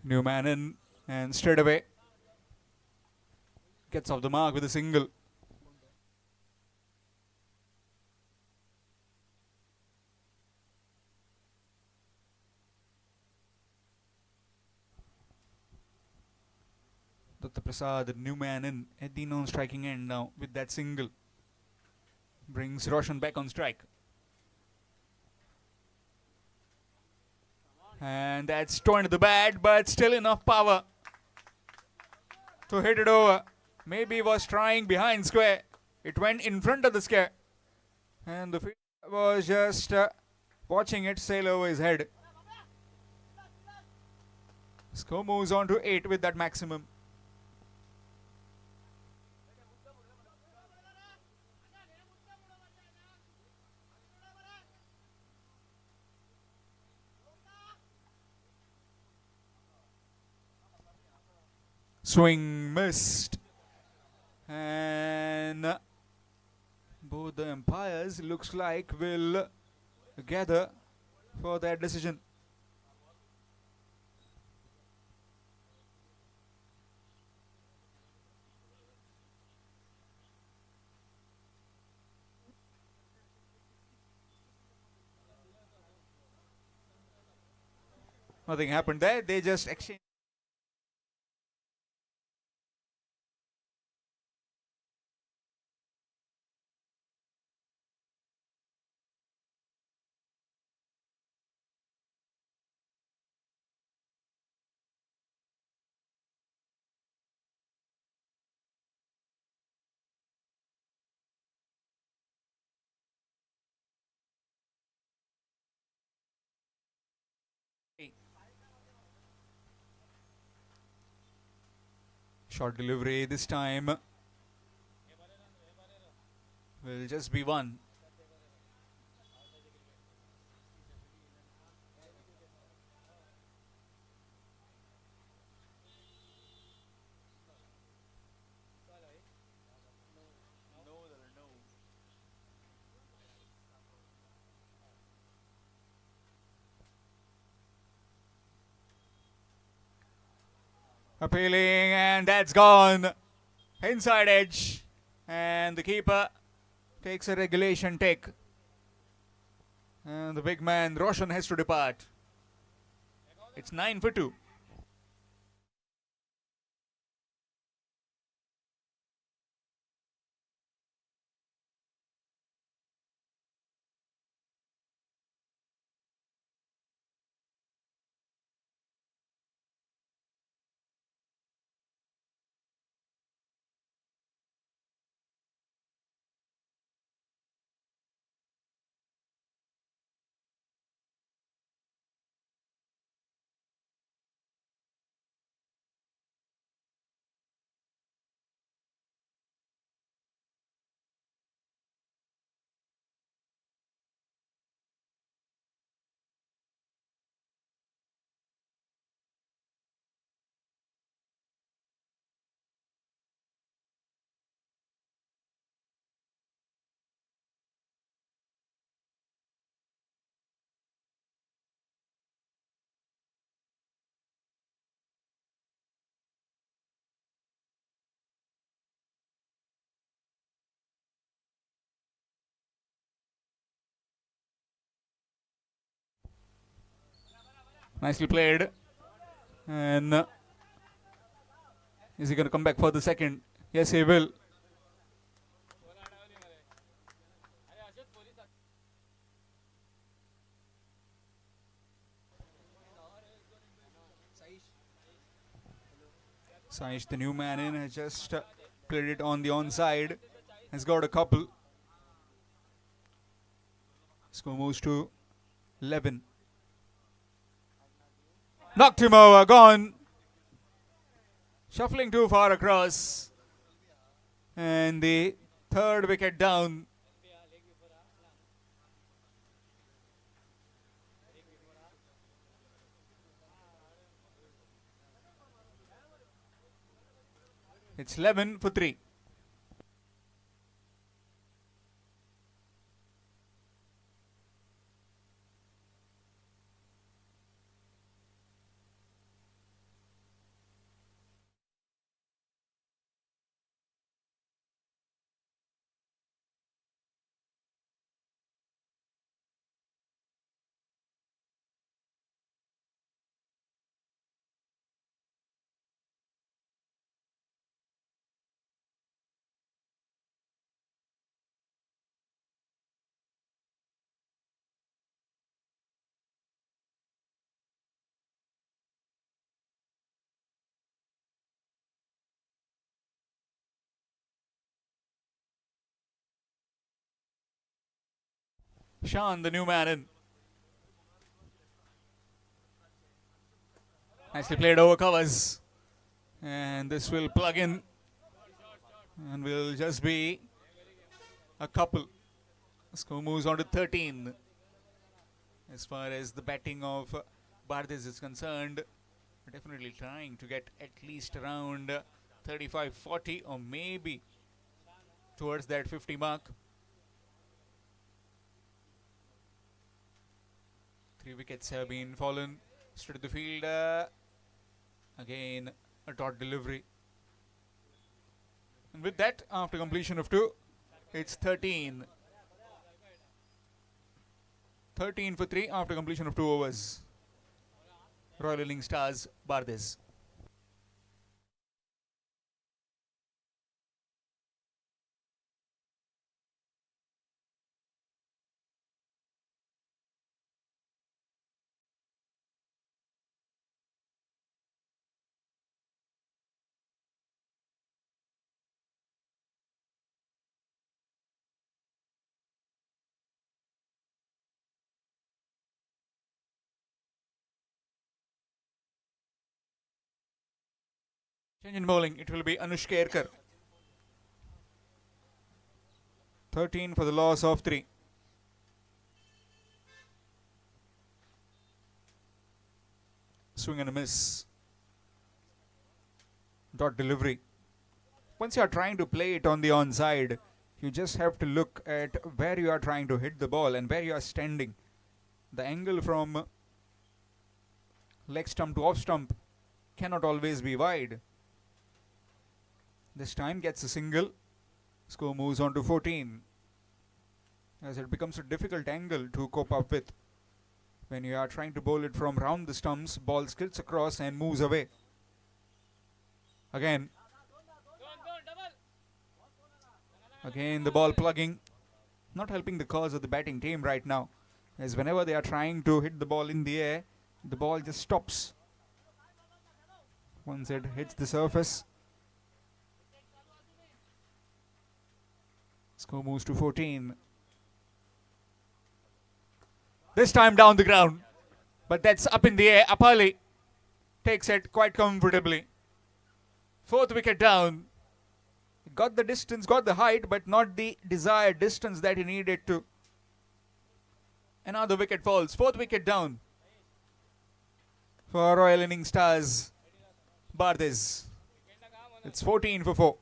New man in, and straight away gets off the mark with a single. Datta Prasad, the new man in at the non-striking end now with that single. Brings Roshan back on strike. And that's torn to the bat, but still enough power to hit it over. Maybe was trying behind square. It went in front of the square. And the fielder was just watching it sail over his head. Score moves on to 8 with that maximum. Swing missed. And both the umpires looks like will gather for that decision. Nothing happened there. They just exchanged. Short delivery this time will just be one. Appealing, and that's gone. Inside edge. And the keeper takes a regulation take. And the big man, Roshan, has to depart. It's 9 for 2. Nicely played. And is he going to come back for the second? Yes, he will. Saish, the new man in, has just played it on the onside. Has got a couple. Score moves to 11. Knocked him over, gone. Shuffling too far across. And the third wicket down. It's 11 for 3. Shan, the new man in. Nicely played over covers. And this will plug in. And will just be a couple. Score moves on to 13. As far as the batting of Bardes is concerned, Definitely trying to get at least around 35-40 or maybe towards that 50 mark. 3 wickets have been fallen straight to the field. Again, a dot delivery. And with that, after completion of 2, it's 13. 13 for 3 after completion of 2 overs. Royal Innings stars Bardes. Change in bowling, it will be Anush Kerkar. 13 for the loss of 3. Swing and a miss. Dot delivery. Once you are trying to play it on the onside, you just have to look at where you are trying to hit the ball and where you are standing. The angle from leg stump to off stump cannot always be wide. This time gets a single. Score moves on to 14. As it becomes a difficult angle to cope up with. When you are trying to bowl it from round the stumps, ball skirts across and moves away. Again the ball plugging. Not helping the cause of the batting team right now. As whenever they are trying to hit the ball in the air, the ball just stops. Once it hits the surface. Score moves to 14. This time down the ground. But that's up in the air. Apali takes it quite comfortably. 4th wicket down. Got the distance, got the height, but not the desired distance that he needed to. Another wicket falls. 4th wicket down for Royal Innings stars Bardes. It's 14 for 4.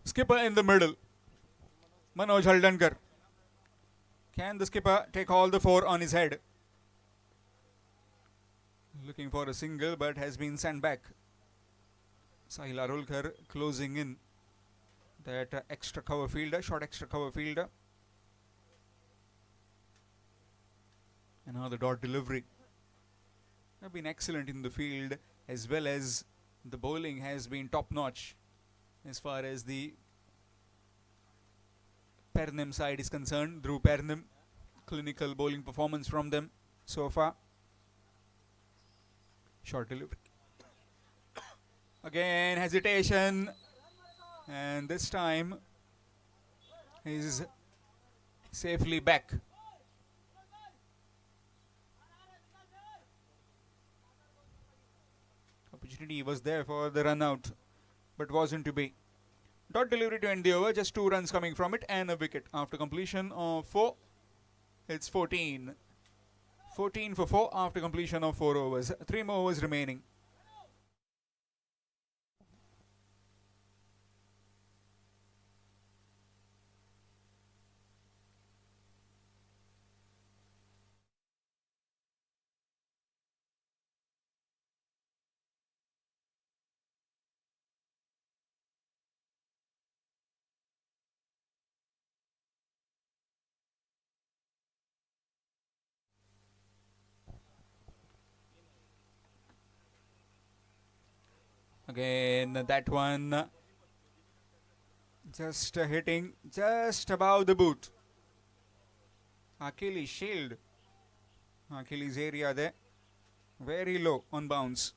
Skipper in the middle. Manoj Haldankar. Can the skipper take all the 4 on his head? Looking for a single but has been sent back. Sahil Arulkar closing in that extra cover fielder, short extra cover fielder. Another dot delivery. Have been excellent in the field as well as the bowling has been top notch as far as the Pernim side is concerned. Dhruv Pernim, clinical bowling performance from them so far. Short delivery. Again hesitation, and this time he's safely back. Opportunity was there for the run out, but wasn't to be. Dot delivery to end the over, just 2 runs coming from it and a wicket. After completion of 4, it's 14. 14 for 4 after completion of 4 overs. 3 more overs remaining. Again, that one just hitting just above the boot. Achilles shield Achilles area there. Very low on bounce.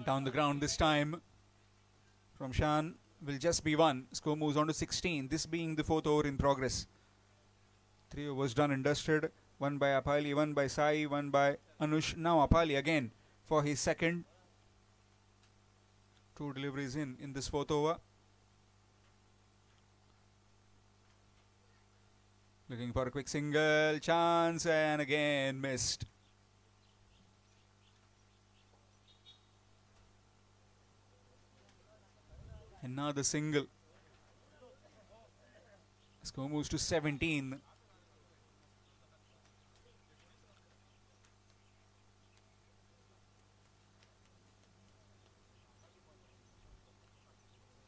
Down the ground this time from Shan will just be one. Score moves on to 16. This being the fourth over in progress. 3 overs done and dusted. One by Apali, one by Sai, one by Anush. Now Apali again for his second. 2 deliveries in this fourth over. Looking for a quick single chance and again missed. Another single. Score moves to 17.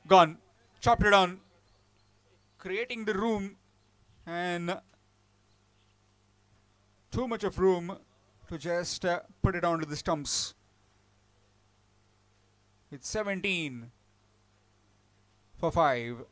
Gone. Chopped it on. Creating the room and too much of room to just put it onto the stumps. It's 17 for 5.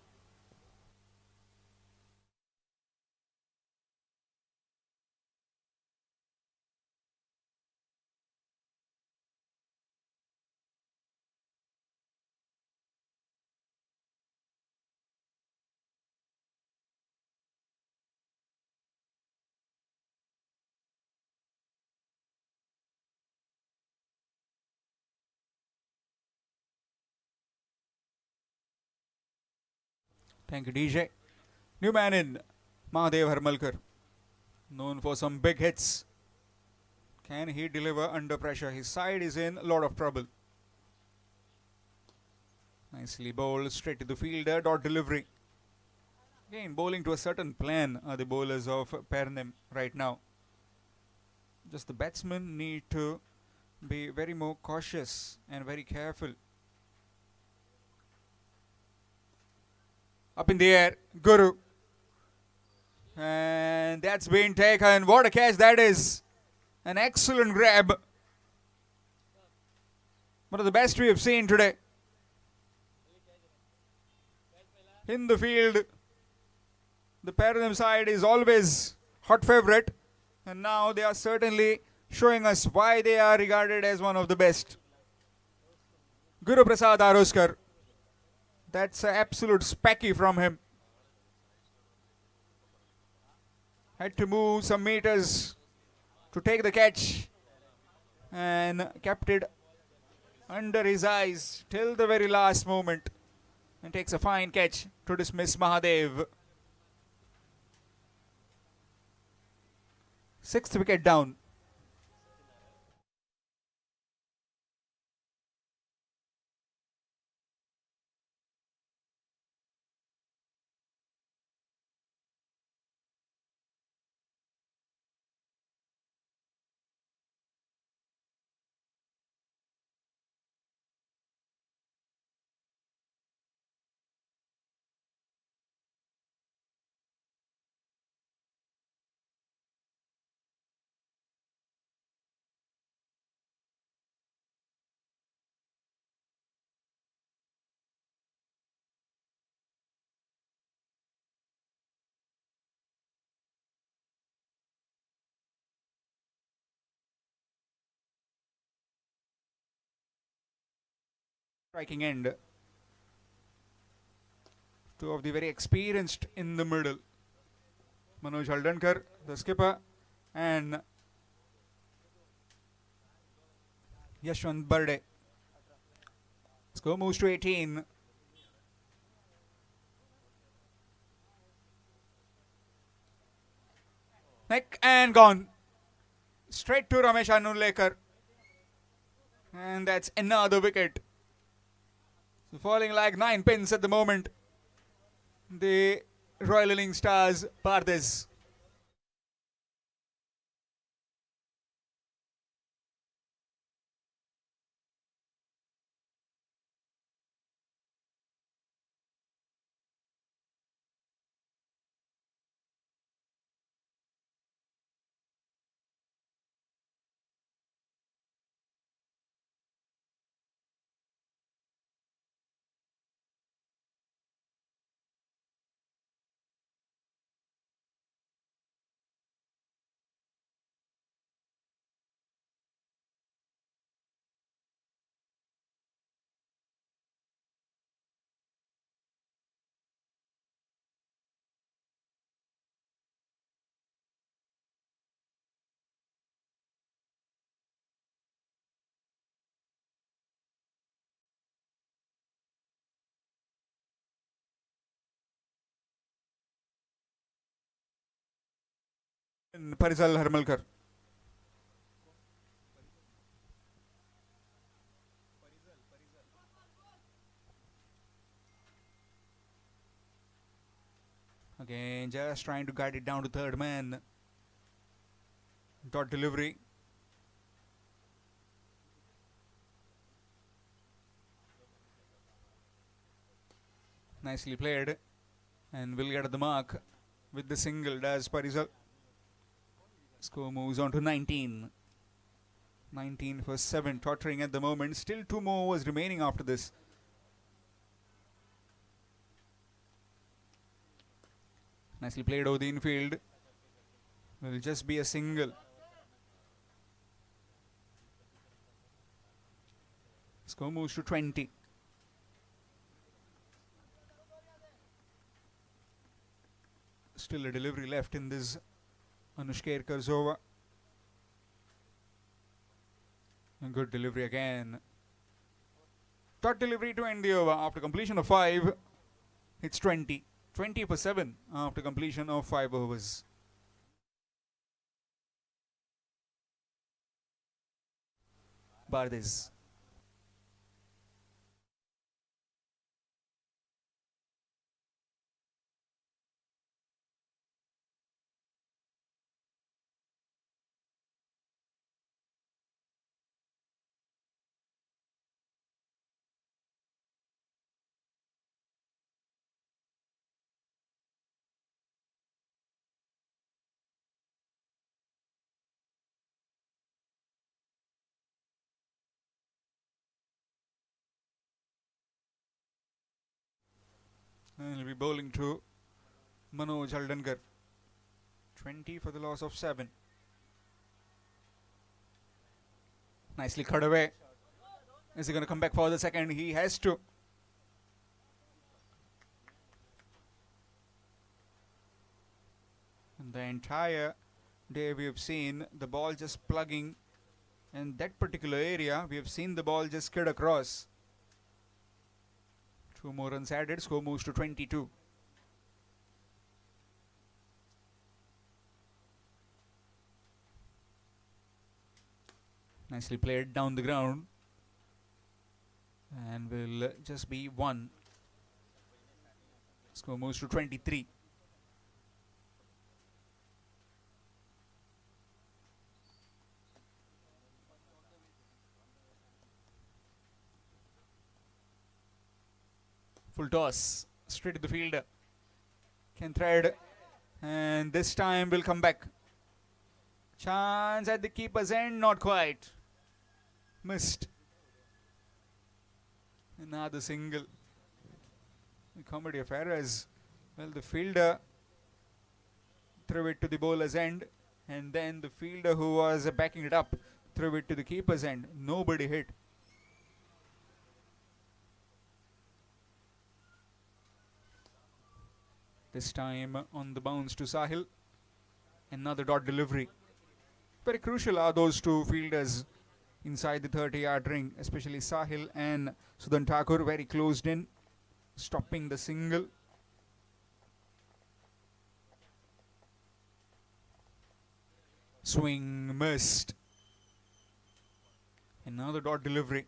Thank you, DJ. New man in Mahadev Harmalkar, known for some big hits. Can he deliver under pressure? His side is in a lot of trouble. Nicely bowled straight to the fielder. Dot delivery. Again, bowling to a certain plan are the bowlers of Pernim right now. Just the batsmen need to be very more cautious and very careful. Up in the air, Guru. And that's been taken. What a catch that is. An excellent grab. One of the best we have seen today. In the field, the Pernim side is always hot favourite. And now they are certainly showing us why they are regarded as one of the best. Guru Prasad Aroskar. That's an absolute specky from him. Had to move some meters to take the catch and kept it under his eyes till the very last moment and takes a fine catch to dismiss Mahadev. 6th wicket down. Striking end. 2 of the very experienced in the middle. Manoj Haldankar, the skipper, and Yashwant Barde. Score moves to 18. Neck and gone. Straight to Ramesh Anulekar. And that's another wicket. So falling like 9 pins at the moment. The Royal Innings stars Bardes. Parizal Harmalkar. Again, just trying to guide it down to third man. Dot delivery. Nicely played. And will get at the mark with the single, does Parizal. Score moves on to 19. 19 for 7, tottering at the moment. Still 2 more overs remaining after this. Nicely played over the infield. Will just be a single. Score moves to 20. Still a delivery left in this Anushkerkar's over. A good delivery again. Dot delivery to end the over. After completion of 5, it's 20. 20 for 7 after completion of 5 overs. Bardes. And he'll be bowling to Manoj Haldankar. 20 for the loss of 7. Nicely cut away. Is he going to come back for the second? He has to. And the entire day we have seen the ball just plugging. In that particular area, we have seen the ball just skid across. 2 more runs added. Score moves to 22. Nicely played down the ground. And will just be 1. Score moves to 23. Full toss. Straight to the fielder. Can thread. And this time will come back. Chance at the keeper's end. Not quite. Missed. Another single. The comedy of errors. Well, the fielder threw it to the bowler's end. And then the fielder who was backing it up threw it to the keeper's end. Nobody hit. This time on the bounce to Sahil. Another dot delivery. Very crucial are those 2 fielders inside the 30-yard ring, especially Sahil and Sudan Thakur, very closed in, stopping the single. Swing missed. Another dot delivery.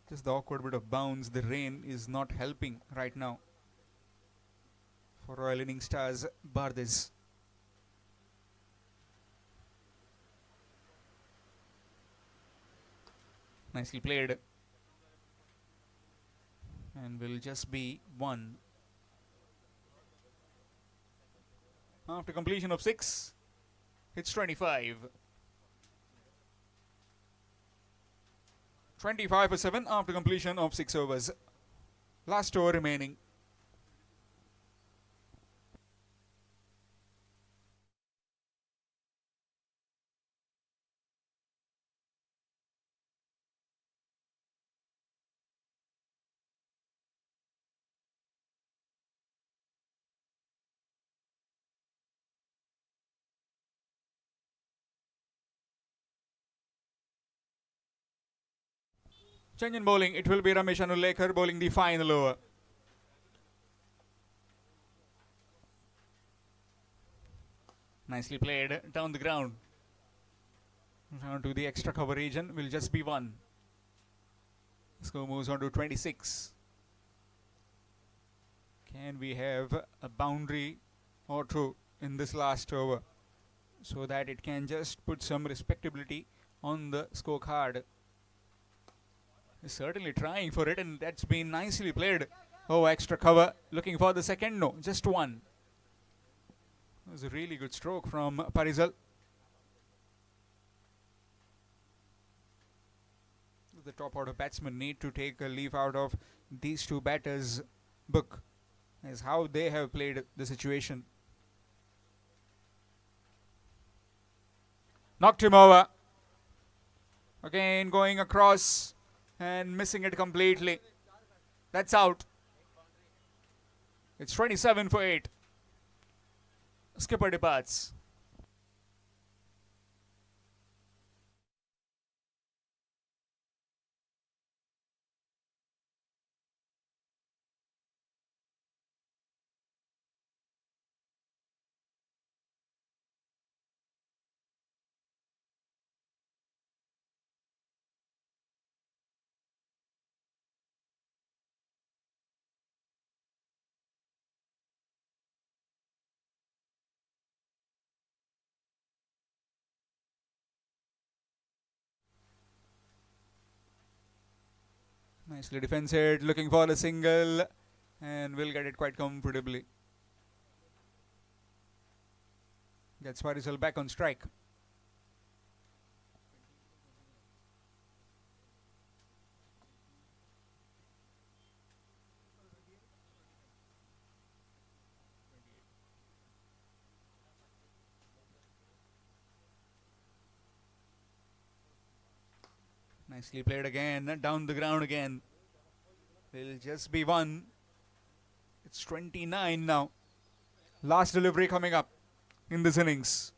Just the awkward bit of bounce. The rain is not helping right now for Royal Innings stars Bardes. Nicely played. And will just be 1. After completion of 6, it's 25. 25 for 7 after completion of 6 overs. Last over remaining. Change in bowling. It will be Ramesh Anulekar bowling the final over. Nicely played down the ground. Down to the extra cover region will just be 1. Score moves on to 26. Can we have a boundary or two in this last over so that it can just put some respectability on the scorecard? He's certainly trying for it, and that's been nicely played. Oh, extra cover. Looking for the second. No, just 1. It was a really good stroke from Parizal. The top order batsmen need to take a leaf out of these two batters' book, as how they have played the situation. Knocked him over. Again going across and missing it completely. That's out. It's 27 for 8. Skipper departs. Nicely defended, looking for a single, and will get it quite comfortably. Gets Parizal back on strike. Nicely played again, down the ground again. Will just be 1. It's 29 now. Last delivery coming up in this innings.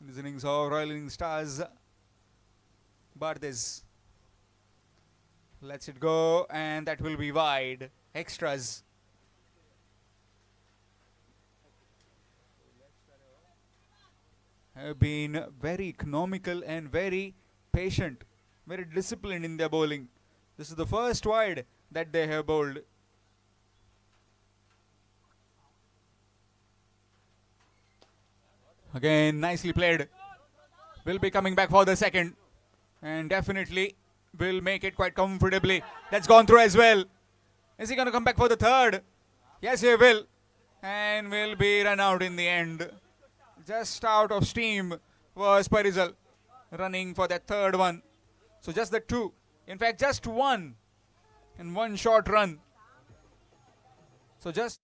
In this innings of Royal Innings Stars, Bardes lets it go, and that will be wide. Extras. Have been very economical and very patient, very disciplined in their bowling. This is the first wide that they have bowled. Again, nicely played. Will be coming back for the second, and definitely will make it quite comfortably. That's gone through as well. Is he going to come back for the third? Yes, he will, and will be run out in the end. Just out of steam was Parizal running for that third one. So just the 2. In fact, just 1 and 1 short run. So just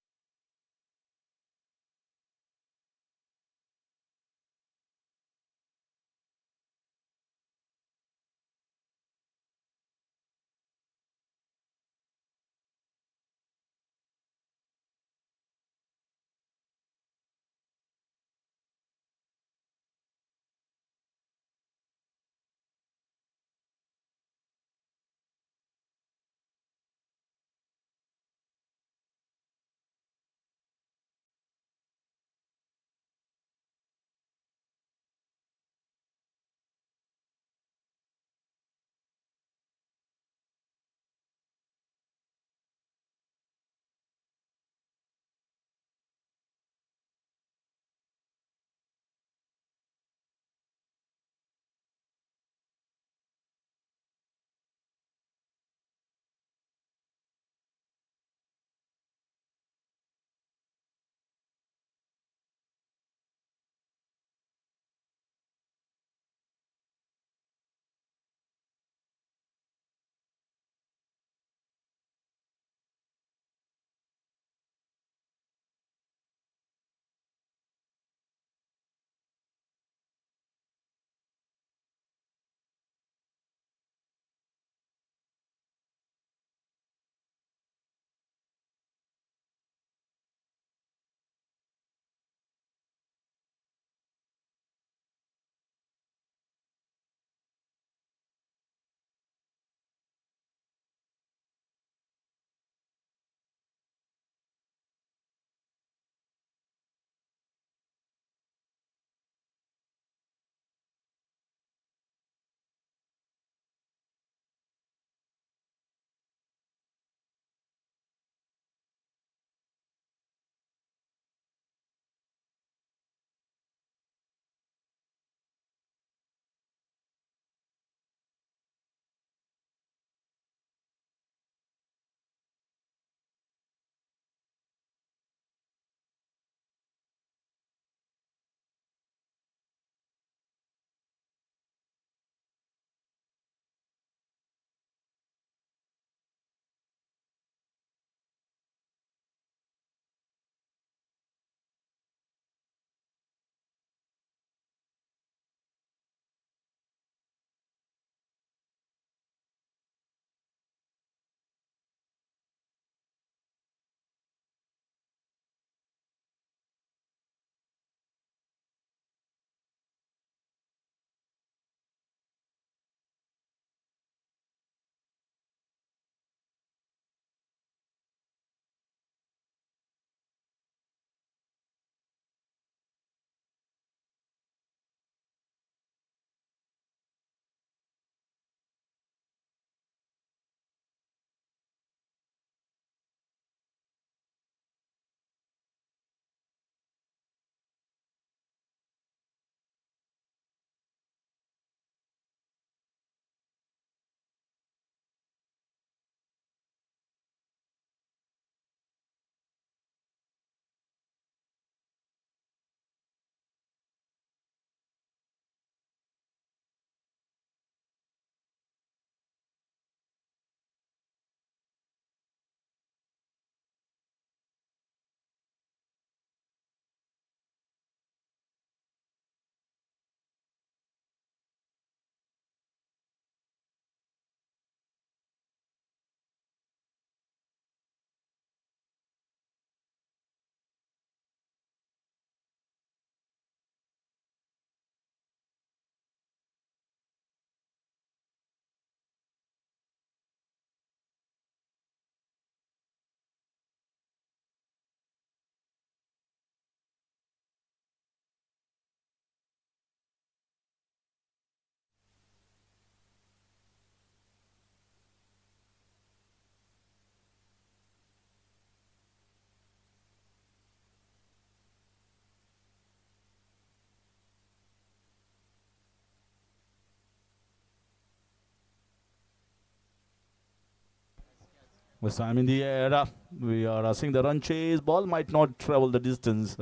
This time in the air, we are seeing the run chase. Ball might not travel the distance.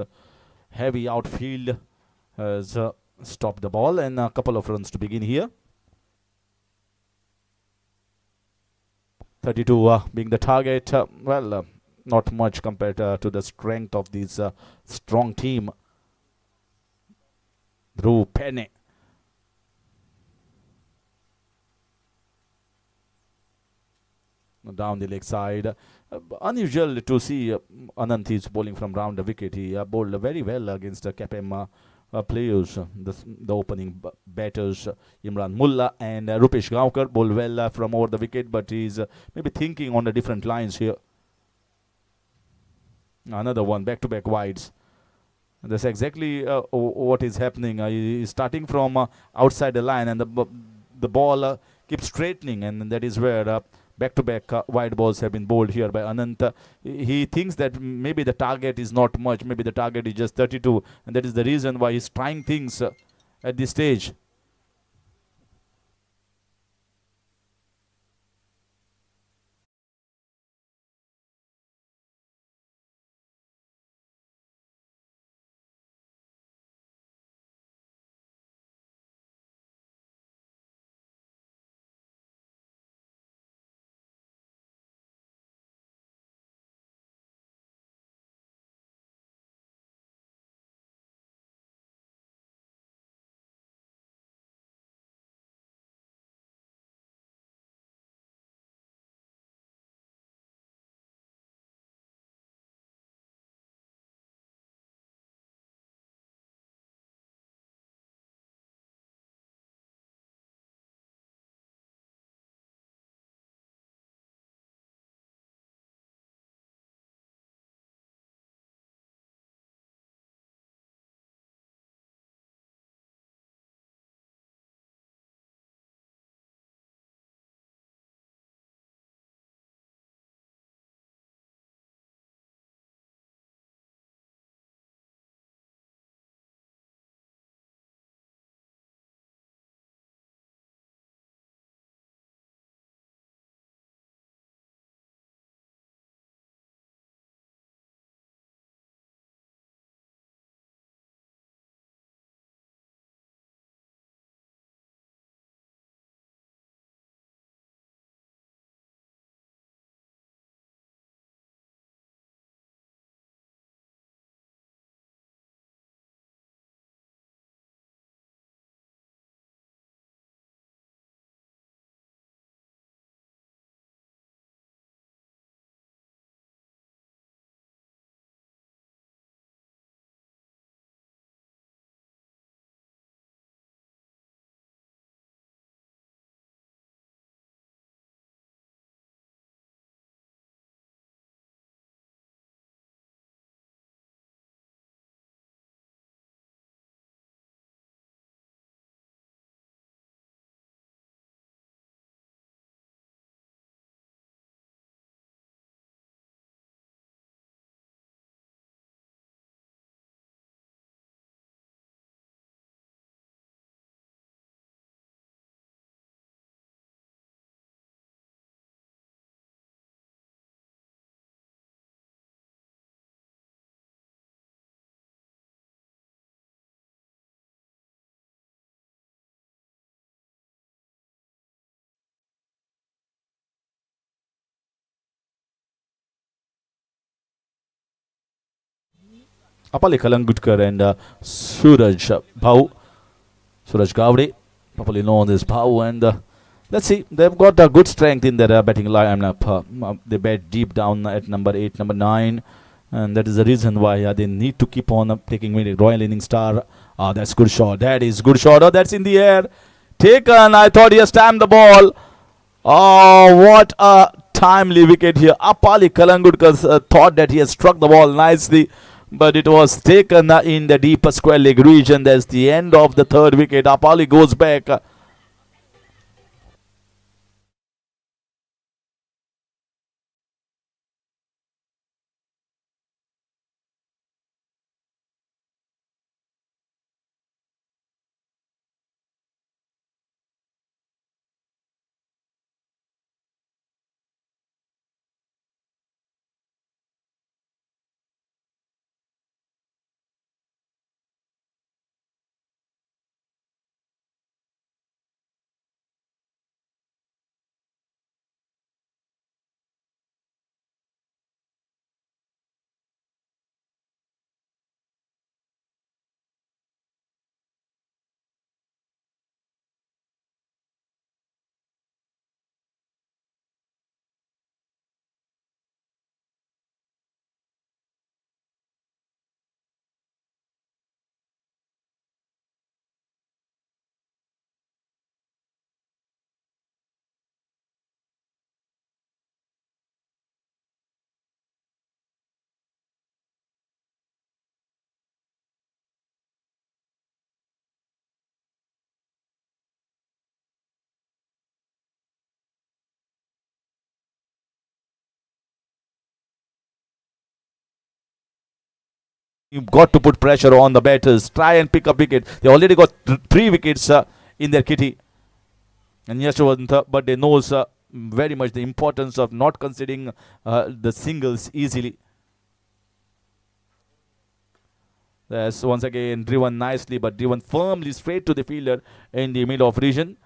Heavy outfield has stopped the ball, and a couple of runs to begin here. 32 being the target. Not much compared to the strength of this strong team. Through Pernim. Down the leg side. Unusual to see Anant is bowling from round the wicket. He bowled very well against the KPM players. The opening batters, Imran Mullah and Rupesh Gaonkar, bowled well from over the wicket, but he's maybe thinking on the different lines here. Another one, back-to-back wides. That's exactly what is happening. He's starting from outside the line, and the ball keeps straightening, and that is where back-to-back wide balls have been bowled here by Anant. He thinks that maybe the target is not much. Maybe the target is just 32, and that is the reason why he's trying things at this stage. Apali Kalangutkar and Suraj Gavde, properly known as Bhau, and let's see, they've got a good strength in their batting lineup. They bat deep down at number 8, number 9, and that is the reason why they need to keep on taking winning. Royal Innings star. That's good shot. That is good shot. Oh, that's in the air. Taken. I thought he has stamped the ball. Oh, what a timely wicket here. Apali Kalangudkar thought that he has struck the ball nicely, but it was taken in the deeper square leg region. That's the end of the third wicket. Apali goes back. You've got to put pressure on the batters. Try and pick up wicket. They already got 3 wickets in their kitty. And Yashwant, but they knows very much the importance of not conceding the singles easily. That's once again driven nicely, but driven firmly straight to the fielder in the mid-off region.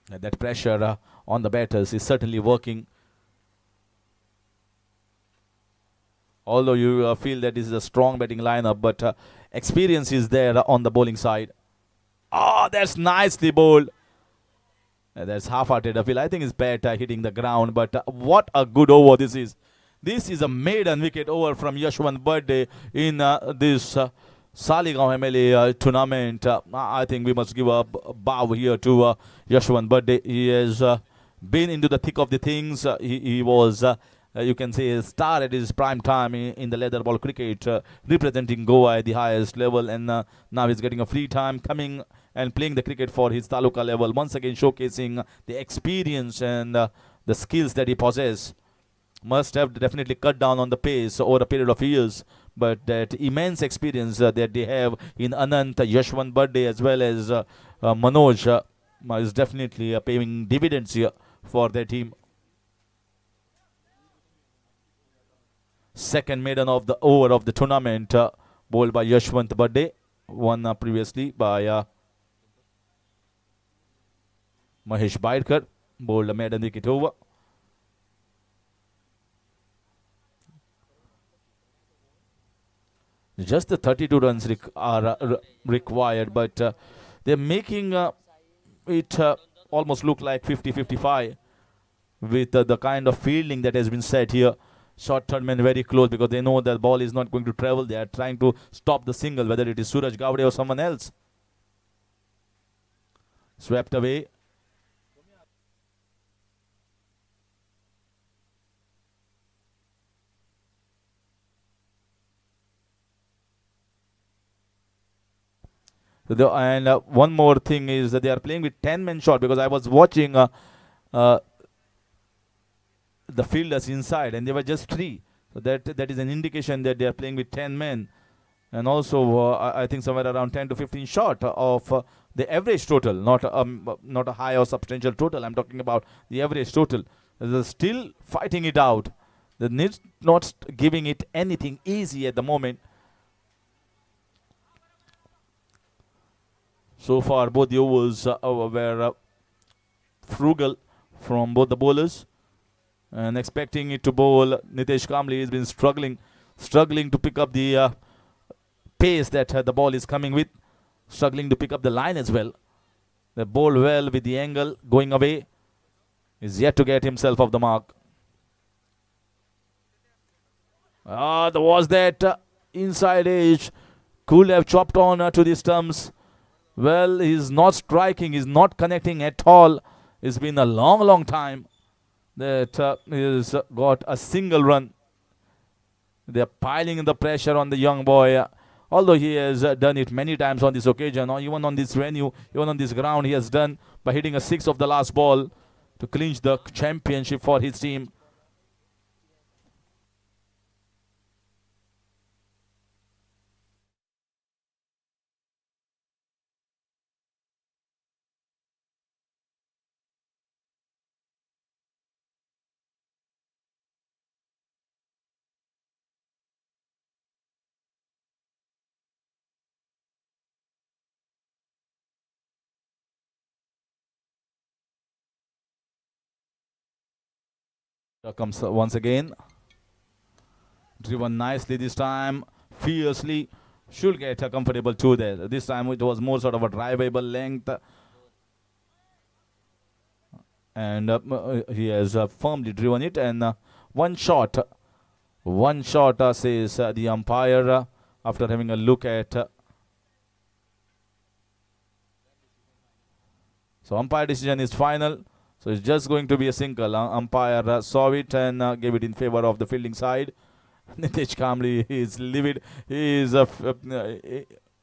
That pressure on the batters is certainly working. Although you feel that this is a strong batting lineup, but experience is there on the bowling side. Oh, that's nicely bowled. That's half-hearted appeal. I think it's bat hitting the ground, but what a good over this is. This is a maiden wicket over from Yashwant Bardes in this Saligao MLA tournament. I think we must give a bow here to Yashwant Bardes. He has been into the thick of the things. He was, you can say, a star at his prime time in the leather ball cricket, representing Goa at the highest level. And now he's getting a free time coming and playing the cricket for his Taluka level. Once again showcasing the experience and the skills that he possesses. Must have definitely cut down on the pace over a period of years, but that immense experience that they have in Anant, Yashwant Bardes as well as Manoj is definitely paying dividends here for their team. Second maiden of the over of the tournament, bowled by Yashwant Bardes, won previously by Mahesh Baidkar, bowled a maiden wicket over. Just the 32 runs are required, but they're making it almost look like 50-55 with the kind of fielding that has been set here. Short third men very close because they know that ball is not going to travel. They are trying to stop the single, whether it is Suraj Gavde or someone else. Swept away. And one more thing is that they are playing with 10-men shot, because I was watching the fielders inside and they were just 3. So that is an indication that they are playing with 10 men. And also I think somewhere around 10 to 15 short of the average total, not a high or substantial total. I'm talking about the average total. They're still fighting it out. They're not giving it anything easy at the moment. So far, both the overs were frugal from both the bowlers. And expecting it to bowl, Nitesh Kamble has been struggling to pick up the pace that the ball is coming with. Struggling to pick up the line as well. They bowl well with the angle going away. Is yet to get himself off the mark. There was that inside edge. Could have chopped on to the stumps. Well, he's not striking, he's not connecting at all. It's been a long time that he's got a single run. They're piling in the pressure on the young boy. Although he has done it many times on this occasion, or even on this venue, even on this ground, he has done by hitting a 6 of the last ball to clinch the championship for his team. Here comes once again. Driven nicely this time, fiercely. Should get a comfortable 2 there. This time it was more sort of a drivable length. And he has firmly driven it. And one shot, says the umpire after having a look at. So umpire decision is final. So it's just going to be a single. Umpire saw it and gave it in favor of the fielding side. Nitesh Kamble is livid. He is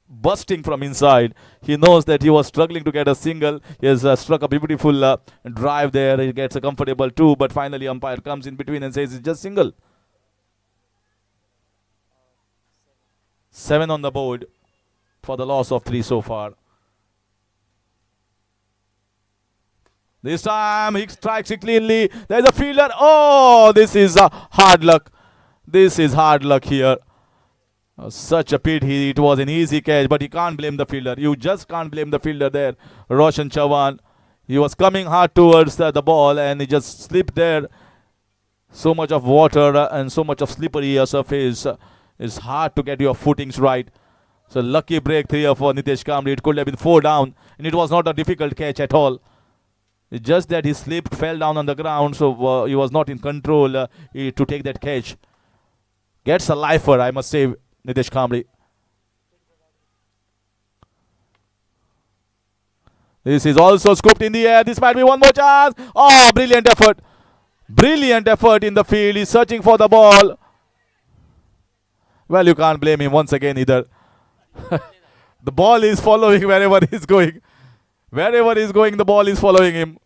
bursting from inside. He knows that he was struggling to get a single. He has struck a beautiful drive there. He gets a comfortable 2. But finally umpire comes in between and says it's just single. 7 on the board for the loss of 3 so far. This time he strikes it cleanly. There's a fielder. Oh, this is hard luck. This is hard luck here. Such a pity. It was an easy catch, but you can't blame the fielder. You just can't blame the fielder there, Roshan Chavan. He was coming hard towards the ball and he just slipped there. So much of water and so much of slippery surface. It's hard to get your footings right. So lucky break here for Nitesh Kamble. It could have been 4 down, and it was not a difficult catch at all. It's just that he slipped, fell down on the ground, so he was not in control to take that catch. Gets a lifer, I must say, Nitesh Kamble. This is also scooped in the air. This might be one more chance. Oh, brilliant effort. Brilliant effort in the field. He's searching for the ball. Well, you can't blame him once again either. The ball is following wherever he's going. Wherever he's going, the ball is following him.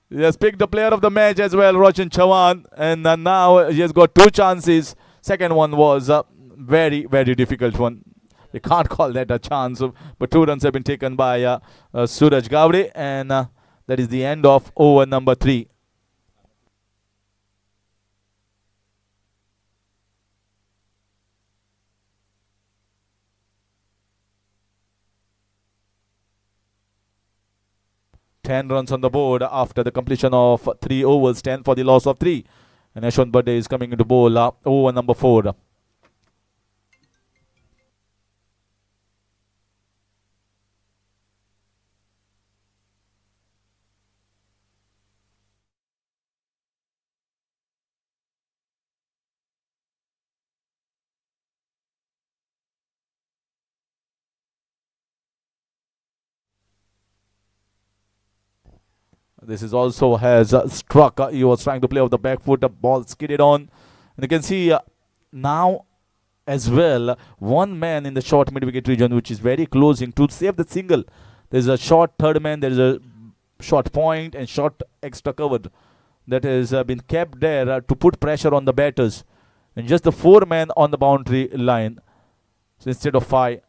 He has picked the player of the match as well, Roshan Chavan. And now he has got 2 chances. Second one was a very, very difficult one. We can't call that a chance. But 2 runs have been taken by Suraj Gavde. And that is the end of over number 3. Ten runs on the board after the completion of 3 overs, 10 for the loss of 3. And Ashwin Bade is coming into bowl over number 4. This is also has struck. He was trying to play off the back foot. The ball skidded on. And you can see now as well, one man in the short mid-wicket region, which is very closing to save the single. There's a short third man. There's a short point and short extra cover that has been kept there to put pressure on the batters. And just the 4 man on the boundary line. So instead of 5.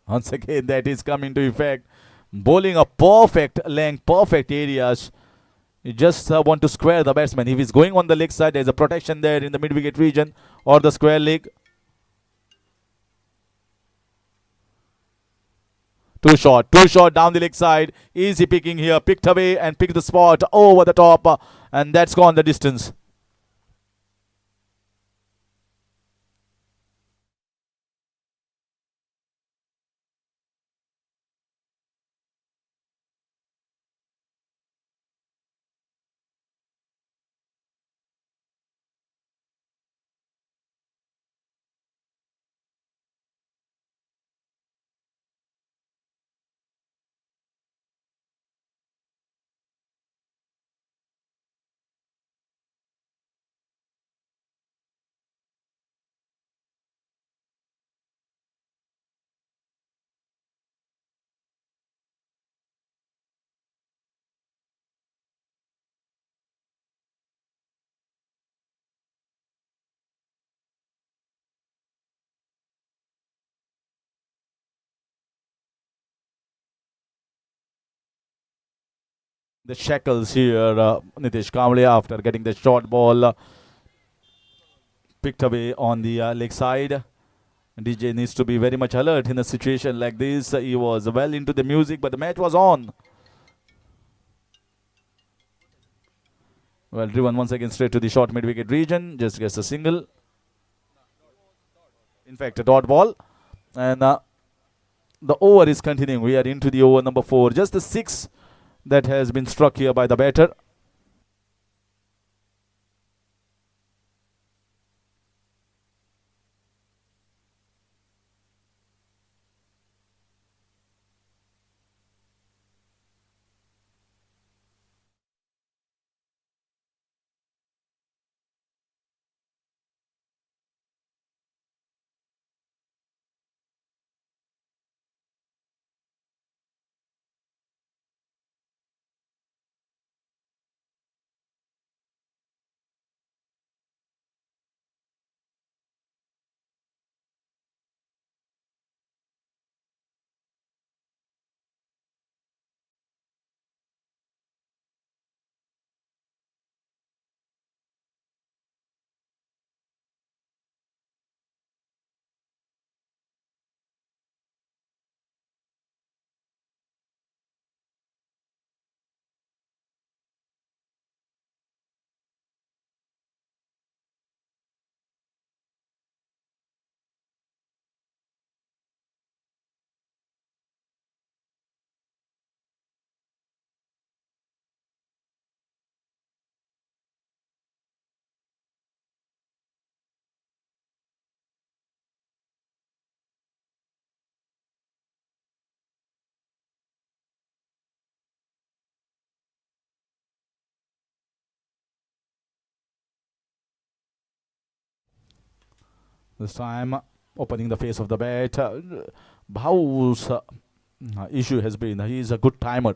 Once again, that is coming to effect. Bowling a perfect length, perfect areas. You just want to square the batsman. If he's going on the leg side, there's a protection there in the mid-wicket region or the square leg. Too short down the leg side. Easy picking here. Picked away and picked the spot over the top. And that's gone the distance. The shackles here, Nitesh Kamble, after getting the short ball picked away on the leg side. DJ needs to be very much alert in a situation like this. He was well into the music, but the match was on. Well driven once again straight to the short mid-wicket region. Just gets a single. In fact, a dot ball. And the over is continuing. We are into the over number 4. Just the 6 that has been struck here by the batter. This time opening the face of the bat. Bhau's issue has been he is a good timer.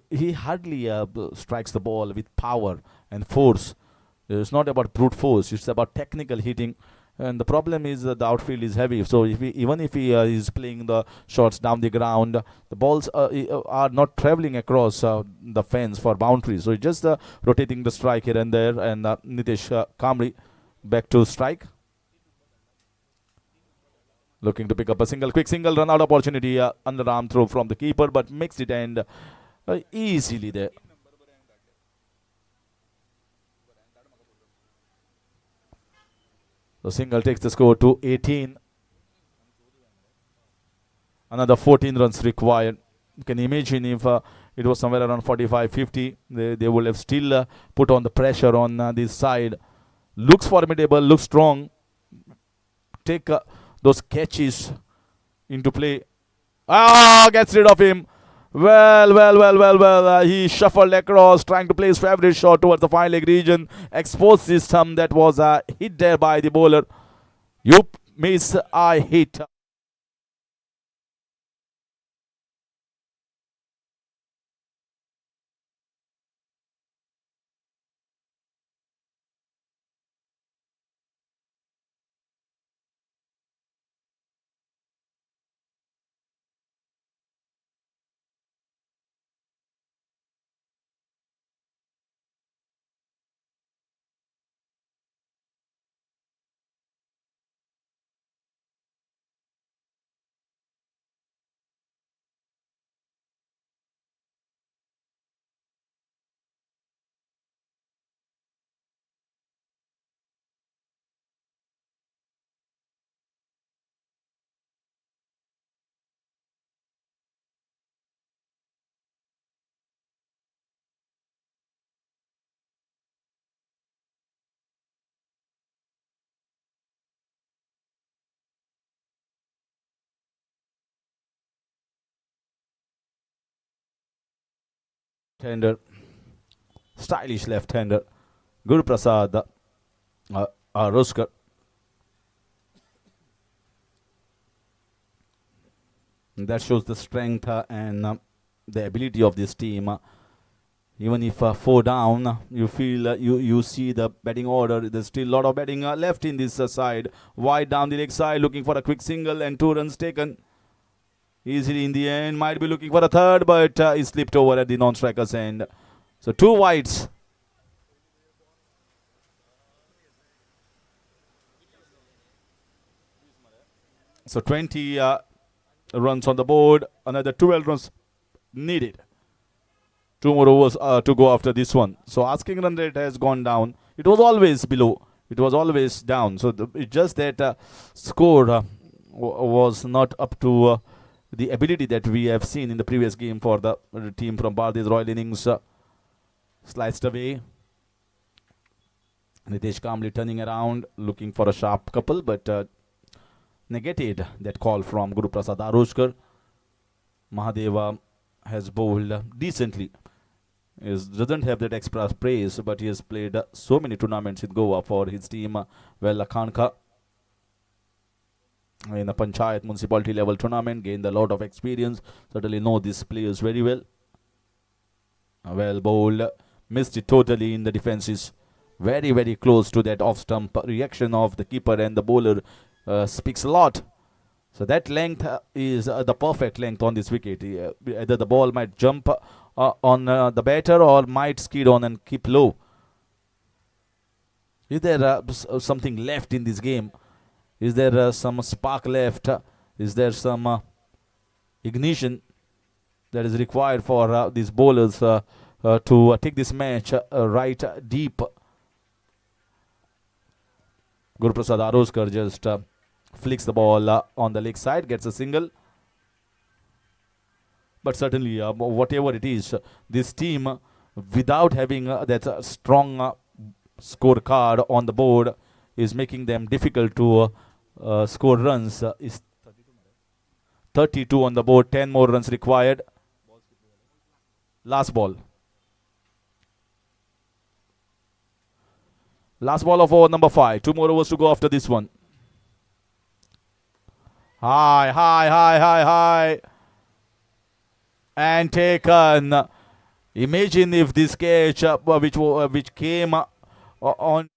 He hardly strikes the ball with power and force. It's not about brute force. It's about technical hitting. And the problem is that the outfield is heavy. So even if he is playing the shots down the ground, the balls are not traveling across the fence for boundaries. So he's just rotating the strike here and there. And Nitish calmly back to strike. Looking to pick up a quick single run out opportunity. Underarm throw from the keeper, but mixed it and easily there. The single takes the score to 18. Another 14 runs required. You can imagine if it was somewhere around 45-50, they would have still put on the pressure on this side. Looks formidable, looks strong. Take those catches into play. Gets rid of him. Well. He shuffled across, trying to play his favorite shot towards the fine leg region. Exposed system that was hit there by the bowler. You miss, I hit. Hander, stylish left-hander. Guru Prasad Roskar. That shows the strength and the ability of this team. Even if 4 down, you feel you see the batting order. There's still a lot of batting left in this side. Wide down the leg side, looking for a quick single and 2 runs taken. Easily in the end, might be looking for a third, but he slipped over at the non-striker's end. So 2 wides. So 20 runs on the board. Another 12 runs needed. 2 more overs to go after this one. So asking run rate has gone down. It was always below. It was always down. So it's just that score was not up to the ability that we have seen in the previous game for the team from Bardes Royal Innings. Sliced away. Nitesh calmly turning around, looking for a sharp couple, but negated that call from Guru Prasad Aroshkar. Mahadeva has bowled decently. He doesn't have that extra praise, but he has played so many tournaments in Goa for his team. Well, Akhanka in a Panchayat municipality level tournament, gained a lot of experience. Certainly know these players very well. Well bowled, missed it totally in the defenses. Very close to that off-stump reaction of the keeper and the bowler speaks a lot. So that length is the perfect length on this wicket. Either the ball might jump on the batter or might skid on and keep low. Is there something left in this game? Is there some spark left? Is there some ignition that is required for these bowlers to take this match right deep? Guru Prasad Aroskar just flicks the ball on the leg side, gets a single. But certainly, whatever it is, this team, without having that strong scorecard on the board, is making them difficult to score runs. Is 32 on the board, 10 more runs required. Last ball. Last ball of over number 5. 2 more overs to go after this one. High, high, high, high, high. And taken. Imagine if this catch, which came on.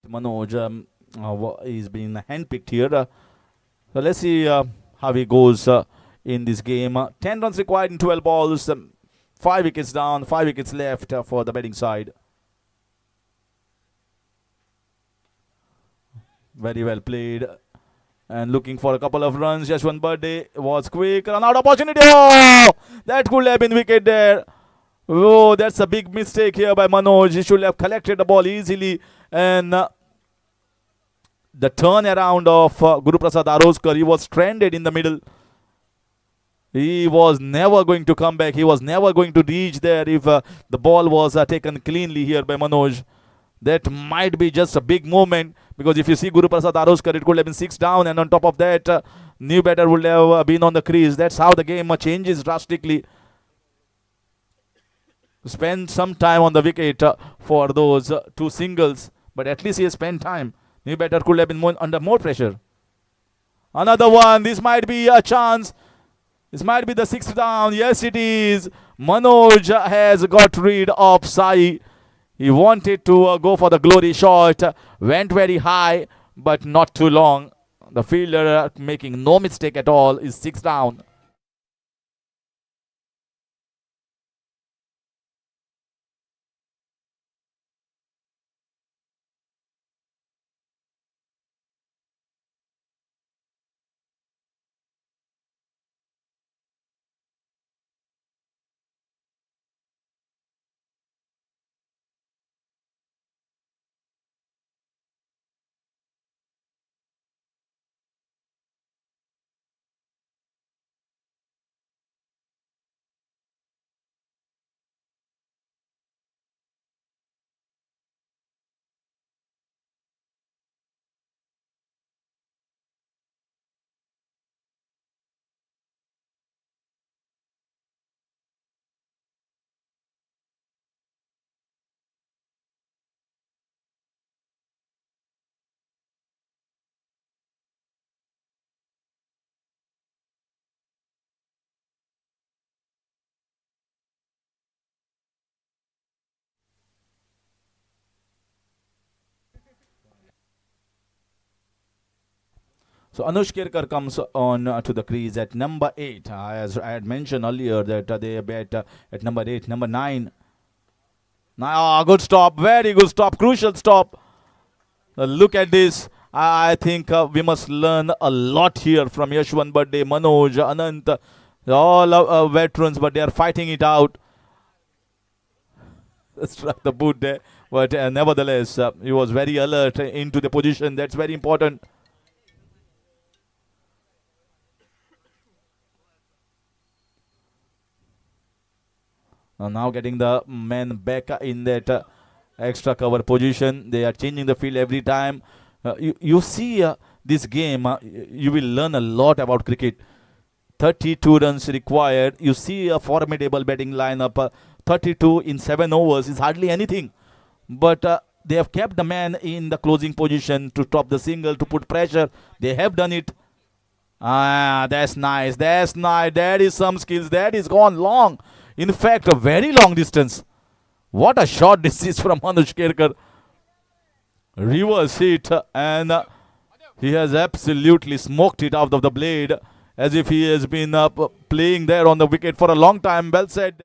Manoj is being handpicked here. So let's see how he goes in this game. 10 runs required in 12 balls. 5 wickets down, 5 wickets left for the batting side. Very well played. And looking for a couple of runs. Just one birthday was quick. Run out opportunity. Oh! That could have been wicket there. Oh, that's a big mistake here by Manoj. He should have collected the ball easily. And the turnaround of Guru Prasad Aroskar, he was stranded in the middle. He was never going to come back. He was never going to reach there if the ball was taken cleanly here by Manoj. That might be just a big moment, because if you see Guru Prasad Aroskar, it could have been 6 down, and on top of that, new batter would have been on the crease. That's how the game changes drastically. Spend some time on the wicket for those 2 singles, but at least he has spent time. New batter could have been under more pressure. Another one. This might be a chance. This might be the 6th down. Yes, it is. Manoj has got rid of Sai. He wanted to go for the glory shot. Went very high, but not too long. The fielder, making no mistake at all, is 6 down. So Anush Kirkar comes on to the crease at number 8. As I had mentioned earlier that they bat at number 8, number 9. Now, good stop, very good stop, crucial stop. Look at this. I think we must learn a lot here from Yashwan Birthday, Manoj, Anant. They're all veterans, but they are fighting it out. Struck the boot there, but nevertheless, he was very alert into the position. That's very important. Now getting the men back in that extra cover position. They are changing the field every time. You see this game, you will learn a lot about cricket. 32 runs required. You see a formidable batting lineup. 32 in 7 overs is hardly anything. But they have kept the man in the closing position to stop the single, to put pressure. They have done it. Ah, that's nice. That's nice. That is some skills. That is gone long. In fact, a very long distance. What a shot this is from Anush Kerkar. Reverse hit, and he has absolutely smoked it out of the blade as if he has been playing there on the wicket for a long time. Well said.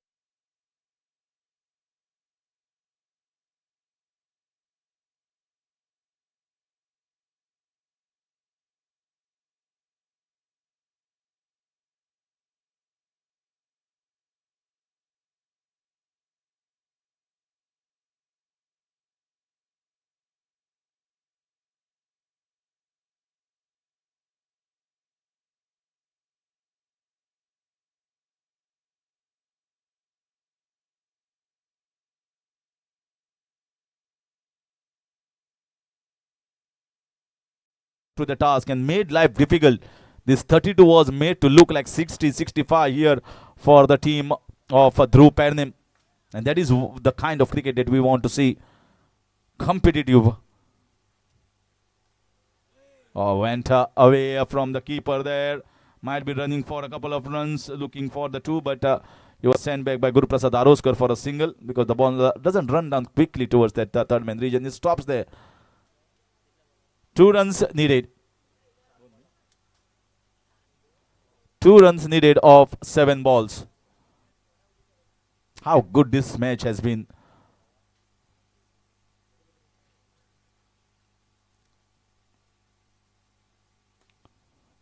To the task and made life difficult. This 32 was made to look like 60, 65 here for the team of Dhruv Pernim. And that is the kind of cricket that we want to see. Competitive. Oh, went away from the keeper there. Might be running for a couple of runs, looking for the two, but he was sent back by Guru Prasad Aroskar for a single because the ball doesn't run down quickly towards that third man region. It stops there. 2 runs needed. 2 runs needed of 7 balls. How good this match has been.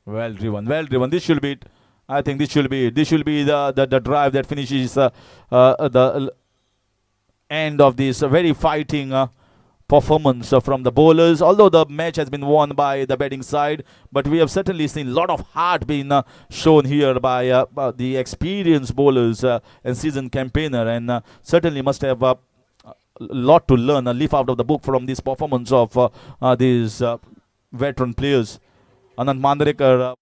Well driven, well driven. This should be it. I think this should be it. This should be the drive that finishes the end of this very fighting performance from the bowlers. Although the match has been won by the batting side, but we have certainly seen a lot of heart being shown here by the experienced bowlers and seasoned campaigner, and certainly must have a lot to learn, a leaf out of the book from this performance of these veteran players. Anand Mandrekar